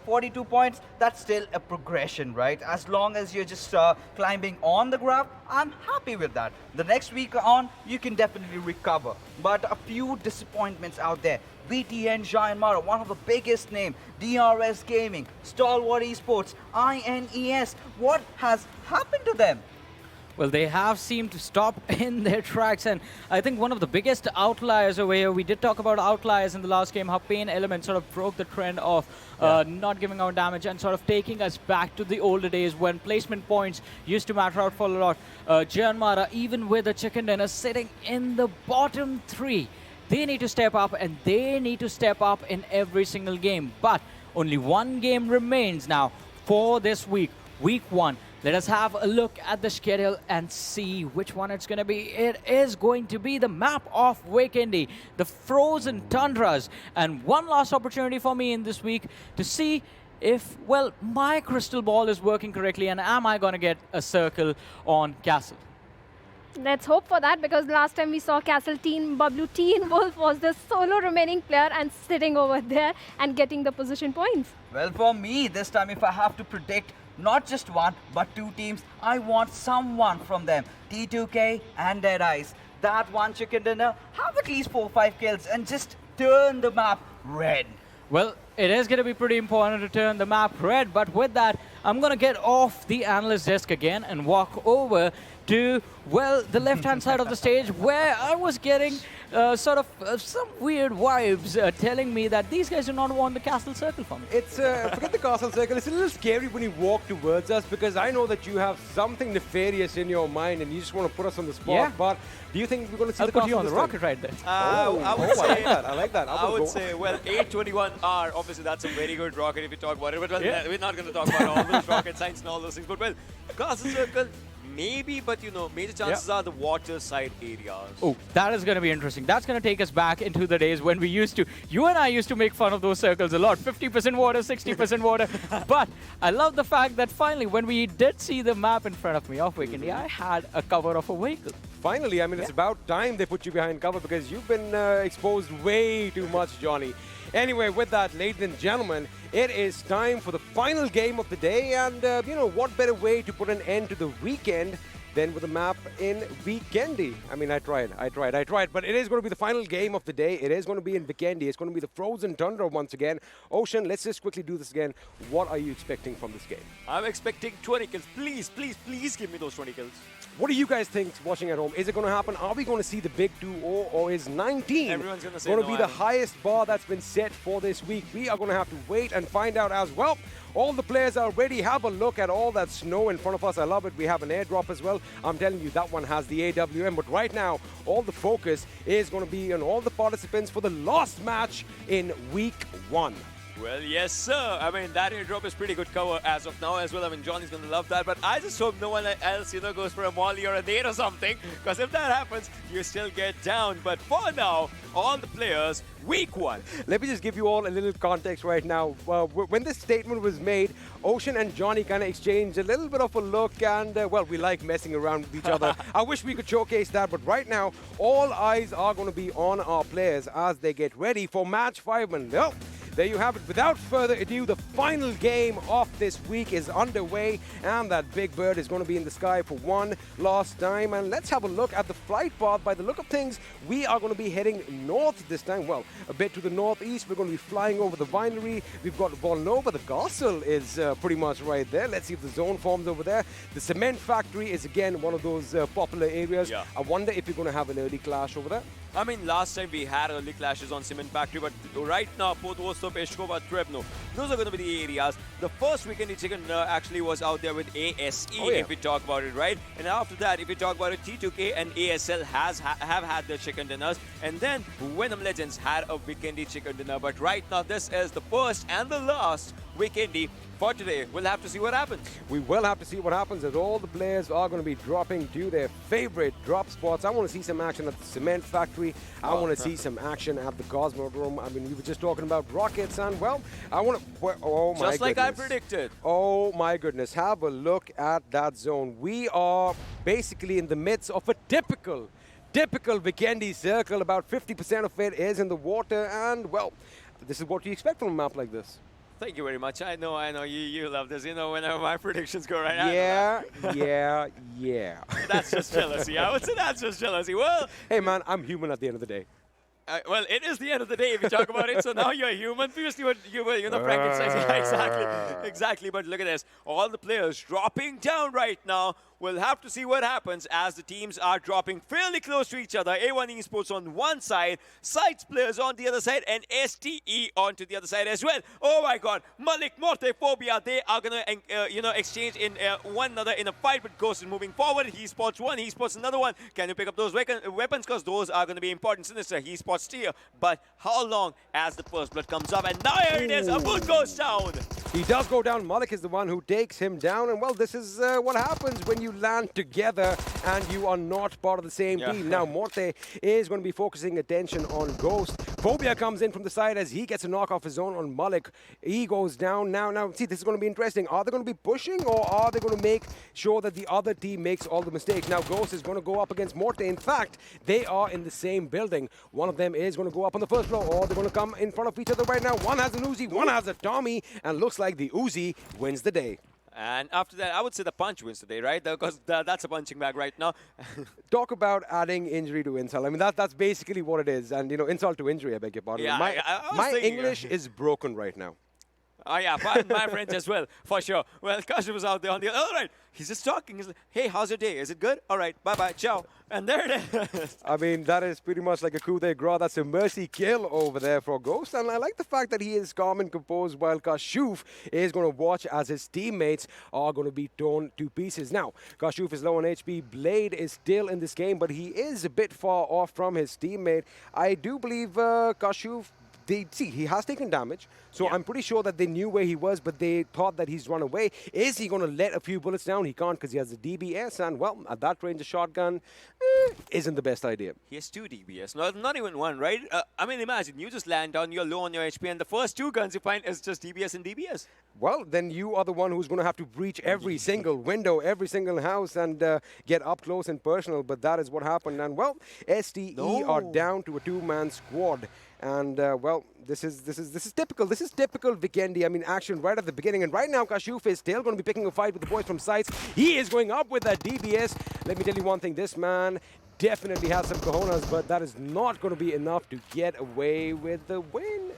42 points, that's still a progression, right? As long as you're just climbing on the graph, I'm happy with that. The next week on, you can definitely recover. But a few disappointments out there. VTNxJyanMaara, one of the biggest names, DRS Gaming, Stalwart Esports, INES. What has happened to them? Well, they have seemed to stop in their tracks, and I think one of the biggest outliers over here, we did talk about outliers in the last game, how PAINxELMT sort of broke the trend of not giving out damage and sort of taking us back to the older days when placement points used to matter out for a lot. JyanMaara, even with the chicken dinner sitting in the bottom 3, they need to step up, and they need to step up in every single game. But only one game remains now for this week, week 1. Let us have a look at the schedule and see which one it's going to be. It is going to be the map of Vikendi, the frozen tundras. And one last opportunity for me in this week to see if, well, my crystal ball is working correctly, and am I going to get a circle on Castle? Let's hope for that, because last time we saw Castle Teen Bablu Teen Wolf was the solo remaining player and sitting over there and getting the position points. Well, for me, this time if I have to predict not just one, but 2 teams, I want someone from them. T2K and Deadeyes. That one chicken dinner, have at least 4 or 5 kills and just turn the map red. Well, it is going to be pretty important to turn the map red, but with that, I'm going to get off the analyst desk again and walk over to, well, the left-hand side of the stage, where I was getting sort of some weird vibes telling me that these guys do not want the castle circle for me. It's, forget the castle circle, it's a little scary when you walk towards us, because I know that you have something nefarious in your mind and you just want to put us on the spot. Yeah. But do you think we're going to see I'll the put castle you on the this time? rocket right there. I would say, I like that. I would say, well, 821R, obviously that's a very good rocket if you talk about it, but well, we're not going to talk about all those rocket science and all those things. But well, castle circle, maybe, but you know, major chances are the water side areas. Oh, that is going to be interesting. That's going to take us back into the days when we used to, you and I used to make fun of those circles a lot. 50% water, 60% water. But I love the fact that finally, when we did see the map in front of me of Vikendi, I had a cover of a vehicle. Finally, I mean, it's about time they put you behind cover, because you've been exposed way too much, Johnny. Anyway, with that, ladies and gentlemen, it is time for the final game of the day, and you know, what better way to put an end to the weekend than with a map in Vikendi. I mean, I tried, but it is going to be the final game of the day. It is going to be in Vikendi. It's going to be the frozen tundra once again. Ocean, let's just quickly do this again. What are you expecting from this game? I'm expecting 20 kills. Please, please, please give me those 20 kills. What do you guys think watching at home? Is it going to happen? Are we going to see the big 2-0, or is 19 Everyone's going to say going to no, be the highest bar that's been set for this week? We are going to have to wait and find out as well. All the players are ready. Have a look at all that snow in front of us. I love it. We have an airdrop as well. I'm telling you, that one has the AWM. But right now, all the focus is going to be on all the participants for the last match in week 1. Well, yes, sir. I mean, that airdrop is pretty good cover as of now as well. I mean, Johnny's going to love that. But I just hope no one else, you know, goes for a molly or a nade or something. Because if that happens, you still get down. But for now, all the players, week 1. Let me just give you all a little context right now. When this statement was made, Ocean and Johnny kind of exchanged a little bit of a look. And, well, we like messing around with each other. I wish we could showcase that. But right now, all eyes are going to be on our players as they get ready for match 5. And, well, there you have it. Without further ado, the final game of this week is underway, and that big bird is going to be in the sky for one last time. And let's have a look at the flight path. By the look of things, we are going to be heading north this time. Well, a bit to the northeast. We're going to be flying over the winery. We've got Volnova. The castle is pretty much right there. Let's see if the zone forms over there. The cement factory is again one of those popular areas. Yeah. I wonder if you're going to have an early clash over there. I mean, last time we had early clashes on Cement Factory, but right now, Podvosto, Peshkova, Trebno, those are going to be the areas. The first Vikendi chicken actually was out there with ASE, if we talk about it, right? And after that, if we talk about it, T2K and ASL have had their chicken dinners. And then Venom Legends had a Vikendi chicken dinner. But right now, this is the first and the last Vikendi for today. We'll have to see what happens. We will have to see what happens, as all the players are going to be dropping to their favorite drop spots. I want to see some action at the Cement Factory. I want to see some action at the Cosmodrome. I mean, we were just talking about rockets, and well, I want to... Oh, my Just like goodness. I predicted. Oh, my goodness. Have a look at that zone. We are basically in the midst of a typical Vikendi circle. About 50% of it is in the water, and well, this is what you expect from a map like this. Thank you very much. I know. You love this. You know, whenever my predictions go right. Yeah. That's just jealousy. I would say that's just jealousy. Well, hey, man, I'm human at the end of the day. Well, it is the end of the day if you talk about it. So now you're human. Previously, you were, Frankenstein. Yeah, exactly. But look at this. All the players dropping down right now. We'll have to see what happens as the teams are dropping fairly close to each other. A1 Esports on one side, SCYTES players on the other side, and STE onto the other side as well. Oh my God, Malik, Morte, Phobia, they are gonna, exchange in one another in a fight. But Ghost is moving forward. He spots one, he spots another one. Can you pick up those weapons? Because those are gonna be important. Sinister, he spots Steer. But how long as the first blood comes up? And now here it is. Abud goes down. He does go down. Malik is the one who takes him down. And well, this is what happens when you land together and you are not part of the same team. Now, Morte is going to be focusing attention on Ghost. Phobia comes in from the side as he gets a knock off his own on Malik. He goes down. Now, see, this is going to be interesting. Are they going to be pushing, or are they going to make sure that the other team makes all the mistakes? Now, Ghost is going to go up against Morte. In fact, they are in the same building. One of them is going to go up on the first floor, or they're going to come in front of each other right now. One has an Uzi, one has a Tommy, and looks like the Uzi wins the day. And after that, I would say the punch wins today, right? Because that's a punching bag right now. Talk about adding injury to insult. I mean, that's basically what it is. And, insult to injury, I beg your pardon. Yeah, my English is broken right now. Oh, yeah, pardon my French as well, for sure. Well, Kashyap was out there on the other. All right, he's just talking. He's like, hey, how's your day? Is it good? All right, bye-bye, ciao. And there it is. I mean, that is pretty much like a coup de grace. That's a mercy kill over there for Ghost. And I like the fact that he is calm and composed while Kashyap is going to watch as his teammates are going to be torn to pieces. Now, Kashyap is low on HP. Blade is still in this game, but he is a bit far off from his teammate. I do believe Kashyap... he has taken damage, so I'm pretty sure that they knew where he was, but they thought that he's run away. Is he going to let a few bullets down? He can't, because he has a DBS, and, well, at that range, a shotgun isn't the best idea. He has 2 DBS, not even one, right? I mean, imagine, you just land down, you're low on your HP, and the first 2 guns you find is just DBS and DBS. Well, then you are the one who's going to have to breach every single window, every single house, and get up close and personal, but that is what happened. And, well, STE are down to a 2-man squad. And, well, this is typical. This is typical Vikendi. I mean, action right at the beginning. And right now, Kashyap is still going to be picking a fight with the boys from SCYTES. He is going up with that DBS. Let me tell you one thing. This man definitely has some cojones, but that is not going to be enough to get away with the win.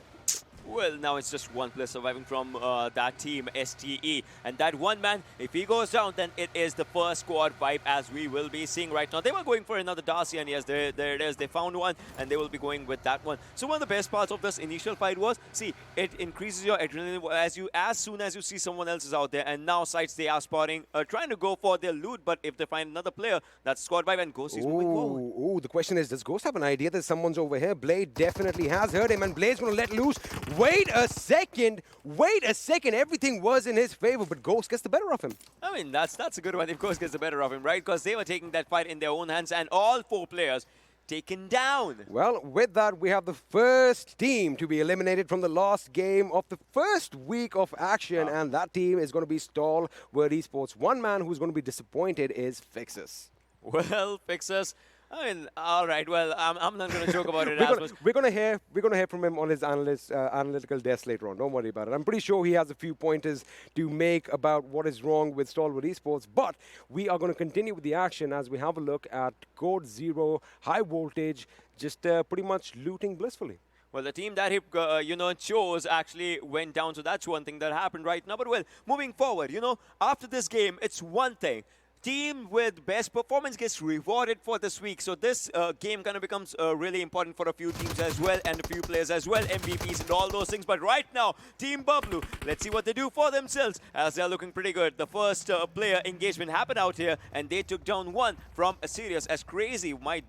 Well, now it's just one player surviving from that team, STE. And that one man, if he goes down, then it is the first squad wipe, as we will be seeing right now. They were going for another Darcy, and yes, there it is. They found one, and they will be going with that one. So one of the best parts of this initial fight was, see, it increases your adrenaline as soon as you see someone else is out there. And now SCYTES, they are spotting, trying to go for their loot, but if they find another player, that's squad wipe, and Ghost is moving forward. Ooh, the question is, does Ghost have an idea that someone's over here? Blade definitely has heard him, and Blade's going to let loose. Wait a second. Everything was in his favor, but Ghost gets the better of him. I mean, that's a good one if Ghost gets the better of him, right? Because they were taking that fight in their own hands, and all 4 players taken down. Well, with that, we have the first team to be eliminated from the last game of the first week of action, and that team is going to be Stalwart Esports. One man who's going to be disappointed is Fixus. Well, Fixus, I mean, all right. Well, I'm not going to joke about it. We're gonna hear from him on his analytical desk later on. Don't worry about it. I'm pretty sure he has a few pointers to make about what is wrong with Stalwart Esports. But we are going to continue with the action as we have a look at Code Zero High Voltage, just pretty much looting blissfully. Well, the team that he, chose actually went down, so that's one thing that happened right now. But, well, moving forward, after this game, it's one thing. Team with best performance gets rewarded for this week. So this game kind of becomes really important for a few teams as well and a few players as well, MVPs and all those things. But right now, Team Bablu, let's see what they do for themselves as they're looking pretty good. The first player engagement happened out here and they took down one from Assiduous as Crazy might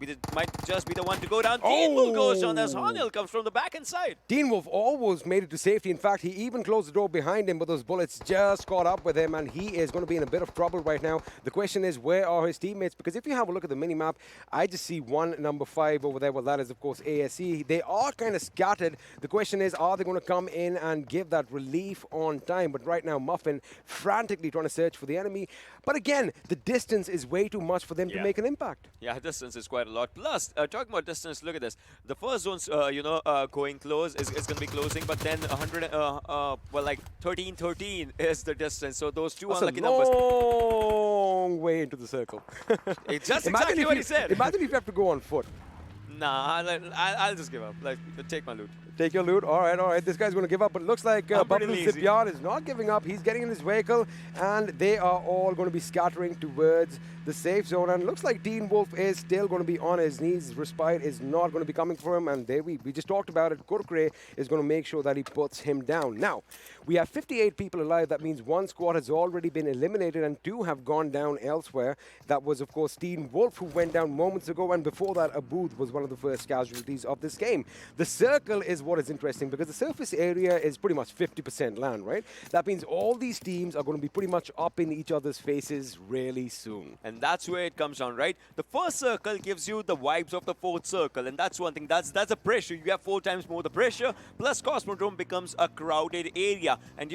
just be the one to go down. Teen Wolf goes down as Erangel comes from the back end side. Teen Wolf almost made it to safety. In fact, he even closed the door behind him, but those bullets just caught up with him and he is going to be in a bit of trouble right now. The question is, where are his teammates? Because if you have a look at the mini-map, I just see one number 5 over there. Well, that is, of course, ASE. They are kind of scattered. The question is, are they going to come in and give that relief on time? But right now, Muffin frantically trying to search for the enemy. But again, the distance is way too much for them to make an impact. Yeah, distance is quite a lot. Plus, talking about distance, look at this. The first zone's, going close is going to be closing, but then 13-13 is the distance. So those two unlucky numbers. Long way into the circle. It's just exactly what he said. Imagine if you have to go on foot. Nah, I'll just give up. Take my loot. Take your loot. All right. This guy's going to give up. But it looks like Bablu is not giving up. He's getting in his vehicle, and they are all going to be scattering towards the safe zone. And it looks like Teen Wolf is still going to be on his knees. Respite is not going to be coming for him. And there we just talked about it. Kurkre is going to make sure that he puts him down. Now, we have 58 people alive. That means one squad has already been eliminated and 2 have gone down elsewhere. That was, of course, Teen Wolf, who went down moments ago. And before that, Abud was one of the first casualties of this game. The circle is what is interesting because the surface area is pretty much 50% land, right? That means all these teams are going to be pretty much up in each other's faces really soon. And that's where it comes down, right? The first circle gives you the vibes of the fourth circle, and that's one thing. That's the pressure. You have 4 times more the pressure, plus Cosmodrome becomes a crowded area. And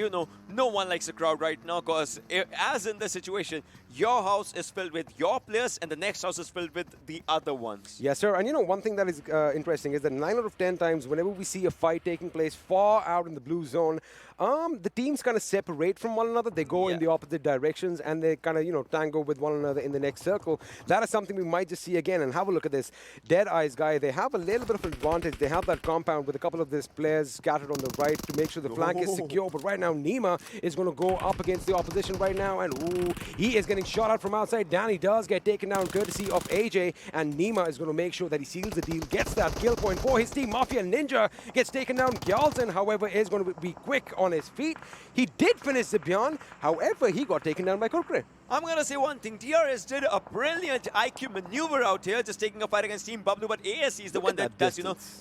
no one likes a crowd right now because as in this situation, your house is filled with your players and the next house is filled with the other ones. Yes, sir. And one thing that is interesting is that 9 out of 10 times whenever we see a fight taking place far out in the blue zone, the teams kind of separate from one another. They go in the opposite directions and they kind of, tango with one another in the next circle. That is something we might just see again. And have a look at this. Deadeyes guy, they have a little bit of advantage. They have that compound with a couple of these players scattered on the right to make sure the flank is secure. But right now, Nima is going to go up against the opposition right now. And he is getting shot out from outside. Danny does get taken down courtesy of AJ. And Nima is going to make sure that he seals the deal, gets that kill point for his team. Mafia Ninja gets taken down. Gyalzen, however, is going to be quick on his feet. He did finish Zibyan, however, he got taken down by Kurkre. I'm going to say one thing. DRS did a brilliant IQ maneuver out here, just taking a fight against Team Bablu, but ASE is the one that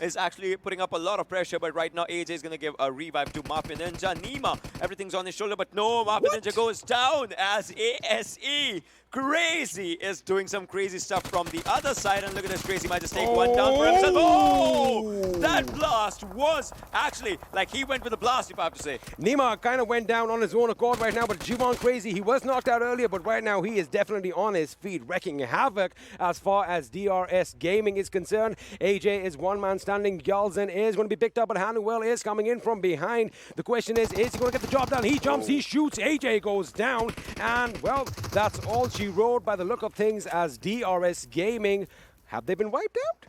is actually putting up a lot of pressure. But right now, AJ is going to give a revive to Mafia Ninja. Nima, everything's on his shoulder, but no, Mafia Ninja goes down as ASE. Crazy is doing some crazy stuff from the other side, and look at this. Crazy might just take one down for himself. Oh! That blast was actually, he went with a blast, if I have to say. Nima kind of went down on his own accord right now, but Jivon Crazy, he was knocked out earlier, but right now he is definitely on his feet, wrecking havoc as far as DRS Gaming is concerned. AJ is one man standing. Gyalzen is going to be picked up, but Hanuel is coming in from behind. The question is he going to get the job done? He jumps, he shoots, AJ goes down, and, well, that's all she wrote by the look of things as DRS Gaming. Have they been wiped out?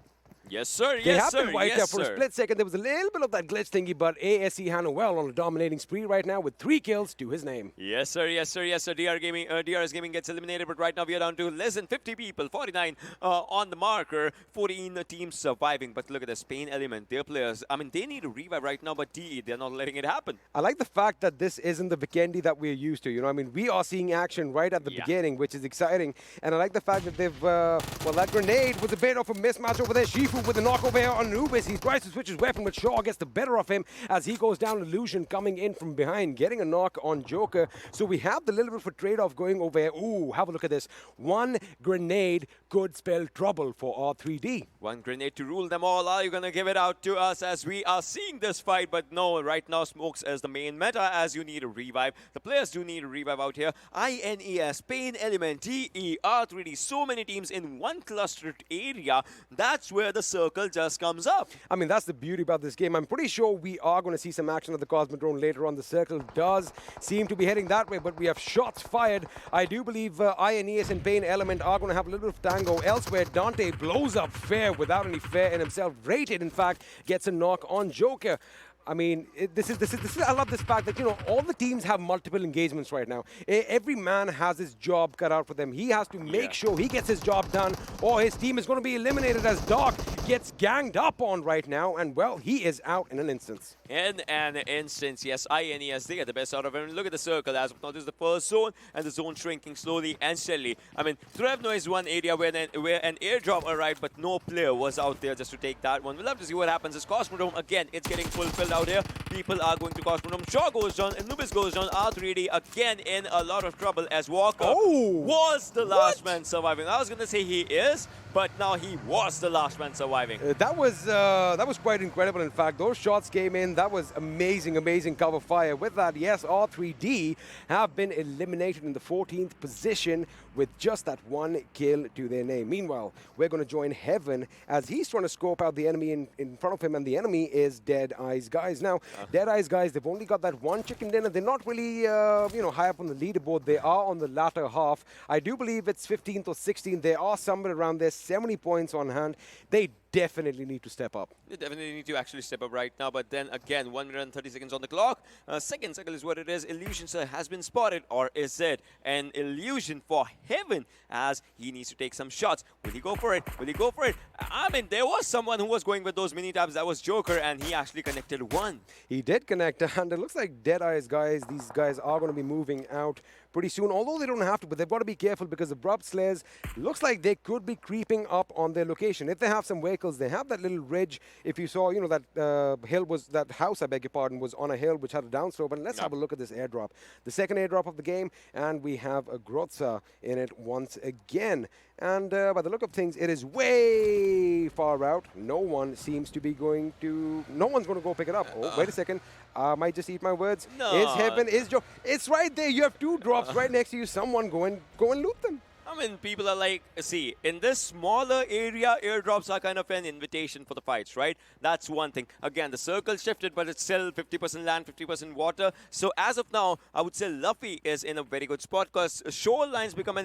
Yes, sir. They have been wiped out for a split second. There was a little bit of that glitch thingy, but ASE Hanuel on a dominating spree right now with 3 kills to his name. Yes, sir. DRS Gaming gets eliminated, but right now we are down to less than 50 people, 49 on the marker, 14 teams surviving. But look at this, PAINxELMT, their players, they need a revive right now, but DE, they're not letting it happen. I like the fact that this isn't the Vikendi that we're used to. We are seeing action right at the beginning, which is exciting. And I like the fact that they've, that grenade was a bit of a mismatch over there. Shifu with the knock over here on Anubis. He tries to switch his weapon, but Shaw gets the better of him as he goes down. Illusion coming in from behind, getting a knock on Joker. So we have the little bit of a trade-off going over here. Ooh, have a look at this. One grenade could spell trouble for R3D. One grenade to rule them all. Are you going to give it out to us as we are seeing this fight? But no, right now smokes is the main meta as you need a revive. The players do need a revive out here. INES, PAINxELMT, DE, R3D, so many teams in one clustered area. That's where the circle just comes up. I mean, that's the beauty about this game. I'm pretty sure we are going to see some action at the Cosmodrome later on. The circle does seem to be heading that way, but we have shots fired. I do believe INES and PAINxELMT are going to have a little bit of tango elsewhere. Dante blows up Fair without any fear in himself. Rated, in fact, gets a knock on Joker. I mean, I love this fact that, you know, all the teams have multiple engagements right now. Every man has his job cut out for them. He has to make sure he gets his job done or his team is going to be eliminated as Doc gets ganged up on right now. And, well, he is out in an instance. In an instance, yes, INES, they get the best out of him. Look at the circle as of now. This is the first zone, and the zone shrinking slowly and steadily. I mean, Trevno is one area where an airdrop arrived, but no player was out there just to take that one. We'll have to see what happens. As Cosmodrome, again, it's getting fulfilled out here. People are going to Cosmodrome. Shaw goes down, Anubis goes down. R3D again in a lot of trouble as Walker was the last man surviving. I was going to say he is, but now he was the last man surviving. That was quite incredible. In fact, those shots came in. That was amazing, amazing cover fire. With that, yes, R3D have been eliminated in the 14th position with just that one kill to their name. Meanwhile, we're going to join Heaven as he's trying to scope out the enemy in front of him, and the enemy is DEADEYES guys. Now, DEADEYES guys, they've only got that one chicken dinner. They're not really, you know, high up on the leaderboard. They are on the latter half. I do believe it's 15th or 16th. They are somewhere around there, 70 points on hand. They definitely need to step up. They definitely need to actually step up right now, but then again, 1 minute and 30 seconds on the clock. Second circle is what it is. Illusion sir has been spotted, or is it an illusion for Heaven as he needs to take some shots? Will he go for it? Will he go for it? I mean, there was someone who was going with those mini tabs. That was Joker, and he actually connected one. He did connect, and it looks like DEADEYES guys, these guys are going to be moving out pretty soon, although they don't have to, but they've got to be careful because Abrupt Slayers looks like they could be creeping up on their location. If they have some vehicles, they have that little ridge. If you saw, you know, that hill was, that house, I beg your pardon, was on a hill which had a downslope. And let's have a look at this airdrop. The second airdrop of the game, and we have a Grotza in it once again. And by the look of things, it is way far out. No one seems to be going to... No one's going to go pick it up. Oh, wait a second. I might just eat my words. No. Is Heaven, is Joe. It's right there. You have two drops right next to you. Someone go and loot them. I mean, people are like, see, in this smaller area, airdrops are kind of an invitation for the fights, right? That's one thing. Again, the circle shifted, but it's still 50% land, 50% water. So as of now, I would say Luffy is in a very good spot because shorelines become a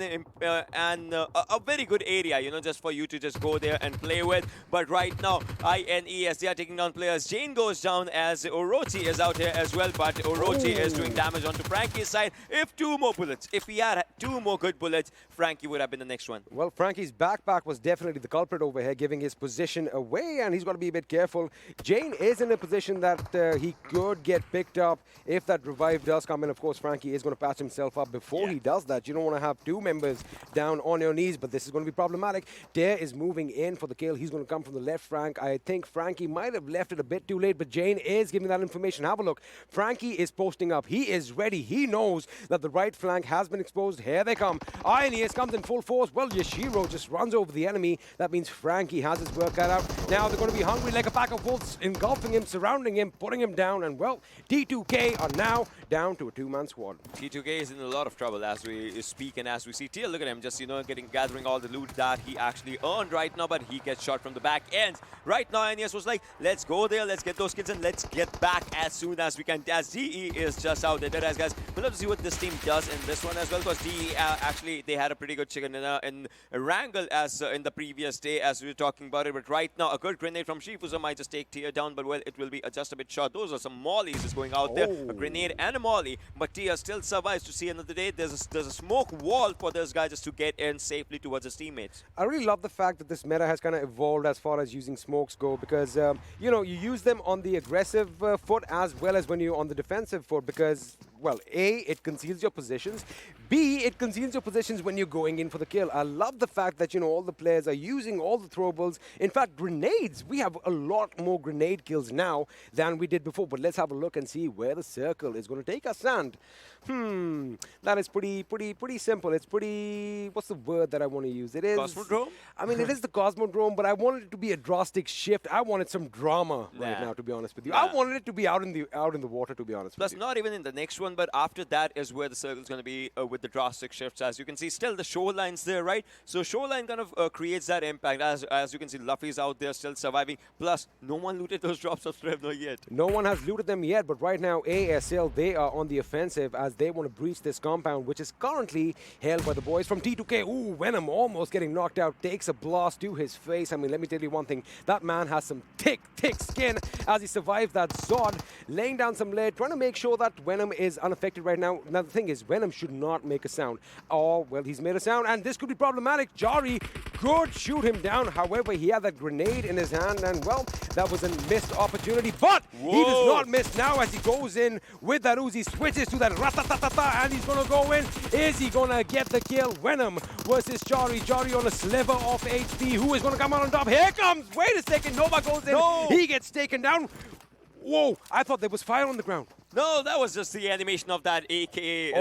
very good area, you know, just for you to just go there and play with. But right now, INES, they are taking down players. Jane goes down as Orochi is out here as well, but Orochi is doing damage onto Frankie's side. If he had two more good bullets, Frankie would have been the next one. Well, Frankie's backpack was definitely the culprit over here, giving his position away, and he's got to be a bit careful. Jane is in a position that he could get picked up if that revive does come in. Of course, Frankie is going to patch himself up before he does that. You don't want to have two members down on your knees, but this is going to be problematic. Dare is moving in for the kill. He's going to come from the left flank. I think Frankie might have left it a bit too late, but Jane is giving that information. Have a look. Frankie is posting up. He is ready. He knows that the right flank has been exposed. Here they come. INES comes in full force. Well, Yashiro just runs over the enemy. That means Frankie has his work cut out. Now they're going to be hungry like a pack of wolves, engulfing him, surrounding him, putting him down. And, well, T2K are now down to a two-man squad. T2K is in a lot of trouble as we speak and as we see. Tia, look at him, just, you know, gathering all the loot that he actually earned right now, but he gets shot from the back end. Right now, INES was like, let's go there, let's get those kills, and let's get back as soon as we can. As DE is just out there. Guys, we'll have to see what this team does in this one as well, because DE actually, they had a pretty good chicken in Erangel as in the previous day as we were talking about it. But right now, a good grenade from Shifuza might just take Tia down, but well, it will be just a bit short. Those are some mollies just going out there. A grenade and a molly, but Tia still survives to see another day. There's a smoke wall for this guy just to get in safely towards his teammates. I really love the fact that this meta has kind of evolved as far as using smokes go, because, you know, you use them on the aggressive foot as well as when you're on the defensive foot, because well, A, it conceals your positions. B, it conceals your positions when you're going in for the kill. I love the fact that, you know, all the players are using all the throwables. In fact, grenades. We have a lot more grenade kills now than we did before. But let's have a look and see where the circle is going to take us. And, that is pretty simple. It's pretty, what's the word that I want to use? It is... Cosmodrome? I mean, it is the Cosmodrome, but I wanted it to be a drastic shift. I wanted some drama right now, to be honest with you. I wanted it to be out in the water, to be honest Plus, with you. not even in the next one, but after that is where the circle is going to be with the drastic shifts. As you can see, still the shoreline's there, right? So shoreline kind of creates that impact. As you can see, Luffy's out there still surviving. Plus, no one looted those drops of Strevno yet. No one has looted them yet, but right now, ASL, they are on the offensive as they want to breach this compound, which is currently held by the boys from T2K. Ooh, Venom almost getting knocked out, takes a blast to his face. I mean, let me tell you one thing. That man has some thick skin as he survives that Zod, laying down some lead, trying to make sure that Venom is unaffected right now. Now, the thing is, Venom should not make a sound. Oh, well, he's made a sound, and this could be problematic. Jari could shoot him down. However, he had that grenade in his hand, and, well, that was a missed opportunity. But he does not miss now as he goes in with that Uzi, switches to that ratatatata, and he's going to go in. Is he going to get the kill? Venom versus Jari. Jari on a sliver of HP. Who is going to come out on top? Here comes. Wait a second. Nova goes in. No. He gets taken down. Whoa, I thought there was fire on the ground. No, that was just the animation of that AK straight,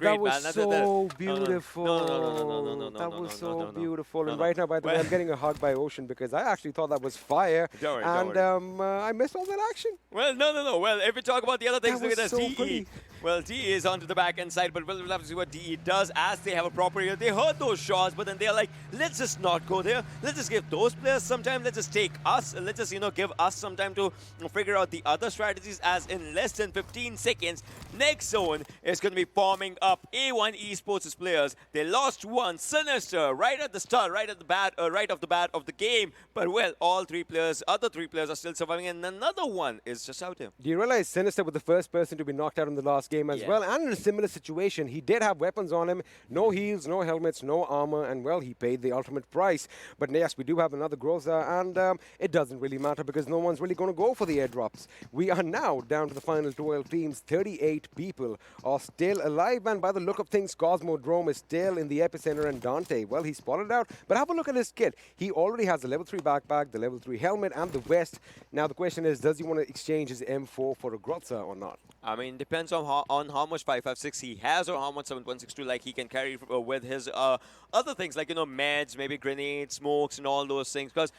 that was man. so beautiful. No. That was so beautiful. And right now, by the way, I'm getting a hug by Ocean because I actually thought that was fire. Don't worry, and I missed all that action. Well, no. Well, if we talk about the other things, look at this. so DE. pretty. Well, DE is onto the back end side, but we'll have to see what DE does as they have a proper area. They heard those shots, but then they're like, let's just not go there. Let's just give those players some time. Let's just take us. Let's just, give us some time to figure out the other strategies, as in less than 15 seconds, next zone is going to be forming up. A1 Esports' players. They lost one, Sinister, right at the start, right off the bat of the game. But, well, other three players are still surviving, and another one is just out there. Do you realize Sinister was the first person to be knocked out in the last game as well? And in a similar situation, he did have weapons on him. No heals, no helmets, no armor, and, well, he paid the ultimate price. But, yes, we do have another Groza, and it doesn't really matter because no one's really going to go for the airdrops. We are now down to the final 12 teams. 38 people are still alive, and by the look of things, Cosmodrome is still in the epicenter, and Dante, well, he's spotted out. But have a look at his kit. He already has the level 3 backpack, the level 3 helmet, and the vest. Now, the question is, does he want to exchange his M4 for a Groza or not? I mean, depends on how much 5.56 he has or how much 7.62 like he can carry with his other things like, meds, maybe grenades, smokes, and all those things. Because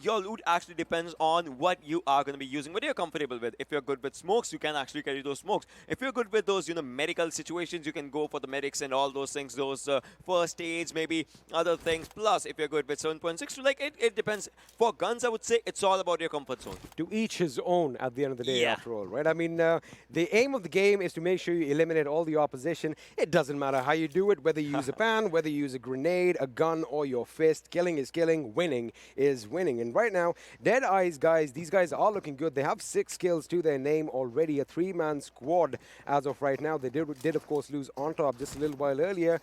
your loot actually depends on what you are going to be using, what you're comfortable with. If you're good with smokes, you can actually carry those smokes. If you're good with those, medical situations, you can go for the medics and all those things, those first aids, maybe other things. Plus, if you're good with 7.62, like it depends. For guns, I would say it's all about your comfort zone. To each his own at the end of the day, after all, right? I mean, the aim of the game is to make sure you eliminate all the opposition. It doesn't matter how you do it, whether you use a pan, whether you use a grenade, a gun, or your fist. Killing is killing, winning is winning. And right now, DEADEYES, guys, these guys are looking good. They have 6 kills to their name already, a 3-man squad as of right now. They did of course, lose on top just a little while earlier.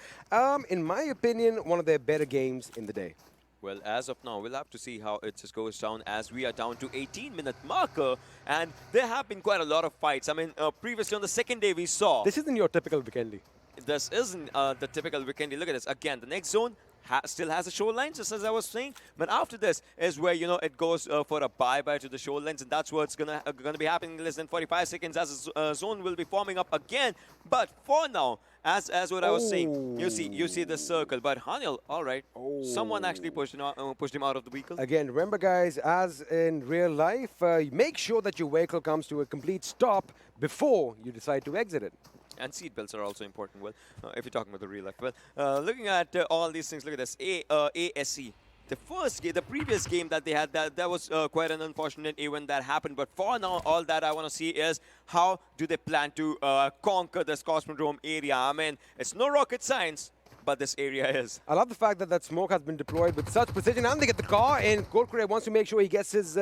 In my opinion, one of their better games in the day. Well, as of now, we'll have to see how it just goes down as we are down to 18-minute marker. And there have been quite a lot of fights. I mean, previously on the second day we saw... This isn't your typical Vikendi. This isn't the typical Vikendi. Look at this. Again, the next zone still has a shoreline, just as I was saying. But after this is where, it goes for a bye-bye to the shorelines. And that's what's gonna be happening in less than 45 seconds as a zone will be forming up again. But for now, as what I was saying, you see the circle. But Hanil, all right, someone actually pushed him out of the vehicle. Again, remember, guys, as in real life, make sure that your vehicle comes to a complete stop before you decide to exit it. And seat belts are also important, well, if you're talking about the real life. Well, looking at all these things, look at this. ASC. The previous game that they had, that was quite an unfortunate event that happened. But for now, all that I want to see is how do they plan to conquer this Cosmodrome area. I mean, it's no rocket science, but this area is. I love the fact that smoke has been deployed with such precision, and they get the car in. Goldcrate wants to make sure he gets his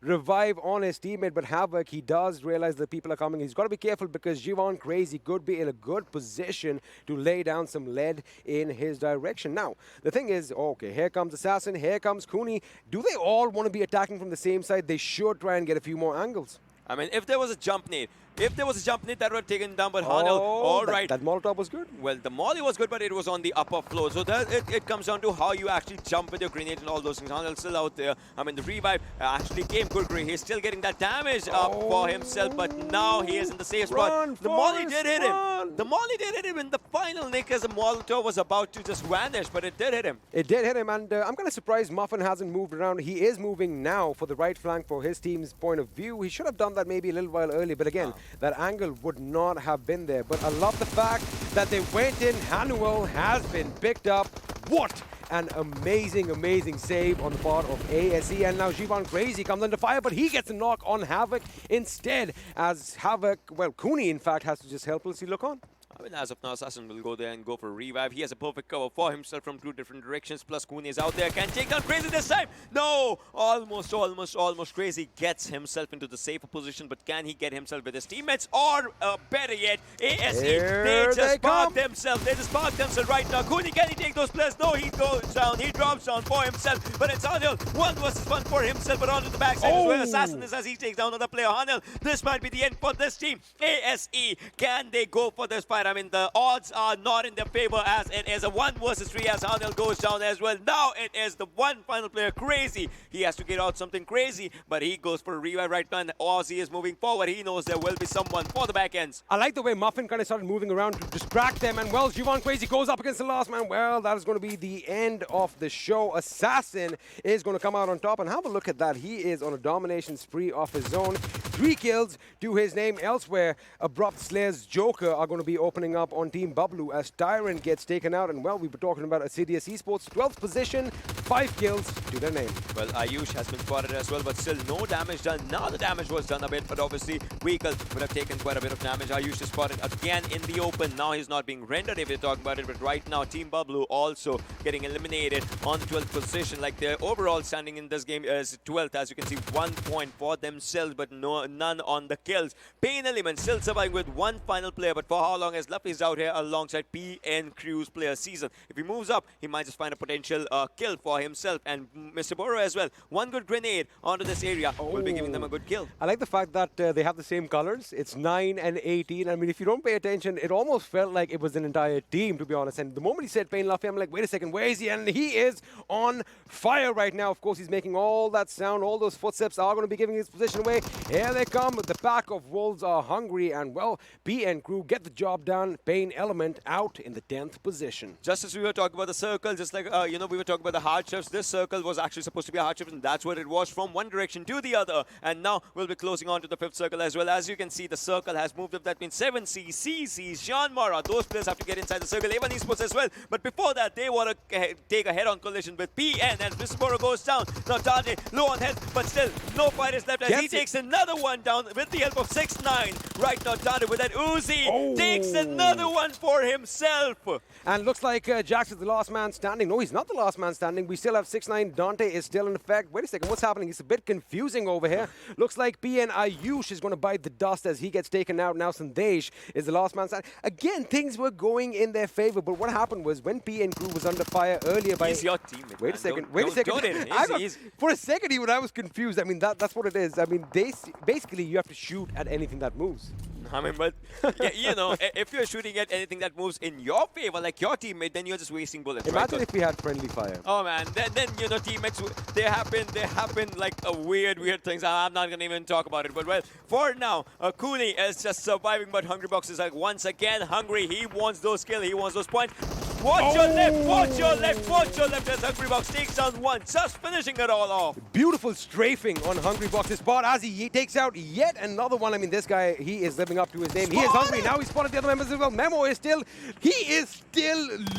revive on his teammate, but Havoc, he does realize that people are coming. He's got to be careful because Jivan Crazy could be in a good position to lay down some lead in his direction. Now, the thing is, okay, here comes Assassin, here comes Cooney. Do they all want to be attacking from the same side? They should try and get a few more angles. I mean, if there was a jump nade, If there was a jump net, that would have taken down, but Hanel, all right. That Molotov was good? Well, the molly was good, but it was on the upper floor. So it comes down to how you actually jump with your grenade and all those things. Hanel's still out there. I mean, the revive actually came quickly. He's still getting that damage up for himself, but now he is in the safe spot. The molly did hit him. The molly did hit him in the final nick as the Molotov was about to just vanish, but it did hit him. It did hit him, and I'm kind of surprised Muffin hasn't moved around. He is moving now for the right flank for his team's point of view. He should have done that maybe a little while earlier, but again, that angle would not have been there. But I love the fact that they went in. Hanuel has been picked up. What an amazing, amazing save on the part of ASE. And now Jivan Crazy comes under fire, but he gets a knock on Havoc instead, as Havoc, well, Cooney, in fact, has to just helplessly look on. I mean, as of now, Assassin will go there and go for a revive. He has a perfect cover for himself from two different directions. Plus, Cooney is out there. Can take down Crazy this time. No! Almost Crazy gets himself into the safer position. But can he get himself with his teammates? Or, better yet, ASE, they just parked themselves. They just parked themselves right now. Cooney, can he take those players? No, he goes down. He drops down for himself. But it's Hanel. 1 versus 1 for himself. But onto the backside is where Assassin is as he takes down another player. Hanel, this might be the end for this team. ASE, can they go for this fight? I mean, the odds are not in their favor as it is a 1 versus 3 as Hanel goes down as well. Now it is the one final player, Crazy. He has to get out something crazy, but he goes for a revive right now, and Aussie is moving forward. He knows there will be someone for the back ends. I like the way Muffin kind of started moving around to distract them, and well, Jivan Crazy goes up against the last man. Well, that is going to be the end of the show. Assassin is going to come out on top, and have a look at that. He is on a domination spree of his own. 3 kills to his name. Elsewhere, Abrupt Slayers Joker are going to be opening up on Team Bablu as Tyrant gets taken out. And well, we were talking about Assiduous Esports, 12th position, 5 kills to their name. Well, Ayush has been spotted as well, but still no damage done. Now the damage was done a bit, but obviously Vehicle would have taken quite a bit of damage. Ayush is spotted again in the open. Now he's not being rendered if you talk about it, but right now Team Bablu also getting eliminated on the 12th position. Like their overall standing in this game is 12th, as you can see, 1 point for themselves, but none on the kills. PAINxELMT still surviving with 1 final player, but for how long as Luffy's out here alongside PN Crew's player Season. If he moves up, he might just find a potential kill for himself and Mr. Boro as well. 1 good grenade onto this area will be giving them a good kill. I like the fact that they have the same colors. It's 9 and 18. I mean, if you don't pay attention, it almost felt like it was an entire team, to be honest. And the moment he said Pain Luffy, I'm like, wait a second, where is he? And he is on fire right now. Of course, he's making all that sound. All those footsteps are going to be giving his position away. Here they come. The pack of wolves are hungry. And, well, PN Crew get the job done. PAINxELMT out in the 10th position. Just as we were talking about the circle, just like, we were talking about the hardships, this circle was actually supposed to be a hardship, and that's what it was, from one direction to the other. And now we'll be closing on to the 5th circle as well. As you can see, the circle has moved up. That means 7C, CZxHIGHVOLTAGE, those players have to get inside the circle. A1 Esports as well. But before that, they want to take a head-on collision with PN, and Mr. goes down. Now Tade low on health, but still no fight is left as he takes another one down with the help of 6ix9ine. Right now, Tade with that Uzi takes another one for himself. And looks like Jax is the last man standing. No, he's not the last man standing. We still have 6ix9ine. Dante is still in effect. Wait a second, what's happening? It's a bit confusing over here. Looks like PN Ayush is going to bite the dust as he gets taken out. Now Sandesh is the last man standing. Again, things were going in their favor, but what happened was when PN Crew was under fire earlier by... He's your teammate. Wait a second. Wait a second. For a second, even I was confused. I mean, that's what it is. I mean, basically, you have to shoot at anything that moves. I mean, but yeah, you know, if you're shooting at anything that moves in your favor, like your teammate, then you're just wasting bullets. Imagine right? if we had friendly fire. Oh man, then you know, teammates, they happen like a weird things. I'm not gonna even talk about it. But well, for now, Cooney is just surviving. But Hungry Box is like once again hungry. He wants those kills. He wants those points. Watch your left, watch your left, watch your left as Hungry Box takes down one, just finishing it all off. Beautiful strafing on Hungry Box's spot as he takes out yet another one. I mean, this guy, he is living up to his name. He is hungry. Now he's spotted the other members as well. Memo is still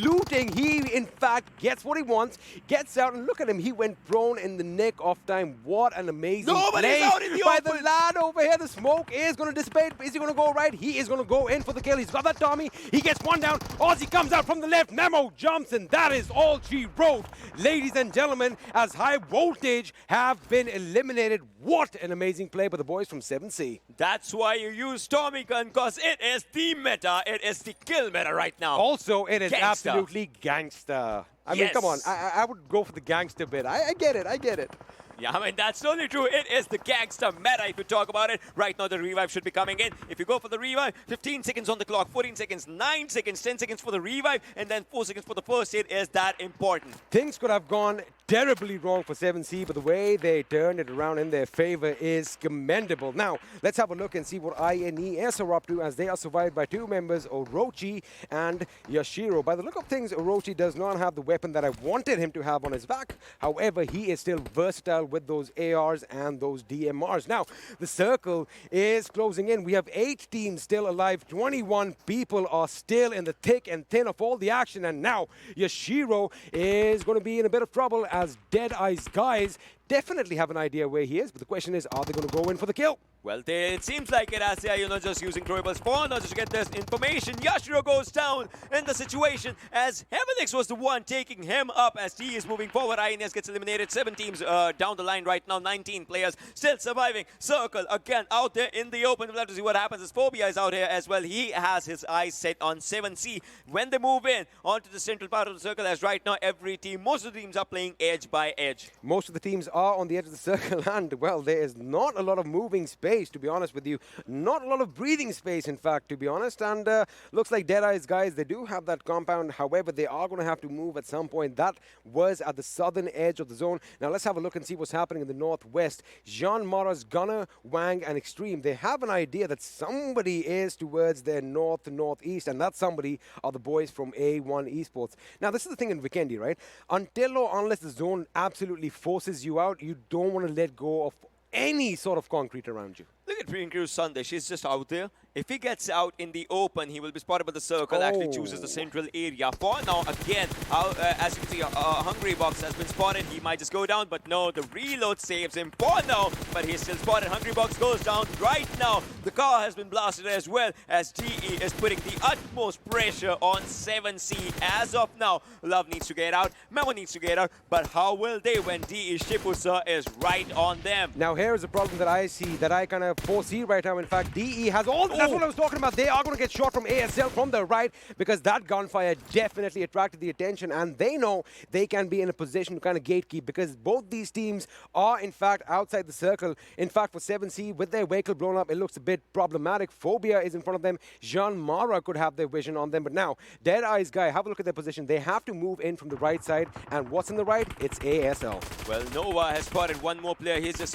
looting. He, in fact, gets what he wants, gets out, and look at him. He went prone in the nick of time. What an amazing play out in the by open. the lad over here. The smoke is going to dissipate. Is he going to go right? He is going to go in for the kill. He's got that Tommy. He gets one down. Aussie comes out from the left. Memo jumps, and that is all she wrote. Ladies and gentlemen, as High Voltage have been eliminated. What an amazing play by the boys from 7C. That's why you use Tommy Gun, because it is the meta. It is the kill meta right now. Also, it is absolutely gangster. I mean, come on. I would go for the gangster bit. I get it. I get it. Yeah, I mean, that's totally true. It is the gangster meta if you talk about it. Right now, the revive should be coming in. If you go for the revive, 15 seconds on the clock, 14 seconds, 9 seconds, 10 seconds for the revive, and then 4 seconds for the first hit is that important. Things could have gone terribly wrong for 7C, but the way they turned it around in their favor is commendable. Now, let's have a look and see what INES are up to as they are survived by two members, Orochi and Yashiro. By the look of things, Orochi does not have the weapon that I wanted him to have on his back. However, he is still versatile with those ARs and those DMRs. Now, the circle is closing in. We have 8 teams still alive. 21 people are still in the thick and thin of all the action. And now, Yashiro is going to be in a bit of trouble as DEADEYES guys definitely have an idea where he is. But the question is, are they going to go in for the kill? Well, it seems like it as they are, just using throwables for just to get this information. Yashiro goes down in the situation as HeavenX was the one taking him up as he is moving forward. INES gets eliminated. 7 teams down the line right now. 19 players still surviving. Circle again out there in the open. We'll have to see what happens as Phobia is out here as well. He has his eyes set on 7C. When they move in onto the central part of the circle, as right now every team, most of the teams are playing edge by edge. Most of the teams are on the edge of the circle and, well, there is not a lot of moving space, to be honest with you. Not a lot of breathing space, in fact, to be honest. And looks like DEADEYES guys, they do have that compound. However, they are going to have to move at some point. That was at the southern edge of the zone. Now, let's have a look and see what's happening in the northwest. JyanMaara's Gunner, Wang, and Extreme, they have an idea that somebody is towards their northeast, and that somebody are the boys from A1 Esports. Now, this is the thing in Vikendi, right? Until or unless the zone absolutely forces you out, you don't want to let go of any sort of concrete around you. Look at Priyanka's Sunday. She's just out there. If he gets out in the open, he will be spotted by the circle. Actually chooses the central area. For now, again, as you can see, Hungry Box has been spotted. He might just go down, but no, the reload saves him for now. But he's still spotted. Hungry Box goes down right now. The car has been blasted as well as DE is putting the utmost pressure on 7C. As of now, Love needs to get out. Memo needs to get out. But how will they when DE Shipusa is right on them? Now, here is a problem that I see, that I kind of foresee right now. In fact, DE has all... That's what I was talking about. They are going to get shot from ASL from the right because that gunfire definitely attracted the attention, and they know they can be in a position to kind of gatekeep because both these teams are, in fact, outside the circle. In fact, for 7C, with their vehicle blown up, it looks a bit problematic. Phobia is in front of them. JyanMaara could have their vision on them, but now, DEADEYES guy, have a look at their position. They have to move in from the right side, and what's in the right? It's ASL. Well, Nova has spotted one more player. He's just,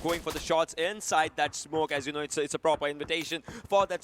going for the shots inside that smoke. As you know, it's a proper invitation for that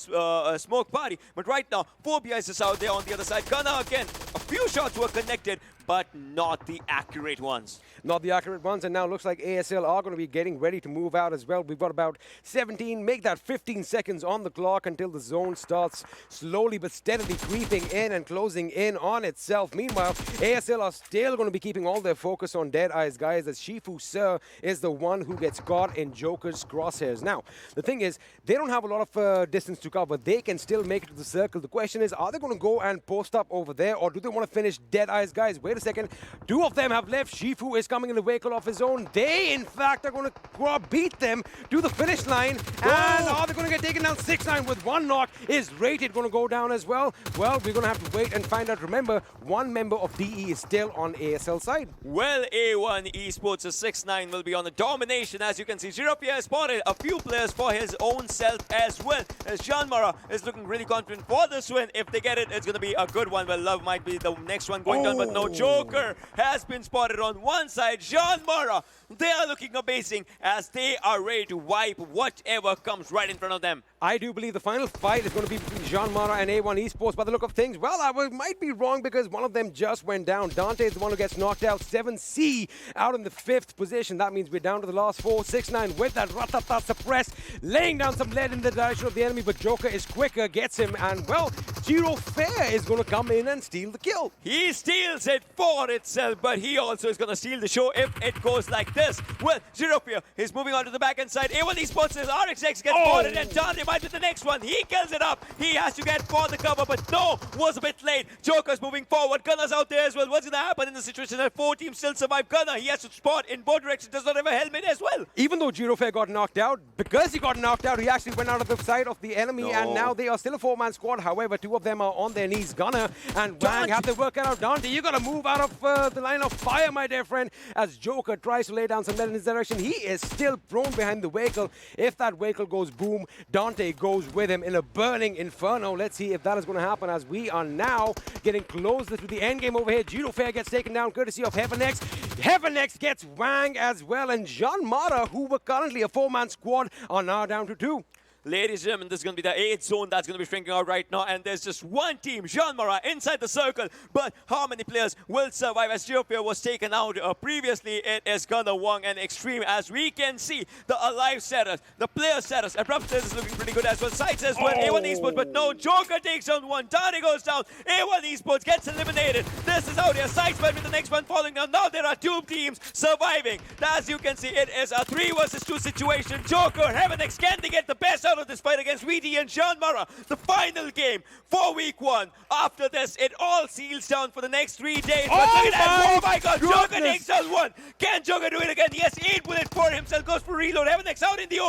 smoke party. But right now, Phobia is just out there on the other side. Gunner again. A few shots were connected, but not the accurate ones. Not the accurate ones, and now looks like ASL are going to be getting ready to move out as well. We've got about 17, make that 15 seconds on the clock until the zone starts slowly but steadily creeping in and closing in on itself. Meanwhile, ASL are still going to be keeping all their focus on DEADEYES guys as Shifu Sir is the one who gets caught in Joker's crosshairs. Now, the thing is, they don't have a lot of distance to cover. They can still make it to the circle. The question is, are they going to go and post up over there, or do they want to finish DEADEYES guys? Wait a second. 2 of them have left. Shifu is coming in the vehicle of his own. They, in fact, are going to beat them to the finish line. And are they going to get taken down 6-9 with 1 knock? Is Rated going to go down as well? Well, we're going to have to wait and find out. Remember, 1 member of DE is still on ASL side. Well, A1 Esports' 6-9 will be on the domination. As you can see, Jiropia has spotted a few players for his own self as well. As JyanMaara is looking really confident for this win. If they get it, it's going to be a good one. Well, Love might be the next one going down, but no. Joker has been spotted on one side. JyanMaara, they are looking amazing as they are ready to wipe whatever comes right in front of them. I do believe the final fight is going to be between JyanMaara and A1 Esports by the look of things. Well, I might be wrong because one of them just went down. Dante is the one who gets knocked out. 7C out in the 5th position. That means we're down to the last 4. 6-9 with that Ratata suppress, laying down some lead in the direction of the enemy, but Joker is quicker, gets him, and well, Giro Fair is going to come in and steal the kill. He steals it for itself, but he also is going to steal the show if it goes like this. Well, Giro Fair is moving on to the back end side. A1 Esports says RXX gets spotted, and Dante might be the next one. He kills it up. He has to get for the cover, but no, was a bit late. Joker's moving forward. Gunner's out there as well. What's going to happen in the situation that 4 teams still survive. Gunnar, he has to spot in both directions, does not have a helmet as well. Even though Girofair got knocked out, because he got knocked out, he actually went out of the side of the enemy, and now they are still a 4-man squad. However, 2 of them are on their knees. Gunnar and Wang have to work out. Dante, you got to move out of the line of fire, my dear friend, as Joker tries to lay down some lead in his direction. He is still prone behind the vehicle. If that vehicle goes boom, Dante goes with him in a burning inferno. Let's see if that is going to happen, as we are now getting closer to the end game over here. Girofair gets taken down courtesy of HeavenX. HeavenX gets Wang as well, and JyanMaara, who were currently a 4-man squad, are now down to 2. Ladies and gentlemen, this is going to be the 8th zone that's going to be shrinking out right now, and there's just one team, JyanMaara, inside the circle. But how many players will survive? As Girofair was taken out previously, it is Gunnar, Wang, and Extreme. As we can see, the alive status, the player status, Abrupt Slayers is looking pretty good as well. SCYTES as well, A1 Esports, but no, Joker takes down one, Dante goes down, A1 Esports gets eliminated. This is out here, SCYTES with the next one falling down. Now there are 2 teams surviving. As you can see, it is a 3 versus 2 situation. Joker, HeavenX, can they get the best out of this fight against VTNxJyanMaara? The final game for week 1. After this, it all seals down for the next 3 days. But look at that. Oh my god, Joker takes down one. Can Joker do it again? Yes, 8 bullets for himself, goes for reload. HeavenX out in the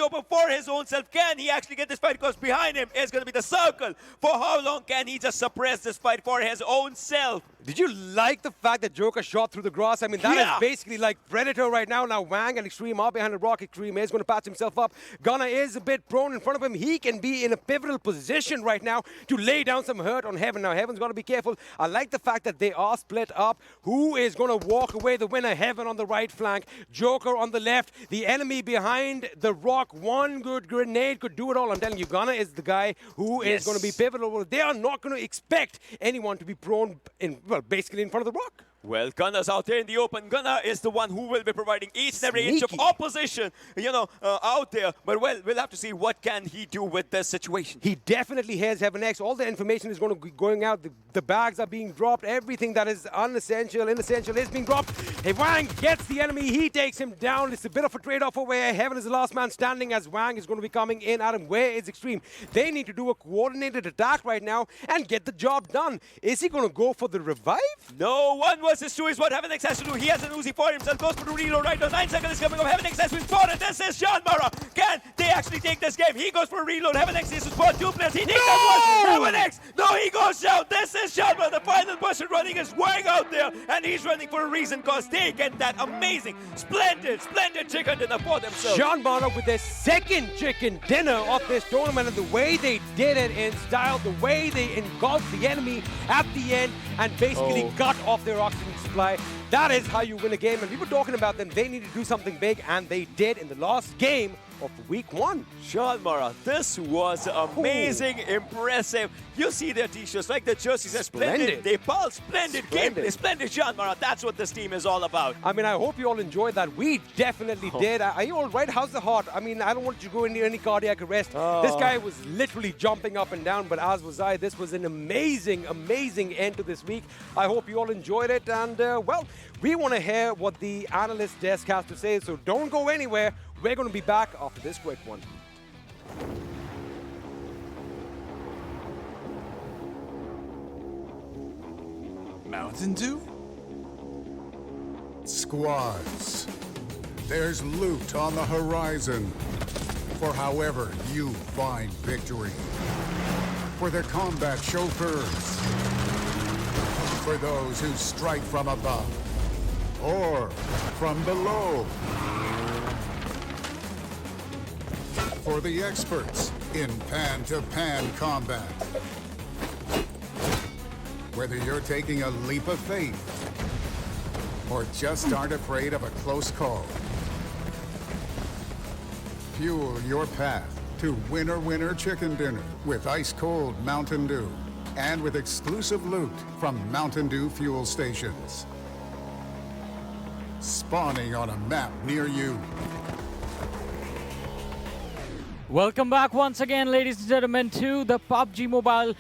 open for his own self. Can he actually get this fight? Because behind him is going to be the circle. For how long can he just suppress this fight for his own self? Did you like the fact that Joker shot through the grass? I mean, that is basically like Predator right now. Now Wang and Extreme are behind the rock. Extreme is going to patch himself up. Gunnar is a bit prone in front of him. He can be in a pivotal position right now to lay down some hurt on Heaven. Now, Heaven's got to be careful. I like the fact that they are split up. Who is going to walk away the winner? Heaven on the right flank, Joker on the left. The enemy behind the rock. One good grenade could do it all. I'm telling you, Gunnar is the guy who is going to be pivotal. They are not going to expect anyone to be prone in, well, basically in front of the rock. Well, Gunnar's out there in the open. Gunnar is the one who will be providing each and every inch of opposition, out there. But, well, we'll have to see what can he do with this situation. He definitely has HeavenX. All the information is going to be going out. The bags are being dropped. Everything that is inessential is being dropped. Hey, Wang gets the enemy. He takes him down. It's a bit of a trade-off over here. Heaven is the last man standing as Wang is going to be coming in at him. Where is Extreme? They need to do a coordinated attack right now and get the job done. Is he going to go for the revive? No, 1 versus 2 is what HeavenX has to do. He has an Uzi for himself. Goes for the reload right now. 9 seconds is coming up. HeavenX has been spotted. This is JyanMaara. Can they actually take this game? He goes for a reload. HeavenX is to spot 2 players. He takes that one. HeavenX. No, he goes down. This is JyanMaara. The final person running is Wang out there. And he's running for a reason because they get that amazing, splendid chicken dinner for themselves. JyanMaara with their 2nd chicken dinner of this tournament, and the way they did it in style, the way they engulfed the enemy at the end and basically cut off their oxygen supply. That is how you win a game. And we were talking about them. They need to do something big, and they did in the last game of week 1. JyanMaara, this was amazing, impressive. You see their t-shirts, like the jerseys are splendid. They pulse, splendid gameplay, splendid JyanMaara. That's what this team is all about. I mean, I hope you all enjoyed that. We definitely did. Are you all right? How's the heart? I mean, I don't want you to go into any cardiac arrest. This guy was literally jumping up and down, but as was I. This was an amazing, amazing end to this week. I hope you all enjoyed it. And, well, we want to hear what the analyst desk has to say, so don't go anywhere. We're going to be back after this quick one. Mountain Dew? Squads. There's loot on the horizon for however you find victory. For the combat chauffeurs. For those who strike from above or from below. For the experts in pan-to-pan combat. Whether you're taking a leap of faith or just aren't afraid of a close call. Fuel your path to Winner Chicken Dinner with ice-cold Mountain Dew and with exclusive loot from Mountain Dew fuel stations. Spawning on a map near you. Welcome back once again, ladies and gentlemen, to the PUBG Mobile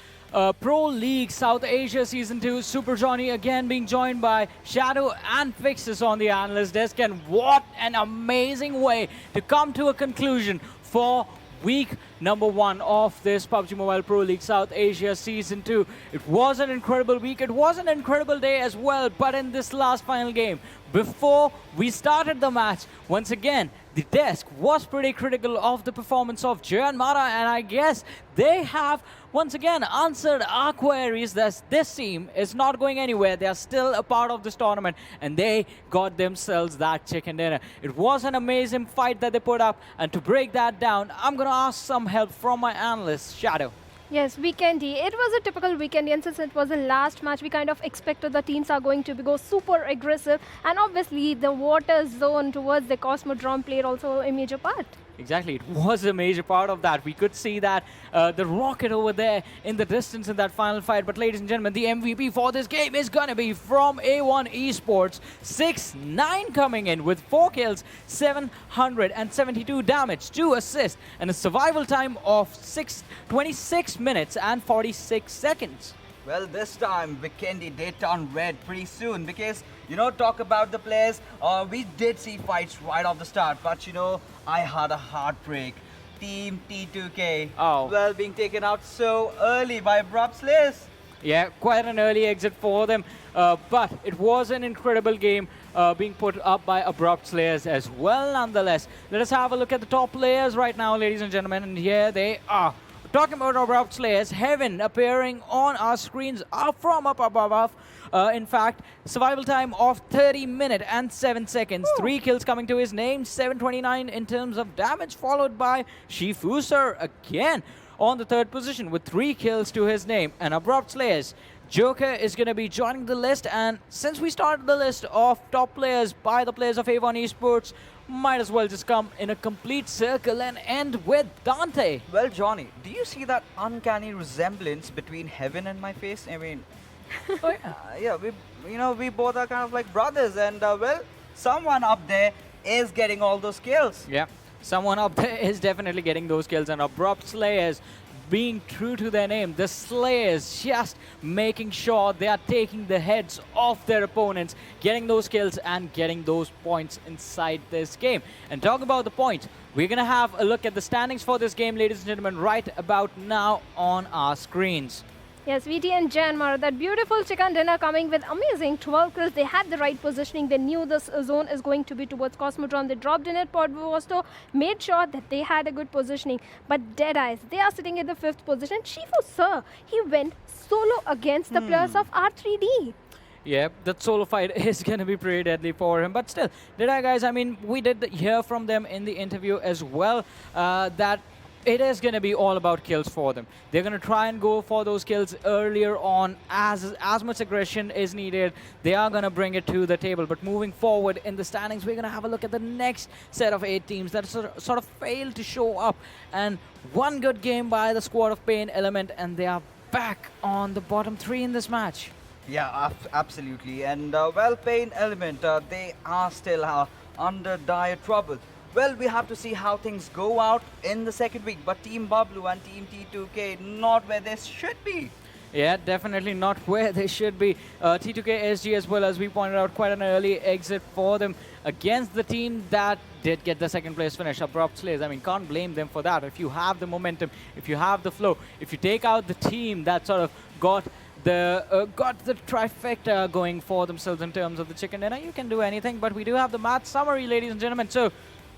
Pro League South Asia Season 2. Super Johnny again being joined by Shadow and Fixes on the analyst desk. And what an amazing way to come to a conclusion for week number 1 of this PUBG Mobile Pro League South Asia Season 2. It was an incredible week. It was an incredible day as well. But in this last final game, before we started the match, once again, the desk was pretty critical of the performance of JyanMaara, and I guess they have once again answered our queries that this team is not going anywhere. They are still a part of this tournament, and they got themselves that chicken dinner. It was an amazing fight that they put up, and to break that down, I'm going to ask some help from my analyst, Shadow. Yes, Vikendi. It was a typical Vikendi, and since it was the last match, we kind of expected the teams are going to go super aggressive, and obviously the water zone towards the Cosmodrome played also a major part. Exactly, it was a major part of that. We could see that the rocket over there in the distance in that final fight. But ladies and gentlemen, the MVP for this game is going to be from A1 Esports. 6-9 coming in with 4 kills, 772 damage, 2 assists, and a survival time of 26 minutes and 46 seconds. Well, this time, Vikendi did turn red pretty soon because, talk about the players. We did see fights right off the start, but, I had a heartbreak. Team T2K, well, being taken out so early by Abrupt Slayers. Yeah, quite an early exit for them, but it was an incredible game being put up by Abrupt Slayers as well, nonetheless. Let us have a look at the top players right now, ladies and gentlemen, and here they are. Talking about Abrupt Slayers, Heaven appearing on our screens from up above. In fact, survival time of 30 minutes and 7 seconds. 3 kills coming to his name, 729 in terms of damage, followed by Shifu Sir again on the 3rd position with 3 kills to his name. And Abrupt Slayers, Joker is going to be joining the list, and since we started the list of top players by the players of A1 Esports, might as well just come in a complete circle and end with Dante. Well, Johnny, do you see that uncanny resemblance between Heaven and my face? I mean, yeah, we both are kind of like brothers, and well, someone up there is getting all those kills. Yeah, someone up there is definitely getting those kills, and Abrupt Slayers being true to their name, the Slayers just making sure they are taking the heads off their opponents, getting those kills and getting those points inside this game. And talk about the points, we're going to have a look at the standings for this game, ladies and gentlemen, right about now on our screens. Yes, VTNxJyanMaara, that beautiful chicken dinner coming with amazing 12 kills. They had the right positioning. They knew this zone is going to be towards Cosmodrome. They dropped in at Podvosto, made sure that they had a good positioning. But DEADEYES, they are sitting at the 5th position. Shifu Sir, he went solo against the players of R3D. Yeah, that solo fight is going to be pretty deadly for him. But still, guys, I mean, we did hear from them in the interview as well that it is going to be all about kills for them. They're going to try and go for those kills earlier on. As much aggression is needed, they are going to bring it to the table. But moving forward in the standings, we're going to have a look at the next set of 8 teams that sort of failed to show up. And one good game by the squad of PAINxELMT, and they are back on the bottom 3 in this match. Yeah, absolutely. And well, PAINxELMT, they are still under dire trouble. Well, we have to see how things go out in the 2nd week, but Team Bablu and Team T2K not where they should be. Yeah, definitely not where they should be. T2K SG as well, as we pointed out, quite an early exit for them against the team that did get the 2nd place finish, Abrupt Slayers. I mean, can't blame them for that. If you have the momentum, if you have the flow, if you take out the team that sort of got the trifecta going for themselves in terms of the chicken dinner, you can do anything. But we do have the match summary, ladies and gentlemen. So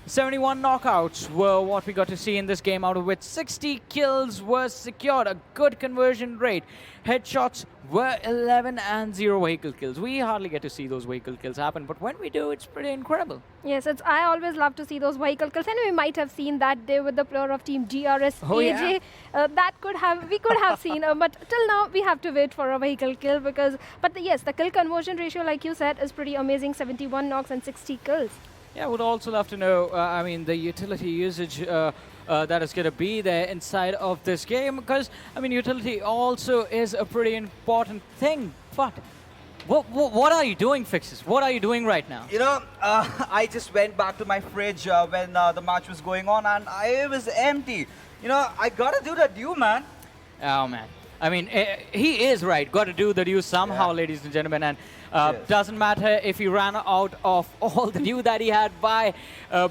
71 knockouts were what we got to see in this game, out of which 60 kills were secured, a good conversion rate. Headshots were 11 and 0 vehicle kills. We hardly get to see those vehicle kills happen, but when we do, it's pretty incredible. Yes, I always love to see those vehicle kills, and we might have seen that day with the player of Team DRS AJ. Yeah. We could have seen, but till now we have to wait for a vehicle kill yes, the kill conversion ratio, like you said, is pretty amazing. 71 knocks and 60 kills. Yeah, I would also love to know, I mean, the utility usage that is going to be there inside of this game, because, I mean, utility also is a pretty important thing. But what are you doing, Fixes? What are you doing right now? I just went back to my fridge when the match was going on, and it was empty. I got to do that due, man. Oh, man. I mean, he is right. Got to do the due somehow, ladies and gentlemen. And doesn't matter if he ran out of all the due that he had by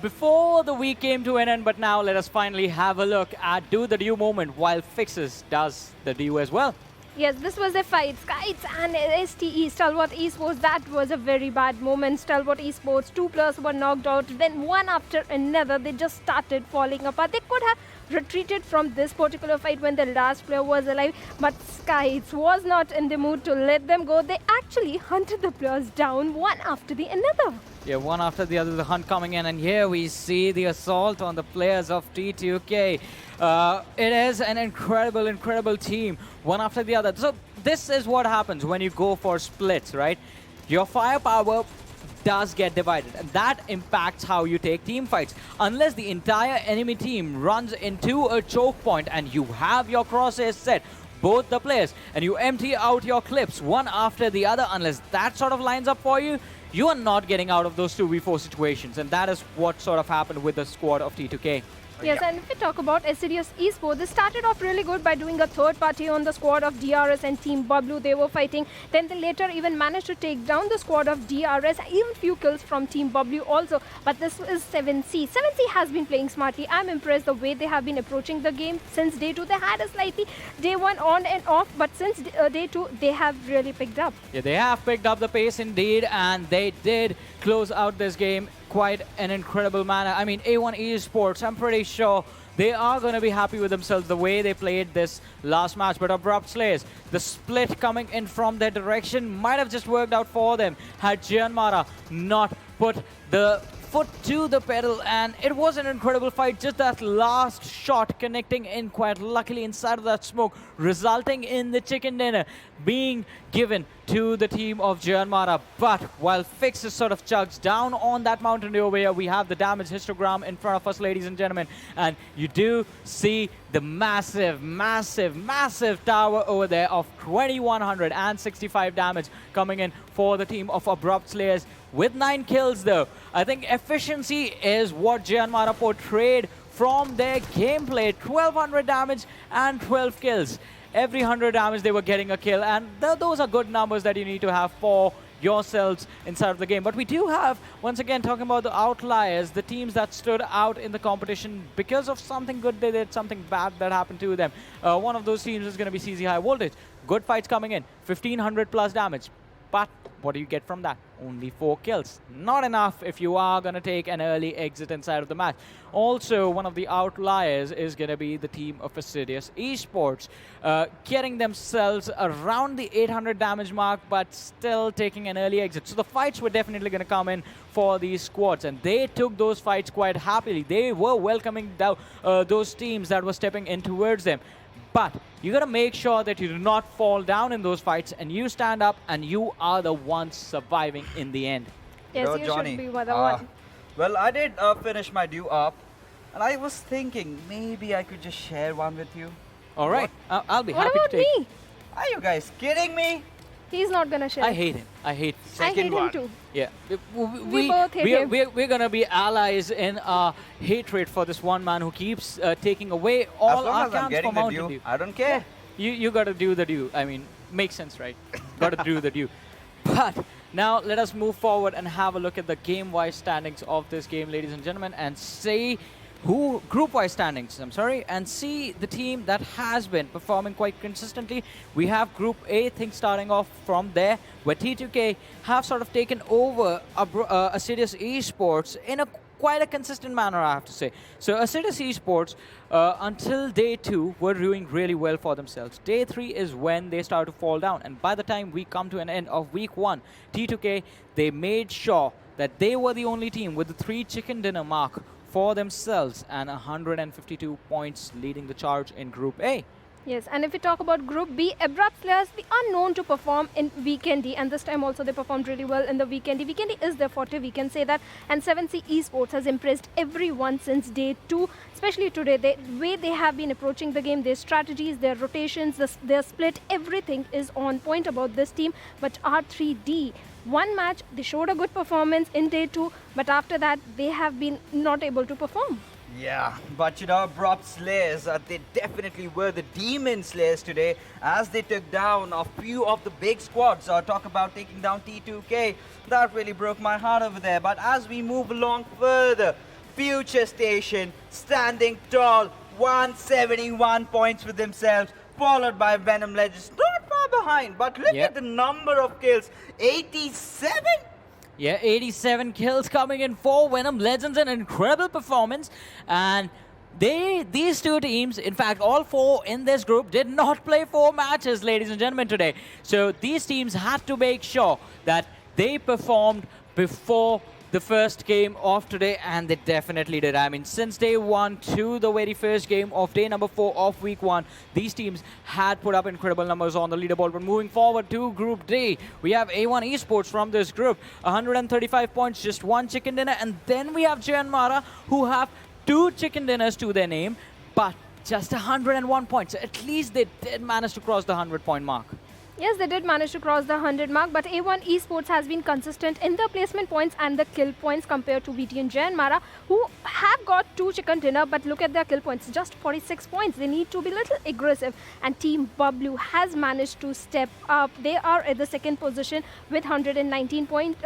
before the week came to an end. But now let us finally have a look at do the due moment while Fixes does the due as well. Yes, this was a fight. SCYTES and STE, Stalwart Esports, that was a very bad moment. Stalwart Esports, 2 players were knocked out. Then one after another, they just started falling apart. They could have retreated from this particular fight when the last player was alive. But SCYTES was not in the mood to let them go. They actually hunted the players down one after the another. Yeah, one after the other, the hunt coming in, and here we see the assault on the players of T2K. It is an incredible team, one after the other. So this is what happens when you go for splits, right? Your firepower does get divided, and that impacts how you take team fights. Unless the entire enemy team runs into a choke point and you have your crosshairs set, both the players, and you empty out your clips one after the other, unless that sort of lines up for you, you are not getting out of those 2v4 situations, and that is what sort of happened with the squad of T2K. Yes, and if we talk about Assiduous Esports, they started off really good by doing a third party on the squad of DRS and Team Bablu. They were fighting. Then they later even managed to take down the squad of DRS, even few kills from Team Bablu also. But this is 7C. 7C has been playing smartly. I'm impressed the way they have been approaching the game since day 2. They had a slightly day 1 on and off, but since day 2, they have really picked up. Yeah, they have picked up the pace indeed, and they did close out this game quite an incredible manner. I mean, A1 Esports, I'm pretty sure they are going to be happy with themselves the way they played this last match. But Abrupt Slayers, the split coming in from their direction might have just worked out for them had JyanMaara not put the foot to the pedal, and it was an incredible fight. Just that last shot connecting in quite luckily inside of that smoke, resulting in the chicken dinner being given to the team of JyanMaara. But while Fixes sort of chugs down on that mountain over here, we have the damage histogram in front of us, ladies and gentlemen, and you do see the massive tower over there of 2165 damage coming in for the team of Abrupt Slayers. With 9 kills though, I think efficiency is what JyanMaara portrayed from their gameplay. 1200 damage and 12 kills. Every 100 damage they were getting a kill, and those are good numbers that you need to have for yourselves inside of the game. But we do have, once again, talking about the outliers, the teams that stood out in the competition because of something good they did, something bad that happened to them. One of those teams is going to be CZxHIGHVOLTAGE. Good fights coming in, 1500 plus damage. But what do you get from that? Only 4 kills. Not enough if you are going to take an early exit inside of the match. Also, one of the outliers is going to be the team of Assiduous Esports, getting themselves around the 800 damage mark, but still taking an early exit. So the fights were definitely going to come in for these squads, and they took those fights quite happily. They were welcoming those teams that were stepping in towards them. But you got to make sure that you do not fall down in those fights, and you stand up, and you are the ones surviving in the end. Yes, you Johnny, should be the one. Well, I did finish my due up, and I was thinking maybe I could just share one with you. All right, I'll be happy What to about take. me? Are you guys kidding me? He's not gonna share. I hate him. I hate him too. Yeah, We both hate him. We're gonna be allies in our hatred for this one man who keeps taking away all As long our as I'm camps getting for the Mountain due, Dew. I don't care. You gotta do the due. I mean, makes sense, right? Gotta do the due. But now let us move forward and have a look at the game-wise standings of this game, ladies and gentlemen, and see who group-wise standings, and see the team that has been performing quite consistently. We have Group A, things starting off from there, where T2K have sort of taken over Assiduous Esports in quite a consistent manner, I have to say. So Assiduous Esports, until day 2, were doing really well for themselves. Day 3 is when they start to fall down, and by the time we come to an end of week 1, T2K, they made sure that they were the only team with the 3 chicken dinner mark for themselves, and 152 points leading the charge in Group A. Yes, and if we talk about Group B, Abrupt Slayers, they are known to perform in Vikendi, and this time also they performed really well in the Vikendi. Vikendi is their forte, we can say that, and 7C Esports has impressed everyone since day 2, especially today. The way they have been approaching the game, their strategies, their rotations, their split, everything is on point about this team. But R3D, one match, they showed a good performance in day 2, but after that, they have been not able to perform. Yeah, but you know, Abrupt Slayers, they definitely were the Demon Slayers today as they took down a few of the big squads. Talk about taking down T2K. That really broke my heart over there. But as we move along further, FutureStation standing tall, 171 points for themselves, followed by Venom Legends, not far behind. But look at the number of kills, 87? Yeah, 87 kills coming in for Venom Legends, an incredible performance. And these two teams, in fact, all four in this group, did not play 4 matches, ladies and gentlemen, today. So these teams had to make sure that they performed before the first game of today, and they definitely did. I mean, since day 1 to the very first game of day number 4 of week 1, these teams had put up incredible numbers on the leaderboard. But moving forward to Group D, we have A1 Esports from this group, 135 points, just 1 chicken dinner, and then we have JyanMaara, who have 2 chicken dinners to their name, but just 101 points. At least they did manage to cross the 100-point mark. Yes, they did manage to cross the 100 mark, but A1 Esports has been consistent in the placement points and the kill points compared to VTNxJyanMaara, who have got 2 chicken dinner, but look at their kill points, just 46 points. They need to be a little aggressive, and Team Bablu has managed to step up. They are at the second position with 119 points.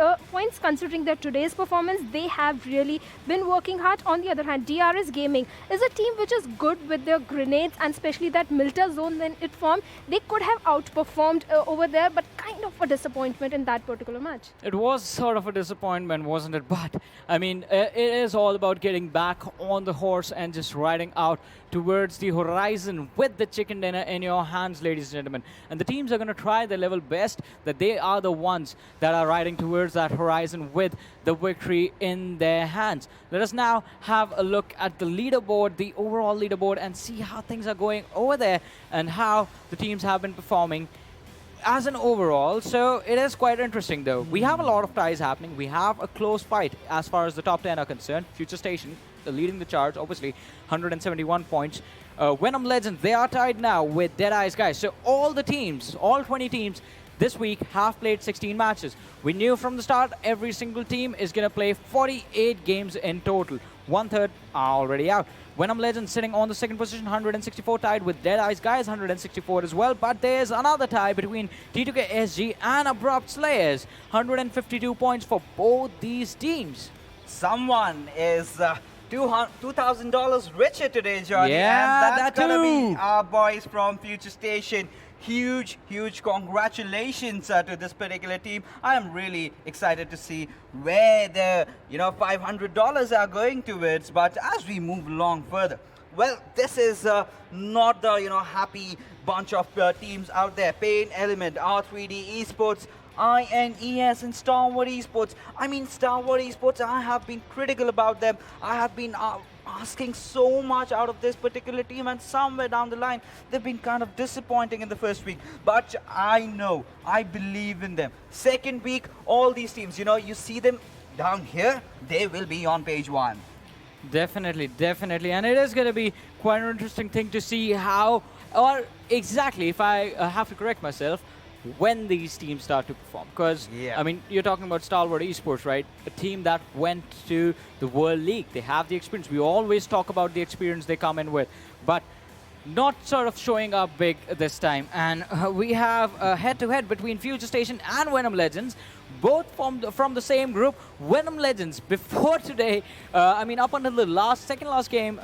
Considering their today's performance, they have really been working hard. On the other hand, DRS Gaming is a team which is good with their grenades, and especially that Milta zone when it formed, they could have outperformed over there, but kind of a disappointment in that particular match. It was sort of a disappointment, wasn't it? But, I mean, it is all about getting back on the horse and just riding out towards the horizon with the chicken dinner in your hands, ladies and gentlemen. And the teams are going to try their level best, that they are the ones that are riding towards that horizon with the victory in their hands. Let us now have a look at the leaderboard, the overall leaderboard, and see how things are going over there and how the teams have been performing as an overall. So it is quite interesting though. We have a lot of ties happening. We have a close fight as far as the top 10 are concerned. FutureStation leading the charge, obviously, 171 points. Venom Legends, they are tied now with DEADEYES, guys. So all the teams, all 20 teams this week have played 16 matches. We knew from the start every single team is going to play 48 games in total. 1/3 are already out. Venom Legends sitting on the second position, 164, tied with DEADEYES, guys, 164 as well. But there's another tie between T2K SG and Abrupt Slayers, 152 points for both these teams. Someone is $2,000 richer today, Johnny. Yeah, and that's that gonna too. be our boys from FutureStation. Huge congratulations to this particular team. I am really excited to see where the $500 are going towards. But as we move along further, well, this is not the happy bunch of teams out there. PAINxELMT, R3D Esports, INES, and Stalwart Esports. I mean, Stalwart Esports, I have been critical about them. I have been asking so much out of this particular team, and somewhere down the line they've been kind of disappointing in the first week, but I know, I believe in them. Second week, all these teams, you see them down here, they will be on page 1. Definitely, and it is going to be quite an interesting thing to see how, or exactly, if I have to correct myself, when these teams start to perform. Because, I mean, you're talking about Stalwart Esports, right? A team that went to the World League. They have the experience. We always talk about the experience they come in with, but not sort of showing up big this time. And we have a head-to-head between FutureStation and Venom Legends, both from the same group. Venom Legends, before today, I mean, up until the second last game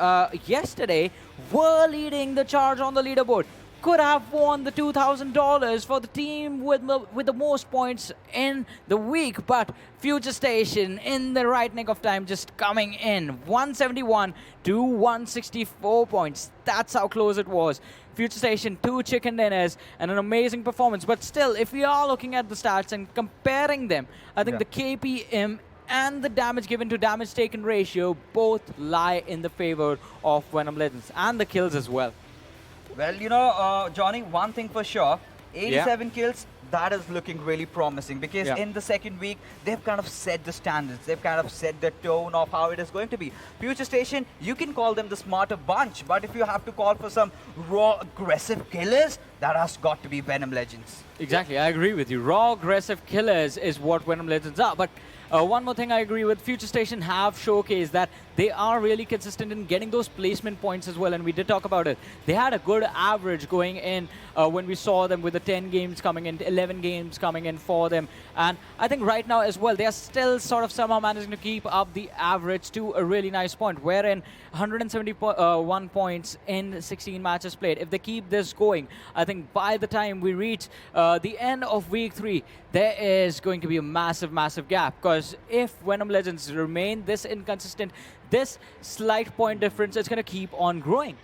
yesterday, were leading the charge on the leaderboard. Could have won the $2,000 for the team with the most points in the week, but FutureStation in the right nick of time, just coming in 171 to 164 points. That's how close it was. FutureStation, 2 chicken dinners and an amazing performance. But still, if we are looking at the stats and comparing them, I think the KPM and the damage given to damage taken ratio both lie in the favor of Venom Legends, and the kills as well. Well, Johnny, one thing for sure, 87 kills, that is looking really promising, because in the second week, they've kind of set the standards. They've kind of set the tone of how it is going to be. FutureStation, you can call them the smarter bunch, but if you have to call for some raw, aggressive killers, that has got to be Venom Legends. Exactly, I agree with you. Raw, aggressive killers is what Venom Legends are. But one more thing I agree with, FutureStation have showcased that they are really consistent in getting those placement points as well, and we did talk about it. They had a good average going in when we saw them with the 10 games coming in, 11 games coming in for them. And I think right now as well, they are still sort of somehow managing to keep up the average to a really nice point, wherein 171 points in 16 matches played. If they keep this going, I think by the time we reach the end of week 3, there is going to be a massive, massive gap. Because if Venom Legends remain this inconsistent, this slight point difference is going to keep on growing.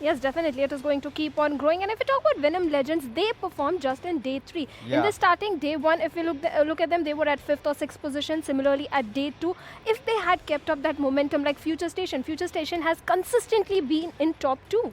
Yes, definitely. It is going to keep on growing. And if we talk about Venom Legends, they performed just in day 3. Yeah. In the starting day 1, if we look at them, they were at 5th or 6th position. Similarly, at day 2, if they had kept up that momentum like FutureStation has consistently been in top 2.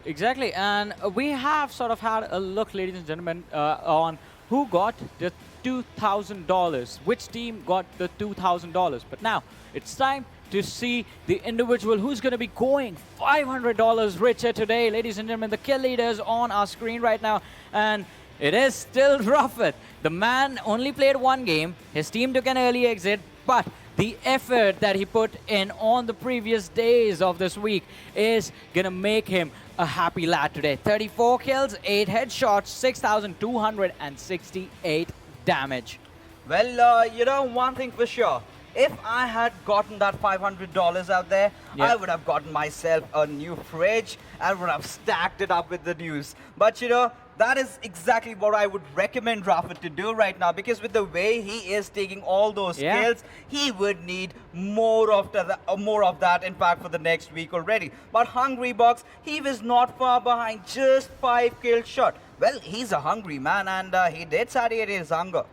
Exactly. And we have sort of had a look, ladies and gentlemen, on who got the $2,000. Which team got the $2,000? But now it's time to see the individual who's going to be going $500 richer today. Ladies and gentlemen, the kill leaders on our screen right now. And it is still Rafat. The man only played 1 game. His team took an early exit, but the effort that he put in on the previous days of this week is going to make him a happy lad today. 34 kills, 8 headshots, 6,268 damage. Well, you know, one thing for sure. If I had gotten that $500 out there, I would have gotten myself a new fridge and would have stacked it up with the news. But you know, that is exactly what I would recommend Rafat to do right now, because with the way he is taking all those kills, he would need more of that, in fact, for the next week already. But Hungry Box, he was not far behind, just 5 kills short. Well, he's a hungry man, and he did satiate his hunger.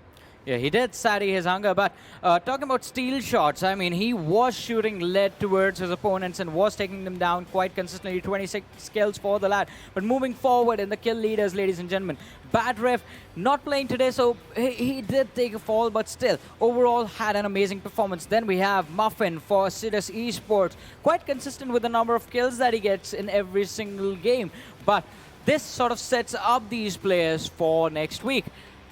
Yeah, he did satiate his hunger, but talking about steal shots, I mean, he was shooting lead towards his opponents and was taking them down quite consistently, 26 kills for the lad. But moving forward in the kill leaders, ladies and gentlemen, Bad Ref not playing today, so he did take a fall, but still, overall had an amazing performance. Then we have Muffin for Assiduous Esports, quite consistent with the number of kills that he gets in every single game. But this sort of sets up these players for next week.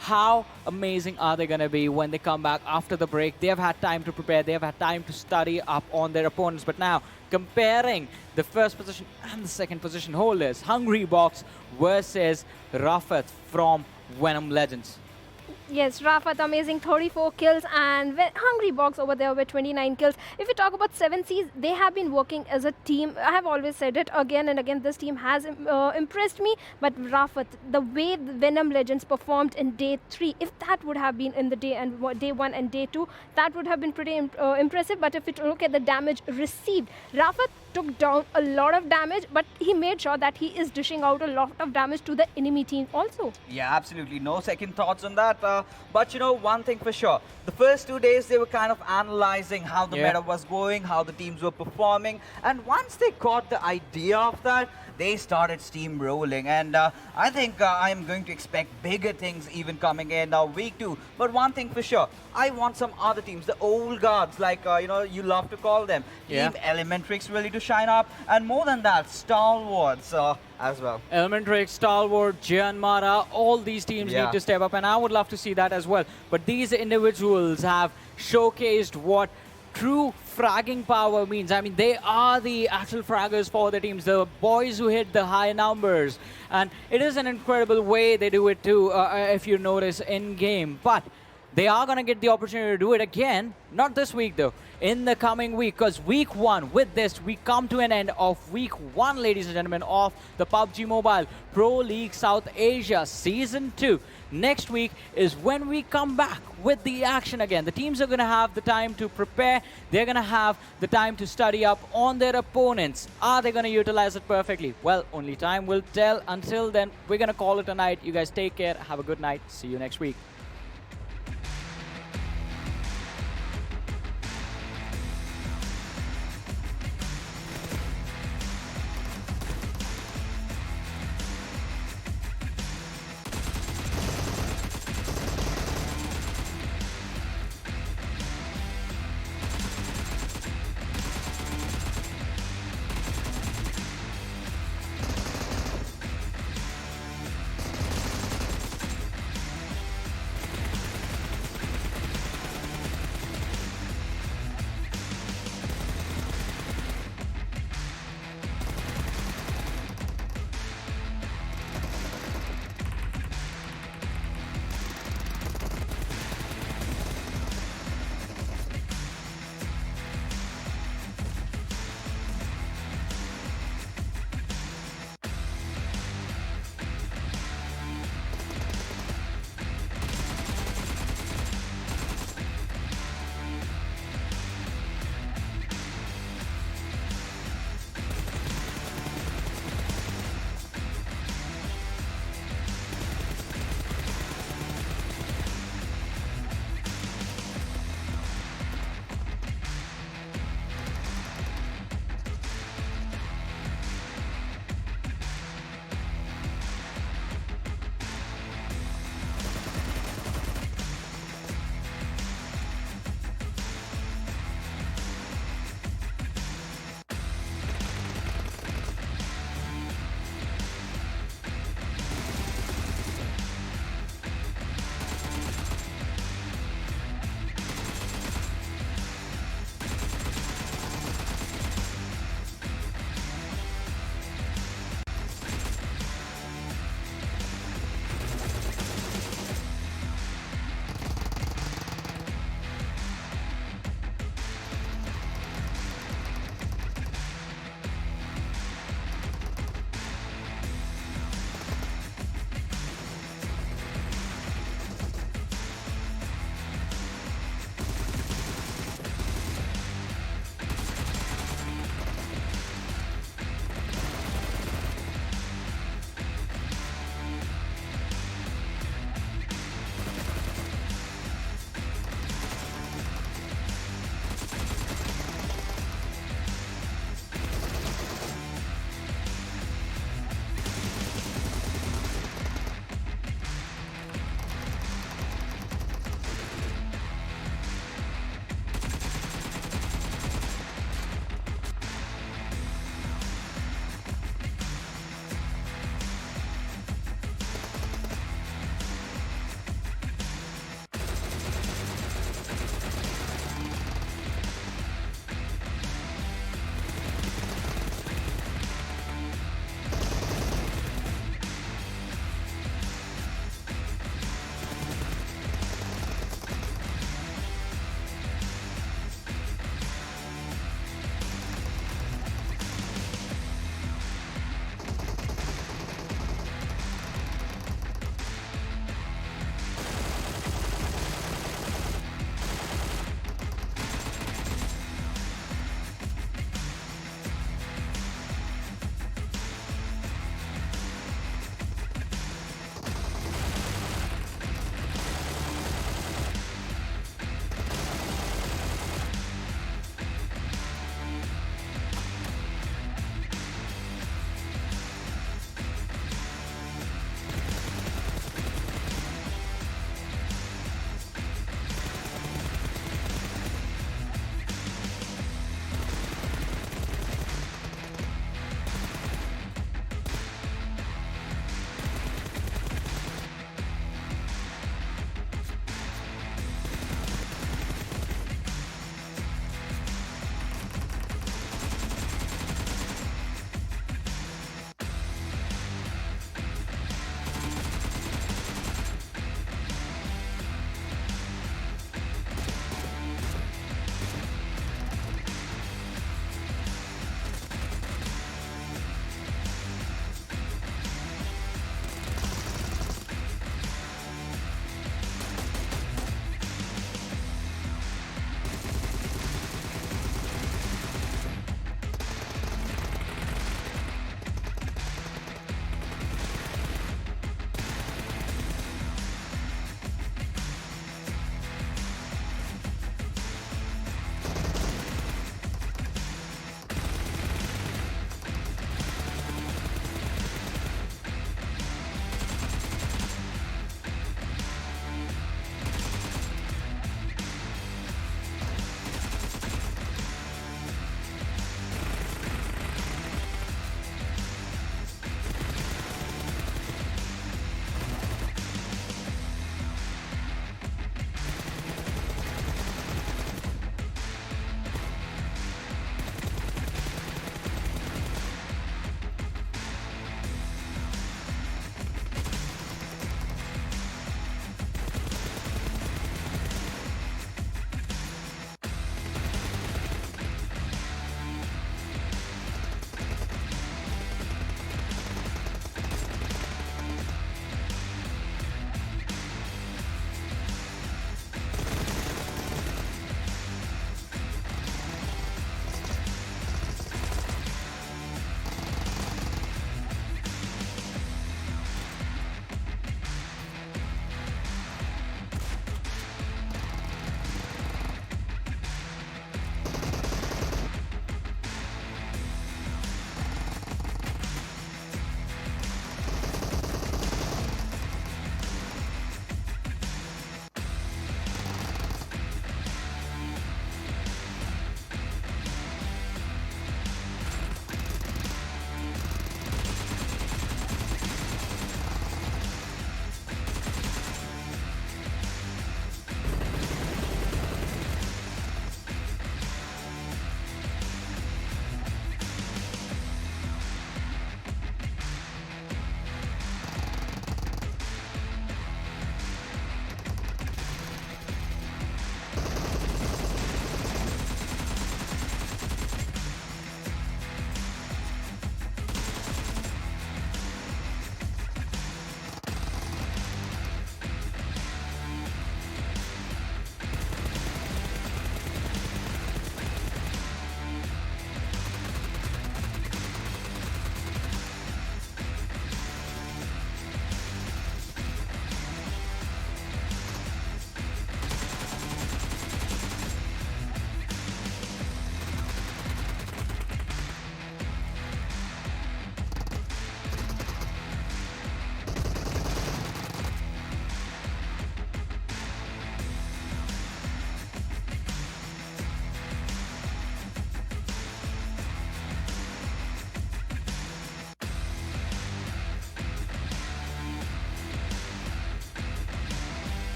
How amazing are they going to be when they come back after the break? They have had time to prepare. They have had time to study up on their opponents. But now, comparing the first position and the second position holders, Hungry Box versus Rafat from Venom Legends. Yes, Rafat, amazing 34 kills, and Hungry Box over there with 29 kills. If we talk about 7Cs, they have been working as a team. I have always said it again and again, this team has impressed me. But Rafat, the way the Venom Legends performed in day 3, if that would have been in the day 1 and day 2, that would have been pretty impressive. But if we look at the damage received, Rafat took down a lot of damage, but he made sure that he is dishing out a lot of damage to the enemy team also. Yeah, absolutely. No second thoughts on that. But you know, one thing for sure. The first 2 days, they were kind of analyzing how the meta was going, how the teams were performing. And once they got the idea of that, they started steamrolling. And I think I'm going to expect bigger things even coming in week 2. But one thing for sure, I want some other teams, the old guards, like, you know, you love to call them. Team ElementriX really to shine up. And more than that, Stalwarts as well. ElementriX, Stalwart, JyanMaara, all these teams need to step up, and I would love to see that as well. But these individuals have showcased what true fragging power means. I mean, they are the actual fraggers for the teams, the boys who hit the high numbers. And it is an incredible way they do it too, if you notice in game. But they are going to get the opportunity to do it again, not this week though, in the coming week, because week 1, with this, we come to an end of week 1, ladies and gentlemen, of the PUBG Mobile Pro League South Asia Season 2. Next week is when we come back with the action again. The teams are going to have the time to prepare. They're going to have the time to study up on their opponents. Are they going to utilize it perfectly? Well, only time will tell. Until then, we're going to call it a night. You guys take care. Have a good night. See you next week.